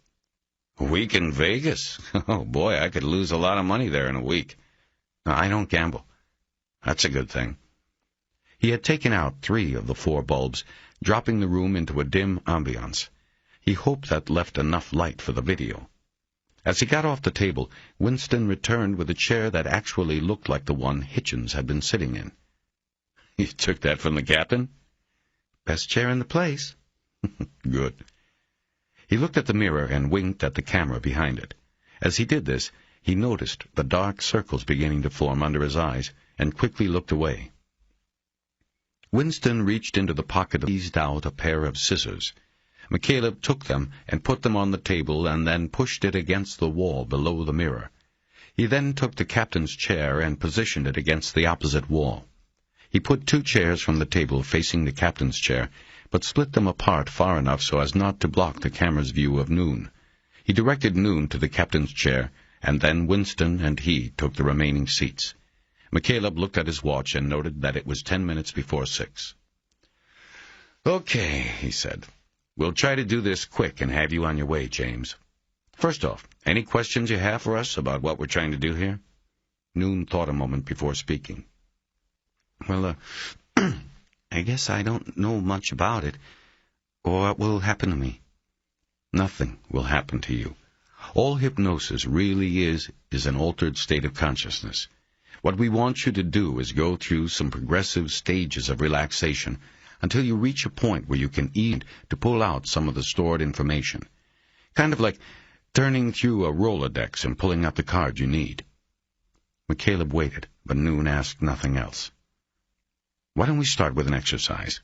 "A week in Vegas? Oh, boy, I could lose a lot of money there in a week." I don't gamble. "That's a good thing." He had taken out 3 of the 4 bulbs, dropping the room into a dim ambiance. He hoped that left enough light for the video. As he got off the table, Winston returned with a chair that actually looked like the one Hitchens had been sitting in. "You took that from the captain?" Best chair in the place. Good. He looked at the mirror and winked at the camera behind it. As he did this, he noticed the dark circles beginning to form under his eyes, and quickly looked away. Winston reached into the pocket and eased out a pair of scissors. McCaleb took them and put them on the table and then pushed it against the wall below the mirror. He then took the captain's chair and positioned it against the opposite wall. He put 2 chairs from the table facing the captain's chair, but split them apart far enough so as not to block the camera's view of Noon. He directed Noon to the captain's chair, and then Winston and he took the remaining seats. McCaleb looked at his watch and noted that it was 10 minutes before 6. "Okay," he said. "We'll try to do this quick and have you on your way, James. First off, any questions you have for us about what we're trying to do here?" Noon thought a moment before speaking. Well, I guess I don't know much about it. What will happen to me? Nothing will happen to you. All hypnosis really is an altered state of consciousness. What we want you to do is go through some progressive stages of relaxation until you reach a point where you can eat to pull out some of the stored information. Kind of like turning through a Rolodex and pulling out the card you need." McCaleb waited, but Noon asked nothing else. "Why don't we start with an exercise?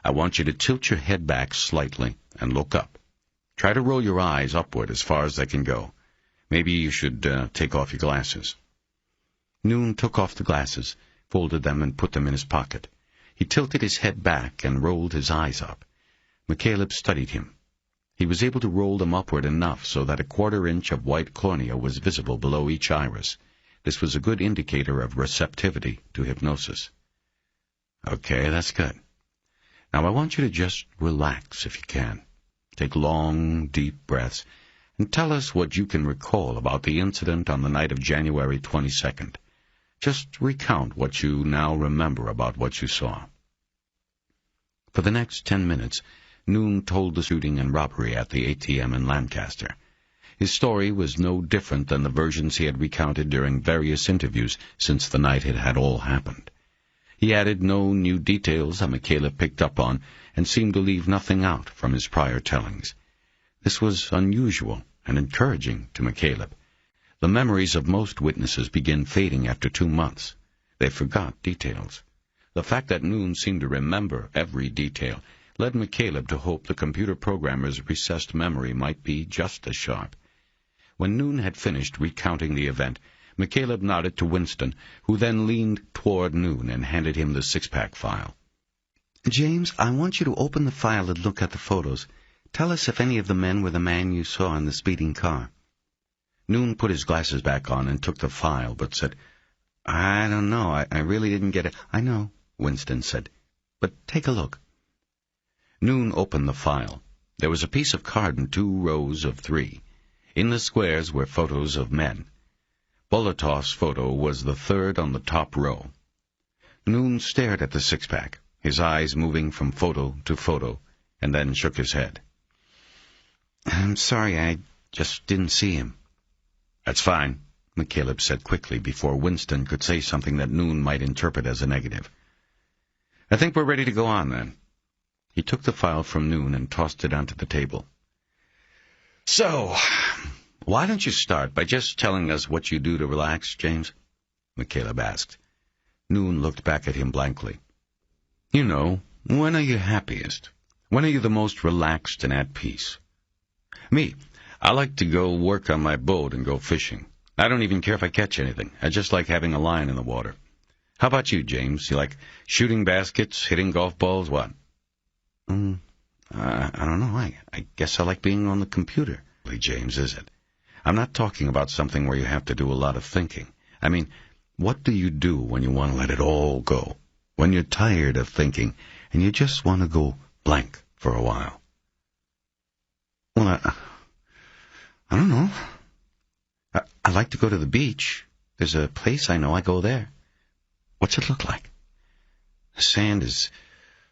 I want you to tilt your head back slightly and look up. Try to roll your eyes upward as far as they can go. Maybe you should take off your glasses." Noon took off the glasses, folded them, and put them in his pocket. He tilted his head back and rolled his eyes up. McCaleb studied him. He was able to roll them upward enough so that a 1/4 inch of white cornea was visible below each iris. This was a good indicator of receptivity to hypnosis. "Okay, that's good. Now I want you to just relax if you can. Take long, deep breaths, and tell us what you can recall about the incident on the night of January 22nd. Just recount what you now remember about what you saw." For the next 10 minutes, Noon told the shooting and robbery at the ATM in Lancaster. His story was no different than the versions he had recounted during various interviews since the night it had all happened. He added no new details that McCaleb picked up on, and seemed to leave nothing out from his prior tellings. This was unusual and encouraging to McCaleb. The memories of most witnesses begin fading after 2 months. They forgot details. The fact that Noon seemed to remember every detail led McCaleb to hope the computer programmer's recessed memory might be just as sharp. When Noon had finished recounting the event, McCaleb nodded to Winston, who then leaned toward Noon and handed him the 6-pack file. "James, I want you to open the file and look at the photos. Tell us if any of the men were the man you saw in the speeding car." Noon put his glasses back on and took the file, but said, "I don't know. I really didn't get it." "I know," Winston said, "but take a look." Noon opened the file. There was a piece of card in 2 rows of 3. In the squares were photos of men. Bolotov's photo was the 3rd on the top row. Noon stared at the 6-pack, his eyes moving from photo to photo, and then shook his head. "I'm sorry, I just didn't see him." "That's fine," McCaleb said quickly before Winston could say something that Noon might interpret as a negative. "I think we're ready to go on, then." He took the file from Noon and tossed it onto the table. "So, why don't you start by just telling us what you do to relax, James?" McCaleb asked. Noon looked back at him blankly. "You know, when are you happiest? When are you the most relaxed and at peace? Me, I like to go work on my boat and go fishing. I don't even care if I catch anything. I just like having a line in the water. How about you, James? You like shooting baskets, hitting golf balls, what? I don't know. I guess I like being on the computer. Really, James, is it? I'm not talking about something where you have to do a lot of thinking. I mean, what do you do when you want to let it all go? When you're tired of thinking and you just want to go blank for a while? Well, I don't know. I like to go to the beach. There's a place I know. I go there. What's it look like? The sand is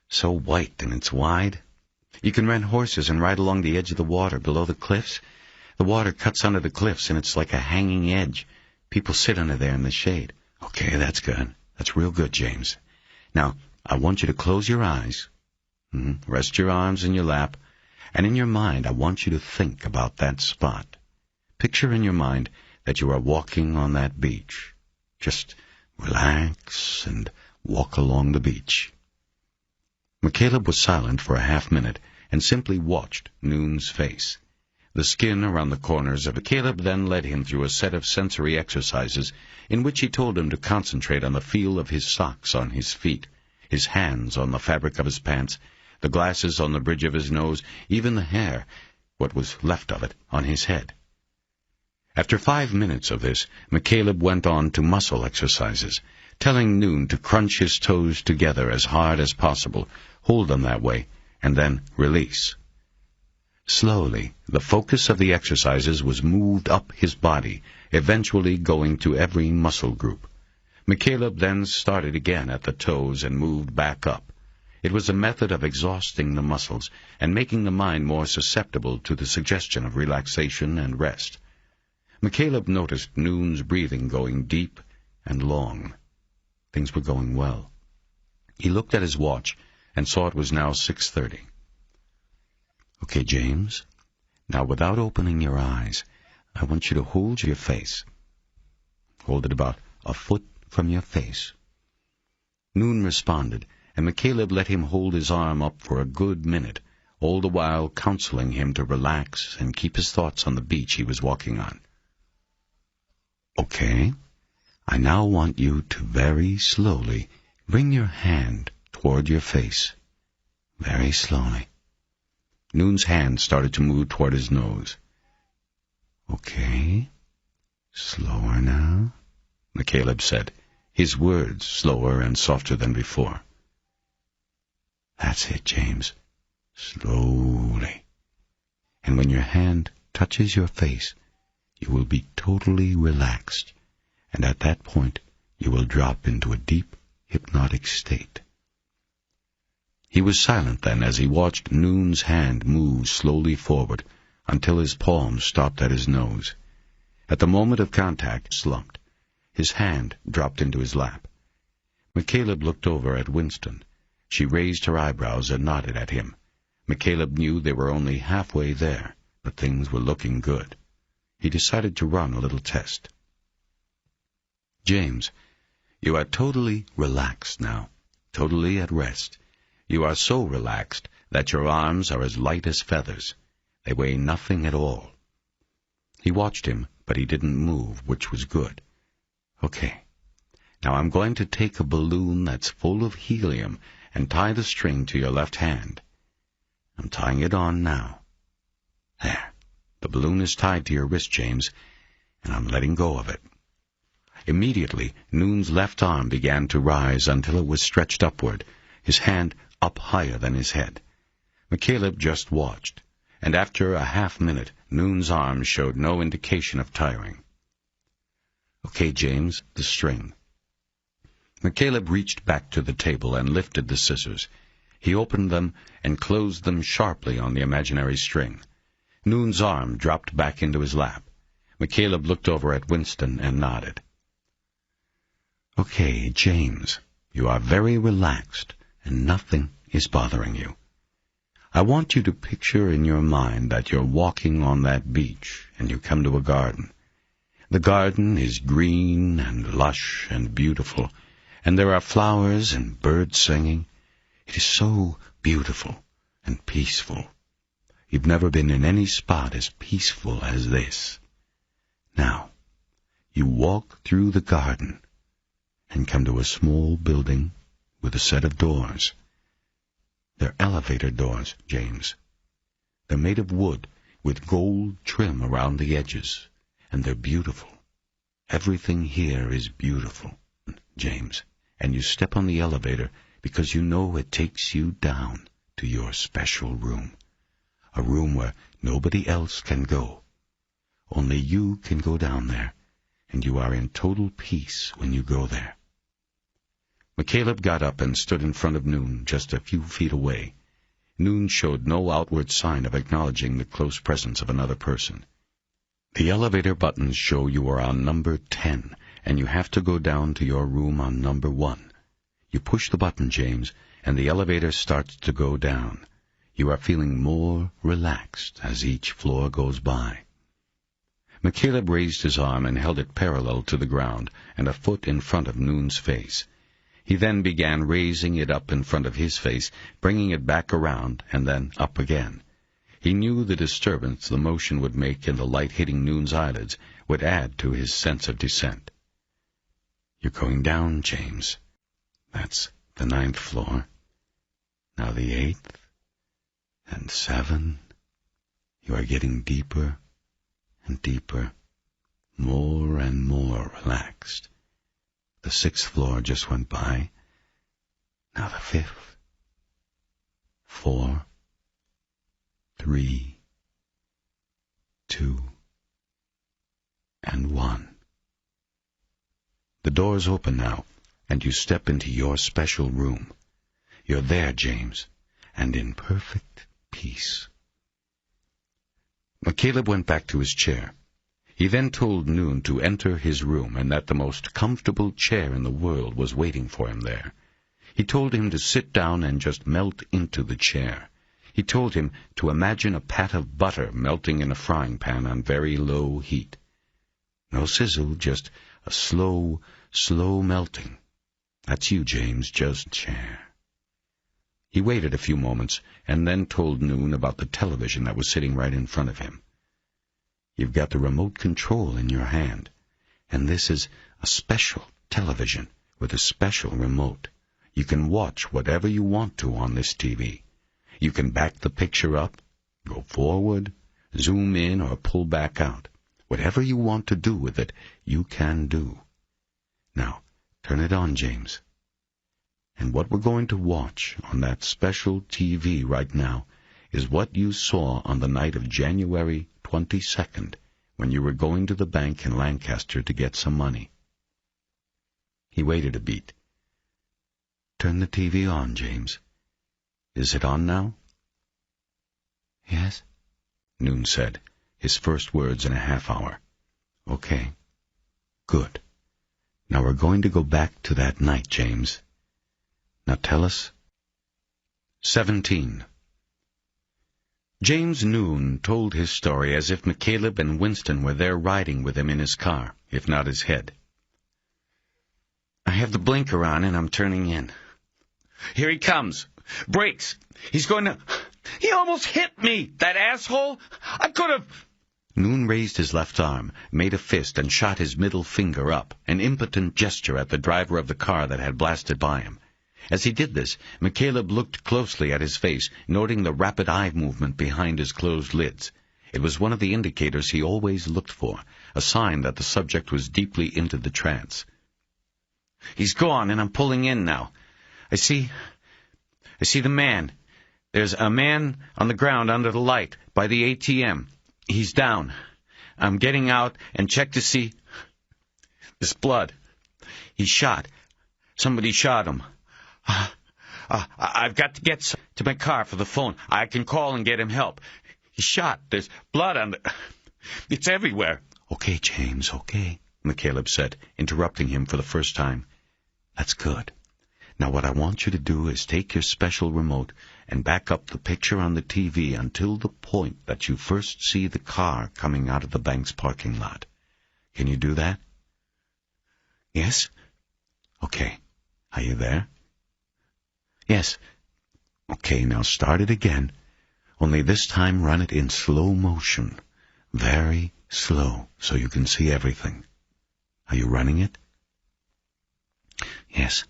so white and it's wide. You can rent horses and ride along the edge of the water below the cliffs. The water cuts under the cliffs and it's like a hanging edge. People sit under there in the shade. Okay, that's good. That's real good, James. Now, I want you to close your eyes. Rest your arms in your lap. And in your mind, I want you to think about that spot. Picture in your mind that you are walking on that beach. Just relax and walk along the beach. McCaleb was silent for a half-minute and simply watched Noon's face. The skin around the corners of McCaleb then led him through a set of sensory exercises in which he told him to concentrate on the feel of his socks on his feet, his hands on the fabric of his pants, the glasses on the bridge of his nose, even the hair, what was left of it, on his head. After 5 minutes of this, McCaleb went on to muscle exercises, telling Noon to crunch his toes together as hard as possible, hold them that way, and then release. Slowly, the focus of the exercises was moved up his body, eventually going to every muscle group. McCaleb then started again at the toes and moved back up. It was a method of exhausting the muscles and making the mind more susceptible to the suggestion of relaxation and rest. McCaleb noticed Noon's breathing going deep and long. Things were going well. He looked at his watch and saw it was now 6:30. Okay, James, now without opening your eyes, I want you to hold your face. Hold it about a foot from your face. Noon responded, and McCaleb let him hold his arm up for a good minute, all the while counseling him to relax and keep his thoughts on the beach he was walking on. Okay, I now want you to very slowly bring your hand toward your face. Very slowly. Noon's hand started to move toward his nose. Okay, slower now, McCaleb said, his words slower and softer than before. That's it, James. Slowly. And when your hand touches your face, you will be totally relaxed, and at that point you will drop into a deep, hypnotic state. He was silent then as he watched Noon's hand move slowly forward until his palm stopped at his nose. At the moment of contact, slumped. His hand dropped into his lap. McCaleb looked over at Winston. She raised her eyebrows and nodded at him. McCaleb knew they were only halfway there, but things were looking good. He decided to run a little test. James, you are totally relaxed now, totally at rest. You are so relaxed that your arms are as light as feathers. They weigh nothing at all. He watched him, but he didn't move, which was good. Okay. Now I'm going to take a balloon that's full of helium and tie the string to your left hand. I'm tying it on now. There. The balloon is tied to your wrist, James, and I'm letting go of it. Immediately, Noon's left arm began to rise until it was stretched upward, his hand up higher than his head. McCaleb just watched, and after a half-minute, Noon's arm showed no indication of tiring. Okay, James, the string. McCaleb reached back to the table and lifted the scissors. He opened them and closed them sharply on the imaginary string. Noon's arm dropped back into his lap. McCaleb looked over at Winston and nodded. Okay, James, you are very relaxed, and nothing is bothering you. I want you to picture in your mind that you're walking on that beach, and you come to a garden. The garden is green and lush and beautiful, and there are flowers and birds singing. It is so beautiful, and peaceful. You've never been in any spot as peaceful as this. Now, you walk through the garden and come to a small building with a set of doors. They're elevator doors, James. They're made of wood with gold trim around the edges, and they're beautiful. Everything here is beautiful, James, and you step on the elevator because you know it takes you down to your special room, a room where nobody else can go. Only you can go down there, and you are in total peace when you go there. McCaleb got up and stood in front of Noon, just a few feet away. Noon showed no outward sign of acknowledging the close presence of another person. The elevator buttons show you are on number 10, and you have to go down to your room on number 1. You push the button, James, and the elevator starts to go down. You are feeling more relaxed as each floor goes by. McCaleb raised his arm and held it parallel to the ground and a foot in front of Noon's face. He then began raising it up in front of his face, bringing it back around and then up again. He knew the disturbance the motion would make in the light hitting Noon's eyelids would add to his sense of descent. You're going down, James. That's the 9th floor. Now the 8th, and 7. You are getting deeper and deeper, more and more relaxed. The 6th floor just went by. Now the 5th. 4, 3, 2, and 1. The doors open now, and you step into your special room. You're there, James, and in perfect peace. McCaleb went back to his chair. He then told Noon to enter his room and that the most comfortable chair in the world was waiting for him there. He told him to sit down and just melt into the chair. He told him to imagine a pat of butter melting in a frying pan on very low heat. No sizzle, just a slow, slow melting. That's you, James, just chair. He waited a few moments and then told Noon about the television that was sitting right in front of him. You've got the remote control in your hand, and this is a special television with a special remote. You can watch whatever you want to on this TV. You can back the picture up, go forward, zoom in, or pull back out. Whatever you want to do with it, you can do. Now, turn it on, James. And what we're going to watch on that special TV right now is what you saw on the night of January 22nd, when you were going to the bank in Lancaster to get some money. He waited a beat. Turn the TV on, James. Is it on now? Yes, Noon said, his first words in a half hour. Okay, good. Now we're going to go back to that night, James. Now tell us. 17. James Noon told his story as if McCaleb and Winston were there riding with him in his car, if not his head. I have the blinker on and I'm turning in. Here he comes. Brakes. He's going to... He almost hit me, that asshole. I could have... Noon raised his left arm, made a fist, and shot his middle finger up, an impotent gesture at the driver of the car that had blasted by him. As he did this, McCaleb looked closely at his face, noting the rapid eye movement behind his closed lids. It was one of the indicators he always looked for, a sign that the subject was deeply into the trance. He's gone, and I'm pulling in now. I see the man. There's a man on the ground under the light, by the ATM. He's down. I'm getting out and check to see... This blood. He's shot. Somebody shot him. I've got to get to my car for the phone. I can call and get him help. He's shot. There's blood on the... It's everywhere. Okay, James, okay, McCaleb said, interrupting him for the first time. That's good. Now what I want you to do is take your special remote and back up the picture on the TV until the point that you first see the car coming out of the bank's parking lot. Can you do that? Yes? Okay. Are you there? Yes. Okay, now start it again. Only this time run it in slow motion. Very slow, so you can see everything. Are you running it? Yes.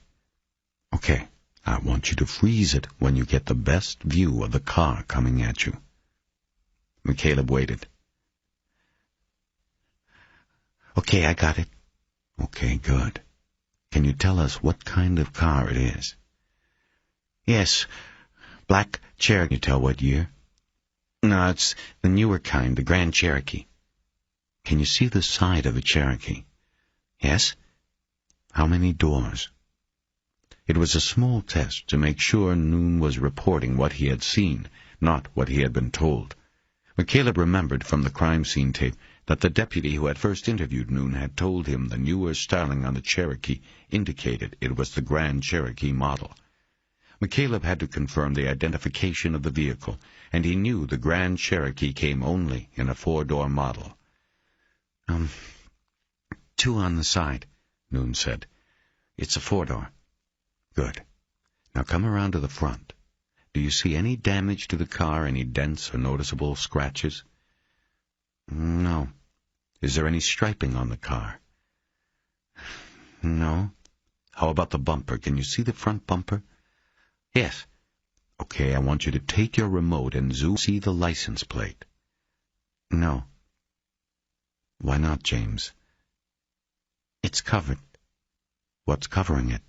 Okay, I want you to freeze it when you get the best view of the car coming at you. McCaleb waited. Okay, I got it. Okay, good. Can you tell us what kind of car it is? Yes, black Cherokee. Can you tell what year? No, it's the newer kind, the Grand Cherokee. Can you see the side of the Cherokee? Yes. How many doors? It was a small test to make sure Noon was reporting what he had seen, not what he had been told. McCaleb remembered from the crime scene tape that the deputy who had first interviewed Noon had told him the newer styling on the Cherokee indicated it was the Grand Cherokee model. McCaleb had to confirm the identification of the vehicle, and he knew the Grand Cherokee came only in a 4-door model. 2 on the side, Noon said. It's a 4-door. Good. Now come around to the front. Do you see any damage to the car, any dents or noticeable scratches? No. Is there any striping on the car? No. How about the bumper? Can you see the front bumper? Yes. Okay, I want you to take your remote and zoom. See the license plate? No. Why not, James? It's covered. What's covering it?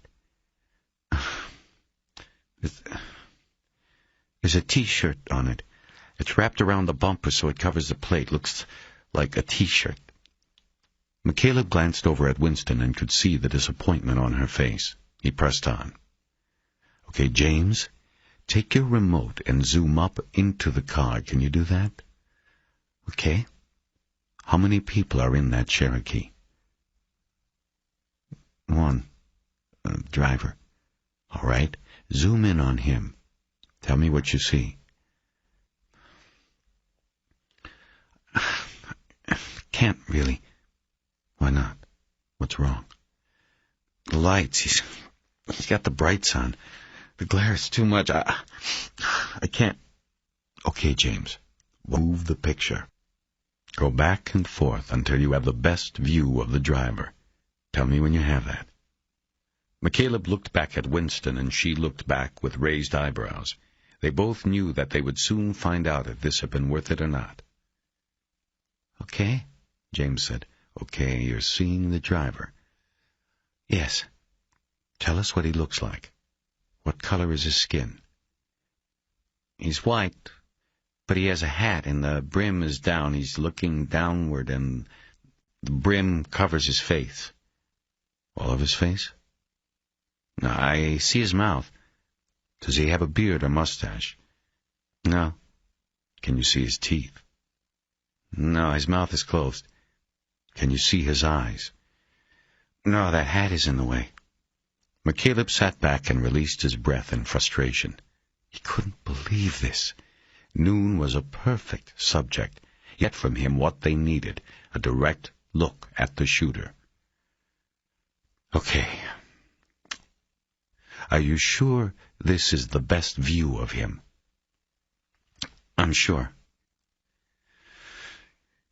There's a T-shirt on it. It's wrapped around the bumper so it covers the plate. Looks like a T-shirt. McCaleb glanced over at Winston and could see the disappointment on her face. He pressed on. Okay, James, take your remote and zoom up into the car. Can you do that? Okay. How many people are in that Cherokee? 1. Driver. All right. Zoom in on him. Tell me what you see. Can't really. Why not? What's wrong? The lights. He's got the brights on. The glare is too much. I can't. Okay, James. Move the picture. Go back and forth until you have the best view of the driver. Tell me when you have that. McCaleb looked back at Winston, and she looked back with raised eyebrows. They both knew that they would soon find out if this had been worth it or not. Okay, James said. Okay, you're seeing the driver. Yes. Tell us what he looks like. What color is his skin? He's white, but he has a hat, and the brim is down. He's looking downward, and the brim covers his face. All of his face? No, I see his mouth. Does he have a beard or mustache? No. Can you see his teeth? No, his mouth is closed. Can you see his eyes? No, that hat is in the way. McCaleb sat back and released his breath in frustration. He couldn't believe this. Noon was a perfect subject, yet from him what they needed, a direct look at the shooter. Okay. Are you sure this is the best view of him? I'm sure.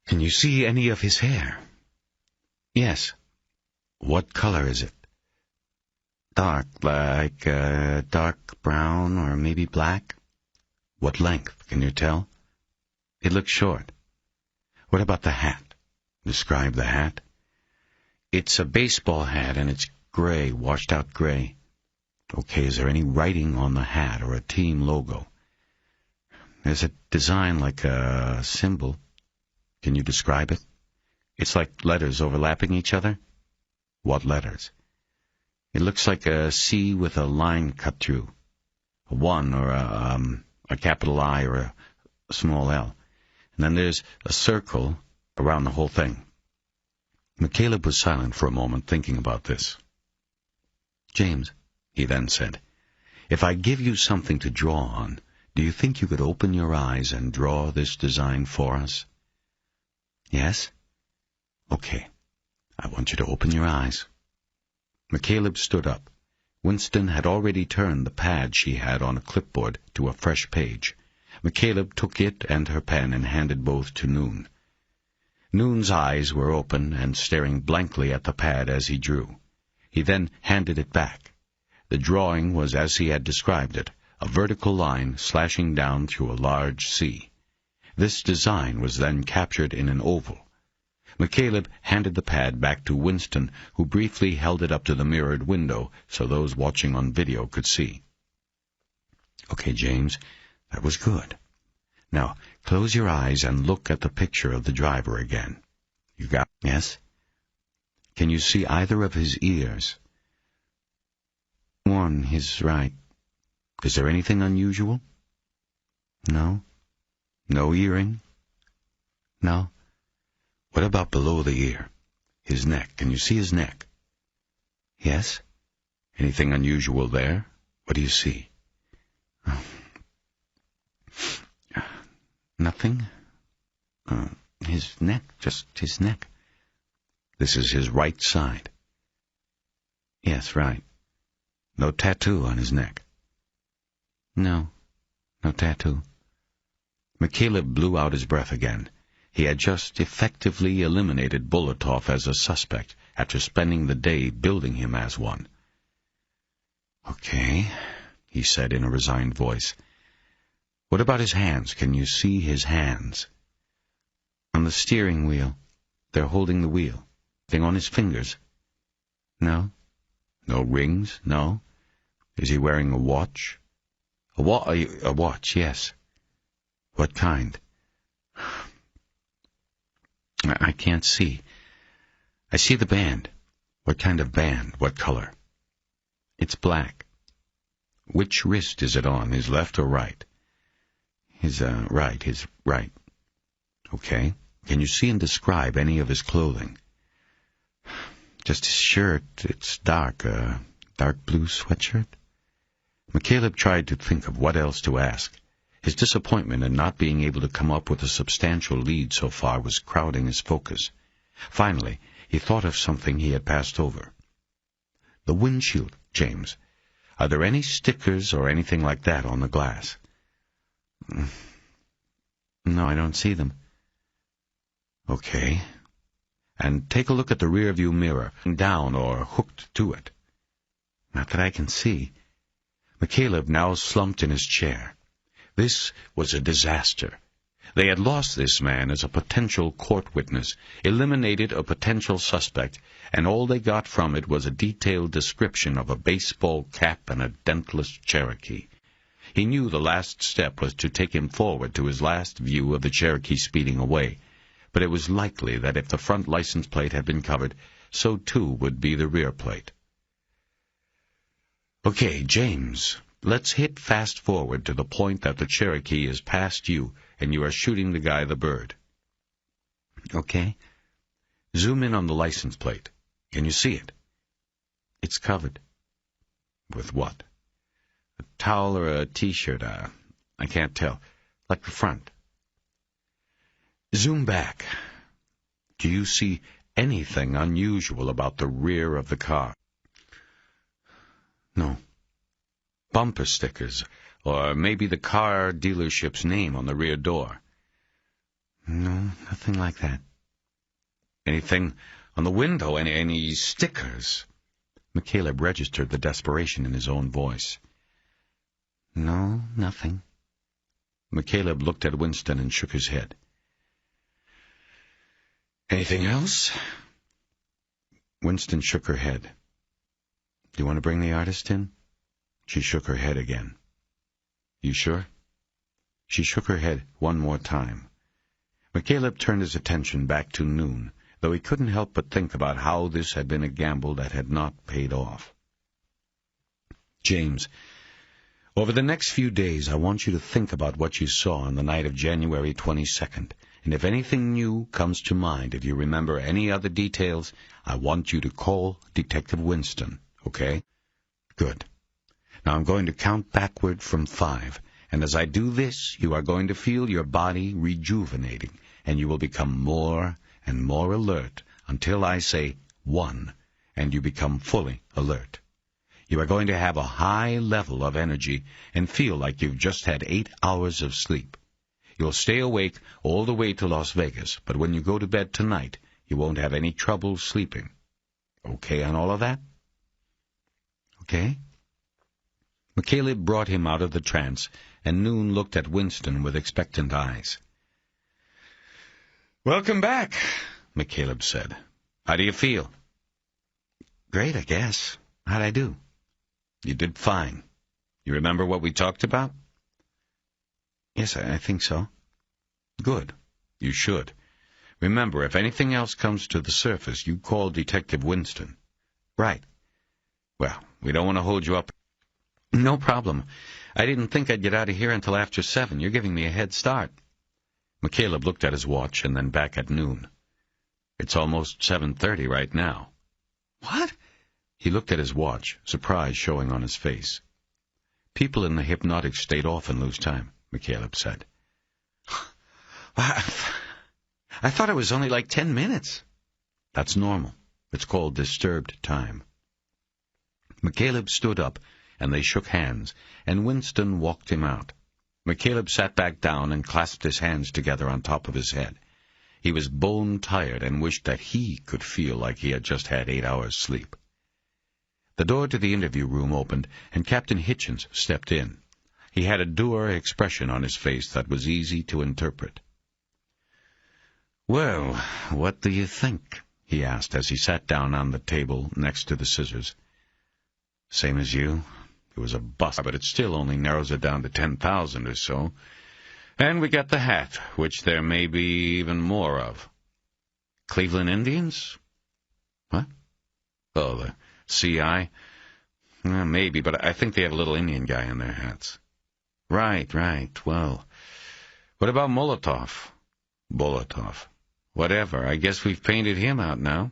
Can you see any of his hair? Yes. What color is it? Dark, like dark brown or maybe black. What length, can you tell? It looks short. What about the hat? Describe the hat. It's a baseball hat, and it's gray, washed out gray. Okay, is there any writing on the hat or a team logo? There's a design like a symbol. Can you describe it? It's like letters overlapping each other. What letters? It looks like a C with a line cut through. A 1 or a capital I or a small L. And then there's a circle around the whole thing. McCaleb was silent for a moment, thinking about this. James, he then said, if I give you something to draw on, do you think you could open your eyes and draw this design for us? Yes? Okay. I want you to open your eyes. McCaleb stood up. Winston had already turned the pad she had on a clipboard to a fresh page. McCaleb took it and her pen and handed both to Noon. Noon's eyes were open and staring blankly at the pad as he drew. He then handed it back. The drawing was as he had described it, a vertical line slashing down through a large C. This design was then captured in an oval. McCaleb handed the pad back to Winston, who briefly held it up to the mirrored window so those watching on video could see. "Okay, James, that was good. Now, close your eyes and look at the picture of the driver again. You got it? Yes? Can you see either of his ears?" "One, his right. Is there anything unusual?" "No." "No earring?" "No." "What about below the ear? His neck. Can you see his neck?" "Yes." "Anything unusual there? What do you see?" "Nothing. His neck, just his neck." "This is his right side?" "Yes, right." "No tattoo on his neck?" "No, no tattoo." McCaleb blew out his breath again. He had just effectively eliminated Bulatov as a suspect after spending the day building him as one. "Okay," he said in a resigned voice. "What about his hands? Can you see his hands?" "On the steering wheel. They're holding the wheel." "Thing on his fingers?" "No." "No rings? No? Is he wearing a watch?" A watch, yes." "What kind?" "I can't see. I see the band." "What kind of band? What color?" "It's black." "Which wrist is it on, his left or right?" His right. "Okay. Can you see and describe any of his clothing?" "Just his shirt. It's dark blue sweatshirt." McCaleb tried to think of what else to ask. His disappointment in not being able to come up with a substantial lead so far was crowding his focus. Finally, he thought of something he had passed over. "The windshield, James. Are there any stickers or anything like that on the glass?" "No, I don't see them." "Okay. And take a look at the rearview mirror, down or hooked to it." "Not that I can see." McCaleb now slumped in his chair. This was a disaster. They had lost this man as a potential court witness, eliminated a potential suspect, and all they got from it was a detailed description of a baseball cap and a dentless Cherokee. He knew the last step was to take him forward to his last view of the Cherokee speeding away, but it was likely that if the front license plate had been covered, so too would be the rear plate. "Okay, James, let's hit fast forward to the point that the Cherokee is past you and you are shooting the guy the bird." "Okay." "Zoom in on the license plate. Can you see it?" "It's covered." "With what?" "A towel or a T-shirt, I can't tell. Like the front." "Zoom back. Do you see anything unusual about the rear of the car?" "No." "Bumper stickers, or maybe the car dealership's name on the rear door?" "No, nothing like that." "Anything on the window? Any stickers?" McCaleb registered the desperation in his own voice. "No, nothing." McCaleb looked at Winston and shook his head. "Anything else?" Winston shook her head. "Do you want to bring the artist in?" She shook her head again. "You sure?" She shook her head one more time. McCaleb turned his attention back to Noon, though he couldn't help but think about how this had been a gamble that had not paid off. "James, over the next few days I want you to think about what you saw on the night of January 22nd, and if anything new comes to mind, if you remember any other details, I want you to call Detective Winston, okay?" "Good. Now I'm going to count backward from 5, and as I do this, you are going to feel your body rejuvenating, and you will become more and more alert until I say 1, and you become fully alert. You are going to have a high level of energy and feel like you've just had 8 hours of sleep. You'll stay awake all the way to Las Vegas, but when you go to bed tonight, you won't have any trouble sleeping. Okay on all of that? Okay? McCaleb brought him out of the trance, and Noon looked at Winston with expectant eyes. "Welcome back," McCaleb said. "How do you feel?" "Great, I guess. How'd I do?" "You did fine. You remember what we talked about?" "Yes, I think so." "Good. You should. Remember, if anything else comes to the surface, you call Detective Winston." "Right." "Well, we don't want to hold you up." "No problem. I didn't think I'd get out of here until after 7. You're giving me a head start." McCaleb looked at his watch and then back at Noon. "It's almost 7:30 right now." "What?" He looked at his watch, surprise showing on his face. "People in the hypnotic state often lose time," McCaleb said. I thought it was only like 10 minutes. "That's normal. It's called disturbed time." McCaleb stood up, and they shook hands, and Winston walked him out. McCaleb sat back down and clasped his hands together on top of his head. He was bone-tired and wished that he could feel like he had just had 8 hours' sleep. The door to the interview room opened, and Captain Hitchens stepped in. He had a dour expression on his face that was easy to interpret. "Well, what do you think?" he asked as he sat down on the table next to the scissors. "Same as you. It was a bust, but it still only narrows it down to 10,000 or so. And we got the hat, which there may be even more of." "Cleveland Indians?" "What?" "Oh, the CI? Maybe, but I think they have a little Indian guy in their hats." Right. Well, what about Molotov?" "Bolotov. Whatever. I guess we've painted him out now."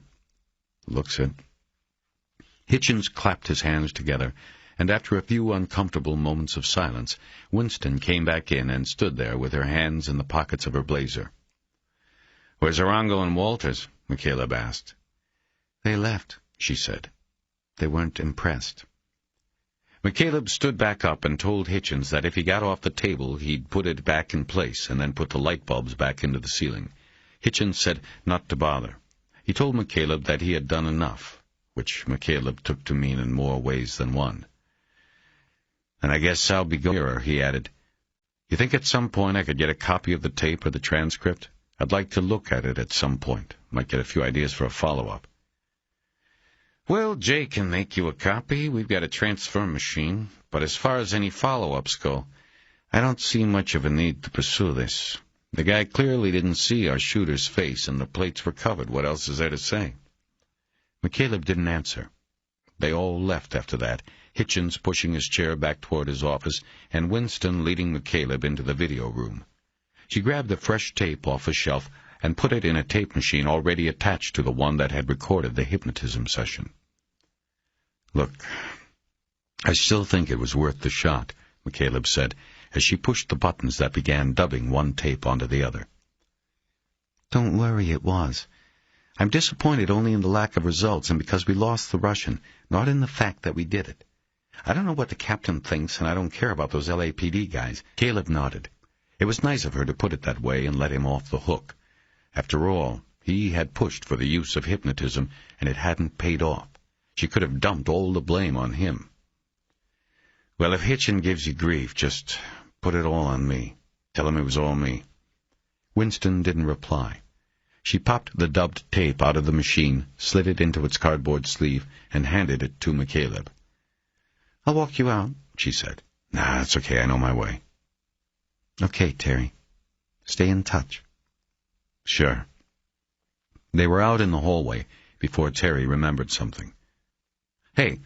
"Looks it." Hitchens clapped his hands together, and after a few uncomfortable moments of silence, Winston came back in and stood there with her hands in the pockets of her blazer. "Where's Arango and Walters?" McCaleb asked. "They left," she said. "They weren't impressed." McCaleb stood back up and told Hitchens that if he got off the table, he'd put it back in place and then put the light bulbs back into the ceiling. Hitchens said not to bother. He told McCaleb that he had done enough, which McCaleb took to mean in more ways than one. "And I guess I'll be going," he added. "You think at some point I could get a copy of the tape or the transcript? I'd like to look at it at some point. Might get a few ideas for a follow-up." "Well, Jay can make you a copy. We've got a transfer machine. But as far as any follow-ups go, I don't see much of a need to pursue this. The guy clearly didn't see our shooter's face, and the plates were covered. What else is there to say?" McCaleb didn't answer. They all left after that, Hitchens pushing his chair back toward his office, and Winston leading McCaleb into the video room. She grabbed the fresh tape off a shelf and put it in a tape machine already attached to the one that had recorded the hypnotism session. "Look, I still think it was worth the shot," McCaleb said, as she pushed the buttons that began dubbing one tape onto the other. "Don't worry, it was. I'm disappointed only in the lack of results and because we lost the Russian, not in the fact that we did it. I don't know what the captain thinks, and I don't care about those LAPD guys." Caleb nodded. It was nice of her to put it that way and let him off the hook. After all, he had pushed for the use of hypnotism, and it hadn't paid off. She could have dumped all the blame on him. "Well, if Hitchin gives you grief, just put it all on me. Tell him it was all me." Winston didn't reply. She popped the dubbed tape out of the machine, slid it into its cardboard sleeve, and handed it to McCaleb. "I'll walk you out," she said. "Nah, it's okay. I know my way." "Okay, Terry. Stay in touch." "Sure." They were out in the hallway before Terry remembered something. "Hey,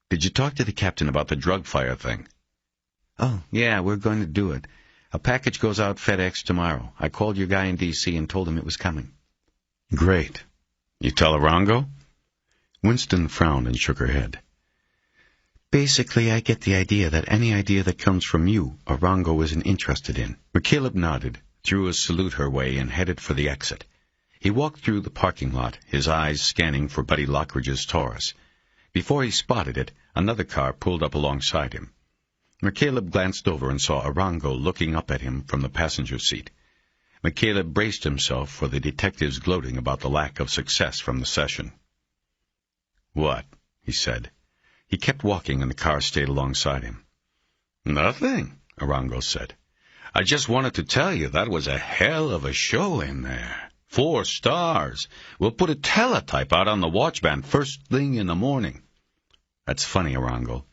did you talk to the captain about the drug fire thing?" "Oh, yeah, we're going to do it. A package goes out FedEx tomorrow. I called your guy in D.C. and told him it was coming." "Great. You tell Arango?" Winston frowned and shook her head. "Basically, I get the idea that any idea that comes from you, Arango isn't interested in." McCaleb nodded, threw a salute her way, and headed for the exit. He walked through the parking lot, his eyes scanning for Buddy Lockridge's Taurus. Before he spotted it, Another car pulled up alongside him. McCaleb glanced over and saw Arango looking up at him from the passenger seat. McCaleb braced himself for the detective's gloating about the lack of success from the session. "What?" he said. He kept walking and the car stayed alongside him. "Nothing," Arango said. "I just wanted to tell you that was a hell of a show in there. 4 stars. We'll put a teletype out on the watchband first thing in the morning." "That's funny, Arango."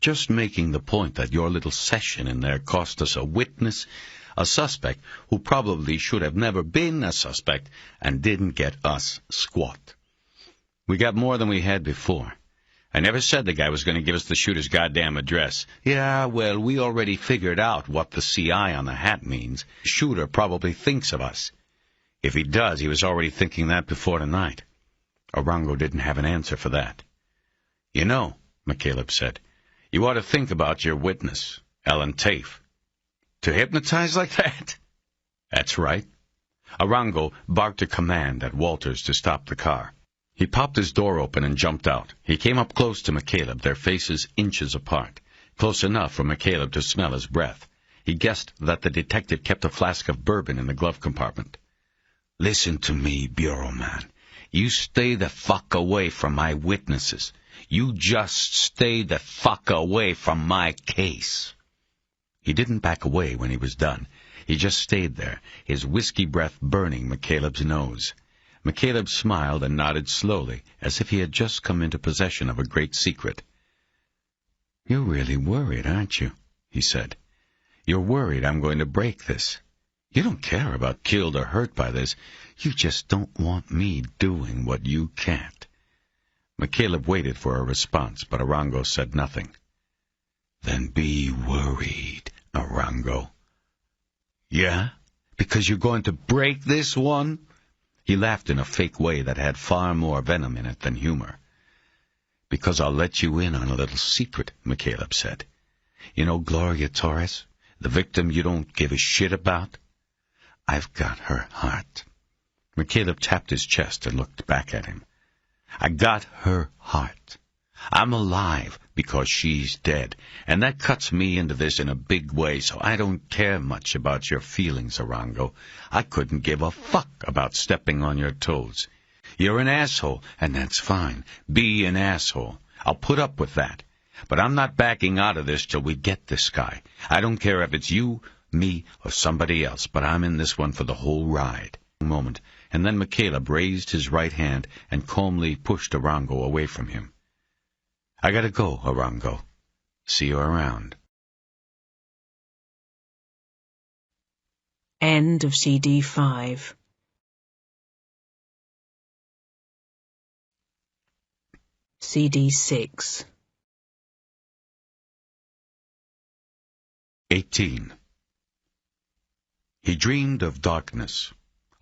"Just making the point that your little session in there cost us a witness, a suspect who probably should have never been a suspect and didn't get us squat. We got more than we had before. I never said the guy was going to give us the shooter's goddamn address. Yeah, well, we already figured out what the CI on the hat means. The shooter probably thinks of us. If he does, he was already thinking that before tonight." Arango didn't have an answer for that. "You know," McCaleb said, "you ought to think about your witness, Ellen Tafe." "To hypnotize like that?" "That's right." Arango barked a command at Walters to stop the car. He popped his door open and jumped out. He came up close to McCaleb, their faces inches apart, close enough for McCaleb to smell his breath. He guessed that the detective kept a flask of bourbon in the glove compartment. "Listen to me, Bureau man. You stay the fuck away from my witnesses. You just stay the fuck away from my case." He didn't back away when he was done. He just stayed there, his whiskey breath burning McCaleb's nose. McCaleb smiled and nodded slowly, as if he had just come into possession of a great secret. "You're really worried, aren't you?" he said. "You're worried I'm going to break this. You don't care about killed or hurt by this. You just don't want me doing what you can't." McCaleb waited for a response, but Arango said nothing. "Then be worried, Arango." "Yeah? Because you're going to break this one?" He laughed in a fake way that had far more venom in it than humor. "Because I'll let you in on a little secret," McCaleb said. "You know Gloria Torres, the victim you don't give a shit about? I've got her heart." McCaleb tapped his chest and looked back at him. "I got her heart. I'm alive because she's dead, and that cuts me into this in a big way, so I don't care much about your feelings, Arango. I couldn't give a fuck about stepping on your toes. You're an asshole, and that's fine. Be an asshole. I'll put up with that. But I'm not backing out of this till we get this guy. I don't care if it's you, me, or somebody else, but I'm in this one for the whole ride." A moment, and then McCaleb raised his right hand and calmly pushed Arango away from him. "I gotta go, Arango. See you around." End of CD 5. CD 6. 18. He dreamed of darkness,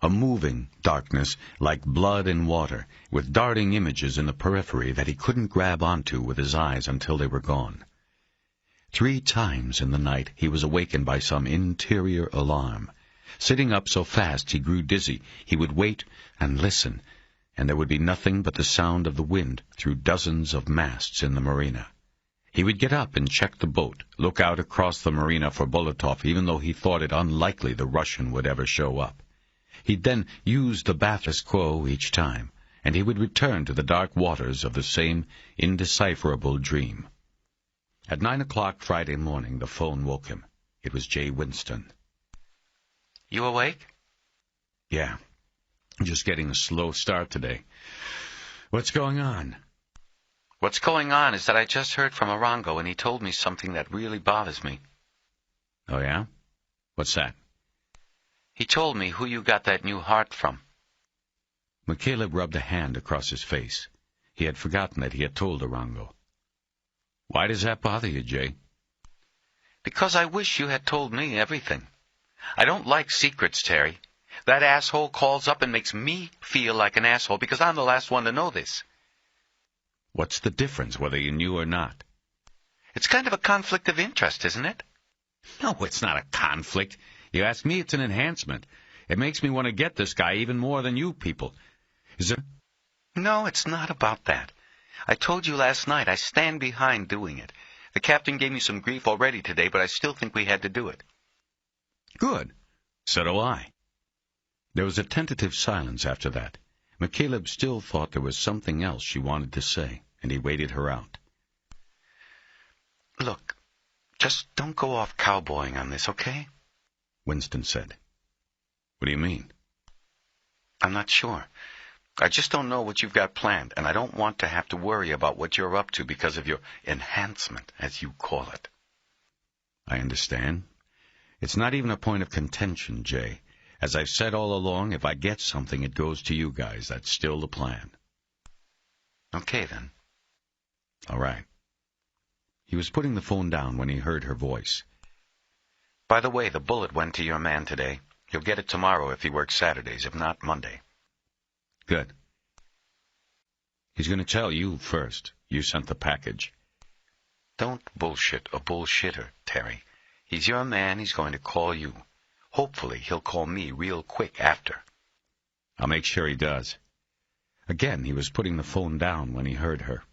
a moving darkness like blood and water, with darting images in the periphery that he couldn't grab onto with his eyes until they were gone. 3 times in the night he was awakened by some interior alarm. Sitting up so fast he grew dizzy, he would wait and listen, and there would be nothing but the sound of the wind through dozens of masts in the marina. He would get up and check the boat, look out across the marina for Bolotov, even though he thought it unlikely the Russian would ever show up. He'd then use the status quo each time, and he would return to the dark waters of the same indecipherable dream. At 9 o'clock Friday morning, the phone woke him. It was Jay Winston. "You awake?" "Yeah. Just getting a slow start today. What's going on?" "What's going on is that I just heard from Arango, and he told me something that really bothers me." "Oh, yeah? What's that?" "He told me who you got that new heart from." McCaleb rubbed a hand across his face. He had forgotten that he had told Arango. "Why does that bother you, Jay?" "Because I wish you had told me everything. I don't like secrets, Terry. That asshole calls up and makes me feel like an asshole because I'm the last one to know this." "What's the difference, whether you knew or not?" "It's kind of a conflict of interest, isn't it?" "No, it's not a conflict. You ask me, it's an enhancement. It makes me want to get this guy even more than you people. Is there—" "No, it's not about that. I told you last night I stand behind doing it. The captain gave me some grief already today, but I still think we had to do it. Good. So do I. There was a tentative silence after that. McCaleb still thought there was something else she wanted to say, and he waited her out. Look, just don't go off cowboying on this, okay? Winston said. What do you mean? I'm not sure. I just don't know what you've got planned, and I don't want to have to worry about what you're up to because of your enhancement, as you call it. I understand. It's not even a point of contention, Jay. As I've said all along, if I get something, it goes to you guys. That's still the plan. Okay, then. All right. He was putting the phone down when he heard her voice. By the way, the bullet went to your man today. He'll get it tomorrow if he works Saturdays, if not Monday. Good. He's going to tell you first. You sent the package. Don't bullshit a bullshitter, Terry. He's your man. He's going to call you. Hopefully, he'll call me real quick after. I'll make sure he does. Again, he was putting the phone down when he heard her.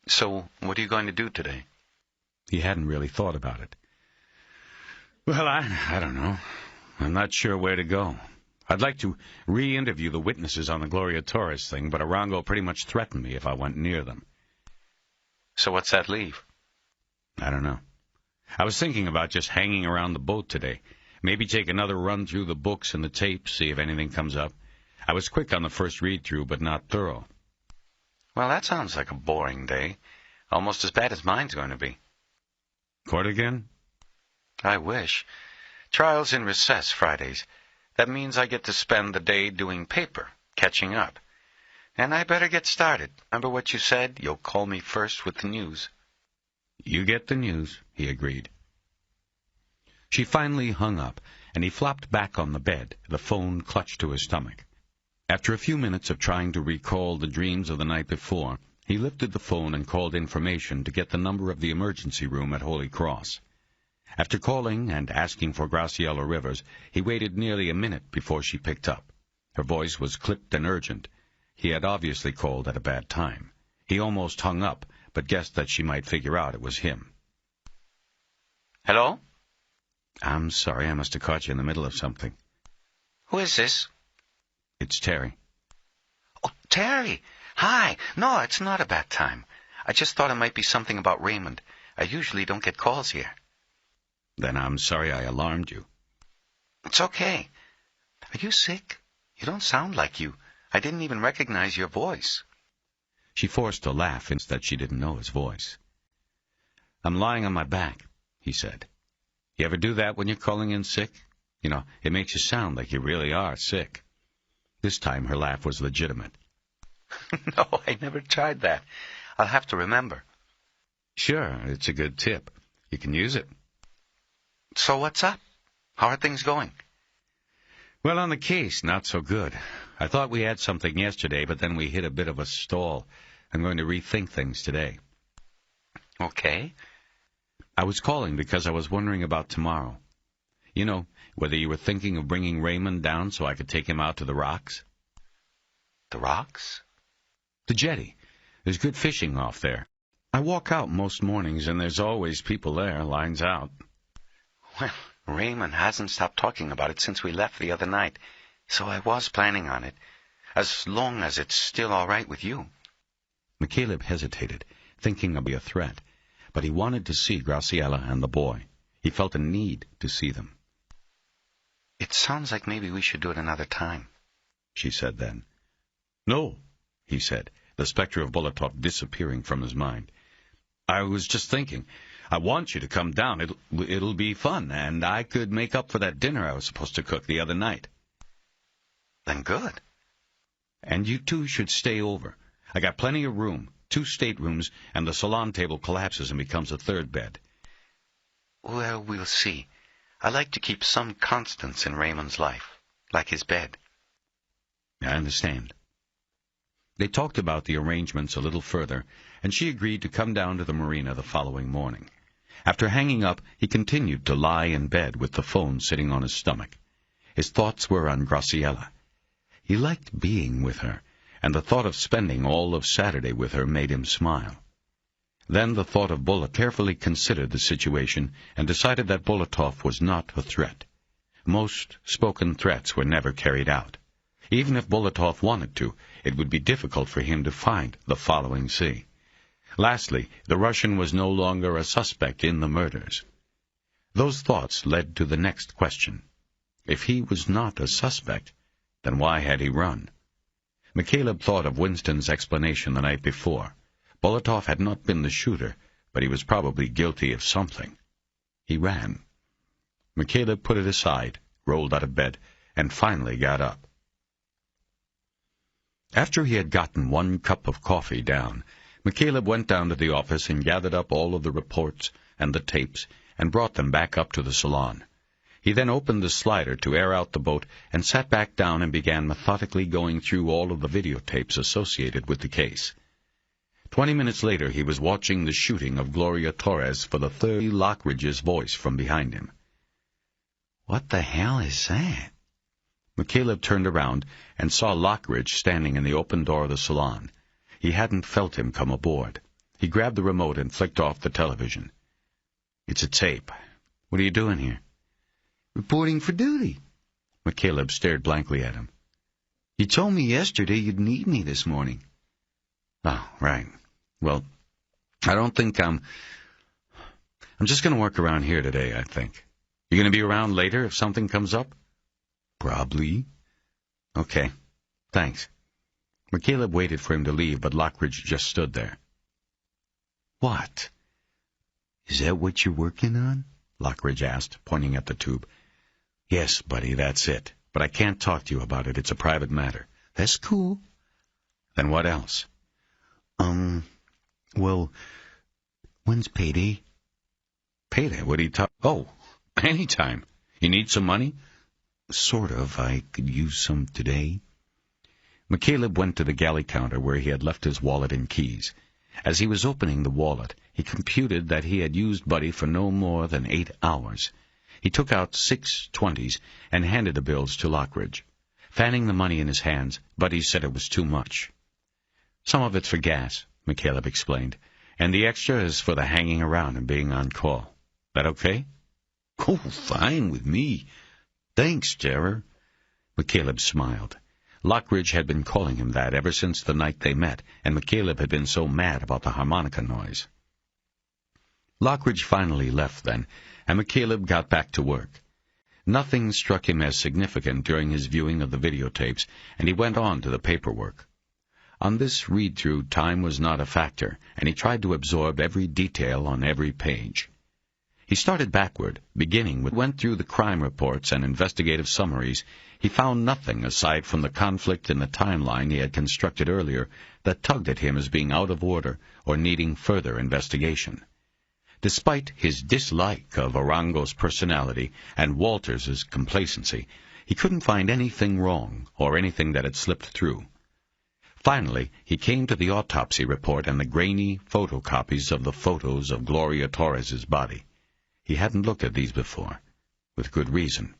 So, what are you going to do today? He hadn't really thought about it. Well, I don't know. I'm not sure where to go. I'd like to re-interview the witnesses on the Gloria Torres thing, but Arango pretty much threatened me if I went near them. So what's that leave? I don't know. I was thinking about just hanging around the boat today. Maybe take another run through the books and the tapes, see if anything comes up. I was quick on the first read-through, but not thorough. Well, that sounds like a boring day. Almost as bad as mine's going to be. Court again? I wish. Trial's in recess Fridays. That means I get to spend the day doing paper, catching up. And I better get started. Remember what you said? You'll call me first with the news. You get the news, he agreed. She finally hung up, and he flopped back on the bed, the phone clutched to his stomach. After a few minutes of trying to recall the dreams of the night before, he lifted the phone and called information to get the number of the emergency room at Holy Cross. After calling and asking for Graciella Rivers, he waited nearly a minute before she picked up. Her voice was clipped and urgent. He had obviously called at a bad time. He almost hung up, but guessed that she might figure out it was him. Hello? I'm sorry, I must have caught you in the middle of something. Who is this? It's Terry. Oh, Terry! Hi! No, it's not a bad time. I just thought it might be something about Raymond. I usually don't get calls here. Then I'm sorry I alarmed you. It's okay. Are you sick? You don't sound like you. I didn't even recognize your voice. She forced a laugh instead she didn't know his voice. I'm lying on my back, he said. You ever do that when you're calling in sick? You know, it makes you sound like you really are sick. This time her laugh was legitimate. No, I never tried that. I'll have to remember. Sure, it's a good tip. You can use it. So what's up? How are things going? Well, on the case, not so good. I thought we had something yesterday, but then we hit a bit of a stall. I'm going to rethink things today. Okay. I was calling because I was wondering about tomorrow. You know, whether you were thinking of bringing Raymond down so I could take him out to the rocks? The rocks? The jetty. There's good fishing off there. I walk out most mornings, and there's always people there, lines out. Well, Raymond hasn't stopped talking about it since we left the other night, so I was planning on it, as long as it's still all right with you. McCaleb hesitated, thinking it would be a threat, but he wanted to see Graciella and the boy. He felt a need to see them. It sounds like maybe we should do it another time, she said then. No, he said, the specter of Bolotov disappearing from his mind. I was just thinking, I want you to come down. It'll be fun, and I could make up for that dinner I was supposed to cook the other night. Then good. And you two should stay over. I got plenty of room, 2 staterooms, and the salon table collapses and becomes a 3rd bed. Well, we'll see. I like to keep some constants in Raymond's life, like his bed. I understand. They talked about the arrangements a little further, and she agreed to come down to the marina the following morning. After hanging up, he continued to lie in bed with the phone sitting on his stomach. His thoughts were on Graciella. He liked being with her, and the thought of spending all of Saturday with her made him smile. Then the thought of Bullet carefully considered the situation and decided that Bolotov was not a threat. Most spoken threats were never carried out. Even if Bolotov wanted to, it would be difficult for him to find the following sea. Lastly, the Russian was no longer a suspect in the murders. Those thoughts led to the next question. If he was not a suspect, then why had he run? McCaleb thought of Winston's explanation the night before. Bolotov had not been the shooter, but he was probably guilty of something. He ran. McCaleb put it aside, rolled out of bed, and finally got up. After he had gotten 1 cup of coffee down, McCaleb went down to the office and gathered up all of the reports and the tapes and brought them back up to the salon. He then opened the slider to air out the boat and sat back down and began methodically going through all of the videotapes associated with the case. 20 minutes later, he was watching the shooting of Gloria Torres for the third time. Lockridge's voice from behind him. What the hell is that? McCaleb turned around and saw Lockridge standing in the open door of the salon. He hadn't felt him come aboard. He grabbed the remote and flicked off the television. It's a tape. What are you doing here? Reporting for duty. McCaleb stared blankly at him. You told me yesterday you'd need me this morning. Oh, right. Well, I don't think I'm just going to work around here today, I think. You going to be around later if something comes up? Probably. Okay. Thanks. McCaleb waited for him to leave, but Lockridge just stood there. What? Is that what you're working on? Lockridge asked, pointing at the tube. Yes, buddy, that's it. But I can't talk to you about it. It's a private matter. That's cool. Then what else? Well, when's payday? Payday? What are you talking? Oh, anytime. You need some money? Sort of. I could use some today. McCaleb went to the galley counter where he had left his wallet and keys. As he was opening the wallet, he computed that he had used Buddy for no more than 8 hours. He took out 6 20s and handed the bills to Lockridge. Fanning the money in his hands, Buddy said it was too much. Some of it's for gas, McCaleb explained, and the extra is for the hanging around and being on call. That okay? Oh, fine with me. Thanks, Terror. McCaleb smiled. Lockridge had been calling him that ever since the night they met, and McCaleb had been so mad about the harmonica noise. Lockridge finally left then, and McCaleb got back to work. Nothing struck him as significant during his viewing of the videotapes, and he went on to the paperwork. On this read-through, time was not a factor, and he tried to absorb every detail on every page. He started backward, beginning with went through the crime reports and investigative summaries. He found nothing aside from the conflict in the timeline he had constructed earlier that tugged at him as being out of order or needing further investigation. Despite his dislike of Arango's personality and Walters's complacency, he couldn't find anything wrong or anything that had slipped through. Finally, he came to the autopsy report and the grainy photocopies of the photos of Gloria Torres's body. He hadn't looked at these before, with good reason.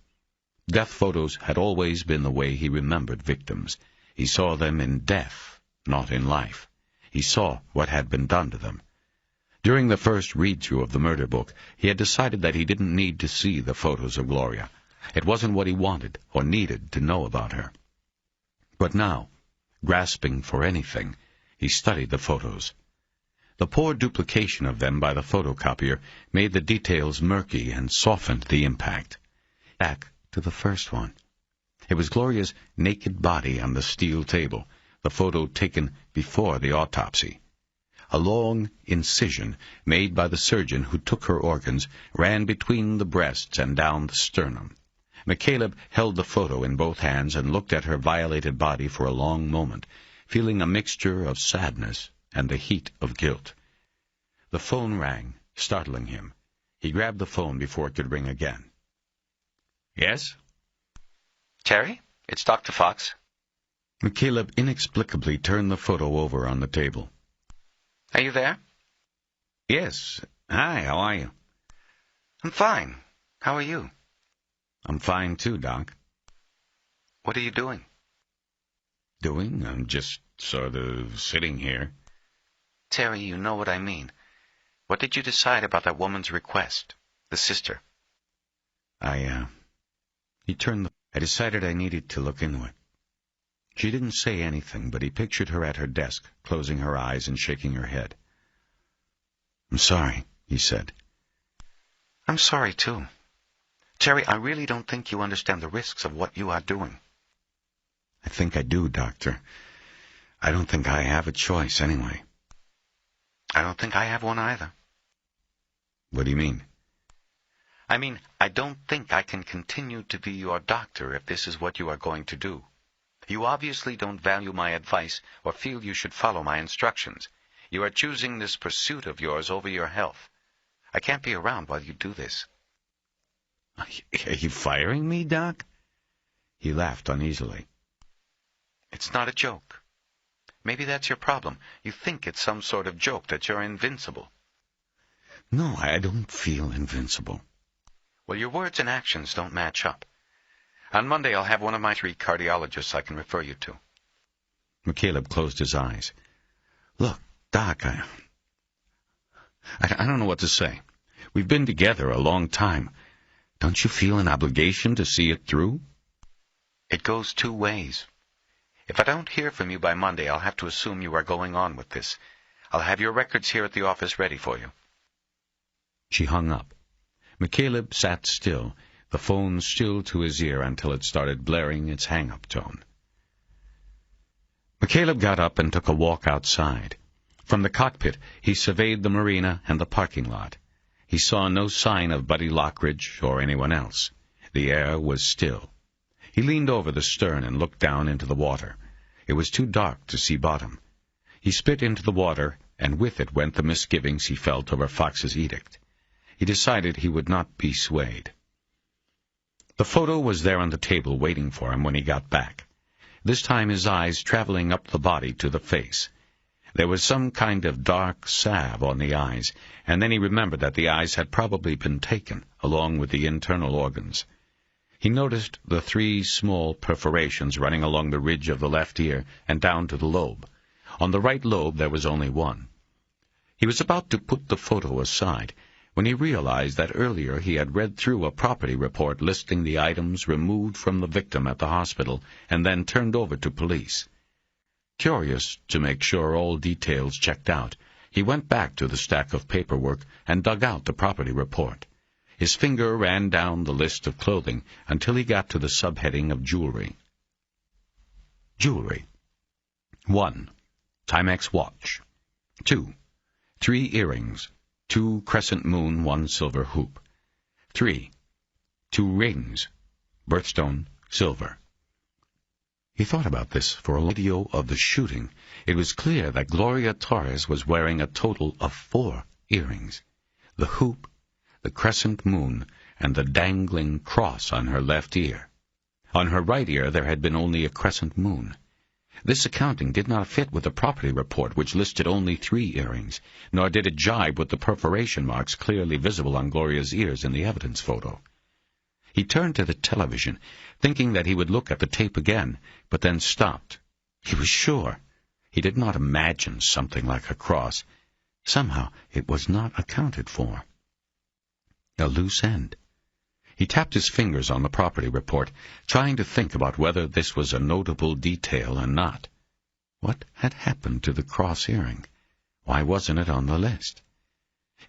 Death photos had always been the way he remembered victims. He saw them in death, not in life. He saw what had been done to them. During the first read-through of the murder book, he had decided that he didn't need to see the photos of Gloria. It wasn't what he wanted or needed to know about her. But now, grasping for anything, he studied the photos. The poor duplication of them by the photocopier made the details murky and softened the impact. Back to the first one. It was Gloria's naked body on the steel table, the photo taken before the autopsy. A long incision made by the surgeon who took her organs ran between the breasts and down the sternum. McCaleb held the photo in both hands and looked at her violated body for a long moment, feeling a mixture of sadness and the heat of guilt. The phone rang, startling him. He grabbed the phone before it could ring again. Yes? Terry, it's Dr. Fox. McCaleb inexplicably turned the photo over on the table. Are you there? Yes. Hi, how are you? I'm fine. How are you? I'm fine too, Doc. What are you doing? doing? I'm just sort of sitting here. Terry, you know what I mean. What did you decide about that woman's request? The sister. I decided I needed to look into it. She didn't say anything, but he pictured her at her desk, closing her eyes and shaking her head. I'm sorry, he said. I'm sorry, too. Terry, I really don't think you understand the risks of what you are doing. I think I do, Doctor. I don't think I have a choice, anyway. I don't think I have one either. What do you mean? I mean, I don't think I can continue to be your doctor if this is what you are going to do. You obviously don't value my advice or feel you should follow my instructions. You are choosing this pursuit of yours over your health. I can't be around while you do this. Are you firing me, Doc? He laughed uneasily. It's not a joke. Maybe that's your problem. You think it's some sort of joke that you're invincible. No, I don't feel invincible. Well, your words and actions don't match up. On Monday, I'll have one of my 3 cardiologists I can refer you to. McCaleb closed his eyes. Look, Doc, I don't know what to say. We've been together a long time. Don't you feel an obligation to see it through? It goes 2 ways. If I don't hear from you by Monday, I'll have to assume you are going on with this. I'll have your records here at the office ready for you. She hung up. McCaleb sat still, the phone still to his ear until it started blaring its hang-up tone. McCaleb got up and took a walk outside. From the cockpit, he surveyed the marina and the parking lot. He saw no sign of Buddy Lockridge or anyone else. The air was still. He leaned over the stern and looked down into the water. It was too dark to see bottom. He spit into the water, and with it went the misgivings he felt over Fox's edict. He decided he would not be swayed. The photo was there on the table waiting for him when he got back. This time his eyes traveling up the body to the face. There was some kind of dark salve on the eyes, and then he remembered that the eyes had probably been taken, along with the internal organs. He noticed the 3 small perforations running along the ridge of the left ear and down to the lobe. On the right lobe there was only 1. He was about to put the photo aside when he realized that earlier he had read through a property report listing the items removed from the victim at the hospital and then turned over to police. Curious to make sure all details checked out, he went back to the stack of paperwork and dug out the property report. His finger ran down the list of clothing until he got to the subheading of jewelry. Jewelry. 1. Timex watch. 2. 3 earrings. 2 crescent moon, 1 silver hoop. 3. 2 rings. Birthstone, silver. He thought about this for a video of the shooting. It was clear that Gloria Torres was wearing a total of 4 earrings. The hoop, the crescent moon, and the dangling cross on her left ear. On her right ear there had been only a crescent moon. This accounting did not fit with the property report, which listed only 3 earrings, nor did it jibe with the perforation marks clearly visible on Gloria's ears in the evidence photo. He turned to the television, thinking that he would look at the tape again, but then stopped. He was sure. He did not imagine something like a cross. Somehow it was not accounted for. A loose end. He tapped his fingers on the property report, trying to think about whether this was a notable detail or not. What had happened to the cross earring? Why wasn't it on the list?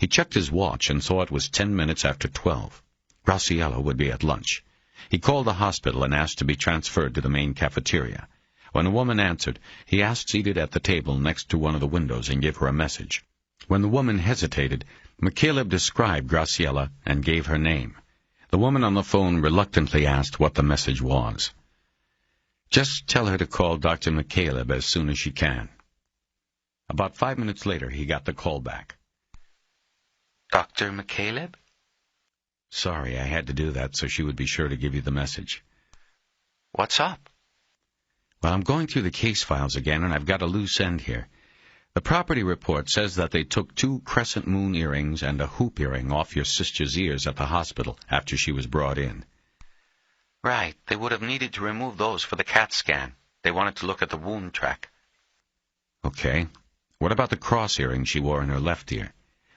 He checked his watch and saw it was 10 minutes after 12. Graciella would be at lunch. He called the hospital and asked to be transferred to the main cafeteria. When a woman answered, he asked seated at the table next to one of the windows and gave her a message. When the woman hesitated, McCaleb described Graciella and gave her name. The woman on the phone reluctantly asked what the message was. Just tell her to call Dr. McCaleb as soon as she can. About 5 minutes later, he got the call back. Dr. McCaleb? Sorry, I had to do that so she would be sure to give you the message. What's up? Well, I'm going through the case files again, and I've got a loose end here. The property report says that they took 2 crescent moon earrings and a hoop earring off your sister's ears at the hospital after she was brought in. Right. They would have needed to remove those for the CAT scan. They wanted to look at the wound track. Okay. What about the cross earring she wore in her left ear?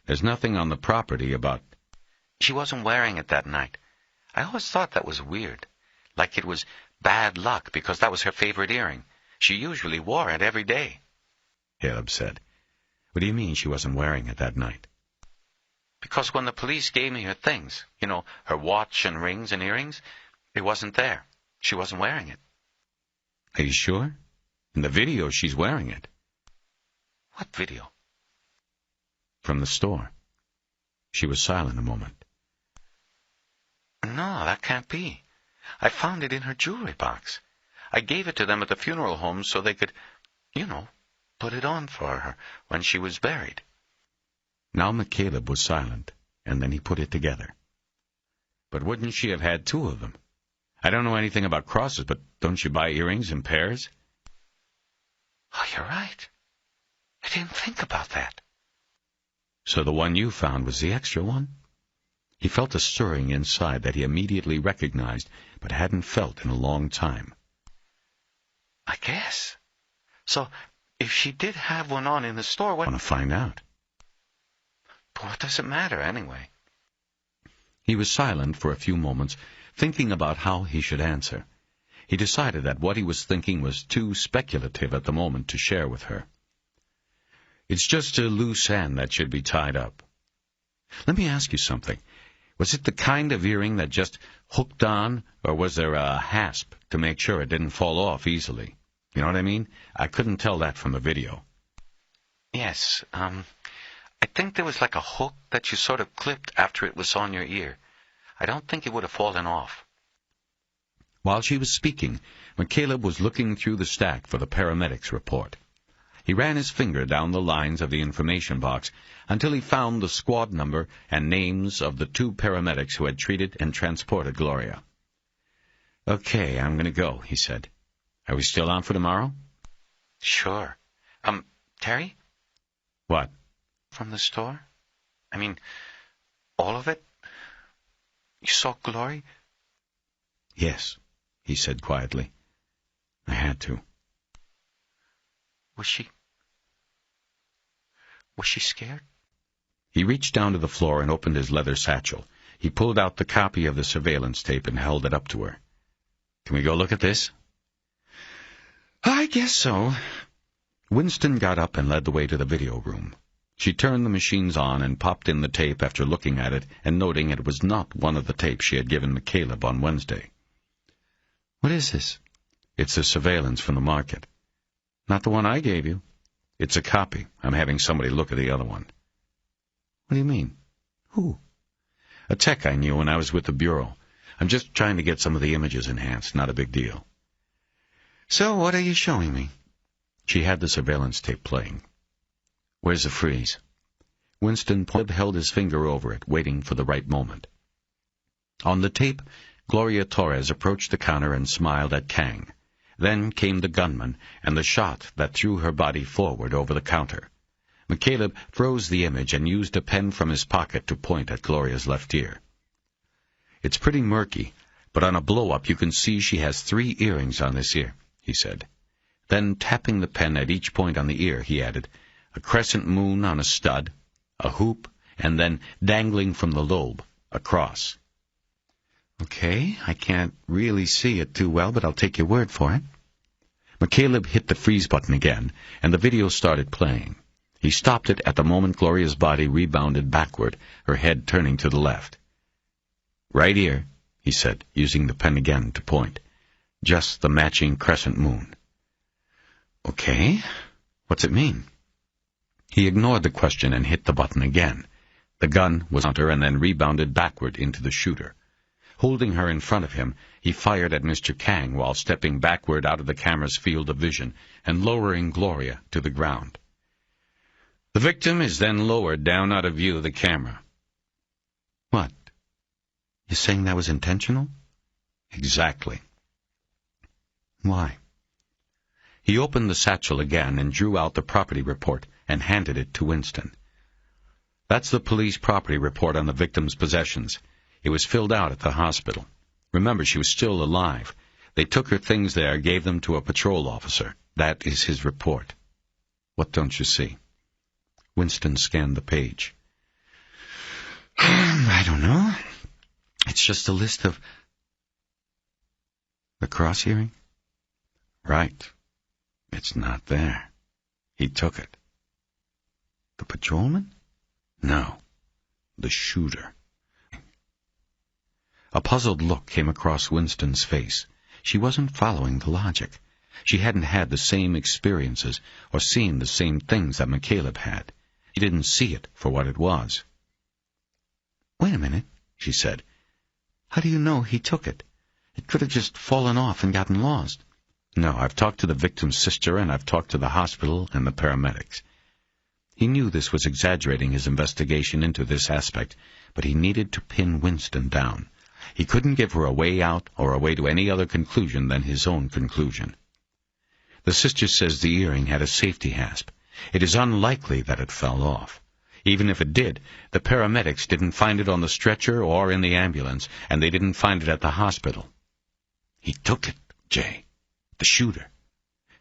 There's nothing on the property about... She wasn't wearing it that night. I always thought that was weird. Like it was bad luck because that was her favorite earring. She usually wore it every day. Caleb said. What do you mean she wasn't wearing it that night? Because when the police gave me her things, her watch and rings and earrings, it wasn't there. She wasn't wearing it. Are you sure? In the video, she's wearing it. What video? From the store. She was silent a moment. No, that can't be. I found it in her jewelry box. I gave it to them at the funeral home so they could, put it on for her when she was buried. Now McCaleb was silent, and then he put it together. But wouldn't she have had two of them? I don't know anything about crosses, but don't you buy earrings in pairs? Oh, you're right. I didn't think about that. So the one you found was the extra one? He felt a stirring inside that he immediately recognized, but hadn't felt in a long time. I guess. So, if she did have one on in the store, what... I want to find out. But what does it matter, anyway? He was silent for a few moments, thinking about how he should answer. He decided that what he was thinking was too speculative at the moment to share with her. It's just a loose end that should be tied up. Let me ask you something. Was it the kind of earring that just hooked on, or was there a hasp to make sure it didn't fall off easily? You know what I mean? I couldn't tell that from the video. Yes, I think there was like a hook that you sort of clipped after it was on your ear. I don't think it would have fallen off. While she was speaking, McCaleb was looking through the stack for the paramedics' report. He ran his finger down the lines of the information box until he found the squad number and names of the 2 paramedics who had treated and transported Gloria. Okay, I'm going to go, he said. Are we still on for tomorrow? Sure. Terry? What? From the store? I mean, all of it? You saw Gloria? Yes, he said quietly. I had to. Was she scared? He reached down to the floor and opened his leather satchel. He pulled out the copy of the surveillance tape and held it up to her. Can we go look at this? I guess so. Winston got up and led the way to the video room. She turned the machines on and popped in the tape after looking at it and noting it was not one of the tapes she had given McCaleb on Wednesday. What is this? It's a surveillance from the market. Not the one I gave you. It's a copy. I'm having somebody look at the other one. What do you mean? Who? A tech I knew when I was with the Bureau. I'm just trying to get some of the images enhanced. Not a big deal. So what are you showing me? She had the surveillance tape playing. Where's the freeze? Winston held his finger over it, waiting for the right moment. On the tape, Gloria Torres approached the counter and smiled at Kang. Then came the gunman and the shot that threw her body forward over the counter. McCaleb froze the image and used a pen from his pocket to point at Gloria's left ear. It's pretty murky, but on a blow-up you can see she has 3 earrings on this ear, he said. Then, tapping the pen at each point on the ear, he added, a crescent moon on a stud, a hoop, and then, dangling from the lobe, a cross. Okay, I can't really see it too well, but I'll take your word for it. McCaleb hit the freeze button again, and the video started playing. He stopped it at the moment Gloria's body rebounded backward, her head turning to the left. Right here, he said, using the pen again to point. Just the matching crescent moon. Okay, what's it mean? He ignored the question and hit the button again. The gun was on her and then rebounded backward into the shooter. Holding her in front of him, he fired at Mr. Kang while stepping backward out of the camera's field of vision and lowering Gloria to the ground. The victim is then lowered down out of view of the camera. What? You're saying that was intentional? Exactly. Why? He opened the satchel again and drew out the property report and handed it to Winston. That's the police property report on the victim's possessions. It was filled out at the hospital. Remember, she was still alive. They took her things there, gave them to a patrol officer. That is his report. What don't you see? Winston scanned the page. I don't know. It's just a list of... The cross earring? Right. It's not there. He took it. The patrolman? No. The shooter. A puzzled look came across Winston's face. She wasn't following the logic. She hadn't had the same experiences or seen the same things that McCaleb had. She didn't see it for what it was. Wait a minute, she said. How do you know he took it? It could have just fallen off and gotten lost. No, I've talked to the victim's sister, and I've talked to the hospital and the paramedics. He knew this was exaggerating his investigation into this aspect, but he needed to pin Winston down. He couldn't give her a way out or a way to any other conclusion than his own conclusion. The sister says the earring had a safety hasp. It is unlikely that it fell off. Even if it did, the paramedics didn't find it on the stretcher or in the ambulance, and they didn't find it at the hospital. He took it, Jay. The shooter.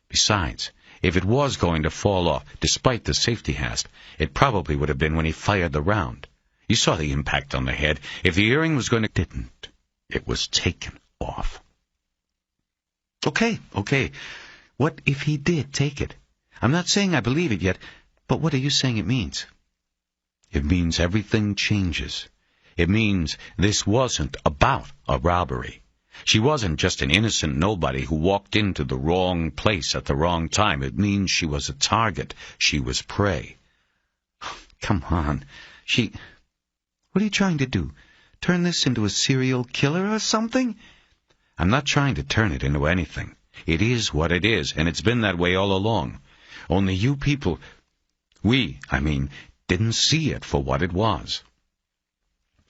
Besides, if it was going to fall off, despite the safety hasp, it probably would have been when he fired the round. You saw the impact on the head. If the earring was going to... Didn't. It was taken off. Okay. What if he did take it? I'm not saying I believe it yet, but what are you saying it means? It means everything changes. It means this wasn't about a robbery. She wasn't just an innocent nobody who walked into the wrong place at the wrong time. It means she was a target. She was prey. Come on. What are you trying to do? Turn this into a serial killer or something? I'm not trying to turn it into anything. It is what it is, and it's been that way all along. Only you people, didn't see it for what it was.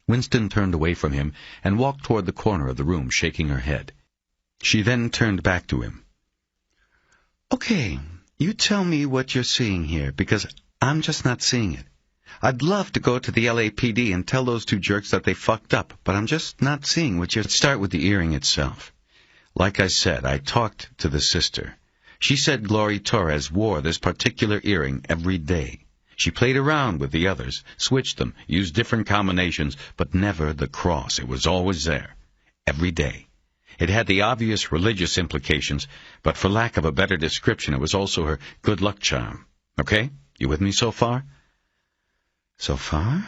Winston turned away from him and walked toward the corner of the room, shaking her head. She then turned back to him. Okay, you tell me what you're seeing here, because I'm just not seeing it. I'd love to go to the LAPD and tell those two jerks that they fucked up, but I'm just not seeing what you're... Let's start with the earring itself. Like I said, I talked to the sister. She said Gloria Torres wore this particular earring every day. She played around with the others, switched them, used different combinations, but never the cross. It was always there, every day. It had the obvious religious implications, but for lack of a better description, it was also her good luck charm. Okay? You with me so far? So far?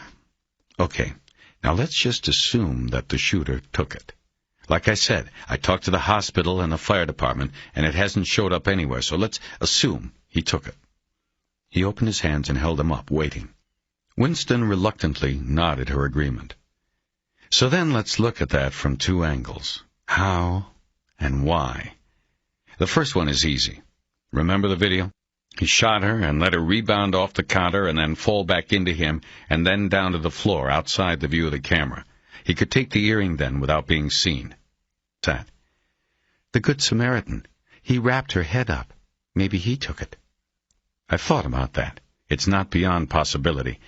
Okay. Now let's just assume that the shooter took it. Like I said, I talked to the hospital and the fire department, and it hasn't showed up anywhere, so let's assume he took it. He opened his hands and held them up, waiting. Winston reluctantly nodded her agreement. So then let's look at that from two angles. How and why? The first one is easy. Remember the video? He shot her and let her rebound off the counter and then fall back into him and then down to the floor outside the view of the camera. He could take the earring then without being seen. That. The Good Samaritan. He wrapped her head up. Maybe he took it. I've thought about that. It's not beyond possibility,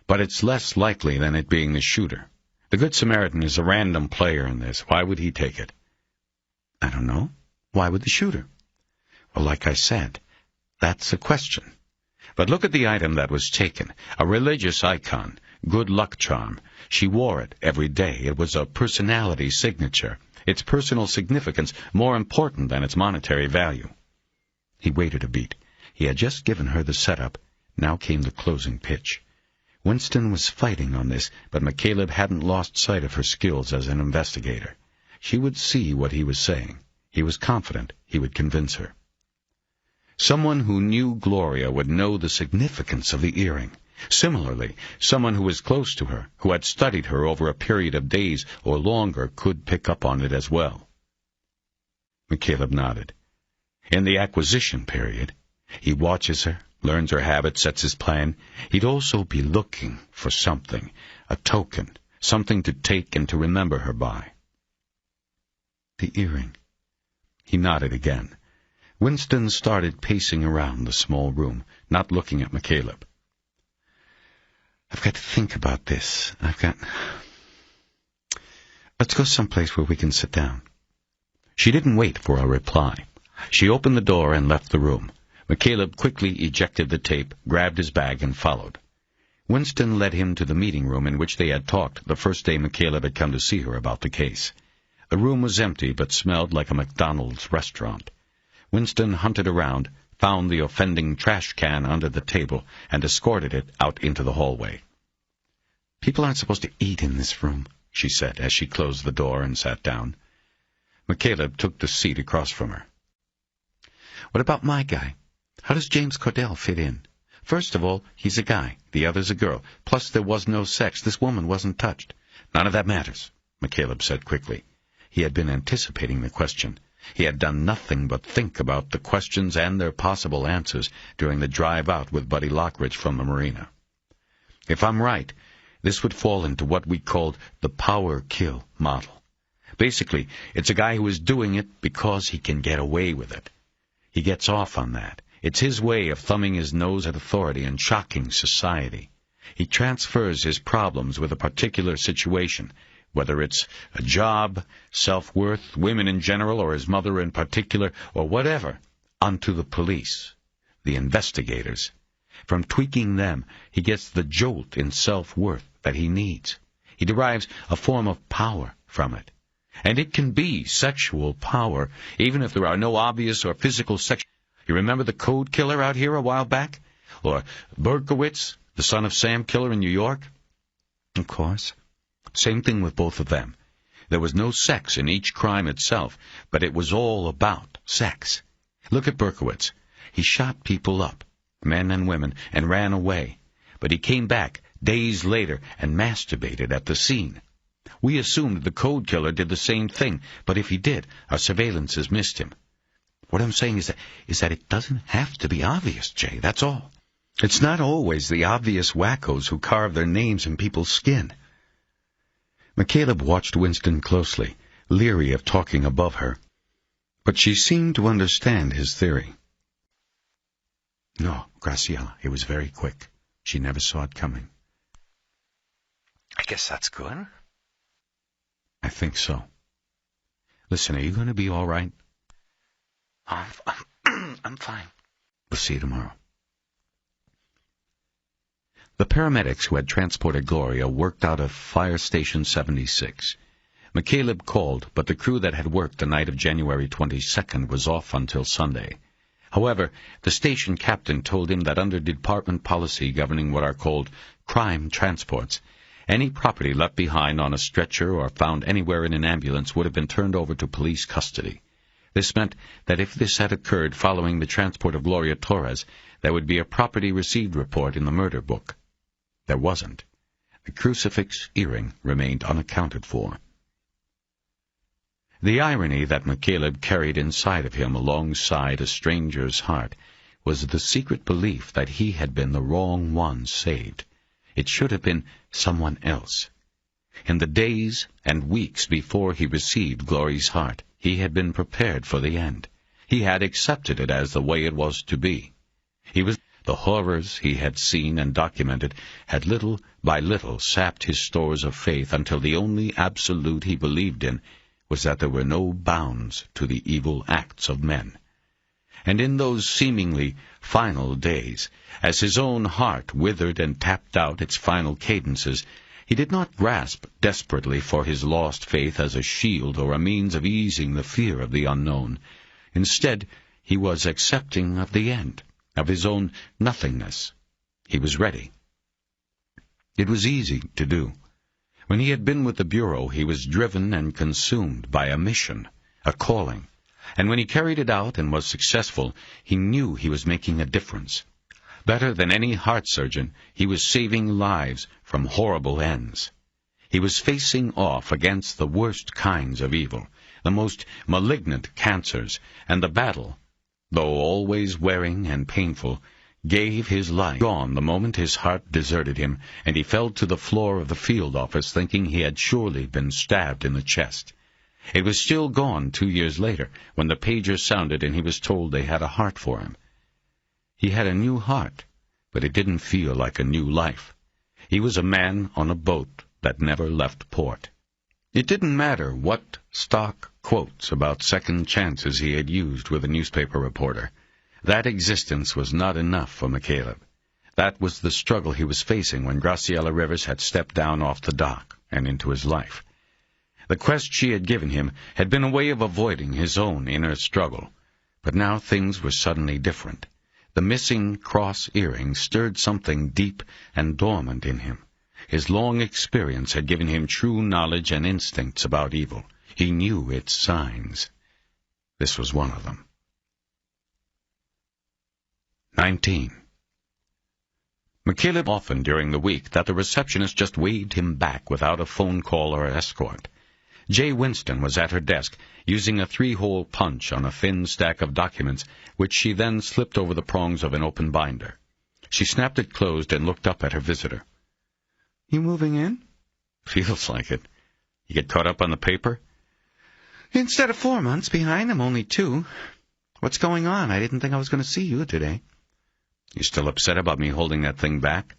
but it's less likely than it being the shooter. The Good Samaritan is a random player in this. Why would he take it? I don't know. Why would the shooter? Well, like I said, that's a question. But look at the item that was taken. A religious icon. Good luck charm. She wore it every day. It was a personality signature. Its personal significance more important than its monetary value. He waited a beat. He had just given her the setup. Now came the closing pitch. Winston was fighting on this, but McCaleb hadn't lost sight of her skills as an investigator. She would see what he was saying. He was confident he would convince her. Someone who knew Gloria would know the significance of the earring. Similarly, someone who was close to her, who had studied her over a period of days or longer, could pick up on it as well. McCaleb nodded. In the acquisition period, he watches her, learns her habits, sets his plan. He'd also be looking for something, a token, something to take and to remember her by. The earring. He nodded again. Winston started pacing around the small room, not looking at McCaleb. I've got to think about this. Let's go someplace where we can sit down. She didn't wait for a reply. She opened the door and left the room. McCaleb quickly ejected the tape, grabbed his bag, and followed. Winston led him to the meeting room in which they had talked the first day McCaleb had come to see her about the case. The room was empty but smelled like a McDonald's restaurant. Winston hunted around, found the offending trash can under the table, and escorted it out into the hallway. "People aren't supposed to eat in this room," she said as she closed the door and sat down. McCaleb took the seat across from her. "What about my guy? How does James Cordell fit in? First of all, he's a guy. The other's a girl. Plus, there was no sex. This woman wasn't touched." "None of that matters," McCaleb said quickly. He had been anticipating the question. He had done nothing but think about the questions and their possible answers during the drive out with Buddy Lockridge from the marina. "If I'm right, this would fall into what we called the power-kill model. Basically, it's a guy who is doing it because he can get away with it. He gets off on that. It's his way of thumbing his nose at authority and shocking society. He transfers his problems with a particular situation, whether it's a job, self-worth, women in general, or his mother in particular, or whatever, onto the police, the investigators. From tweaking them, he gets the jolt in self-worth that he needs. He derives a form of power from it. And it can be sexual power, even if there are no obvious or physical sex. You remember the code killer out here a while back? Or Berkowitz, the son of Sam Killer in New York? Of course. Same thing with both of them. There was no sex in each crime itself, but it was all about sex. Look at Berkowitz. He shot people up, men and women, and ran away. But he came back days later and masturbated at the scene. We assumed the code killer did the same thing, but if he did, our surveillances missed him. What I'm saying is that it doesn't have to be obvious, Jay, that's all. It's not always the obvious wackos who carve their names in people's skin." McCaleb watched Winston closely, leery of talking above her, but she seemed to understand his theory. "No, Graciella, it was very quick. She never saw it coming." I guess that's good. "I think so. Listen, are you going to be all right?" I'm fine. We'll see you tomorrow." The paramedics who had transported Gloria worked out of Fire Station 76. McCaleb called, but the crew that had worked the night of January 22nd was off until Sunday. However, the station captain told him that under department policy governing what are called crime transports, any property left behind on a stretcher or found anywhere in an ambulance would have been turned over to police custody. This meant that if this had occurred following the transport of Gloria Torres, there would be a property received report in the murder book. There wasn't. The crucifix earring remained unaccounted for. The irony that McCaleb carried inside of him alongside a stranger's heart was the secret belief that he had been the wrong one saved. It should have been someone else. In the days and weeks before he received Gloria's heart, he had been prepared for the end. He had accepted it as the way it was to be. The horrors he had seen and documented had little by little sapped his stores of faith until the only absolute he believed in was that there were no bounds to the evil acts of men. And in those seemingly final days, as his own heart withered and tapped out its final cadences, he did not grasp desperately for his lost faith as a shield or a means of easing the fear of the unknown. Instead, he was accepting of the end, of his own nothingness. He was ready. It was easy to do. When he had been with the Bureau, he was driven and consumed by a mission, a calling. And when he carried it out and was successful, he knew he was making a difference. Better than any heart surgeon, he was saving lives from horrible ends. He was facing off against the worst kinds of evil, the most malignant cancers, and the battle, though always wearing and painful, gave his life gone the moment his heart deserted him, and he fell to the floor of the field office thinking he had surely been stabbed in the chest. It was still gone 2 years later, when the pager sounded and he was told they had a heart for him. He had a new heart, but it didn't feel like a new life. He was a man on a boat that never left port. It didn't matter what stock quotes about second chances he had used with a newspaper reporter. That existence was not enough for McCaleb. That was the struggle he was facing when Graciella Rivers had stepped down off the dock and into his life. The quest she had given him had been a way of avoiding his own inner struggle, but now things were suddenly different. The missing cross earring stirred something deep and dormant in him. His long experience had given him true knowledge and instincts about evil. He knew its signs. This was one of them. 19. McCaleb often during the week that the receptionist just waved him back without a phone call or escort. Jay Winston was at her desk, using a 3-hole punch on a thin stack of documents, which she then slipped over the prongs of an open binder. She snapped it closed and looked up at her visitor. You moving in? Feels like it. You get caught up on the paper? Instead of 4 months behind, I'm only 2. What's going on? I didn't think I was going to see you today. You still upset about me holding that thing back?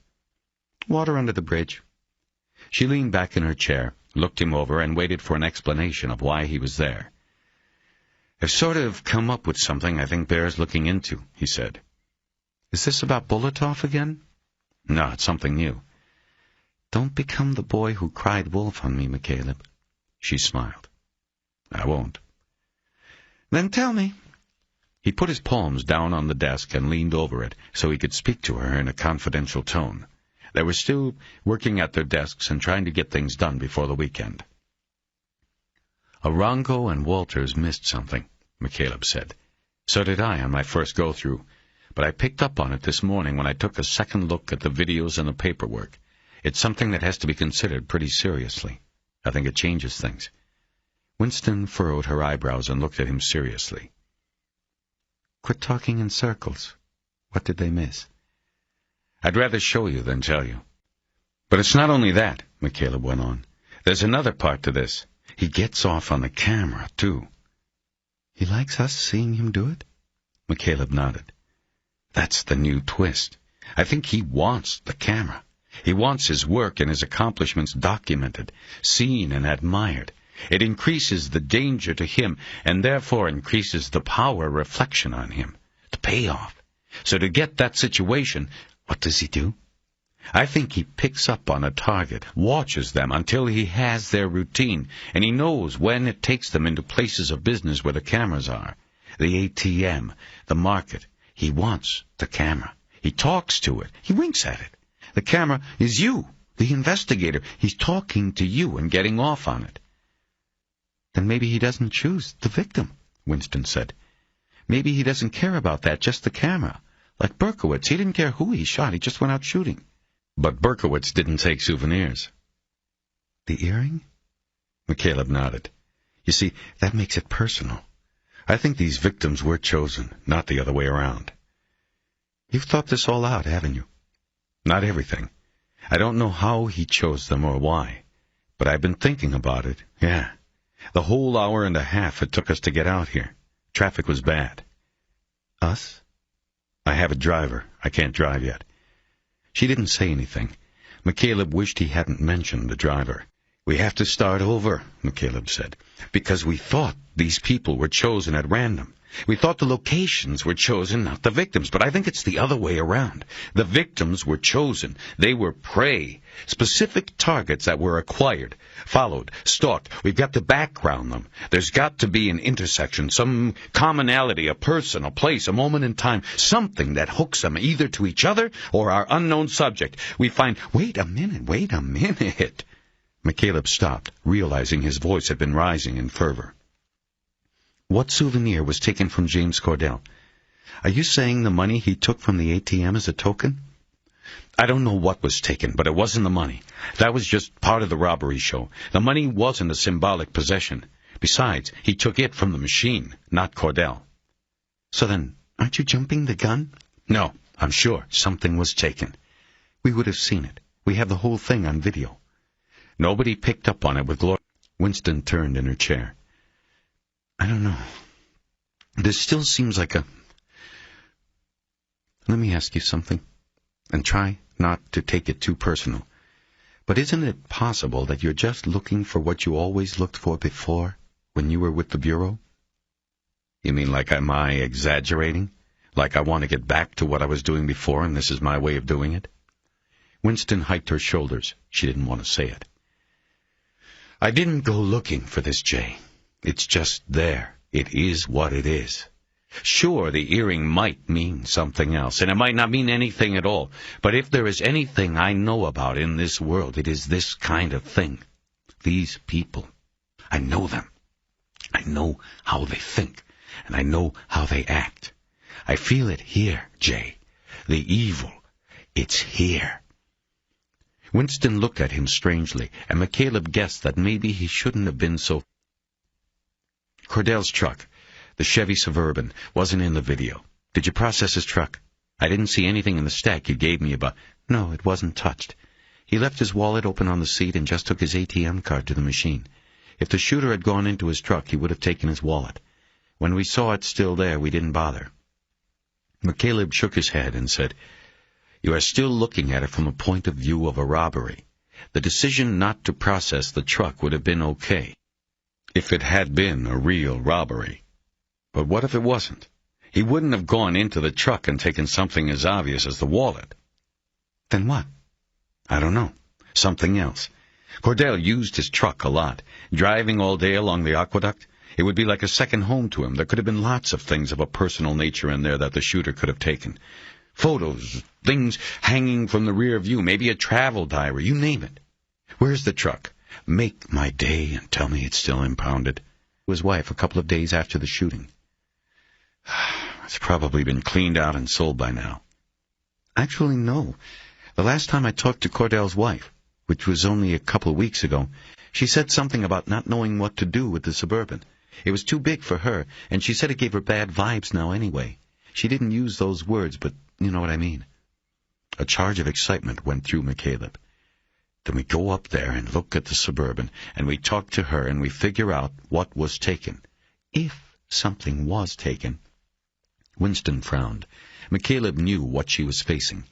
Water under the bridge. She leaned back in her chair, looked him over, and waited for an explanation of why he was there. I've sort of come up with something I think bears looking into, he said. Is this about Bulatov again? No, it's something new. Don't become the boy who cried wolf on me, McCaleb. She smiled. I won't. Then tell me. He put his palms down on the desk and leaned over it so he could speak to her in a confidential tone. They were still working at their desks and trying to get things done before the weekend. Arango and Walters missed something, McCaleb said. So did I on my first go-through, but I picked up on it this morning when I took a second look at the videos and the paperwork. It's something that has to be considered pretty seriously. I think it changes things. Winston furrowed her eyebrows and looked at him seriously. Quit talking in circles. What did they miss? I'd rather show you than tell you. But it's not only that, McCaleb went on. There's another part to this. He gets off on the camera, too. He likes us seeing him do it? McCaleb nodded. That's the new twist. I think he wants the camera. He wants his work and his accomplishments documented, seen and admired. It increases the danger to him, and therefore increases the power reflection on him, the payoff. So to get that situation, what does he do? I think he picks up on a target, watches them until he has their routine, and he knows when it takes them into places of business where the cameras are. The ATM, the market. He wants the camera. He talks to it. He winks at it. The camera is you, the investigator. He's talking to you and getting off on it. Then maybe he doesn't choose the victim, Winston said. Maybe he doesn't care about that, just the camera. Like Berkowitz, he didn't care who he shot, he just went out shooting. But Berkowitz didn't take souvenirs. The earring? McCaleb nodded. You see, that makes it personal. I think these victims were chosen, not the other way around. You've thought this all out, haven't you? Not everything. I don't know how he chose them or why, but I've been thinking about it, yeah. The whole hour and a half it took us to get out here. Traffic was bad. Us? I have a driver. I can't drive yet. She didn't say anything. McCaleb wished he hadn't mentioned the driver. We have to start over, McCaleb said, because we thought these people were chosen at random. We thought the locations were chosen, not the victims, but I think it's the other way around. The victims were chosen. They were prey, specific targets that were acquired, followed, stalked. We've got to background them. There's got to be an intersection, some commonality, a person, a place, a moment in time, something that hooks them either to each other or our unknown subject. We find, wait a minute. McCaleb stopped, realizing his voice had been rising in fervor. What souvenir was taken from James Cordell? Are you saying the money he took from the ATM is a token? I don't know what was taken, but it wasn't the money. That was just part of the robbery show. The money wasn't a symbolic possession. Besides, he took it from the machine, not Cordell. So then, aren't you jumping the gun? No, I'm sure something was taken. We would have seen it. We have the whole thing on video. Nobody picked up on it with Gloria. Winston turned in her chair. I don't know. This still seems like a... Let me ask you something, and try not to take it too personal. But isn't it possible that you're just looking for what you always looked for before, when you were with the Bureau? You mean like am I exaggerating? Like I want to get back to what I was doing before and this is my way of doing it? Winston hiked her shoulders. She didn't want to say it. I didn't go looking for this, Jay. It's just there. It is what it is. Sure, the earring might mean something else, and it might not mean anything at all. But if there is anything I know about in this world, it is this kind of thing. These people. I know them. I know how they think, and I know how they act. I feel it here, Jay. The evil. It's here. Winston looked at him strangely, and McCaleb guessed that maybe he shouldn't have been so... Cordell's truck, the Chevy Suburban, wasn't in the video. Did you process his truck? I didn't see anything in the stack you gave me about... No, it wasn't touched. He left his wallet open on the seat and just took his ATM card to the machine. If the shooter had gone into his truck, he would have taken his wallet. When we saw it still there, we didn't bother. McCaleb shook his head and said, You are still looking at it from a point of view of a robbery. The decision not to process the truck would have been okay if it had been a real robbery. But what if it wasn't? He wouldn't have gone into the truck and taken something as obvious as the wallet. Then what? I don't know. Something else. Cordell used his truck a lot, driving all day along the aqueduct. It would be like a second home to him. There could have been lots of things of a personal nature in there that the shooter could have taken. Photos, things hanging from the rear view, maybe a travel diary, you name it. Where's the truck? Make my day and tell me it's still impounded. His wife a couple of days after the shooting. It's probably been cleaned out and sold by now. Actually, no. The last time I talked to Cordell's wife, which was only a couple of weeks ago, she said something about not knowing what to do with the Suburban. It was too big for her, and she said it gave her bad vibes now anyway. She didn't use those words, but you know what I mean. A charge of excitement went through McCaleb. Then we go up there and look at the Suburban, and we talk to her, and we figure out what was taken. If something was taken. Winston frowned. McCaleb knew what she was facing.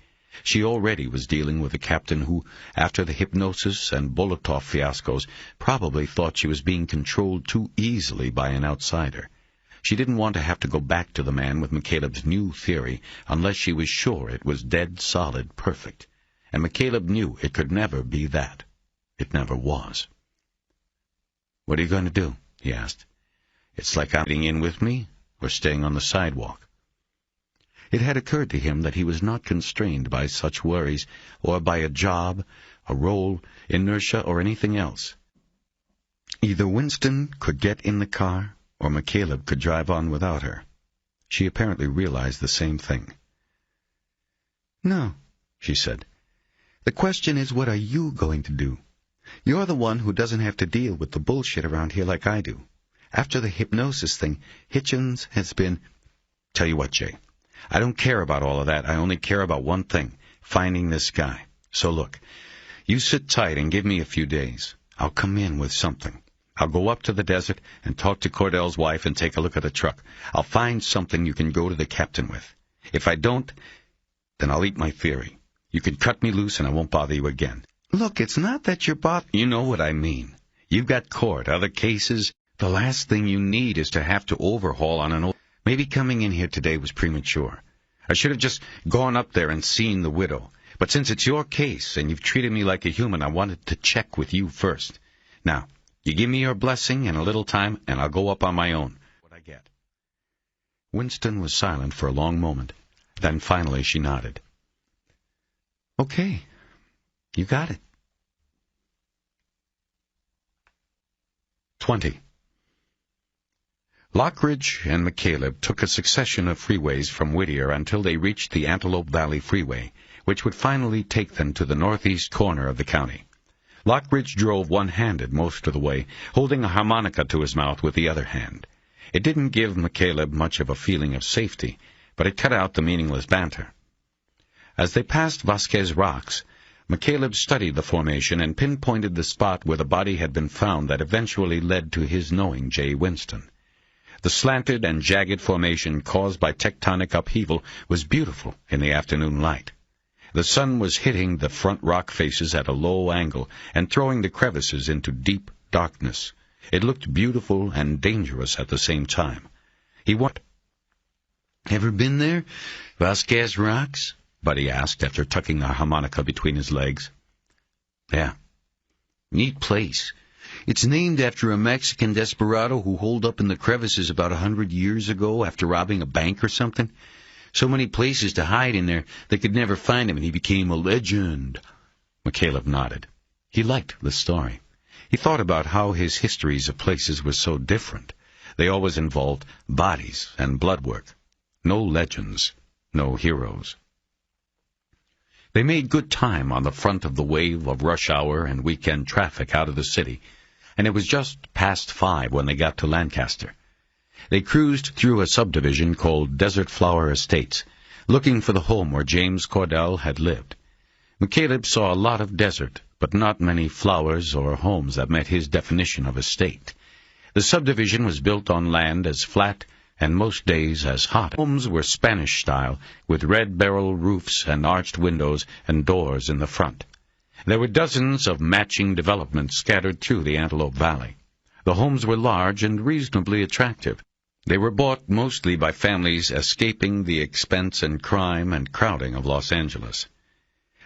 She already was dealing with a captain who, after the hypnosis and Bolotov fiascos, probably thought she was being controlled too easily by an outsider. She didn't want to have to go back to the man with McCaleb's new theory unless she was sure it was dead solid perfect. And McCaleb knew it could never be that. It never was. What are you going to do? He asked. It's like I'm getting in with me or staying on the sidewalk. It had occurred to him that he was not constrained by such worries or by a job, a role, inertia, or anything else. Either Winston could get in the car or McCaleb could drive on without her. She apparently realized the same thing. No, she said. The question is, what are you going to do? You're the one who doesn't have to deal with the bullshit around here like I do. After the hypnosis thing, Hitchens has been... Tell you what, Jay. I don't care about all of that. I only care about one thing, finding this guy. So look, you sit tight and give me a few days. I'll come in with something. I'll go up to the desert and talk to Cordell's wife and take a look at the truck. I'll find something you can go to the captain with. If I don't, then I'll eat my theory. You can cut me loose and I won't bother you again. Look, it's not that you're You know what I mean. You've got court, other cases. The last thing you need is to have to overhaul on an old... Maybe coming in here today was premature. I should have just gone up there and seen the widow. But since it's your case and you've treated me like a human, I wanted to check with you first. Now, you give me your blessing and a little time, and I'll go up on my own. What I get. Winston was silent for a long moment. Then finally she nodded. Okay, you got it. 20. Lockridge and McCaleb took a succession of freeways from Whittier until they reached the Antelope Valley Freeway, which would finally take them to the northeast corner of the county. Lockridge drove one-handed most of the way, holding a harmonica to his mouth with the other hand. It didn't give McCaleb much of a feeling of safety, but it cut out the meaningless banter. As they passed Vasquez Rocks, McCaleb studied the formation and pinpointed the spot where the body had been found that eventually led to his knowing Jay Winston. The slanted and jagged formation caused by tectonic upheaval was beautiful in the afternoon light. The sun was hitting the front rock faces at a low angle and throwing the crevices into deep darkness. It looked beautiful and dangerous at the same time. He wondered. Ever been there? Vasquez Rocks? Buddy asked after tucking a harmonica between his legs. Yeah. Neat place. It's named after a Mexican desperado who holed up in the crevices about 100 years ago after robbing a bank or something. So many places to hide in there, they could never find him, and he became a legend. McCaleb nodded. He liked the story. He thought about how his histories of places were so different. They always involved bodies and blood work. No legends, no heroes. They made good time on the front of the wave of rush hour and weekend traffic out of the city, and it was just past 5 when they got to Lancaster. They cruised through a subdivision called Desert Flower Estates, looking for the home where James Cordell had lived. McCaleb saw a lot of desert, but not many flowers or homes that met his definition of estate. The subdivision was built on land as flat and most days as hot. Homes were Spanish style, with red barrel roofs and arched windows and doors in the front. There were dozens of matching developments scattered through the Antelope Valley. The homes were large and reasonably attractive. They were bought mostly by families escaping the expense and crime and crowding of Los Angeles.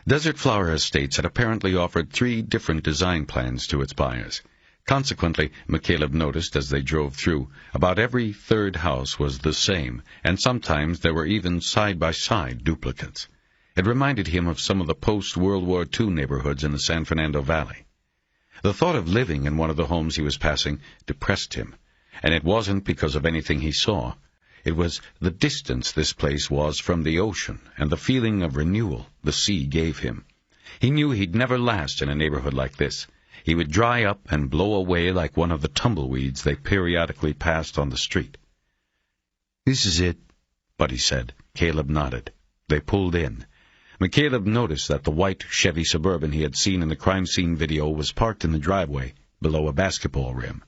Desert Flower Estates had apparently offered 3 different design plans to its buyers. Consequently, McCaleb noticed as they drove through, about every third house was the same, and sometimes there were even side-by-side duplicates. It reminded him of some of the post-World War II neighborhoods in the San Fernando Valley. The thought of living in one of the homes he was passing depressed him, and it wasn't because of anything he saw. It was the distance this place was from the ocean and the feeling of renewal the sea gave him. He knew he'd never last in a neighborhood like this. He would dry up and blow away like one of the tumbleweeds they periodically passed on the street. This is it, Buddy said. Caleb nodded. They pulled in. McCaleb noticed that the white Chevy Suburban he had seen in the crime scene video was parked in the driveway below a basketball rim.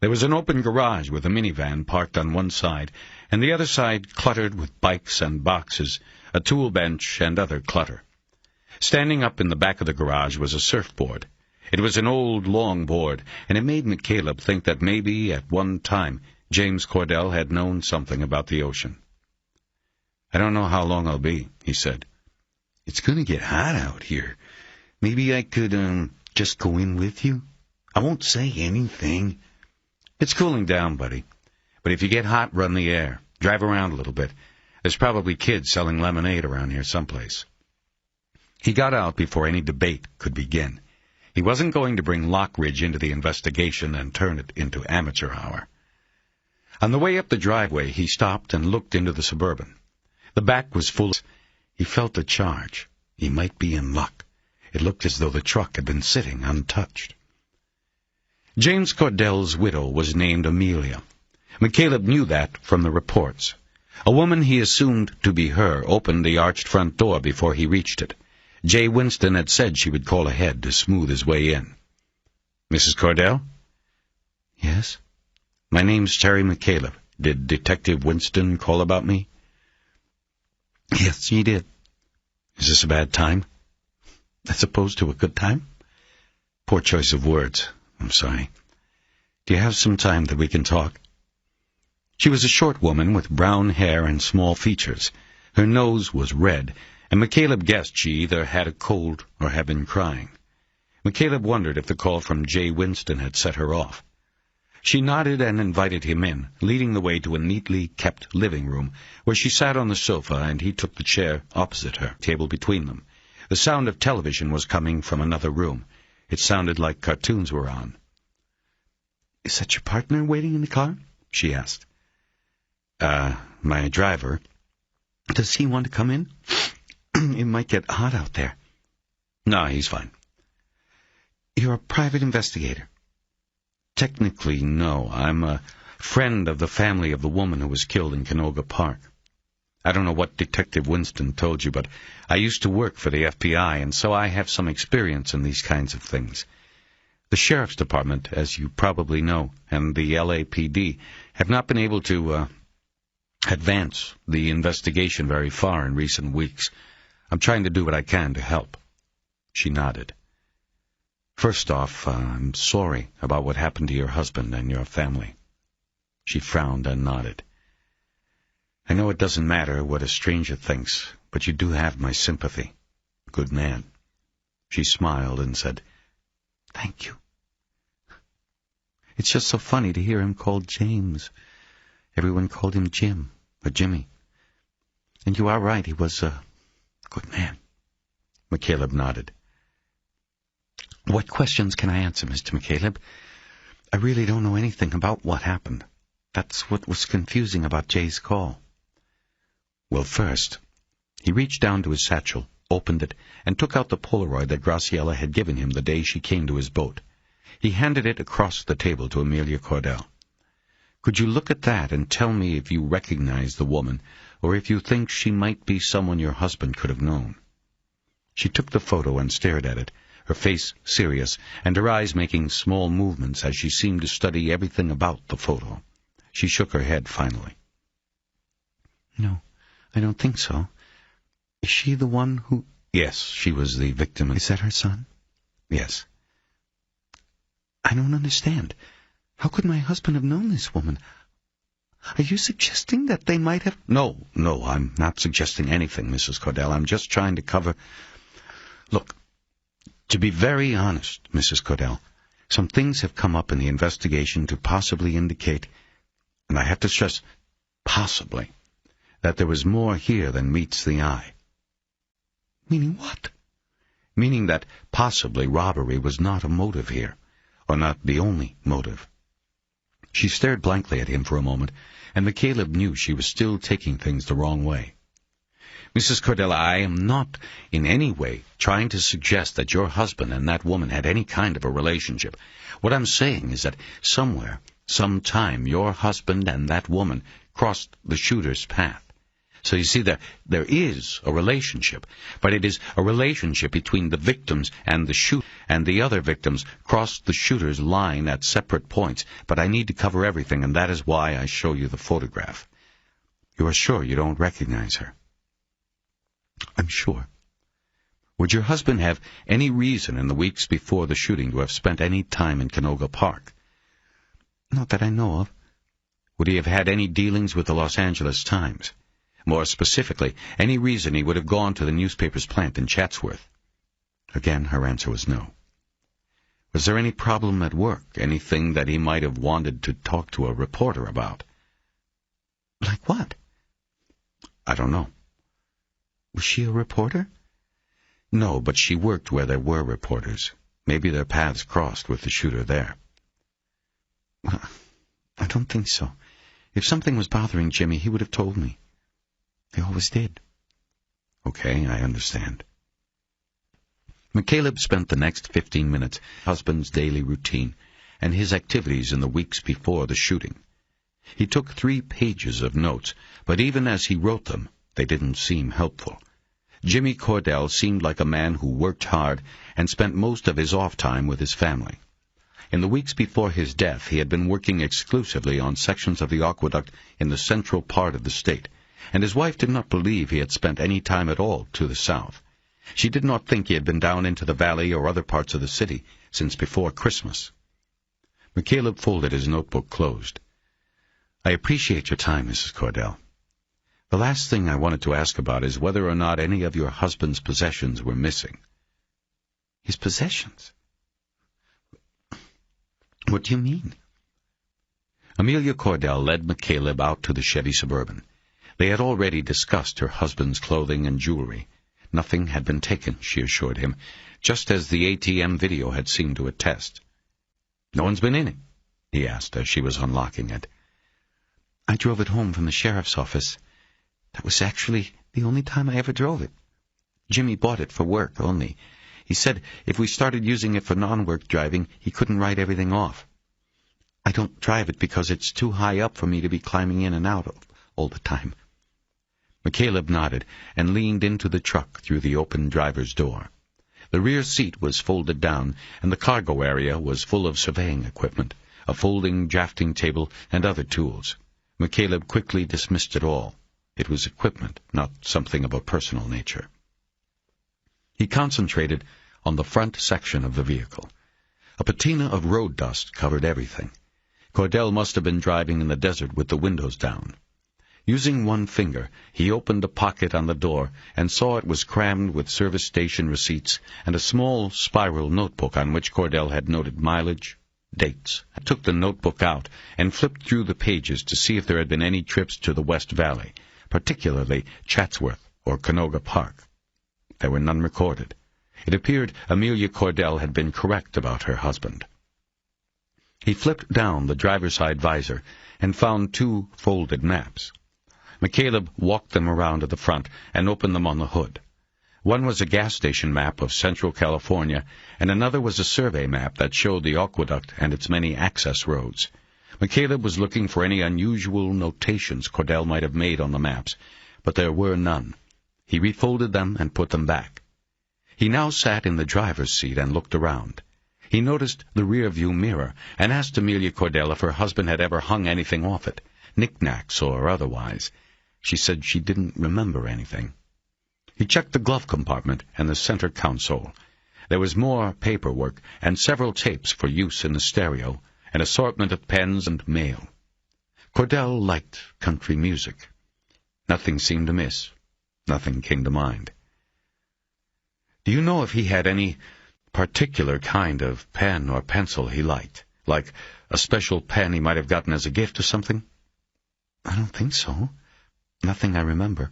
There was an open garage with a minivan parked on one side, and the other side cluttered with bikes and boxes, a tool bench, and other clutter. Standing up in the back of the garage was a surfboard. It was an old, long board, and it made McCaleb think that maybe, at one time, James Cordell had known something about the ocean. "I don't know how long I'll be," he said. "It's going to get hot out here. Maybe I could, just go in with you? I won't say anything." "It's cooling down, buddy. But if you get hot, run the air. Drive around a little bit. There's probably kids selling lemonade around here someplace." He got out before any debate could begin. He wasn't going to bring Lockridge into the investigation and turn it into amateur hour. On the way up the driveway, he stopped and looked into the Suburban. The back was full. He felt a charge. He might be in luck. It looked as though the truck had been sitting untouched. James Cordell's widow was named Amelia. McCaleb knew that from the reports. A woman he assumed to be her opened the arched front door before he reached it. Jay Winston had said she would call ahead to smooth his way in. "Mrs. Cordell?" "Yes?" "My name's Terry McCaleb. Did Detective Winston call about me?" "Yes, he did." "Is this a bad time?" "As opposed to a good time?" "Poor choice of words. I'm sorry. Do you have some time that we can talk?" She was a short woman with brown hair and small features. Her nose was red, and McCaleb guessed she either had a cold or had been crying. McCaleb wondered if the call from Jay Winston had set her off. She nodded and invited him in, leading the way to a neatly kept living room, where she sat on the sofa and he took the chair opposite her, table between them. The sound of television was coming from another room. It sounded like cartoons were on. "Is that your partner waiting in the car?" she asked. My driver." "Does he want to come in? It might get hot out there." "No, he's fine." "You're a private investigator?" "Technically, no. I'm a friend of the family of the woman who was killed in Canoga Park. I don't know what Detective Winston told you, but I used to work for the FBI, and so I have some experience in these kinds of things. The Sheriff's Department, as you probably know, and the LAPD have not been able to advance the investigation very far in recent weeks. I'm trying to do what I can to help." She nodded. "First off, I'm sorry about what happened to your husband and your family." She frowned and nodded. "I know it doesn't matter what a stranger thinks, but you do have my sympathy. Good man." She smiled and said, "Thank you. It's just so funny to hear him called James. Everyone called him Jim, or Jimmy. And you are right, he was a good man." McCaleb nodded. "What questions can I answer, Mr. McCaleb? I really don't know anything about what happened. That's what was confusing about Jay's call." "Well, first," he reached down to his satchel, opened it, and took out the Polaroid that Graciella had given him the day she came to his boat. He handed it across the table to Amelia Cordell. "Could you look at that and tell me if you recognize the woman, or if you think she might be someone your husband could have known?" She took the photo and stared at it, her face serious, and her eyes making small movements as she seemed to study everything about the photo. She shook her head finally. "No, I don't think so. Is she the one who—" "Yes, she was the victim." "Is that her son?" "Yes." "I don't understand. How could my husband have known this woman? Are you suggesting that they might have—" No, I'm not suggesting anything, Mrs. Cordell. I'm just trying to cover... Look, to be very honest, Mrs. Cordell, some things have come up in the investigation to possibly indicate, and I have to stress, possibly, that there was more here than meets the eye." "Meaning what?" "Meaning that possibly robbery was not a motive here, or not the only motive." She stared blankly at him for a moment, and McCaleb knew she was still taking things the wrong way. "Mrs. Cordell, I am not in any way trying to suggest that your husband and that woman had any kind of a relationship. What I'm saying is that somewhere, sometime, your husband and that woman crossed the shooter's path. So you see, there is a relationship, but it is a relationship between the victims and the shooter, and the other victims crossed the shooter's line at separate points. But I need to cover everything, and that is why I show you the photograph. You are sure you don't recognize her?" "I'm sure." "Would your husband have any reason in the weeks before the shooting to have spent any time in Canoga Park?" "Not that I know of." "Would he have had any dealings with the Los Angeles Times? More specifically, any reason he would have gone to the newspaper's plant in Chatsworth?" Again, her answer was no. "Was there any problem at work, anything that he might have wanted to talk to a reporter about?" "Like what?" "I don't know." "Was she a reporter?" "No, but she worked where there were reporters. Maybe their paths crossed with the shooter there." "Well, I don't think so. If something was bothering Jimmy, he would have told me. He always did." "Okay, I understand." McCaleb spent the next 15 minutes husband's daily routine and his activities in the weeks before the shooting. He took 3 pages of notes, but even as he wrote them, they didn't seem helpful. Jimmy Cordell seemed like a man who worked hard and spent most of his off time with his family. In the weeks before his death, he had been working exclusively on sections of the aqueduct in the central part of the state, and his wife did not believe he had spent any time at all to the south. She did not think he had been down into the valley or other parts of the city since before Christmas. McCaleb folded his notebook closed. "I appreciate your time, Mrs. Cordell. The last thing I wanted to ask about is whether or not any of your husband's possessions were missing." "His possessions? What do you mean?" Amelia Cordell led McCaleb out to the Chevy Suburban. They had already discussed her husband's clothing and jewelry. Nothing had been taken, she assured him, just as the ATM video had seemed to attest. "No one's been in it?" he asked as she was unlocking it. "I drove it home from the sheriff's office. That was actually the only time I ever drove it. Jimmy bought it for work only. He said if we started using it for non-work driving, he couldn't write everything off. I don't drive it because it's too high up for me to be climbing in and out of all the time." McCaleb nodded and leaned into the truck through the open driver's door. The rear seat was folded down, and the cargo area was full of surveying equipment, a folding drafting table, and other tools. McCaleb quickly dismissed it all. It was equipment, not something of a personal nature. He concentrated on the front section of the vehicle. A patina of road dust covered everything. Cordell must have been driving in the desert with the windows down. Using one finger, he opened a pocket on the door and saw it was crammed with service station receipts and a small spiral notebook on which Cordell had noted mileage, dates. I took the notebook out and flipped through the pages to see if there had been any trips to the West Valley, particularly Chatsworth or Canoga Park. There were none recorded. It appeared Amelia Cordell had been correct about her husband. He flipped down the driver's side visor and found 2 folded maps. McCaleb walked them around to the front and opened them on the hood. One was a gas station map of Central California, and another was a survey map that showed the aqueduct and its many access roads. McCaleb was looking for any unusual notations Cordell might have made on the maps, but there were none. He refolded them and put them back. He now sat in the driver's seat and looked around. He noticed the rear-view mirror and asked Amelia Cordell if her husband had ever hung anything off it, knickknacks or otherwise. She said she didn't remember anything. He checked the glove compartment and the center console. There was more paperwork and several tapes for use in the stereo, an assortment of pens and mail. Cordell liked country music. Nothing seemed amiss. Nothing came to mind. Do you know if he had any particular kind of pen or pencil he liked? Like a special pen he might have gotten as a gift or something? I don't think so. Nothing I remember.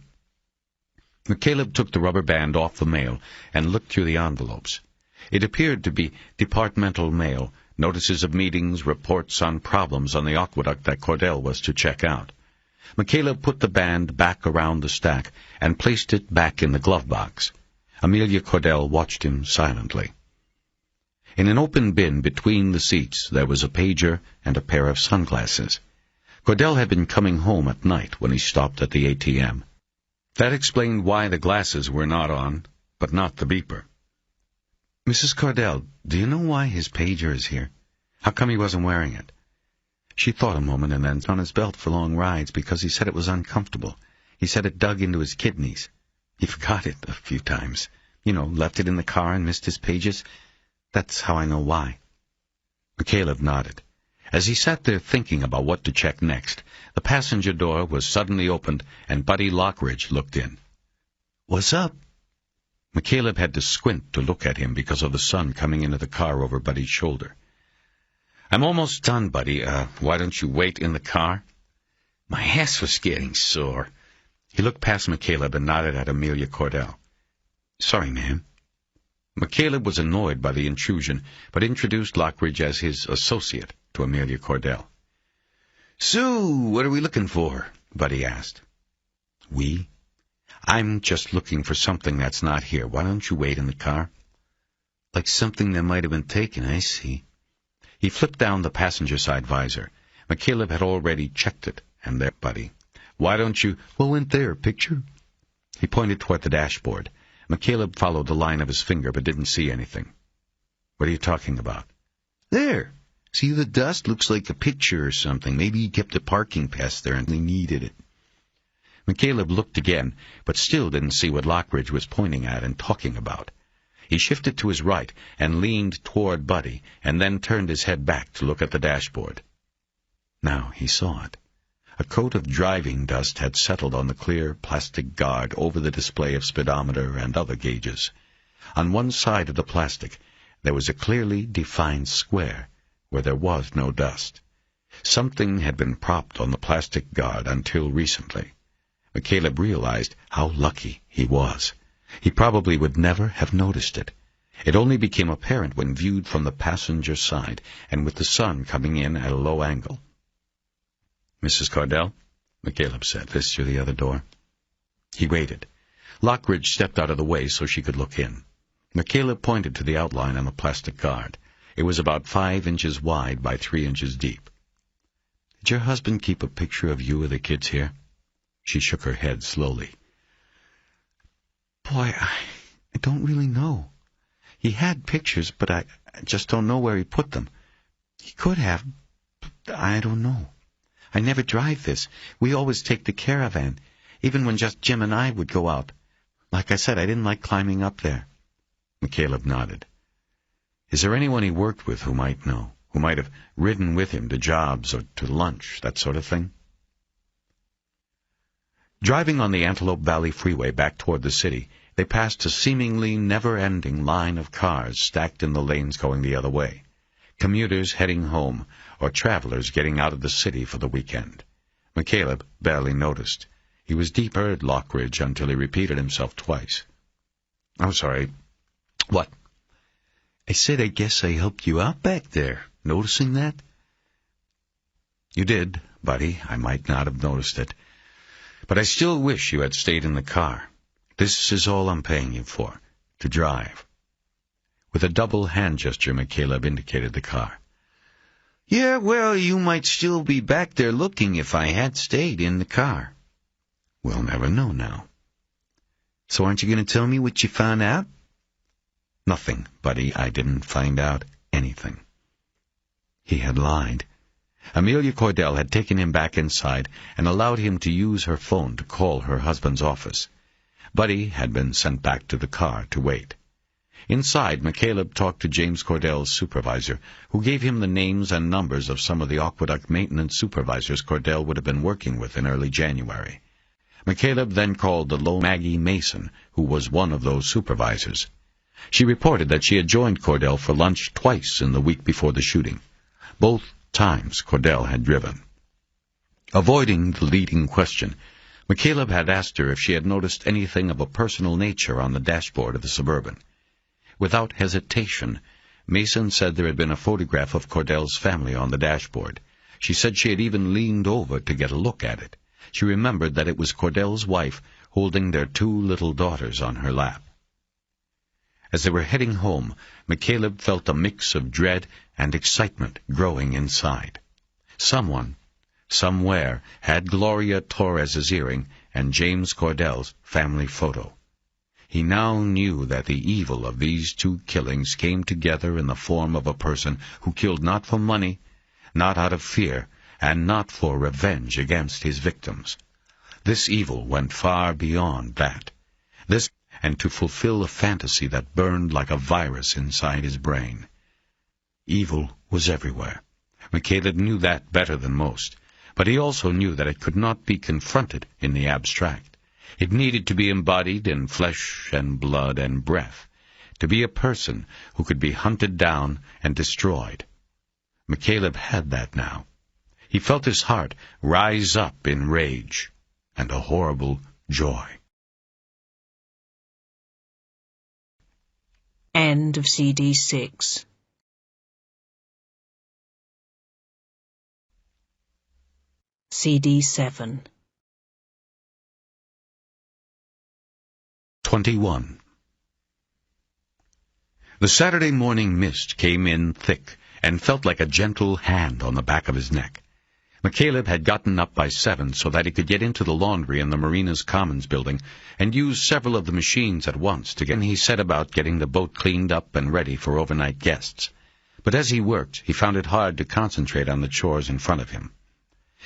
McCaleb took the rubber band off the mail and looked through the envelopes. It appeared to be departmental mail, notices of meetings, reports on problems on the aqueduct that Cordell was to check out. McCaleb put the band back around the stack and placed it back in the glove box. Amelia Cordell watched him silently. In an open bin between the seats there was a pager and a pair of sunglasses. Cordell had been coming home at night when he stopped at the ATM. That explained why the glasses were not on, but not the beeper. Mrs. Cordell, do you know why his pager is here? How come he wasn't wearing it? She thought a moment and then on his belt for long rides because he said it was uncomfortable. He said it dug into his kidneys. He forgot it a few times. Left it in the car and missed his pages. That's how I know why. McCaleb nodded. As he sat there thinking about what to check next, the passenger door was suddenly opened and Buddy Lockridge looked in. What's up? McCaleb had to squint to look at him because of the sun coming into the car over Buddy's shoulder. I'm almost done, Buddy. Why don't you wait in the car? My ass was getting sore. He looked past McCaleb and nodded at Amelia Cordell. Sorry, ma'am. McCaleb was annoyed by the intrusion, but introduced Lockridge as his associate to Amelia Cordell. So, what are we looking for? Buddy asked. We? I'm just looking for something that's not here. Why don't you wait in the car? Like something that might have been taken, I see. He flipped down the passenger side visor. McCaleb had already checked it. And there, Buddy. Why don't you... Well, ain't there a picture? He pointed toward the dashboard. McCaleb followed the line of his finger but didn't see anything. What are you talking about? There. See the dust? Looks like a picture or something. Maybe he kept a parking pass there and they needed it. McCaleb looked again, but still didn't see what Lockridge was pointing at and talking about. He shifted to his right and leaned toward Buddy, and then turned his head back to look at the dashboard. Now he saw it. A coat of driving dust had settled on the clear plastic guard over the display of speedometer and other gauges. On one side of the plastic, there was a clearly defined square, where there was no dust. Something had been propped on the plastic guard until recently. McCaleb realized how lucky he was. He probably would never have noticed it. It only became apparent when viewed from the passenger side and with the sun coming in at a low angle. Mrs. Cordell, McCaleb said, this through the other door. He waited. Lockridge stepped out of the way so she could look in. McCaleb pointed to the outline on the plastic guard. It was about 5 inches wide by 3 inches deep. Did your husband keep a picture of you or the kids here? She shook her head slowly. Boy, I don't really know. He had pictures, but I just don't know where he put them. He could have, but I don't know. I never drive this. We always take the caravan, even when just Jim and I would go out. Like I said, I didn't like climbing up there. McCaleb nodded. Is there anyone he worked with who might know, who might have ridden with him to jobs or to lunch, that sort of thing? Driving on the Antelope Valley Freeway back toward the city, they passed a seemingly never-ending line of cars stacked in the lanes going the other way. Commuters heading home, or travelers getting out of the city for the weekend. McCaleb barely noticed. He was deeper at Lockridge until he repeated himself twice. I'm sorry. What? I said I guess I helped you out back there. Noticing that? You did, buddy. I might not have noticed it. But I still wish you had stayed in the car. This is all I'm paying you for, to drive. With a double hand gesture, McCaleb indicated the car. Yeah, well, you might still be back there looking if I had stayed in the car. We'll never know now. So aren't you going to tell me what you found out? Nothing, buddy. I didn't find out anything. He had lied. Amelia Cordell had taken him back inside and allowed him to use her phone to call her husband's office. Buddy had been sent back to the car to wait. Inside, McCaleb talked to James Cordell's supervisor, who gave him the names and numbers of some of the aqueduct maintenance supervisors Cordell would have been working with in early January. McCaleb then called the lone Maggie Mason, who was one of those supervisors. She reported that she had joined Cordell for lunch twice in the week before the shooting. Both times Cordell had driven. Avoiding the leading question, McCaleb had asked her if she had noticed anything of a personal nature on the dashboard of the Suburban. Without hesitation, Mason said there had been a photograph of Cordell's family on the dashboard. She said she had even leaned over to get a look at it. She remembered that it was Cordell's wife holding their 2 little daughters on her lap. As they were heading home, McCaleb felt a mix of dread and excitement growing inside. Someone, somewhere, had Gloria Torres's earring and James Cordell's family photo. He now knew that the evil of these 2 killings came together in the form of a person who killed not for money, not out of fear, and not for revenge against his victims. This evil went far beyond that. This, and to fulfill a fantasy that burned like a virus inside his brain. Evil was everywhere. McCaleb knew that better than most, but he also knew that it could not be confronted in the abstract. It needed to be embodied in flesh and blood and breath, to be a person who could be hunted down and destroyed. McCaleb had that now. He felt his heart rise up in rage and a horrible joy. End of CD 6. CD 7. 21. The Saturday morning mist came in thick and felt like a gentle hand on the back of his neck. McCaleb had gotten up by 7 so that he could get into the laundry in the Marinas Commons building and use several of the machines at once to get. He set about getting the boat cleaned up and ready for overnight guests. But as he worked, he found it hard to concentrate on the chores in front of him.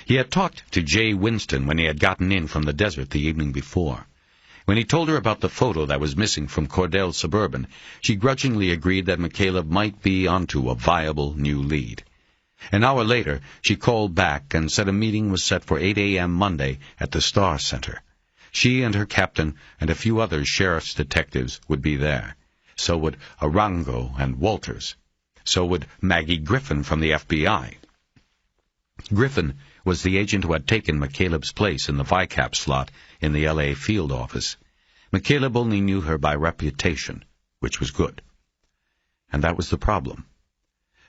He had talked to Jay Winston when he had gotten in from the desert the evening before. When he told her about the photo that was missing from Cordell's Suburban, she grudgingly agreed that McCaleb might be onto a viable new lead. An hour later, she called back and said a meeting was set for 8 a.m. Monday at the Star Center. She and her captain and a few other sheriff's detectives would be there. So would Arango and Walters. So would Maggie Griffin from the FBI. Griffin was the agent who had taken McCaleb's place in the VICAP slot in the L.A. field office. McCaleb only knew her by reputation, which was good. And that was the problem.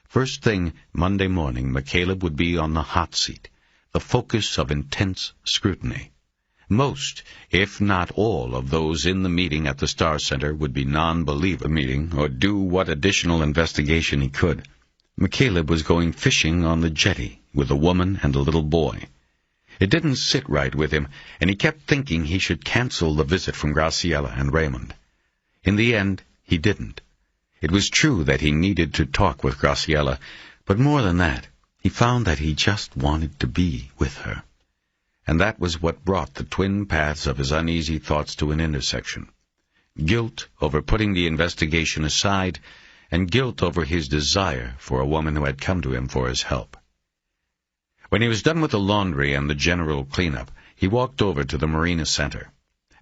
First thing Monday morning, McCaleb would be on the hot seat, the focus of intense scrutiny. Most, if not all, of those in the meeting at the Star Center would be non-believer meeting or do what additional investigation he could. McCaleb was going fishing on the jetty with a woman and a little boy. It didn't sit right with him, and he kept thinking he should cancel the visit from Graciella and Raymond. In the end, he didn't. It was true that he needed to talk with Graciella, but more than that, he found that he just wanted to be with her. And that was what brought the twin paths of his uneasy thoughts to an intersection. Guilt over putting the investigation aside, and guilt over his desire for a woman who had come to him for his help. When he was done with the laundry and the general cleanup, he walked over to the Marina Center.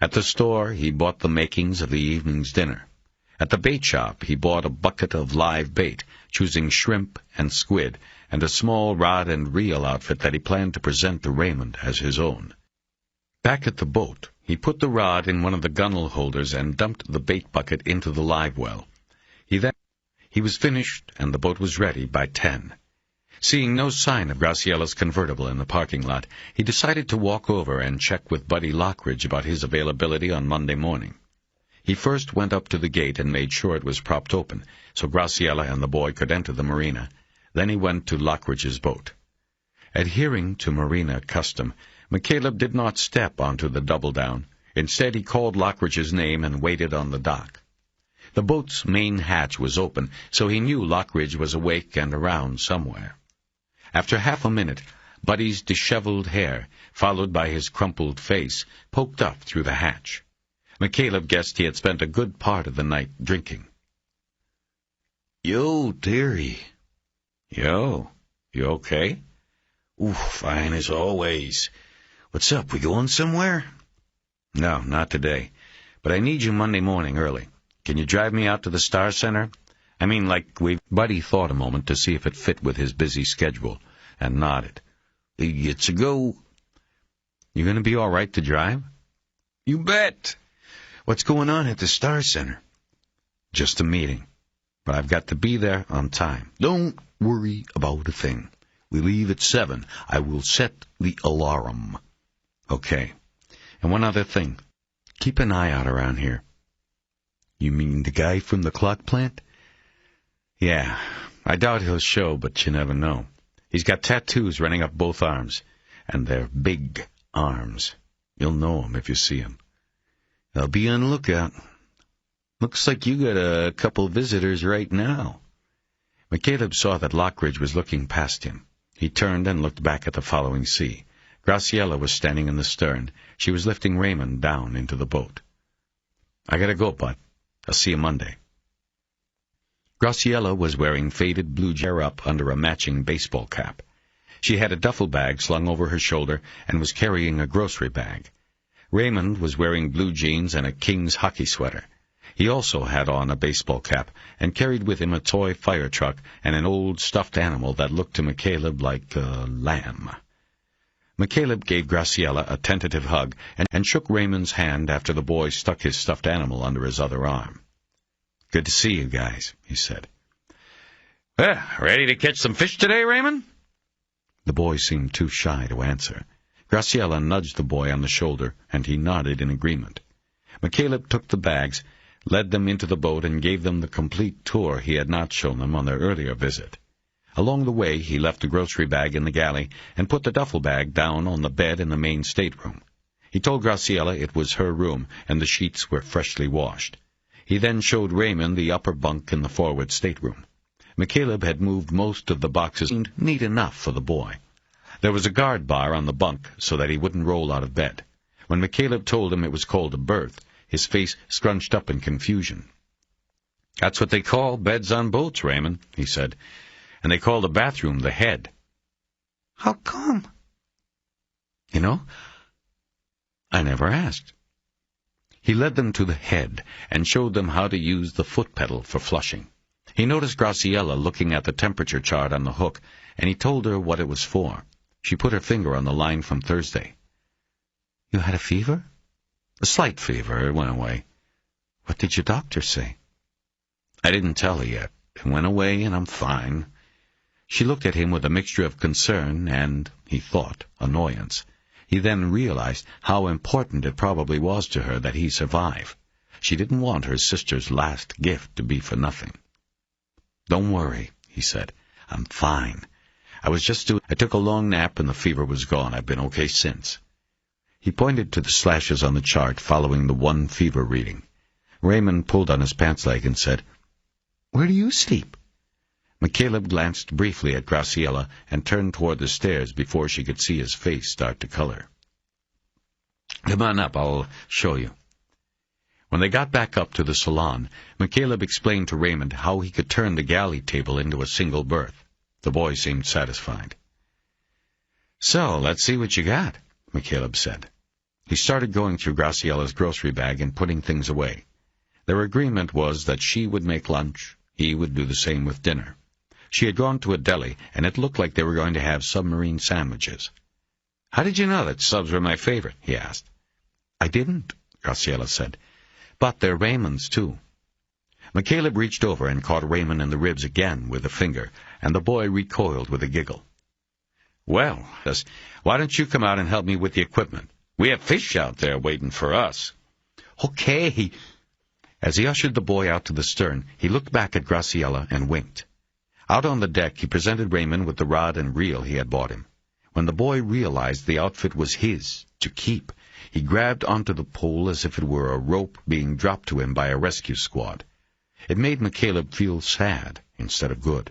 At the store, he bought the makings of the evening's dinner. At the bait shop, he bought a bucket of live bait, choosing shrimp and squid, and a small rod and reel outfit that he planned to present to Raymond as his own. Back at the boat, he put the rod in one of the gunnel holders and dumped the bait bucket into the live well. He was finished, and the boat was ready by 10. Seeing no sign of Graciella's convertible in the parking lot, he decided to walk over and check with Buddy Lockridge about his availability on Monday morning. He first went up to the gate and made sure it was propped open, so Graciella and the boy could enter the marina. Then he went to Lockridge's boat. Adhering to marina custom, McCaleb did not step onto the double-down. Instead, he called Lockridge's name and waited on the dock. The boat's main hatch was open, so he knew Lockridge was awake and around somewhere. After half a minute, Buddy's disheveled hair, followed by his crumpled face, poked up through the hatch. McCaleb guessed he had spent a good part of the night drinking. "Yo, Terry." "Yo, you okay?" "Ooh, fine as always. What's up, we going somewhere?" "No, not today. But I need you Monday morning early. Can you drive me out to the Star Center? I mean, like we..." Buddy thought a moment to see if it fit with his busy schedule, and nodded. "It's a go." "You gonna be all right to drive?" "You bet. What's going on at the Star Center?" "Just a meeting. But I've got to be there on time." "Don't worry about a thing. We leave at 7. I will set the alarm." "Okay. And one other thing. Keep an eye out around here." "You mean the guy from the clock plant?" "Yeah. I doubt he'll show, but you never know. He's got tattoos running up both arms, and they're big arms. You'll know him if you see him." "I'll be on the lookout. Looks like you got a couple visitors right now." McCaleb saw that Lockridge was looking past him. He turned and looked back at the following sea. Graciella was standing in the stern. She was lifting Raymond down into the boat. "I gotta go, Bud. I'll see you Monday." Graciella was wearing faded blue hair up under a matching baseball cap. She had a duffel bag slung over her shoulder and was carrying a grocery bag. Raymond was wearing blue jeans and a King's hockey sweater. He also had on a baseball cap and carried with him a toy fire truck and an old stuffed animal that looked to McCaleb like a lamb. McCaleb gave Graciella a tentative hug and shook Raymond's hand after the boy stuck his stuffed animal under his other arm. "Good to see you guys," he said. Ready to catch some fish today, Raymond?" The boy seemed too shy to answer. Graciella nudged the boy on the shoulder, and he nodded in agreement. McCaleb took the bags, led them into the boat, and gave them the complete tour he had not shown them on their earlier visit. Along the way, he left the grocery bag in the galley and put the duffel bag down on the bed in the main stateroom. He told Graciella it was her room, and the sheets were freshly washed. He then showed Raymond the upper bunk in the forward stateroom. McCaleb had moved most of the boxes neat enough for the boy. There was a guard bar on the bunk so that he wouldn't roll out of bed. When McCaleb told him it was called a berth, his face scrunched up in confusion. "That's what they call beds on boats, Raymond," he said. "And they call the bathroom the head." "How come?" "You know, I never asked." He led them to the head and showed them how to use the foot pedal for flushing. He noticed Graciella looking at the temperature chart on the hook, and he told her what it was for. She put her finger on the line from Thursday. "You had a fever?" "A slight fever. It went away." "What did your doctor say?" "I didn't tell her yet. It went away, and I'm fine." She looked at him with a mixture of concern and, he thought, annoyance. He then realized how important it probably was to her that he survive. She didn't want her sister's last gift to be for nothing. "Don't worry," he said. "I'm fine. I took a long nap and the fever was gone. I've been okay since." He pointed to the slashes on the chart following the 1 fever reading. Raymond pulled on his pants leg and said, "Where do you sleep?" McCaleb glanced briefly at Graciella and turned toward the stairs before she could see his face start to color. "Come on up, I'll show you." When they got back up to the salon, McCaleb explained to Raymond how he could turn the galley table into a single berth. The boy seemed satisfied. "So, let's see what you got," McCaleb said. He started going through Graciella's grocery bag and putting things away. Their agreement was that she would make lunch, he would do the same with dinner. She had gone to a deli, and it looked like they were going to have submarine sandwiches. "How did you know that subs were my favorite?" he asked. "I didn't," Graciella said. "But they're Raymond's, too." McCaleb reached over and caught Raymond in the ribs again with a finger, and the boy recoiled with a giggle. "Well, why don't you come out and help me with the equipment? We have fish out there waiting for us." "Okay." As he ushered the boy out to the stern, he looked back at Graciella and winked. Out on the deck, he presented Raymond with the rod and reel he had bought him. When the boy realized the outfit was his, to keep, he grabbed onto the pole as if it were a rope being dropped to him by a rescue squad. It made McCaleb feel sad instead of good.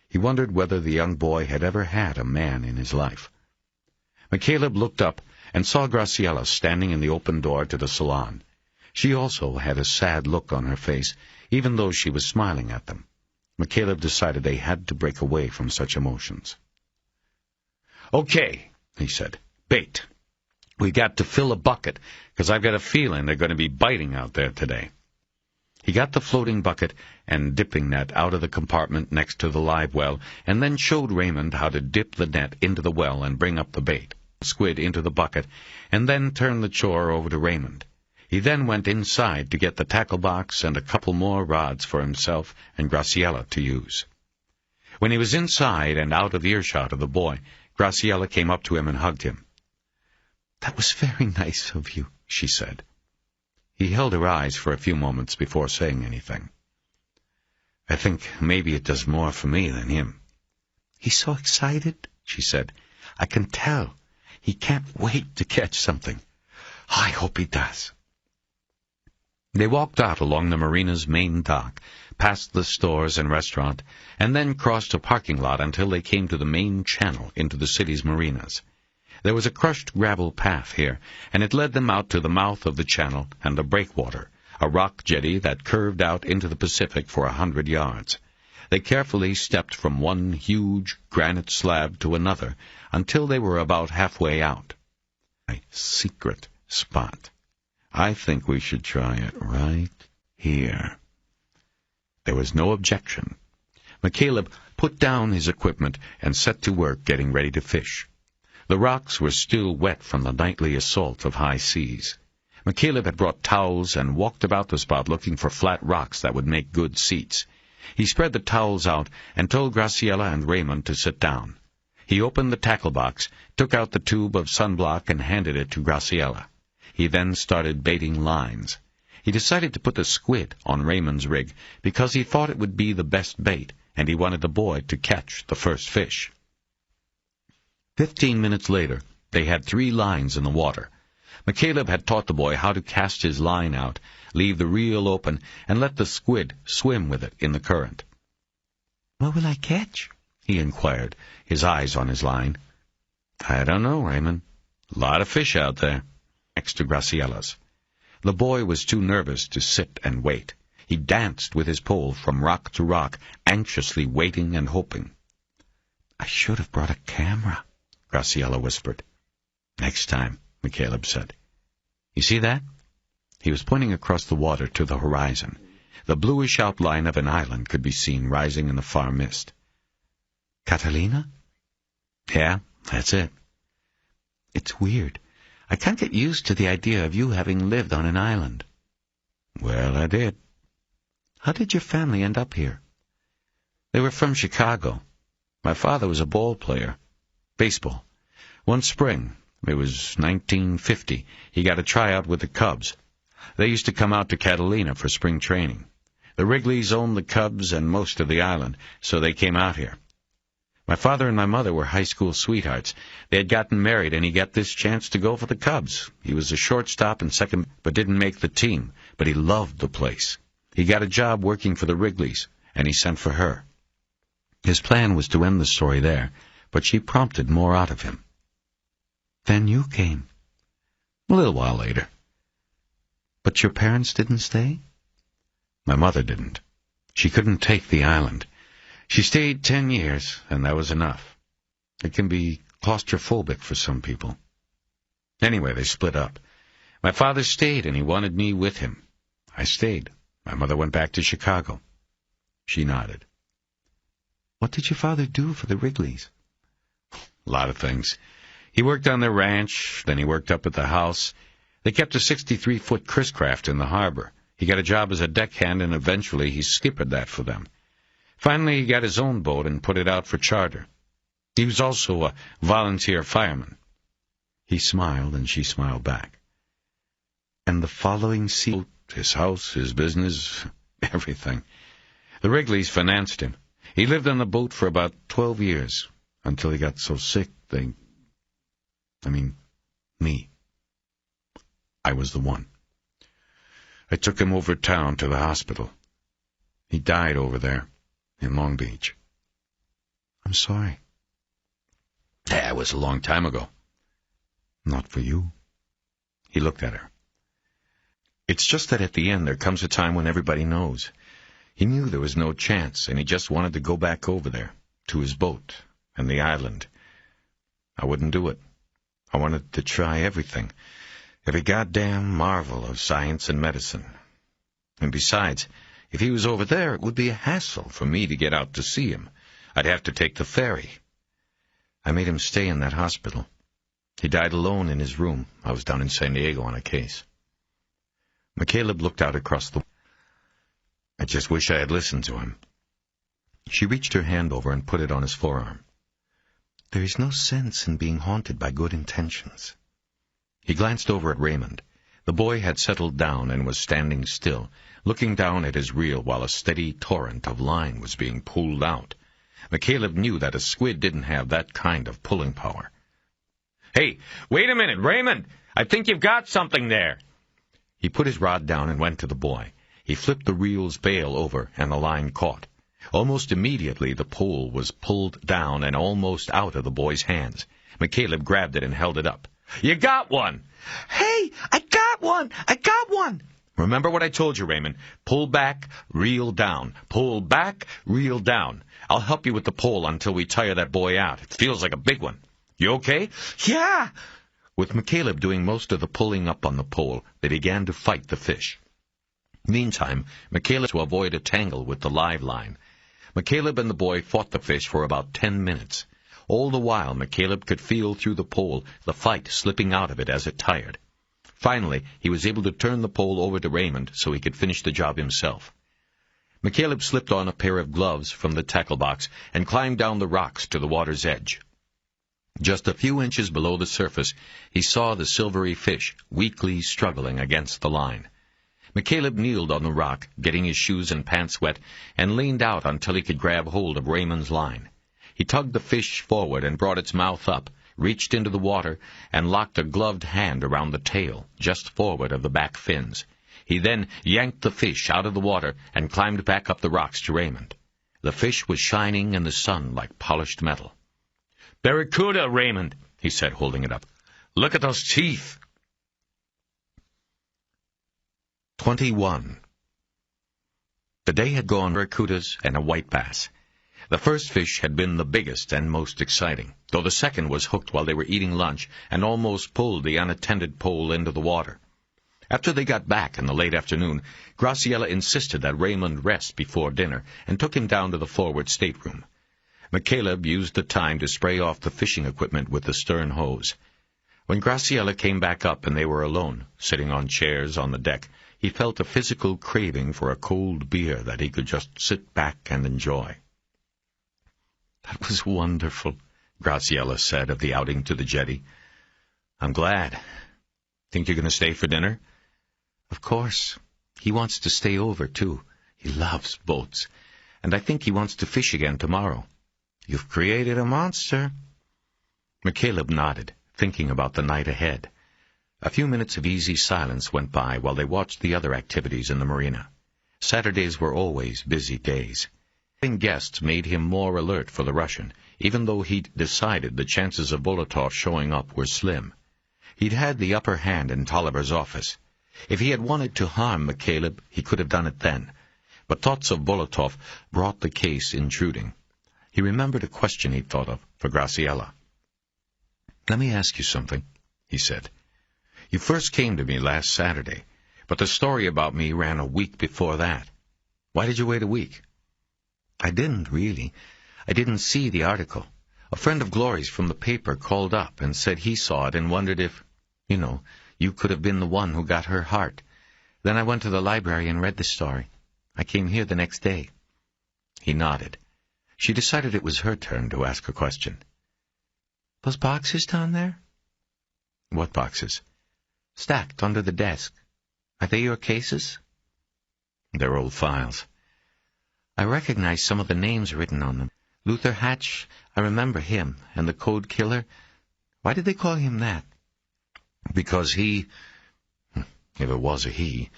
He wondered whether the young boy had ever had a man in his life. McCaleb looked up and saw Graciella standing in the open door to the salon. She also had a sad look on her face, even though she was smiling at them. McCaleb decided they had to break away from such emotions. "Okay," he said. "Bait. We got to fill a bucket, because I've got a feeling they're going to be biting out there today." He got the floating bucket and dipping net out of the compartment next to the live well, and then showed Raymond how to dip the net into the well and bring up the bait, squid into the bucket, and then turn the chore over to Raymond. He then went inside to get the tackle box and a couple more rods for himself and Graciella to use. When he was inside and out of earshot of the boy, Graciella came up to him and hugged him. "That was very nice of you," she said. He held her eyes for a few moments before saying anything. "I think maybe it does more for me than him." "He's so excited," she said. "I can tell. He can't wait to catch something. I hope he does." They walked out along the marina's main dock, past the stores and restaurant, and then crossed a parking lot until they came to the main channel into the city's marinas. There was a crushed gravel path here, and it led them out to the mouth of the channel and the breakwater, a rock jetty that curved out into the Pacific for 100 yards. They carefully stepped from one huge granite slab to another until they were about halfway out. A secret spot. I think we should try it right here. There was no objection. McCaleb put down his equipment and set to work getting ready to fish. The rocks were still wet from the nightly assault of high seas. McCaleb had brought towels and walked about the spot looking for flat rocks that would make good seats. He spread the towels out and told Graciella and Raymond to sit down. He opened the tackle box, took out the tube of sunblock, and handed it to Graciella. He then started baiting lines. He decided to put the squid on Raymond's rig because he thought it would be the best bait, and he wanted the boy to catch the first fish. 15 minutes later, they had 3 lines in the water. McCaleb had taught the boy how to cast his line out, leave the reel open, and let the squid swim with it in the current. "What will I catch?" he inquired, his eyes on his line. "I don't know, Raymond. A lot of fish out there." Next to Graciella's. The boy was too nervous to sit and wait. He danced with his pole from rock to rock, anxiously waiting and hoping. "I should have brought a camera," Graciella whispered. "Next time," McCaleb said. "You see that?" He was pointing across the water to the horizon. The bluish outline of an island could be seen rising in the far mist. "Catalina?" "Yeah, that's it." "It's weird. I can't get used to the idea of you having lived on an island." "Well, I did." "How did your family end up here?" "They were from Chicago. My father was a ball player. Baseball. One spring, it was 1950, he got a tryout with the Cubs. They used to come out to Catalina for spring training. The Wrigleys owned the Cubs and most of the island, so they came out here. My father and my mother were high school sweethearts. They had gotten married, and he got this chance to go for the Cubs. He was a shortstop and second, but didn't make the team. But he loved the place. He got a job working for the Wrigleys, and he sent for her. His plan was to end the story there, but she prompted more out of him. "Then you came." "A little while later." But your parents didn't stay? My mother didn't. She couldn't take the island. She stayed 10 years, and that was enough. It can be claustrophobic for some people. Anyway, they split up. My father stayed, and he wanted me with him. I stayed. My mother went back to Chicago. She nodded. What did your father do for the Wrigleys? A lot of things. He worked on their ranch, then he worked up at the house. They kept a 63-foot Chris craft in the harbor. He got a job as a deckhand, and eventually he skippered that for them. Finally, he got his own boat and put it out for charter. He was also a volunteer fireman. He smiled, and she smiled back. And the following season? His house, his business, everything. The Wrigleys financed him. He lived on the boat for about 12 years, until he got so sick me. I was the one. I took him over town to the hospital. He died over there, in Long Beach. I'm sorry. That was a long time ago. Not for you. He looked at her. It's just that at the end there comes a time when everybody knows. He knew there was no chance, and he just wanted to go back over there, to his boat, and the island. I wouldn't do it. I wanted to try everything, every goddamn marvel of science and medicine. And besides, if he was over there, it would be a hassle for me to get out to see him. I'd have to take the ferry. I made him stay in that hospital. He died alone in his room. I was down in San Diego on a case. McCaleb looked out across the... I just wish I had listened to him. She reached her hand over and put it on his forearm. There is no sense in being haunted by good intentions. He glanced over at Raymond. The boy had settled down and was standing still, looking down at his reel while a steady torrent of line was being pulled out. McCaleb knew that a squid didn't have that kind of pulling power. "Hey, wait a minute, Raymond! I think you've got something there!" He put his rod down and went to the boy. He flipped the reel's bail over, and the line caught. Almost immediately, the pole was pulled down and almost out of the boy's hands. McCaleb grabbed it and held it up. "You got one!" "Hey, I got one! I got one!" "Remember what I told you, Raymond. Pull back, reel down. Pull back, reel down. I'll help you with the pole until we tire that boy out. It feels like a big one. You okay?" "Yeah!" With McCaleb doing most of the pulling up on the pole, they began to fight the fish. Meantime, McCaleb to avoid a tangle with the live line. McCaleb and the boy fought the fish for about 10 minutes. All the while, McCaleb could feel through the pole the fight slipping out of it as it tired. Finally, he was able to turn the pole over to Raymond so he could finish the job himself. McCaleb slipped on a pair of gloves from the tackle box and climbed down the rocks to the water's edge. Just a few inches below the surface, he saw the silvery fish weakly struggling against the line. McCaleb kneeled on the rock, getting his shoes and pants wet, and leaned out until he could grab hold of Raymond's line. He tugged the fish forward and brought its mouth up, reached into the water, and locked a gloved hand around the tail, just forward of the back fins. He then yanked the fish out of the water and climbed back up the rocks to Raymond. The fish was shining in the sun like polished metal. "Barracuda, Raymond," he said, holding it up. "Look at those teeth." 21. The day had gone barracudas and a white bass. The first fish had been the biggest and most exciting, though the second was hooked while they were eating lunch and almost pulled the unattended pole into the water. After they got back in the late afternoon, Graciella insisted that Raymond rest before dinner and took him down to the forward stateroom. McCaleb used the time to spray off the fishing equipment with the stern hose. When Graciella came back up and they were alone, sitting on chairs on the deck, he felt a physical craving for a cold beer that he could just sit back and enjoy. "That was wonderful," Graciella said of the outing to the jetty. "I'm glad. Think you're going to stay for dinner?" "Of course. He wants to stay over, too. He loves boats. And I think he wants to fish again tomorrow." "You've created a monster." McCaleb nodded, thinking about the night ahead. A few minutes of easy silence went by while they watched the other activities in the marina. Saturdays were always busy days. Having guests made him more alert for the Russian, even though he'd decided the chances of Bolotov showing up were slim. He'd had the upper hand in Tolliver's office. If he had wanted to harm McCaleb, he could have done it then. But thoughts of Bolotov brought the case intruding. He remembered a question he'd thought of for Graciella. "Let me ask you something," he said. "You first came to me last Saturday, but the story about me ran a week before that. Why did you wait a week?" "I didn't, really. I didn't see the article. A friend of Gloria's from the paper called up and said he saw it and wondered if, you could have been the one who got her heart. Then I went to the library and read the story. I came here the next day." He nodded. She decided it was her turn to ask a question. "Those boxes down there?" "What boxes?" "Stacked under the desk. Are they your cases?" "They're old files." "I recognize some of the names written on them. Luther Hatch, I remember him, and the Code Killer. Why did they call him that?" "Because he, if it was a he,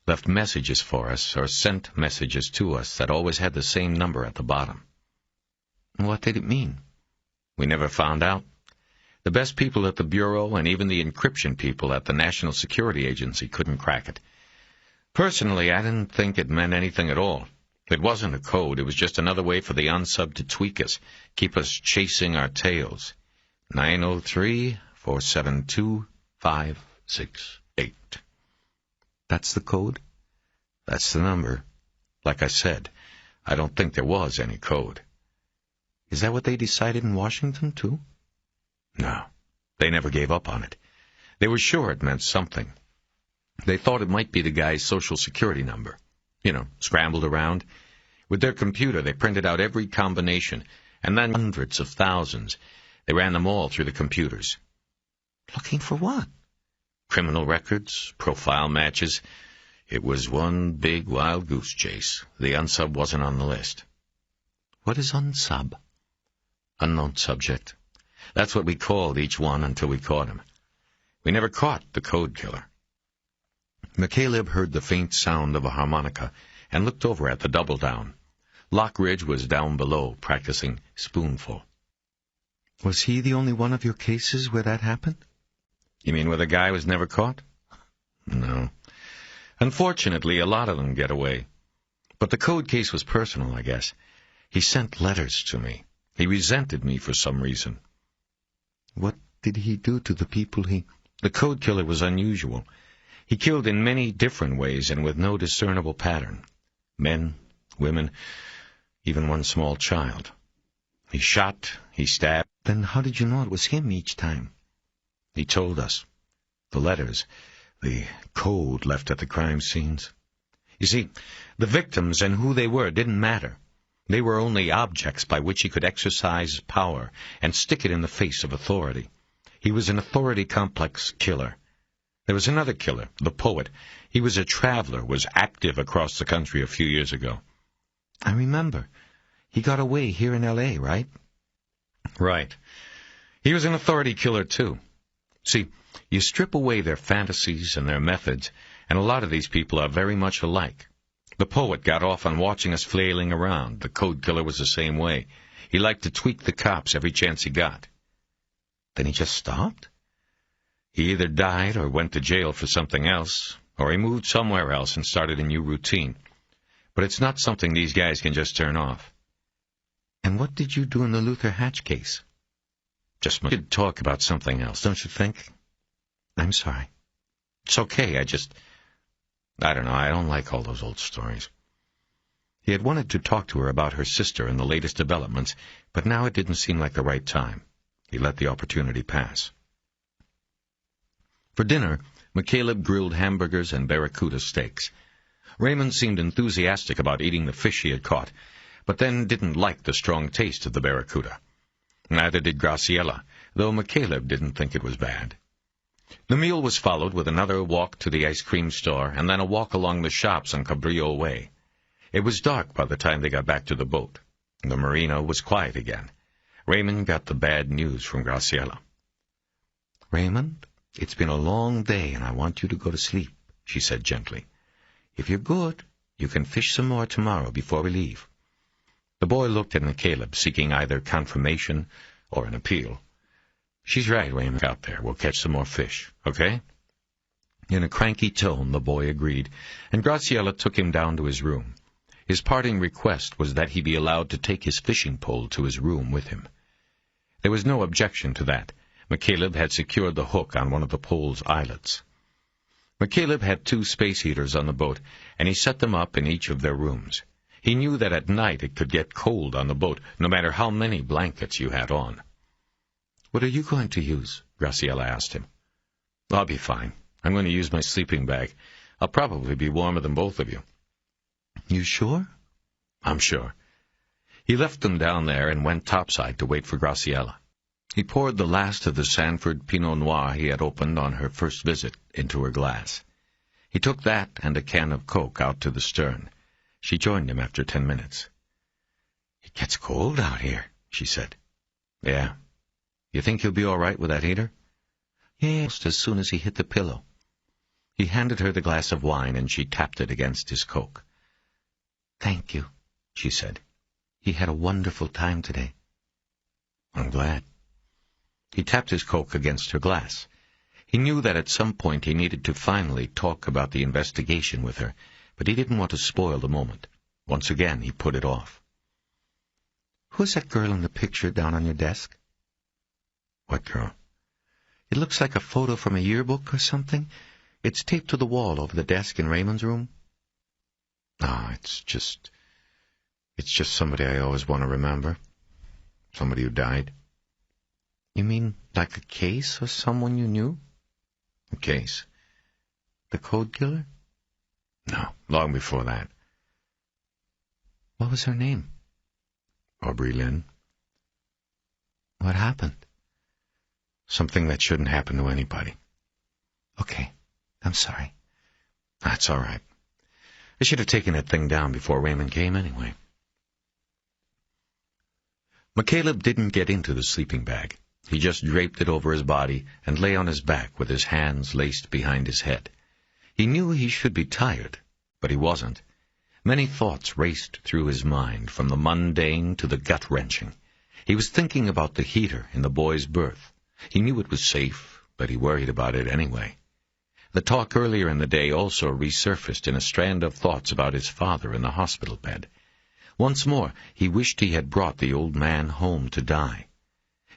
left messages for us, or sent messages to us that always had the same number at the bottom." "What did it mean?" "We never found out. The best people at the Bureau and even the encryption people at the National Security Agency couldn't crack it. Personally, I didn't think it meant anything at all. It wasn't a code. It was just another way for the unsub to tweak us, keep us chasing our tails. 903-472-568. "That's the code?" "That's the number. Like I said, I don't think there was any code." "Is that what they decided in Washington, too?" "No. They never gave up on it. They were sure it meant something. They thought it might be the guy's Social Security number. Scrambled around. With their computer, they printed out every combination, and then hundreds of thousands. They ran them all through the computers." "Looking for what?" "Criminal records, profile matches. It was one big wild goose chase. The unsub wasn't on the list." "What is unsub?" "Unknown subject. That's what we called each one until we caught him. We never caught the Code Killer." McCaleb heard the faint sound of a harmonica and looked over at the double-down. Lockridge was down below, practicing Spoonful. "Was he the only one of your cases where that happened?" "You mean where the guy was never caught?" "No. Unfortunately, a lot of them get away. But the Code case was personal, I guess. He sent letters to me. He resented me for some reason." "What did he do to the people he—" "The Code Killer was unusual. He killed in many different ways and with no discernible pattern. Men, women, even one small child. He shot, he stabbed." "Then how did you know it was him each time?" "He told us. The letters, the code left at the crime scenes. You see, the victims and who they were didn't matter. They were only objects by which he could exercise power and stick it in the face of authority. He was an authority-complex killer. There was another killer, the poet. He was a traveler, was active across the country a few years ago." "I remember. He got away here in L.A., right?" "Right. He was an authority killer, too. See, you strip away their fantasies and their methods, and a lot of these people are very much alike. The poet got off on watching us flailing around. The Code Killer was the same way. He liked to tweak the cops every chance he got." "Then he just stopped?" "He either died or went to jail for something else, or he moved somewhere else and started a new routine. But it's not something these guys can just turn off." "And what did you do in the Luther Hatch case?" "Just we could talk about something else, don't you think?" "I'm sorry." "It's okay, I don't know, I don't like all those old stories." He had wanted to talk to her about her sister and the latest developments, but now it didn't seem like the right time. He let the opportunity pass. For dinner, McCaleb grilled hamburgers and barracuda steaks. Raymond seemed enthusiastic about eating the fish he had caught, but then didn't like the strong taste of the barracuda. Neither did Graciella, though McCaleb didn't think it was bad. The meal was followed with another walk to the ice cream store and then a walk along the shops on Cabrillo Way. It was dark by the time they got back to the boat. The marina was quiet again. Raymond got the bad news from Graciella. "Raymond, it's been a long day and I want you to go to sleep," she said gently. "If you're good, you can fish some more tomorrow before we leave." The boy looked at McCaleb, seeking either confirmation or an appeal. "She's right, Raymond. Out there, we'll catch some more fish, okay?" In a cranky tone, the boy agreed, and Graciella took him down to his room. His parting request was that he be allowed to take his fishing pole to his room with him. There was no objection to that. McCaleb had secured the hook on one of the pole's eyelets. McCaleb had 2 space heaters on the boat, and he set them up in each of their rooms. He knew that at night it could get cold on the boat, no matter how many blankets you had on. "What are you going to use?" Graciella asked him. "I'll be fine. I'm going to use my sleeping bag. I'll probably be warmer than both of you." "You sure?" "I'm sure." He left them down there and went topside to wait for Graciella. He poured the last of the Sanford Pinot Noir he had opened on her first visit into her glass. He took that and a can of Coke out to the stern. She joined him after 10 minutes. "It gets cold out here," she said. "Yeah. You think you'll be all right with that heater?" "Yes, as soon as he hit the pillow." He handed her the glass of wine, and she tapped it against his Coke. "Thank you," she said. "He had a wonderful time today." "I'm glad." He tapped his Coke against her glass. He knew that at some point he needed to finally talk about the investigation with her, but he didn't want to spoil the moment. Once again, he put it off. "Who's that girl in the picture down on your desk?" "What girl?" "It looks like a photo from a yearbook or something. It's taped to the wall over the desk in Raymond's room." "Ah, it's just somebody I always want to remember. Somebody who died." "You mean like a case or someone you knew?" "A case." "The code killer?" "No, long before that." "What was her name?" "Aubrey Lynn." "What happened?" "Something that shouldn't happen to anybody." "Okay, I'm sorry." "That's all right. I should have taken that thing down before Raymond came anyway." McCaleb didn't get into the sleeping bag. He just draped it over his body and lay on his back with his hands laced behind his head. He knew he should be tired, but he wasn't. Many thoughts raced through his mind, from the mundane to the gut-wrenching. He was thinking about the heater in the boy's berth. He knew it was safe, but he worried about it anyway. The talk earlier in the day also resurfaced in a strand of thoughts about his father in the hospital bed. Once more, he wished he had brought the old man home to die.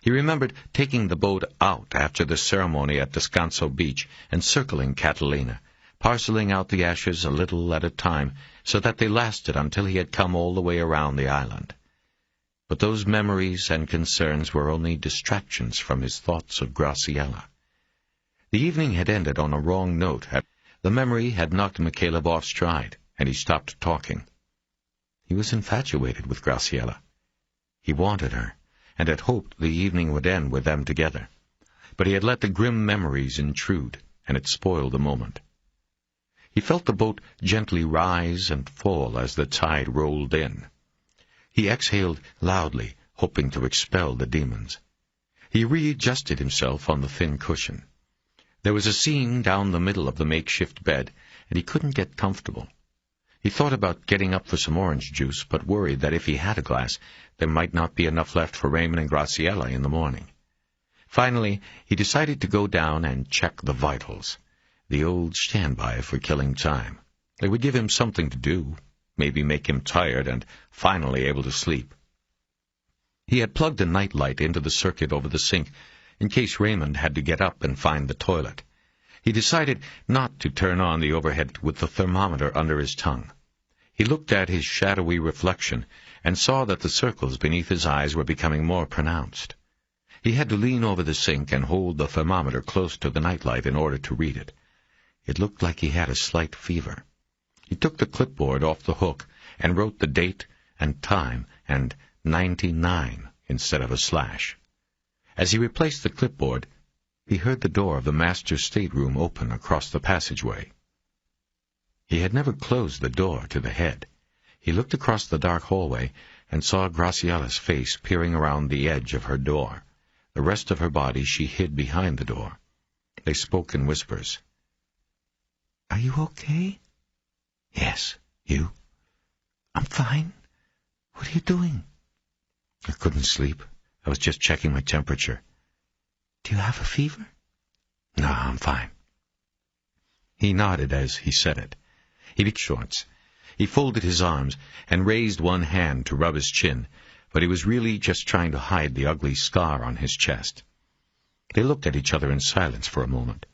He remembered taking the boat out after the ceremony at Descanso Beach and circling Catalina, parceling out the ashes a little at a time so that they lasted until he had come all the way around the island. But those memories and concerns were only distractions from his thoughts of Graciella. The evening had ended on a wrong note. The memory had knocked McCaleb off stride, and he stopped talking. He was infatuated with Graciella. He wanted her, and had hoped the evening would end with them together. But he had let the grim memories intrude, and it spoiled the moment. He felt the boat gently rise and fall as the tide rolled in. He exhaled loudly, hoping to expel the demons. He readjusted himself on the thin cushion. There was a seam down the middle of the makeshift bed, and he couldn't get comfortable. He thought about getting up for some orange juice, but worried that if he had a glass, there might not be enough left for Raymond and Graciella in the morning. Finally, he decided to go down and check the vitals, the old standby for killing time. It would give him something to do, maybe make him tired and finally able to sleep. He had plugged a nightlight into the circuit over the sink in case Raymond had to get up and find the toilet. He decided not to turn on the overhead with the thermometer under his tongue. He looked at his shadowy reflection and saw that the circles beneath his eyes were becoming more pronounced. He had to lean over the sink and hold the thermometer close to the nightlight in order to read it. It looked like he had a slight fever. He took the clipboard off the hook and wrote the date and time and 99 instead of a slash. As he replaced the clipboard, he heard the door of the master's stateroom open across the passageway. He had never closed the door to the head. He looked across the dark hallway and saw Graciella's face peering around the edge of her door. The rest of her body she hid behind the door. They spoke in whispers. "Are you okay?" "Yes. You?" "I'm fine. What are you doing?" "I couldn't sleep. I was just checking my temperature." "Do you have a fever?" "No, I'm fine." He nodded as he said it. He took shorts. He folded his arms and raised one hand to rub his chin, but he was really just trying to hide the ugly scar on his chest. They looked at each other in silence for a moment.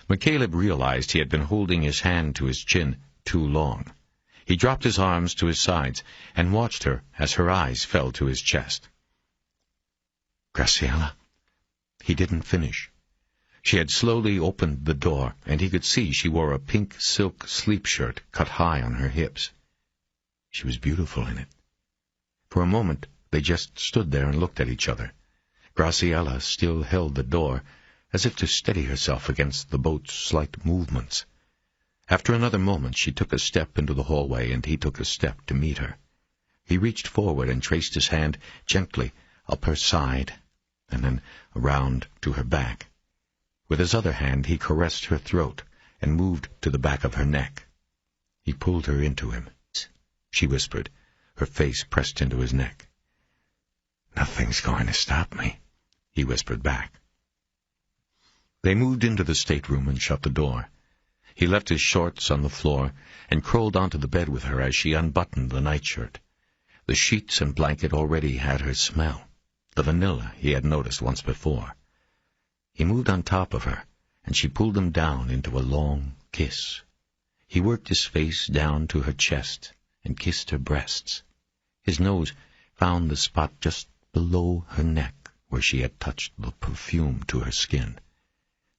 McCaleb realized he had been holding his hand to his chin too long. He dropped his arms to his sides and watched her as her eyes fell to his chest. "Graciella?" He didn't finish. She had slowly opened the door, and he could see she wore a pink silk sleep shirt cut high on her hips. She was beautiful in it. For a moment they just stood there and looked at each other. Graciella still held the door, as if to steady herself against the boat's slight movements. After another moment she took a step into the hallway, and he took a step to meet her. He reached forward and traced his hand gently up her side, and then around to her back. With his other hand he caressed her throat and moved to the back of her neck. He pulled her into him. She whispered, her face pressed into his neck. "Nothing's going to stop me," he whispered back. They moved into the stateroom and shut the door. He left his shorts on the floor and crawled onto the bed with her as she unbuttoned the nightshirt. The sheets and blanket already had her smell, the vanilla he had noticed once before. He moved on top of her, and she pulled him down into a long kiss. He worked his face down to her chest and kissed her breasts. His nose found the spot just below her neck where she had touched the perfume to her skin.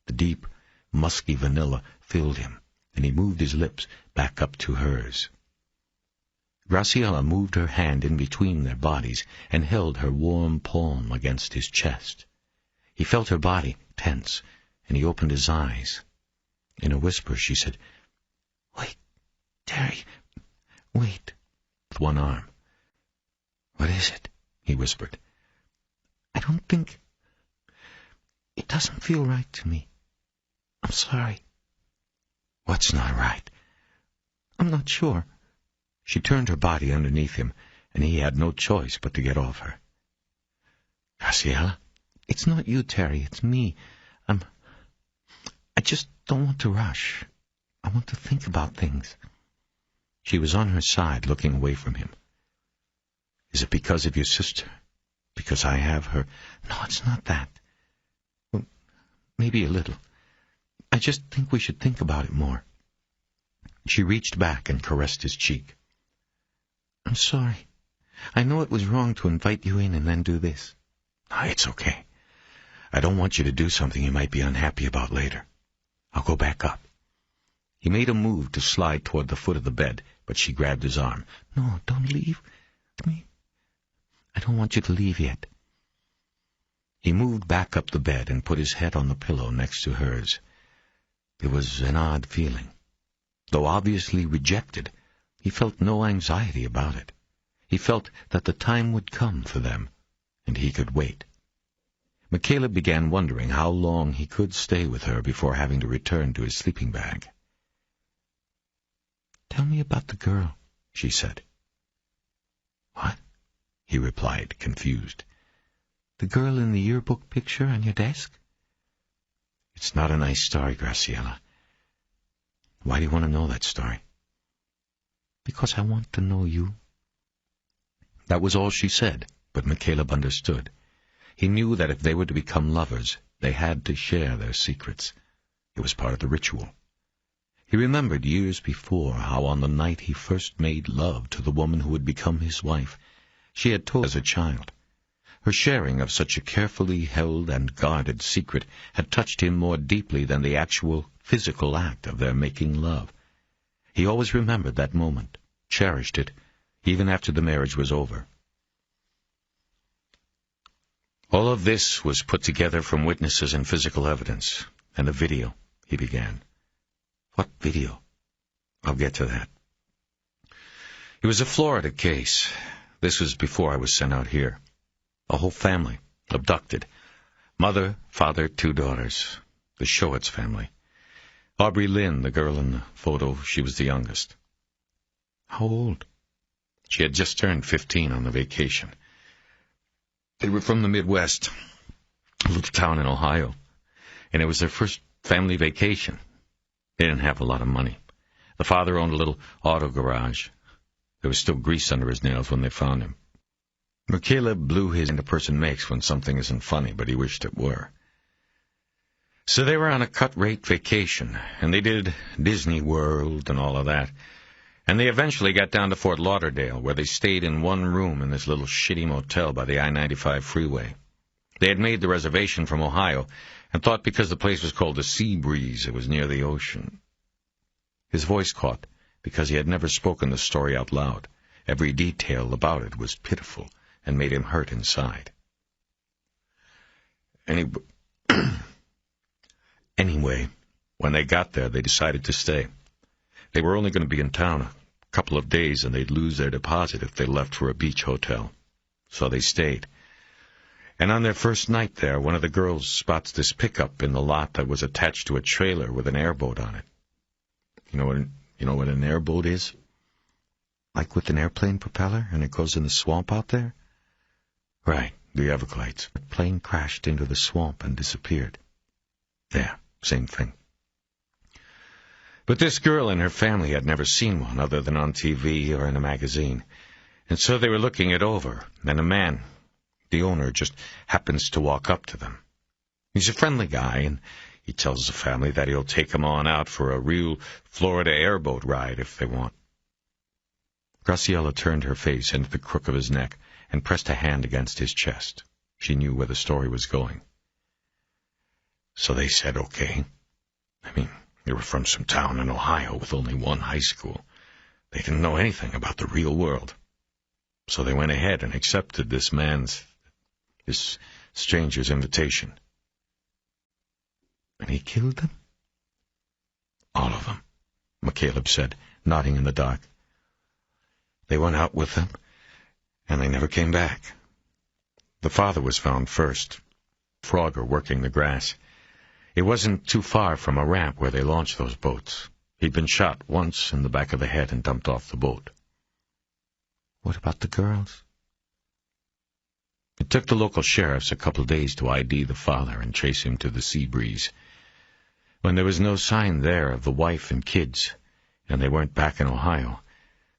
The deep, musky vanilla filled him, and he moved his lips back up to hers. Graciella moved her hand in between their bodies and held her warm palm against his chest. He felt her body tense, and he opened his eyes. In a whisper she said, "Wait, Terry, wait," with one arm. "What is it?" he whispered. "I don't think... It doesn't feel right to me. I'm sorry." "What's not right?" "I'm not sure." She turned her body underneath him, and he had no choice but to get off her. "Graciella?" "It's not you, Terry, it's me. I just don't want to rush. I want to think about things." She was on her side, looking away from him. "Is it because of your sister? Because I have her?" "No, it's not that. Well, maybe a little. I just think we should think about it more." She reached back and caressed his cheek. "I'm sorry. I know it was wrong to invite you in and then do this." "No, it's okay. I don't want you to do something you might be unhappy about later. I'll go back up." He made a move to slide toward the foot of the bed, but she grabbed his arm. "No, don't leave. I don't want you to leave yet." He moved back up the bed and put his head on the pillow next to hers. It was an odd feeling. Though obviously rejected, he felt no anxiety about it. He felt that the time would come for them, and he could wait. McCaleb began wondering how long he could stay with her before having to return to his sleeping bag. "Tell me about the girl," she said. "What?" he replied, confused. "The girl in the yearbook picture on your desk?" "It's not a nice story, Graciella." "Why do you want to know that story?" "Because I want to know you." That was all she said, but McCaleb understood. He knew that if they were to become lovers, they had to share their secrets. It was part of the ritual. He remembered years before how on the night he first made love to the woman who would become his wife, she had told as a child. Her sharing of such a carefully held and guarded secret had touched him more deeply than the actual physical act of their making love. He always remembered that moment, cherished it, even after the marriage was over. All of this was put together from witnesses and physical evidence, and a video, he began. "What video?" "I'll get to that. It was a Florida case. This was before I was sent out here. A whole family, abducted. Mother, father, 2 daughters. The Showitz family. Aubrey Lynn, the girl in the photo, she was the youngest." "How old?" "She had just turned 15 on the vacation. They were from the Midwest, a little town in Ohio, and it was their first family vacation. They didn't have a lot of money. The father owned a little auto garage. There was still grease under his nails when they found him. McCaleb blew his a person makes when something isn't funny, but he wished it were. So they were on a cut-rate vacation, and they did Disney World and all of that. And they eventually got down to Fort Lauderdale, where they stayed in one room in this little shitty motel by the I-95 freeway. They had made the reservation from Ohio, and thought because the place was called the Sea Breeze, it was near the ocean. His voice caught, because he had never spoken the story out loud. Every detail about it was pitiful, and made him hurt inside. Anyway, when they got there, they decided to stay. They were only going to be in town a couple of days, and they'd lose their deposit if they left for a beach hotel. So they stayed. And on their first night there, one of the girls spots this pickup in the lot that was attached to a trailer with an airboat on it. You know what an airboat is? Like with an airplane propeller, and it goes in the swamp out there? Right, the Everglades. The plane crashed into the swamp and disappeared. Yeah, same thing. But this girl and her family had never seen one other than on TV or in a magazine, and so they were looking it over, and a man, the owner, just happens to walk up to them. He's a friendly guy, and he tells the family that he'll take them on out for a real Florida airboat ride if they want. Graciella turned her face into the crook of his neck and pressed a hand against his chest. She knew where the story was going. So they said okay. I mean, they were from some town in Ohio with only one high school. They didn't know anything about the real world. So they went ahead and accepted this stranger's invitation. And he killed them? All of them, McCaleb said, nodding in the dark. They went out with them, and they never came back. The father was found first, Frogger working the grass. It wasn't too far from a ramp where they launched those boats. He'd been shot once in the back of the head and dumped off the boat. What about the girls? It took the local sheriffs a couple of days to ID the father and trace him to the Sea Breeze. When there was no sign there of the wife and kids, and they weren't back in Ohio,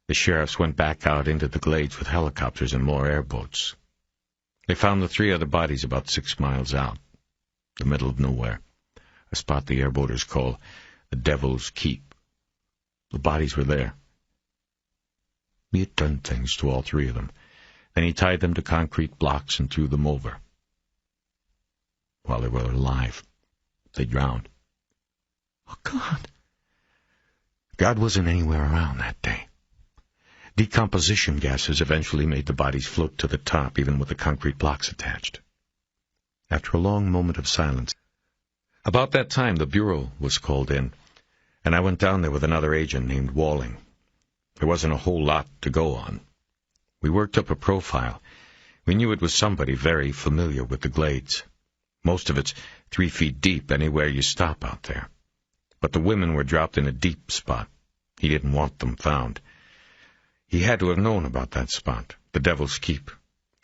the sheriffs went back out into the glades with helicopters and more airboats. They found the 3 other bodies about 6 miles out, the middle of nowhere, a spot the airboaters call the Devil's Keep. The bodies were there. He had done things to all 3 of them. Then he tied them to concrete blocks and threw them over. While they were alive, they drowned. Oh, God! God wasn't anywhere around that day. Decomposition gases eventually made the bodies float to the top, even with the concrete blocks attached. After a long moment of silence, about that time the Bureau was called in, and I went down there with another agent named Walling. There wasn't a whole lot to go on. We worked up a profile. We knew it was somebody very familiar with the glades. Most of it's 3 feet deep anywhere you stop out there. But the women were dropped in a deep spot. He didn't want them found. He had to have known about that spot, the Devil's Keep.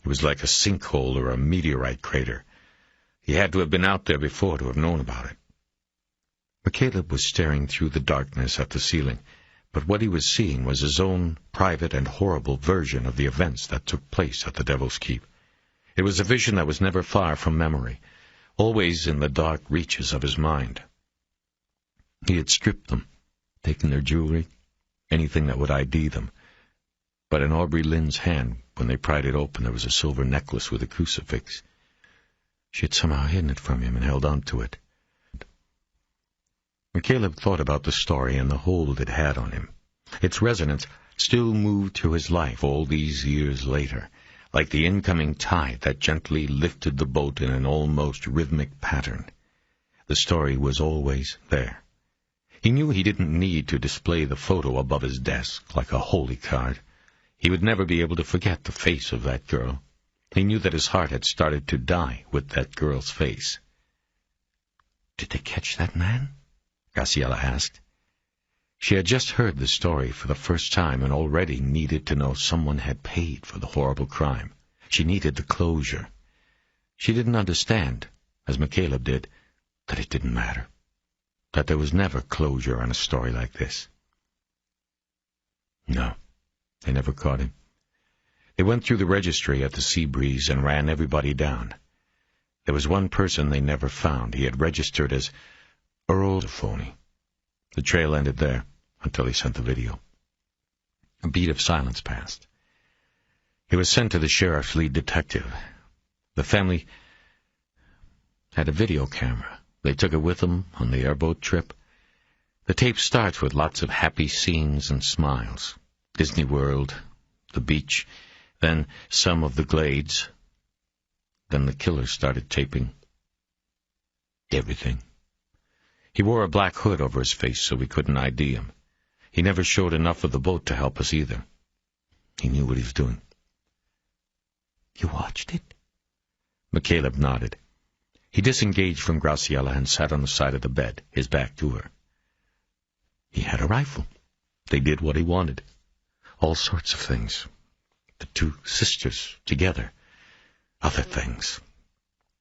It was like a sinkhole or a meteorite crater. He had to have been out there before to have known about it. McCaleb was staring through the darkness at the ceiling, but what he was seeing was his own private and horrible version of the events that took place at the Devil's Keep. It was a vision that was never far from memory, always in the dark reaches of his mind. He had stripped them, taken their jewelry, anything that would ID them. But in Aubrey Lynn's hand, when they pried it open, there was a silver necklace with a crucifix. She had somehow hidden it from him and held on to it. McCaleb thought about the story and the hold it had on him. Its resonance still moved through his life all these years later, like the incoming tide that gently lifted the boat in an almost rhythmic pattern. The story was always there. He knew he didn't need to display the photo above his desk like a holy card. He would never be able to forget the face of that girl. He knew that his heart had started to die with that girl's face. "Did they catch that man?" Graciella asked. She had just heard the story for the first time and already needed to know someone had paid for the horrible crime. She needed the closure. She didn't understand, as McCaleb did, that it didn't matter. that there was never closure on a story like this. No, they never caught him. They went through the registry at the Seabreeze and ran everybody down. There was one person they never found. He had registered as Earl Phony. The trail ended there until he sent the video. A beat of silence passed. He was sent to the sheriff's lead detective. The family had a video camera. They took it with them on the airboat trip. The tape starts with lots of happy scenes and smiles. Disney World, the beach, then some of the glades. Then the killer started taping everything. He wore a black hood over his face so we couldn't ID him. He never showed enough of the boat to help us either. He knew what he was doing. You watched it? McCaleb nodded. He disengaged from Graciella and sat on the side of the bed, his back to her. He had a rifle. They did what he wanted. All sorts of things. The two sisters together. Other things.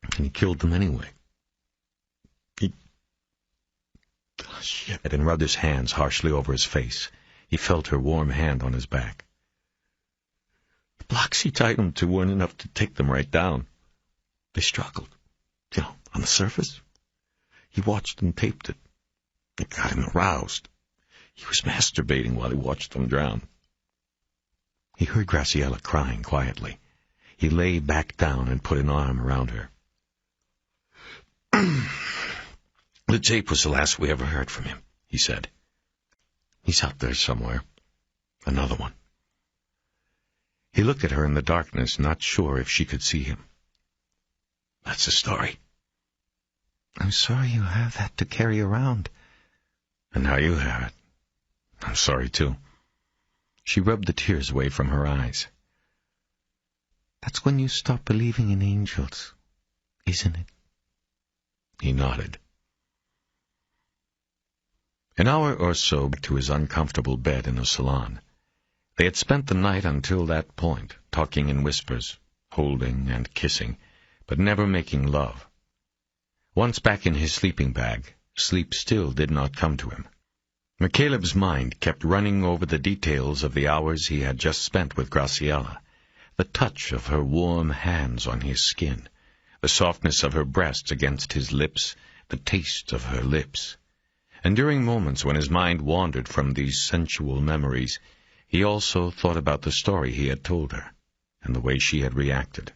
And he killed them anyway. He... Oh, shit. And rubbed his hands harshly over his face. He felt her warm hand on his back. The blocks he tied them to weren't enough to take them right down. They struggled. On the surface. He watched and taped it. It got him aroused. He was masturbating while he watched them drown. He heard Graciella crying quietly. He lay back down and put an arm around her. The tape was the last we ever heard from him, he said. He's out there somewhere. Another one. He looked at her in the darkness, not sure if she could see him. That's the story. I'm sorry you have that to carry around. And now you have it. I'm sorry, too. She rubbed the tears away from her eyes. That's when you stop believing in angels, isn't it? He nodded. An hour or so back to his uncomfortable bed in the salon. They had spent the night until that point, talking in whispers, holding and kissing, but never making love. Once back in his sleeping bag, sleep still did not come to him. McCaleb's mind kept running over the details of the hours he had just spent with Graciella, the touch of her warm hands on his skin, the softness of her breasts against his lips, the taste of her lips. And during moments when his mind wandered from these sensual memories, he also thought about the story he had told her, and the way she had reacted.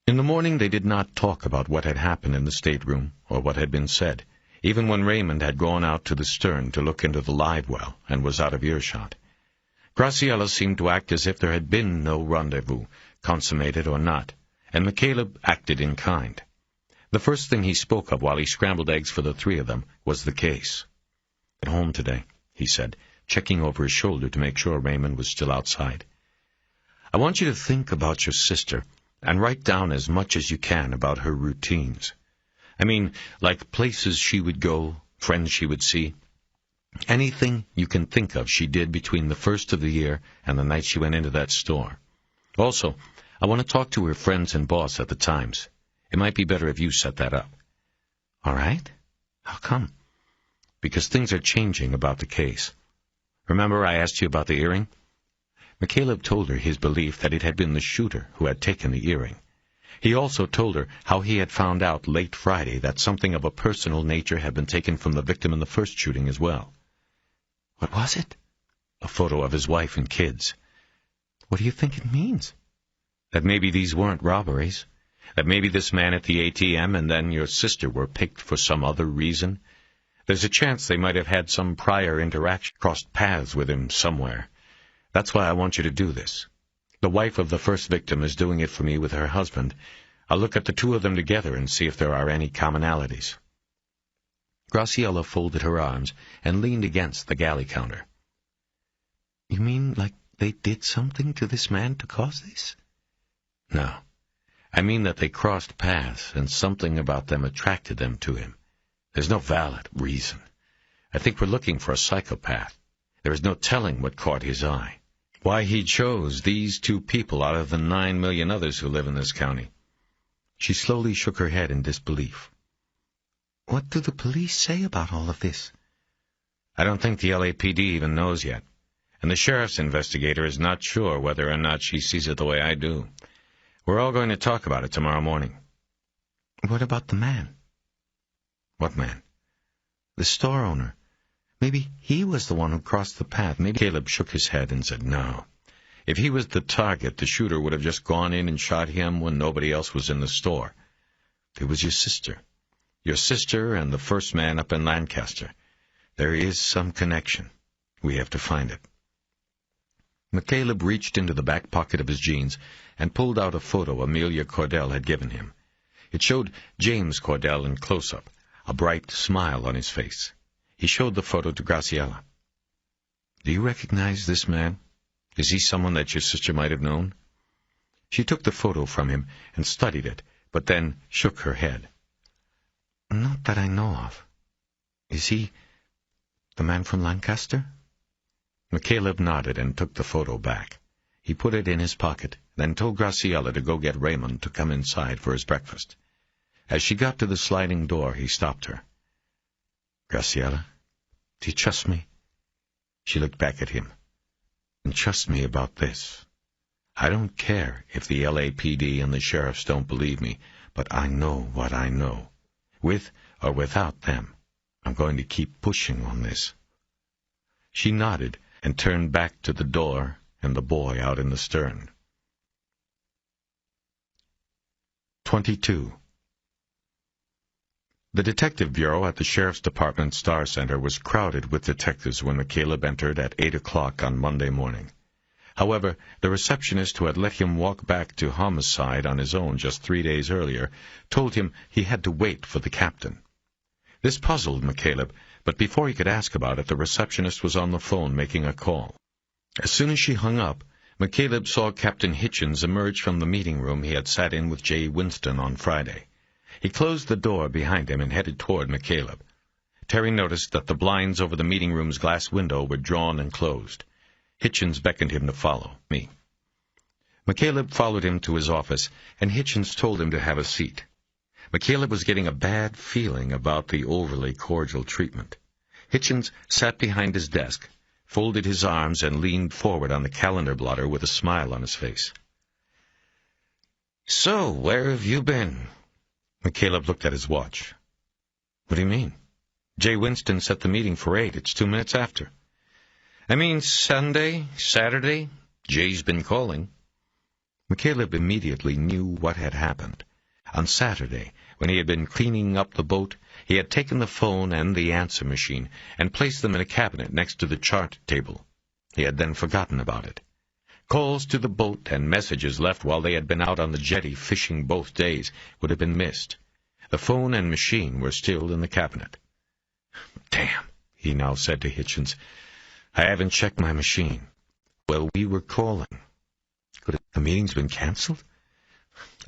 In the morning they did not talk about what had happened in the stateroom or what had been said, even when Raymond had gone out to the stern to look into the live well and was out of earshot. Graciella seemed to act as if there had been no rendezvous, consummated or not, and McCaleb acted in kind. The first thing he spoke of while he scrambled eggs for the three of them was the case. At home today, he said, checking over his shoulder to make sure Raymond was still outside. I want you to think about your sister and write down as much as you can about her routines. I mean, like places she would go, friends she would see. Anything you can think of she did between the first of the year and the night she went into that store. Also, I want to talk to her friends and boss at the Times. It might be better if you set that up. All right? How come? Because things are changing about the case. Remember I asked you about the earring? McCaleb told her his belief that it had been the shooter who had taken the earring. He also told her how he had found out late Friday that something of a personal nature had been taken from the victim in the first shooting as well. What was it? A photo of his wife and kids. What do you think it means? That maybe these weren't robberies. That maybe this man at the ATM and then your sister were picked for some other reason. There's a chance they might have had some prior interaction, crossed paths with him somewhere. That's why I want you to do this. The wife of the first victim is doing it for me with her husband. I'll look at the two of them together and see if there are any commonalities. Graciella folded her arms and leaned against the galley counter. You mean like they did something to this man to cause this? No. I mean that they crossed paths and something about them attracted them to him. There's no valid reason. I think we're looking for a psychopath. There is no telling what caught his eye. Why he chose these two people out of the 9 million others who live in this county. She slowly shook her head in disbelief. What do the police say about all of this? I don't think the LAPD even knows yet, and the sheriff's investigator is not sure whether or not she sees it the way I do. We're all going to talk about it tomorrow morning. What about the man? What man? The store owner. Maybe he was the one who crossed the path. Maybe Caleb shook his head and said no. If he was the target, the shooter would have just gone in and shot him when nobody else was in the store. It was your sister. Your sister and the first man up in Lancaster. There is some connection. We have to find it. McCaleb reached into the back pocket of his jeans and pulled out a photo Amelia Cordell had given him. It showed James Cordell in close-up, a bright smile on his face. He showed the photo to Graciella. "Do you recognize this man? Is he someone that your sister might have known?" She took the photo from him and studied it, but then shook her head. "Not that I know of. Is he the man from Lancaster?" McCaleb nodded and took the photo back. He put it in his pocket, then told Graciella to go get Raymond to come inside for his breakfast. As she got to the sliding door, he stopped her. "Graciella, do you trust me?" She looked back at him. "And trust me about this. I don't care if the LAPD and the sheriffs don't believe me, but I know what I know. With or without them, I'm going to keep pushing on this." She nodded and turned back to the door and the boy out in the stern. 22. The Detective Bureau at the Sheriff's Department Star Center was crowded with detectives when McCaleb entered at 8 o'clock on Monday morning. However, the receptionist who had let him walk back to homicide on his own just 3 days earlier told him he had to wait for the captain. This puzzled McCaleb, but before he could ask about it, the receptionist was on the phone making a call. As soon as she hung up, McCaleb saw Captain Hitchens emerge from the meeting room he had sat in with Jay Winston on Friday. He closed the door behind him and headed toward McCaleb. Terry noticed that the blinds over the meeting room's glass window were drawn and closed. Hitchens beckoned him to follow me. McCaleb followed him to his office, and Hitchens told him to have a seat. McCaleb was getting a bad feeling about the overly cordial treatment. Hitchens sat behind his desk, folded his arms, and leaned forward on the calendar blotter with a smile on his face. "So, where have you been?" McCaleb looked at his watch. "What do you mean? Jay Winston set the meeting for 8. It's 2 minutes after." "I mean Sunday, Saturday. Jay's been calling." McCaleb immediately knew what had happened. On Saturday, when he had been cleaning up the boat, he had taken the phone and the answer machine and placed them in a cabinet next to the chart table. He had then forgotten about it. Calls to the boat and messages left while they had been out on the jetty fishing both days would have been missed. The phone and machine were still in the cabinet. "Damn," he now said to Hitchens. "I haven't checked my machine." "Well, we were calling." "Could the meeting's been canceled?"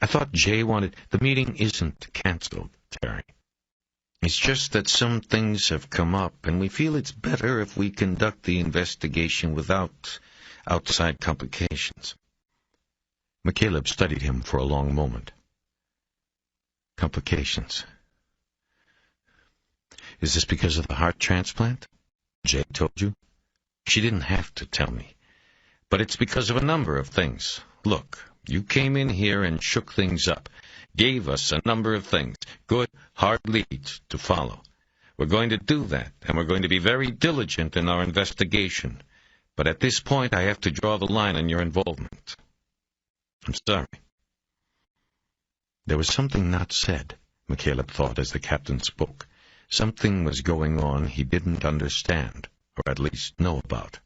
"I thought Jay wanted—" "The meeting isn't canceled, Terry. It's just that some things have come up, and we feel it's better if we conduct the investigation without outside complications." McCaleb studied him for a long moment. "Complications? Is this because of the heart transplant? Jay told you?" "She didn't have to tell me. But it's because of a number of things. Look, you came in here and shook things up, gave us a number of things, good, hard leads to follow. We're going to do that, and we're going to be very diligent in our investigation. But at this point, I have to draw the line on your involvement. I'm sorry." There was something not said, McCaleb thought as the captain spoke. Something was going on he didn't understand, or at least know about.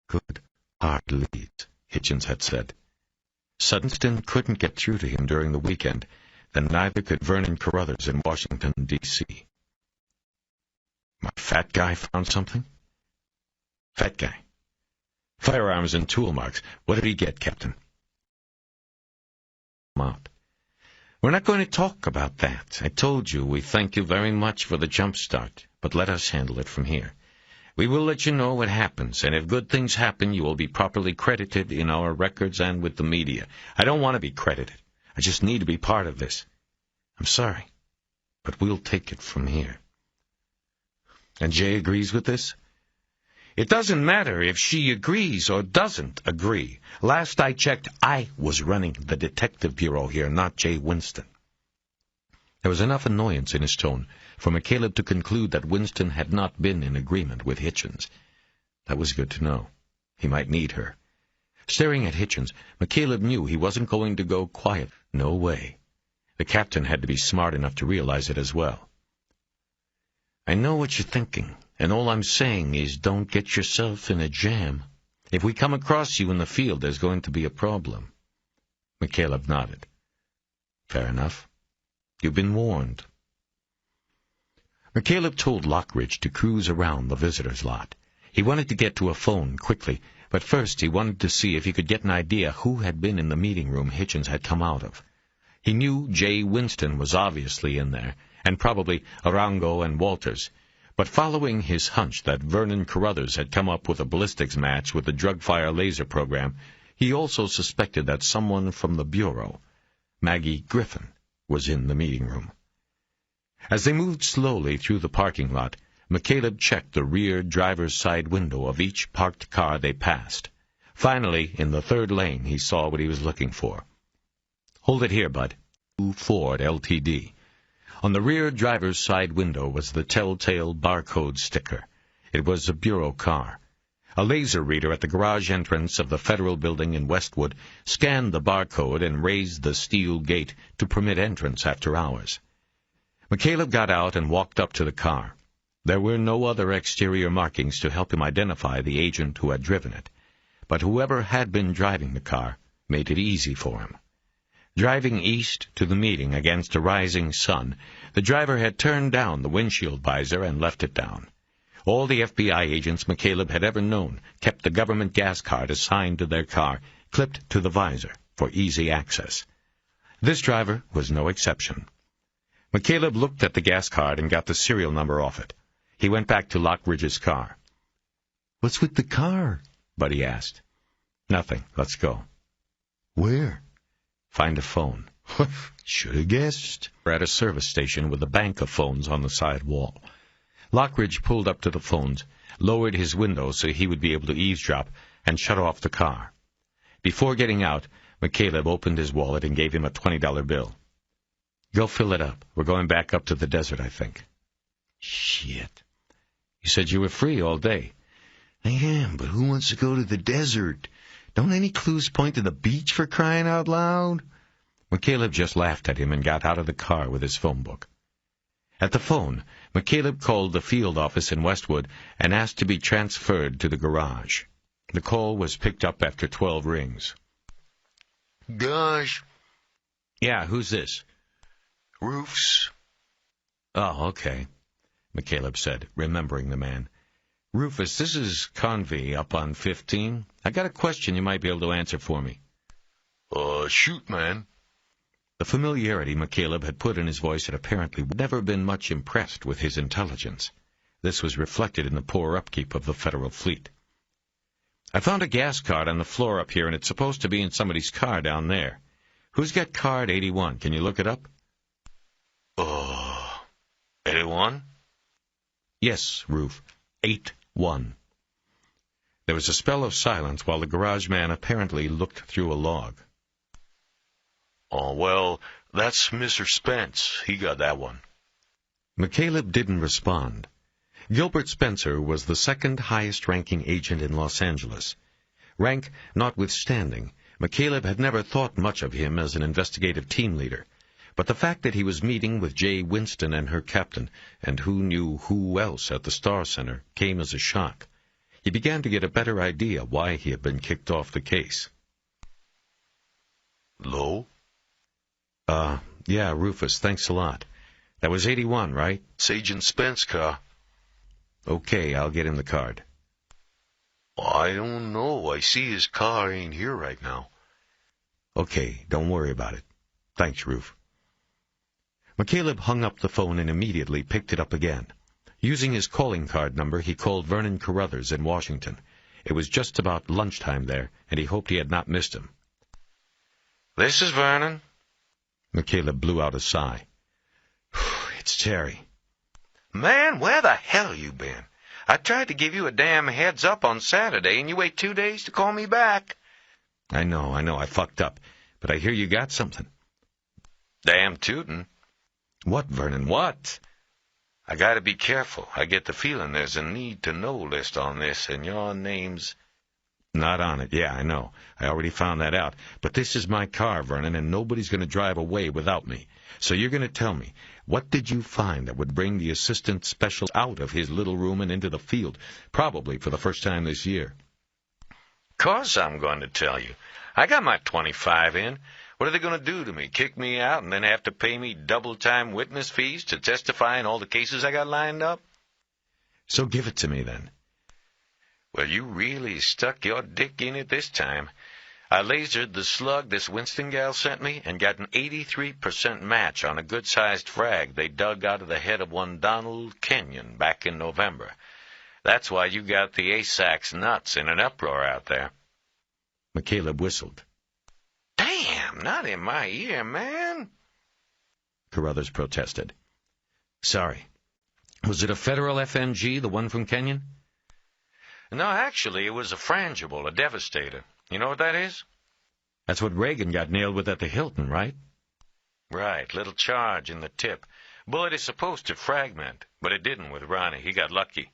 "Good, hard leads," Hitchens had said. Sudston couldn't get through to him during the weekend, then neither could Vernon Carruthers in Washington, D.C. "My fat guy found something?" "Fat guy? Firearms and tool marks. What did he get, Captain?" "Out. We're not going to talk about that. I told you we thank you very much for the jump start, but let us handle it from here. We will let you know what happens, and if good things happen, you will be properly credited in our records and with the media. I don't want to be credited. I just need to be part of this. I'm sorry, but we'll take it from here. And Jay agrees with this? It doesn't matter if she agrees or doesn't agree. Last I checked, I was running the detective bureau here, not Jay Winston. There was enough annoyance in his tone for McCaleb to conclude that Winston had not been in agreement with Hitchens. That was good to know. He might need her. Staring at Hitchens, McCaleb knew he wasn't going to go quiet. No way. The captain had to be smart enough to realize it as well. I know what you're thinking, and all I'm saying is don't get yourself in a jam. If we come across you in the field, there's going to be a problem. McCaleb nodded. Fair enough. You've been warned. McCaleb told Lockridge to cruise around the visitors' lot. He wanted to get to a phone quickly, but first he wanted to see if he could get an idea who had been in the meeting room Hitchens had come out of. He knew Jay Winston was obviously in there, and probably Arango and Walters, but following his hunch that Vernon Carruthers had come up with a ballistics match with the drug-fire laser program, he also suspected that someone from the Bureau, Maggie Griffin, was in the meeting room. As they moved slowly through the parking lot, McCaleb checked the rear driver's side window of each parked car they passed. Finally, in the third lane, he saw what he was looking for. Hold it here, Bud. Ford Ltd. On the rear driver's side window was the telltale barcode sticker. It was a Bureau car. A laser reader at the garage entrance of the Federal Building in Westwood scanned the barcode and raised the steel gate to permit entrance after hours. McCaleb got out and walked up to the car. There were no other exterior markings to help him identify the agent who had driven it, but whoever had been driving the car made it easy for him. Driving east to the meeting against a rising sun, the driver had turned down the windshield visor and left it down. All the FBI agents McCaleb had ever known kept the government gas card assigned to their car clipped to the visor for easy access. This driver was no exception. McCaleb looked at the gas card and got the serial number off it. He went back to Lockridge's car. What's with the car? Buddy asked. Nothing. Let's go. Where? Find a phone. Should have guessed. We're at a service station with a bank of phones on the side wall. Lockridge pulled up to the phones, lowered his window so he would be able to eavesdrop, and shut off the car. Before getting out, McCaleb opened his wallet and gave him a $20 bill. Go fill it up. We're going back up to the desert, I think. Shit. You said you were free all day. I am, but who wants to go to the desert? Don't any clues point to the beach, for crying out loud? McCaleb just laughed at him and got out of the car with his phone book. At the phone, McCaleb called the field office in Westwood and asked to be transferred to the garage. The call was picked up after 12 rings. Gosh. Yeah, who's this? Roofs. Oh, okay, McCaleb said, remembering the man. Rufus, this is Convey up on 15. I got a question you might be able to answer for me. Shoot, man. The familiarity McCaleb had put in his voice had apparently never been much impressed with his intelligence. This was reflected in the poor upkeep of the federal fleet. I found a gas card on the floor up here, and it's supposed to be in somebody's car down there. Who's got card 81? Can you look it up? 81? Yes, Roof. 81. There was a spell of silence while the garage man apparently looked through a log. Oh, well, that's Mr. Spence. He got that one. McCaleb didn't respond. Gilbert Spencer was the second highest-ranking agent in Los Angeles. Rank notwithstanding, McCaleb had never thought much of him as an investigative team leader, but the fact that he was meeting with Jay Winston and her captain, and who knew who else at the Star Center, came as a shock. He began to get a better idea why he had been kicked off the case. Low? Yeah, Rufus, thanks a lot. That was 81, right? It's Agent Spence car. Okay, I'll get him the card. I don't know. I see his car ain't here right now. Okay, don't worry about it. Thanks, Ruf. McCaleb hung up the phone and immediately picked it up again. Using his calling card number, he called Vernon Carruthers in Washington. It was just about lunchtime there, and he hoped he had not missed him. This is Vernon. McCaleb blew out a sigh. It's Terry. Man, where the hell you been? I tried to give you a damn heads up on Saturday, and you wait 2 days to call me back. I know, I fucked up. But I hear you got something. Damn tootin'. What, Vernon, what? I gotta be careful. I get the feeling there's a need-to-know list on this, and your name's... Not on it. Yeah, I know. I already found that out. But this is my car, Vernon, and nobody's going to drive away without me. So you're going to tell me, what did you find that would bring the assistant special out of his little room and into the field, probably for the first time this year? Course I'm going to tell you. I got my 25 in. What are they going to do to me? Kick me out and then have to pay me double-time witness fees to testify in all the cases I got lined up? So give it to me, then. Well, you really stuck your dick in it this time. I lasered the slug this Winston gal sent me and got an 83% match on a good-sized frag they dug out of the head of one Donald Kenyon back in November. That's why you got the ASAC's nuts in an uproar out there. McCaleb whistled. Damn, not in my ear, man. Carruthers protested. Sorry. Was it a federal FMG, the one from Kenyon? No, actually, it was a frangible, a devastator. You know what that is? That's what Reagan got nailed with at the Hilton, right? Right, little charge in the tip. Bullet is supposed to fragment, but it didn't with Ronnie. He got lucky.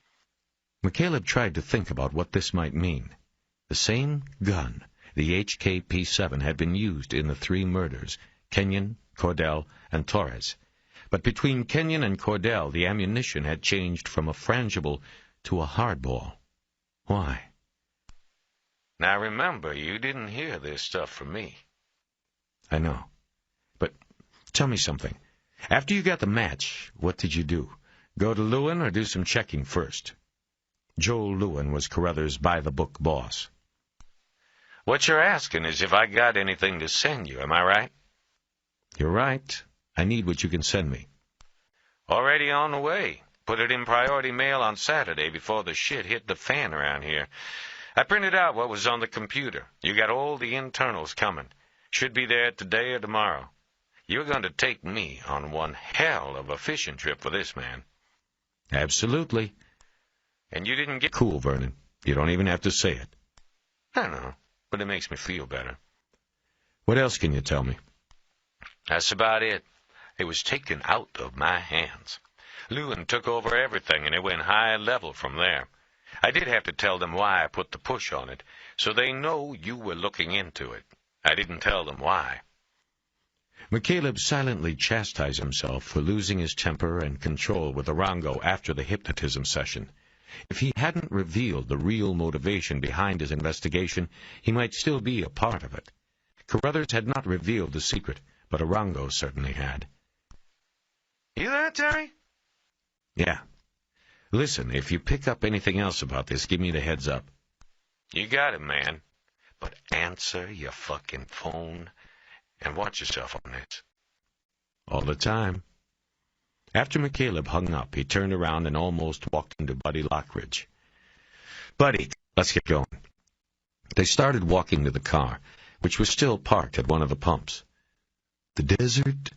McCaleb tried to think about what this might mean. The same gun, the HKP-7, had been used in the 3 murders, Kenyon, Cordell, and Torres. But between Kenyon and Cordell, the ammunition had changed from a frangible to a hardball. Why? Now remember, you didn't hear this stuff from me. I know. But tell me something. After you got the match, what did you do? Go to Lewin or do some checking first? Joel Lewin was Carruthers' by-the-book boss. What you're asking is if I got anything to send you, am I right? You're right. I need what you can send me. Already on the way. Put it in priority mail on Saturday before the shit hit the fan around here. I printed out what was on the computer. You got all the internals coming. Should be there today or tomorrow. You're going to take me on one hell of a fishing trip for this, man. Absolutely. And you didn't get... Cool, Vernon. You don't even have to say it. I know, but it makes me feel better. What else can you tell me? That's about it. It was taken out of my hands. Lewin took over everything, and it went high level from there. I did have to tell them why I put the push on it, so they know you were looking into it. I didn't tell them why. McCaleb silently chastised himself for losing his temper and control with Arango after the hypnotism session. If he hadn't revealed the real motivation behind his investigation, he might still be a part of it. Carruthers had not revealed the secret, but Arango certainly had. You there, Terry? Yeah. Listen, if you pick up anything else about this, give me the heads up. You got it, man. But answer your fucking phone and watch yourself on this. All the time. After McCaleb hung up, he turned around and almost walked into Buddy Lockridge. Buddy, let's get going. They started walking to the car, which was still parked at one of the pumps. The desert?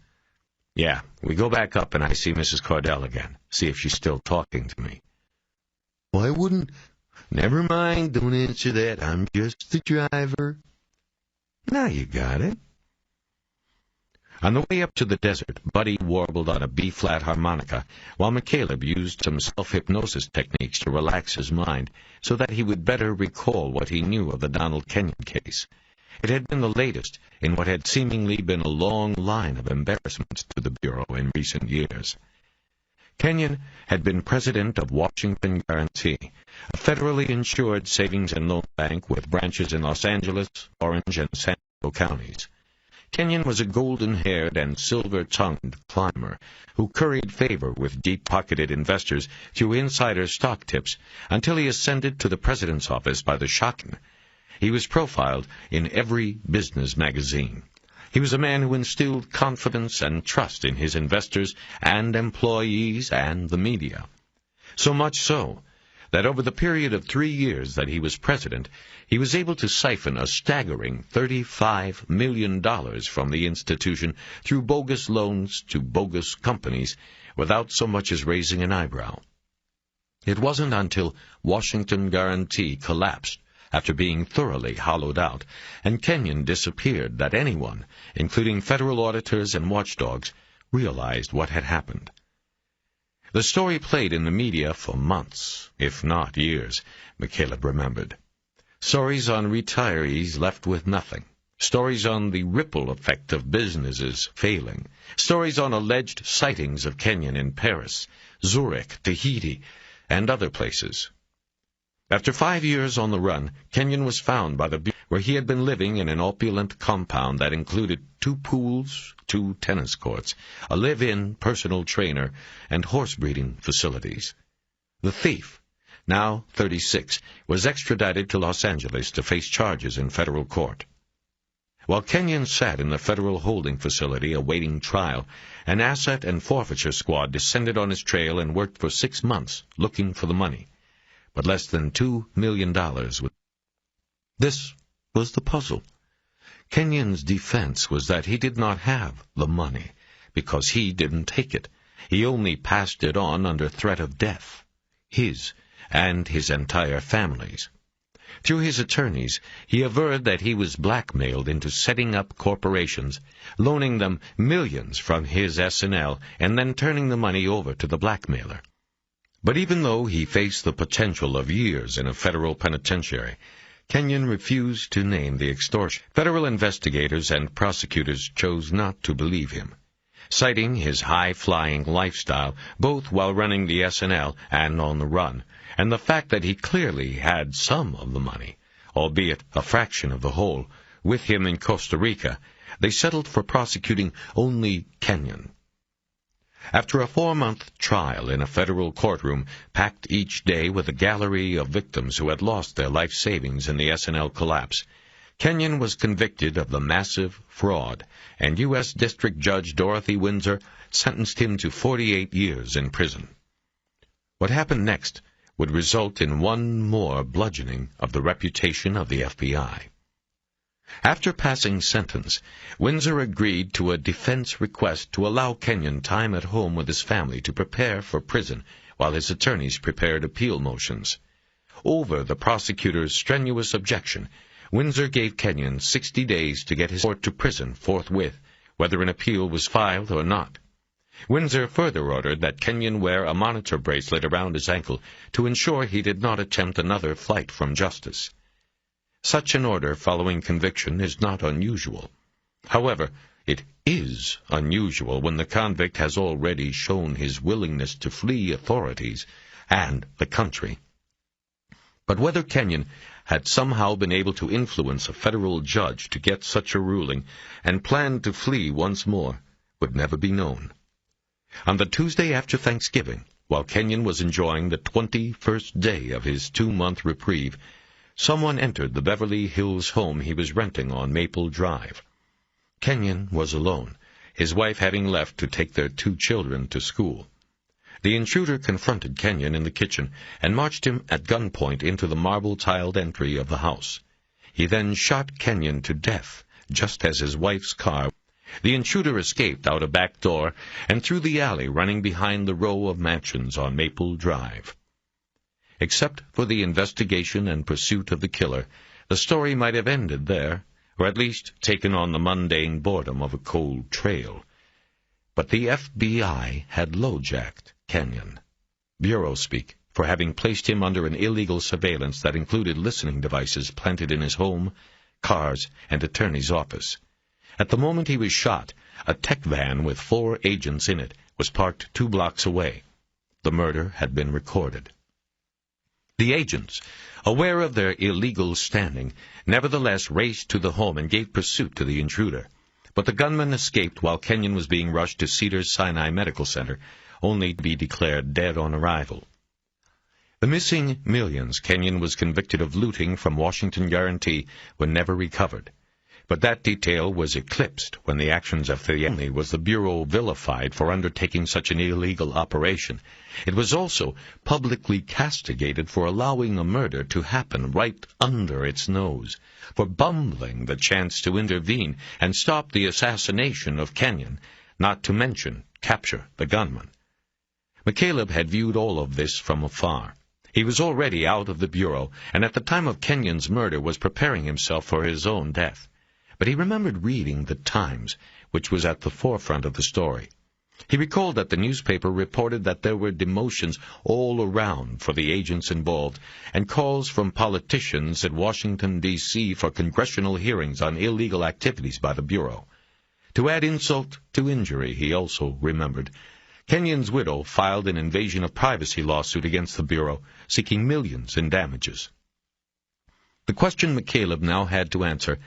Yeah, we go back up and I see Mrs. Cordell again, see if she's still talking to me. Why wouldn't... Never mind, don't answer that. I'm just the driver. Now you got it. On the way up to the desert, Buddy warbled on a B-flat harmonica, while McCaleb used some self-hypnosis techniques to relax his mind so that he would better recall what he knew of the Donald Kenyon case. It had been the latest in what had seemingly been a long line of embarrassments to the Bureau in recent years. Kenyon had been president of Washington Guarantee, a federally insured savings and loan bank with branches in Los Angeles, Orange, and San Diego counties. Kenyon was a golden-haired and silver-tongued climber who curried favor with deep-pocketed investors through insider stock tips until he ascended to the president's office by the shotgun. He was profiled in every business magazine. He was a man who instilled confidence and trust in his investors and employees and the media. So much so that over the period of 3 years that he was president, he was able to siphon a staggering $35 million from the institution through bogus loans to bogus companies without so much as raising an eyebrow. It wasn't until Washington Guarantee collapsed after being thoroughly hollowed out, and Kenyon disappeared, that anyone, including federal auditors and watchdogs, realized what had happened. The story played in the media for months, if not years, McCaleb remembered. Stories on retirees left with nothing. Stories on the ripple effect of businesses failing. Stories on alleged sightings of Kenyon in Paris, Zurich, Tahiti, and other places. After 5 years on the run, Kenyon was found by the Bureau, where he had been living in an opulent compound that included 2 pools, 2 tennis courts, a live-in personal trainer, and horse-breeding facilities. The thief, now 36, was extradited to Los Angeles to face charges in federal court. While Kenyon sat in the federal holding facility awaiting trial, an asset and forfeiture squad descended on his trail and worked for 6 months looking for the money. But less than $2 million. This was the puzzle. Kenyon's defense was that he did not have the money, because he didn't take it. He only passed it on under threat of death, his and his entire family's. Through his attorneys, he averred that he was blackmailed into setting up corporations, loaning them millions from his S&L, and then turning the money over to the blackmailer. But even though he faced the potential of years in a federal penitentiary, Kenyon refused to name the extortion. Federal investigators and prosecutors chose not to believe him, citing his high-flying lifestyle, both while running the S&L and on the run, and the fact that he clearly had some of the money, albeit a fraction of the whole, with him in Costa Rica. They settled for prosecuting only Kenyon. After a 4-month trial in a federal courtroom, packed each day with a gallery of victims who had lost their life savings in the S&L collapse, Kenyon was convicted of the massive fraud, and U.S. District Judge Dorothy Windsor sentenced him to 48 years in prison. What happened next would result in one more bludgeoning of the reputation of the FBI. After passing sentence, Windsor agreed to a defense request to allow Kenyon time at home with his family to prepare for prison while his attorneys prepared appeal motions. Over the prosecutor's strenuous objection, Windsor gave Kenyon 60 days to get his court to prison forthwith, whether an appeal was filed or not. Windsor further ordered that Kenyon wear a monitor bracelet around his ankle to ensure he did not attempt another flight from justice. Such an order following conviction is not unusual. However, it is unusual when the convict has already shown his willingness to flee authorities and the country. But whether Kenyon had somehow been able to influence a federal judge to get such a ruling and planned to flee once more would never be known. On the Tuesday after Thanksgiving, while Kenyon was enjoying the 21st day of his 2-month reprieve, someone entered the Beverly Hills home he was renting on Maple Drive. Kenyon was alone, his wife having left to take their 2 children to school. The intruder confronted Kenyon in the kitchen and marched him at gunpoint into the marble-tiled entry of the house. He then shot Kenyon to death, just as his wife's car. The intruder escaped out a back door and through the alley running behind the row of mansions on Maple Drive. Except for the investigation and pursuit of the killer, the story might have ended there, or at least taken on the mundane boredom of a cold trail. But the FBI had lowjacked Kenyon, bureau speak, for having placed him under an illegal surveillance that included listening devices planted in his home, cars, and attorney's office. At the moment he was shot, a tech van with 4 agents in it was parked 2 blocks away. The murder had been recorded. The agents, aware of their illegal standing, nevertheless raced to the home and gave pursuit to the intruder. But the gunman escaped while Kenyon was being rushed to Cedars-Sinai Medical Center, only to be declared dead on arrival. The missing millions Kenyon was convicted of looting from Washington Guarantee were never recovered. But that detail was eclipsed when the actions of Terrell was the Bureau vilified for undertaking such an illegal operation. It was also publicly castigated for allowing a murder to happen right under its nose, for bumbling the chance to intervene and stop the assassination of Kenyon, not to mention capture the gunman. McCaleb had viewed all of this from afar. He was already out of the Bureau, and at the time of Kenyon's murder was preparing himself for his own death. But he remembered reading the Times, which was at the forefront of the story. He recalled that the newspaper reported that there were demotions all around for the agents involved, and calls from politicians at Washington, D.C. for congressional hearings on illegal activities by the Bureau. To add insult to injury, he also remembered, Kenyon's widow filed an invasion of privacy lawsuit against the Bureau, seeking millions in damages. The question McCaleb now had to answer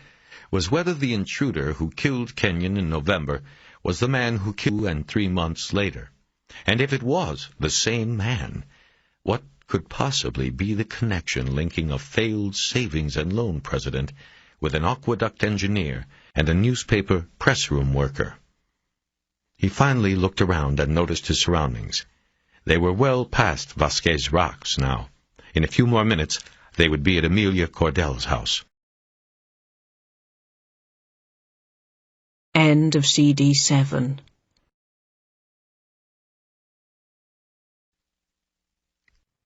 was whether the intruder who killed Kenyon in November was the man who killed and 3 months later. And if it was the same man, what could possibly be the connection linking a failed savings and loan president with an aqueduct engineer and a newspaper pressroom worker? He finally looked around and noticed his surroundings. They were well past Vasquez Rocks now. In a few more minutes, they would be at Amelia Cordell's house. End of CD 7.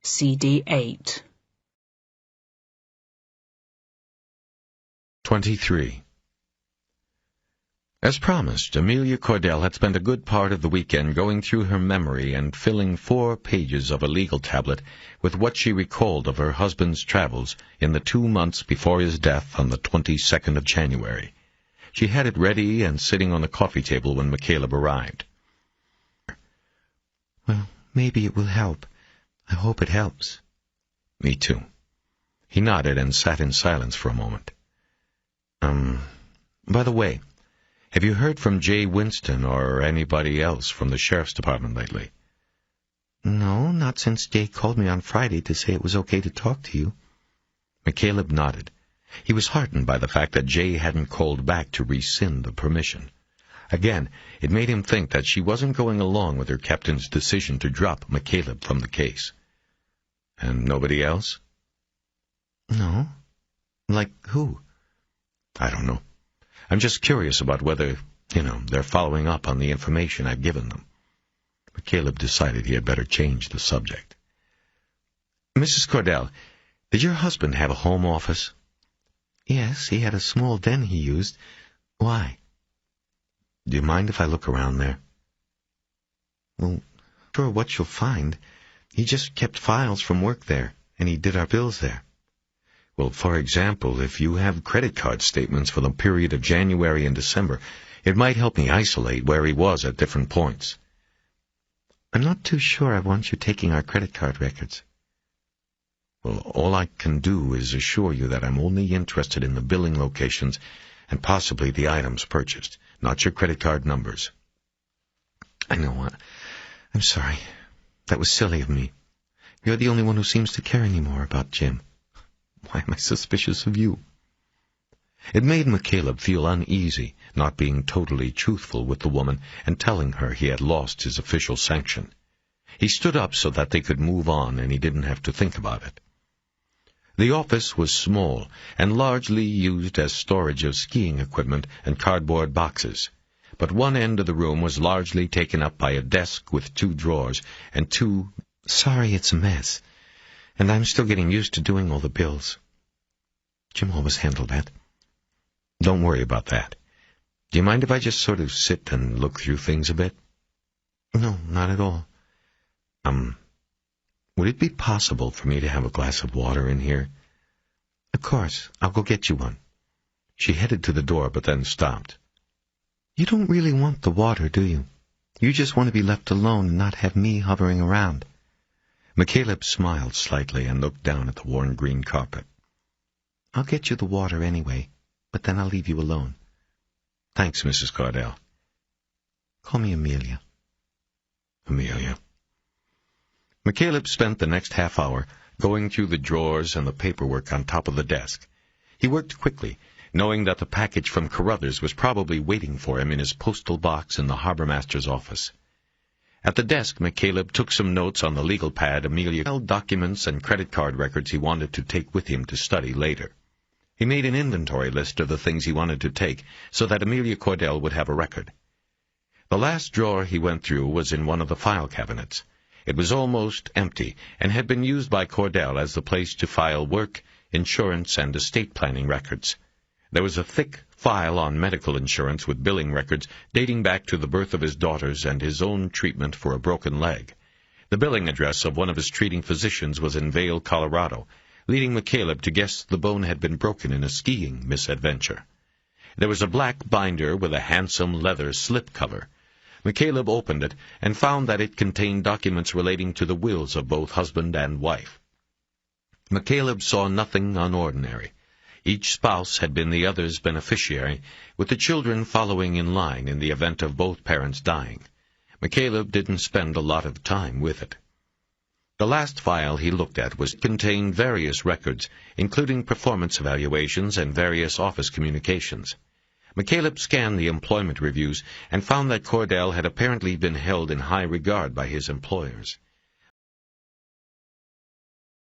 CD 8. 23. As promised, Amelia Cordell had spent a good part of the weekend going through her memory and filling 4 pages of a legal tablet with what she recalled of her husband's travels in the 2 months before his death on the 22nd of January. She had it ready and sitting on the coffee table when McCaleb arrived. Well, maybe it will help. I hope it helps. Me too. He nodded and sat in silence for a moment. By the way, have you heard from Jay Winston or anybody else from the Sheriff's Department lately? No, not since Jay called me on Friday to say it was okay to talk to you. McCaleb nodded. He was heartened by the fact that Jay hadn't called back to rescind the permission. Again, it made him think that she wasn't going along with her captain's decision to drop McCaleb from the case. And nobody else? No. Like who? I don't know. I'm just curious about whether, they're following up on the information I've given them. McCaleb decided he had better change the subject. Mrs. Cordell, did your husband have a home office? Yes, he had a small den he used. Why? Do you mind if I look around there? Well, sure, what you'll find. He just kept files from work there, and he did our bills there. Well, for example, if you have credit card statements for the period of January and December, it might help me isolate where he was at different points. I'm not too sure I want you taking our credit card records. Well, all I can do is assure you that I'm only interested in the billing locations and possibly the items purchased, not your credit card numbers. I know. I'm sorry. That was silly of me. You're the only one who seems to care anymore about Jim. Why am I suspicious of you? It made McCaleb feel uneasy, not being totally truthful with the woman and telling her he had lost his official sanction. He stood up so that they could move on and he didn't have to think about it. The office was small and largely used as storage of skiing equipment and cardboard boxes, but one end of the room was largely taken up by a desk with 2 drawers and 2... Sorry, it's a mess, and I'm still getting used to doing all the bills. Jim always handled that. Don't worry about that. Do you mind if I just sort of sit and look through things a bit? No, not at all. Would it be possible for me to have a glass of water in here? Of course. I'll go get you one. She headed to the door, but then stopped. You don't really want the water, do you? You just want to be left alone and not have me hovering around. McCaleb smiled slightly and looked down at the worn green carpet. I'll get you the water anyway, but then I'll leave you alone. Thanks, Mrs. Cordell. Call me Amelia. Amelia. McCaleb spent the next half hour going through the drawers and the paperwork on top of the desk. He worked quickly, knowing that the package from Carruthers was probably waiting for him in his postal box in the harbormaster's office. At the desk, McCaleb took some notes on the legal pad Amelia held documents and credit card records he wanted to take with him to study later. He made an inventory list of the things he wanted to take so that Amelia Cordell would have a record. The last drawer he went through was in one of the file cabinets. It was almost empty and had been used by Cordell as the place to file work, insurance, and estate planning records. There was a thick file on medical insurance with billing records dating back to the birth of his daughters and his own treatment for a broken leg. The billing address of one of his treating physicians was in Vail, Colorado, leading McCaleb to guess the bone had been broken in a skiing misadventure. There was a black binder with a handsome leather slipcover. McCaleb opened it and found that it contained documents relating to the wills of both husband and wife. McCaleb saw nothing unordinary. Each spouse had been the other's beneficiary, with the children following in line in the event of both parents dying. McCaleb didn't spend a lot of time with it. The last file he looked at contained various records, including performance evaluations and various office communications. McCaleb scanned the employment reviews and found that Cordell had apparently been held in high regard by his employers.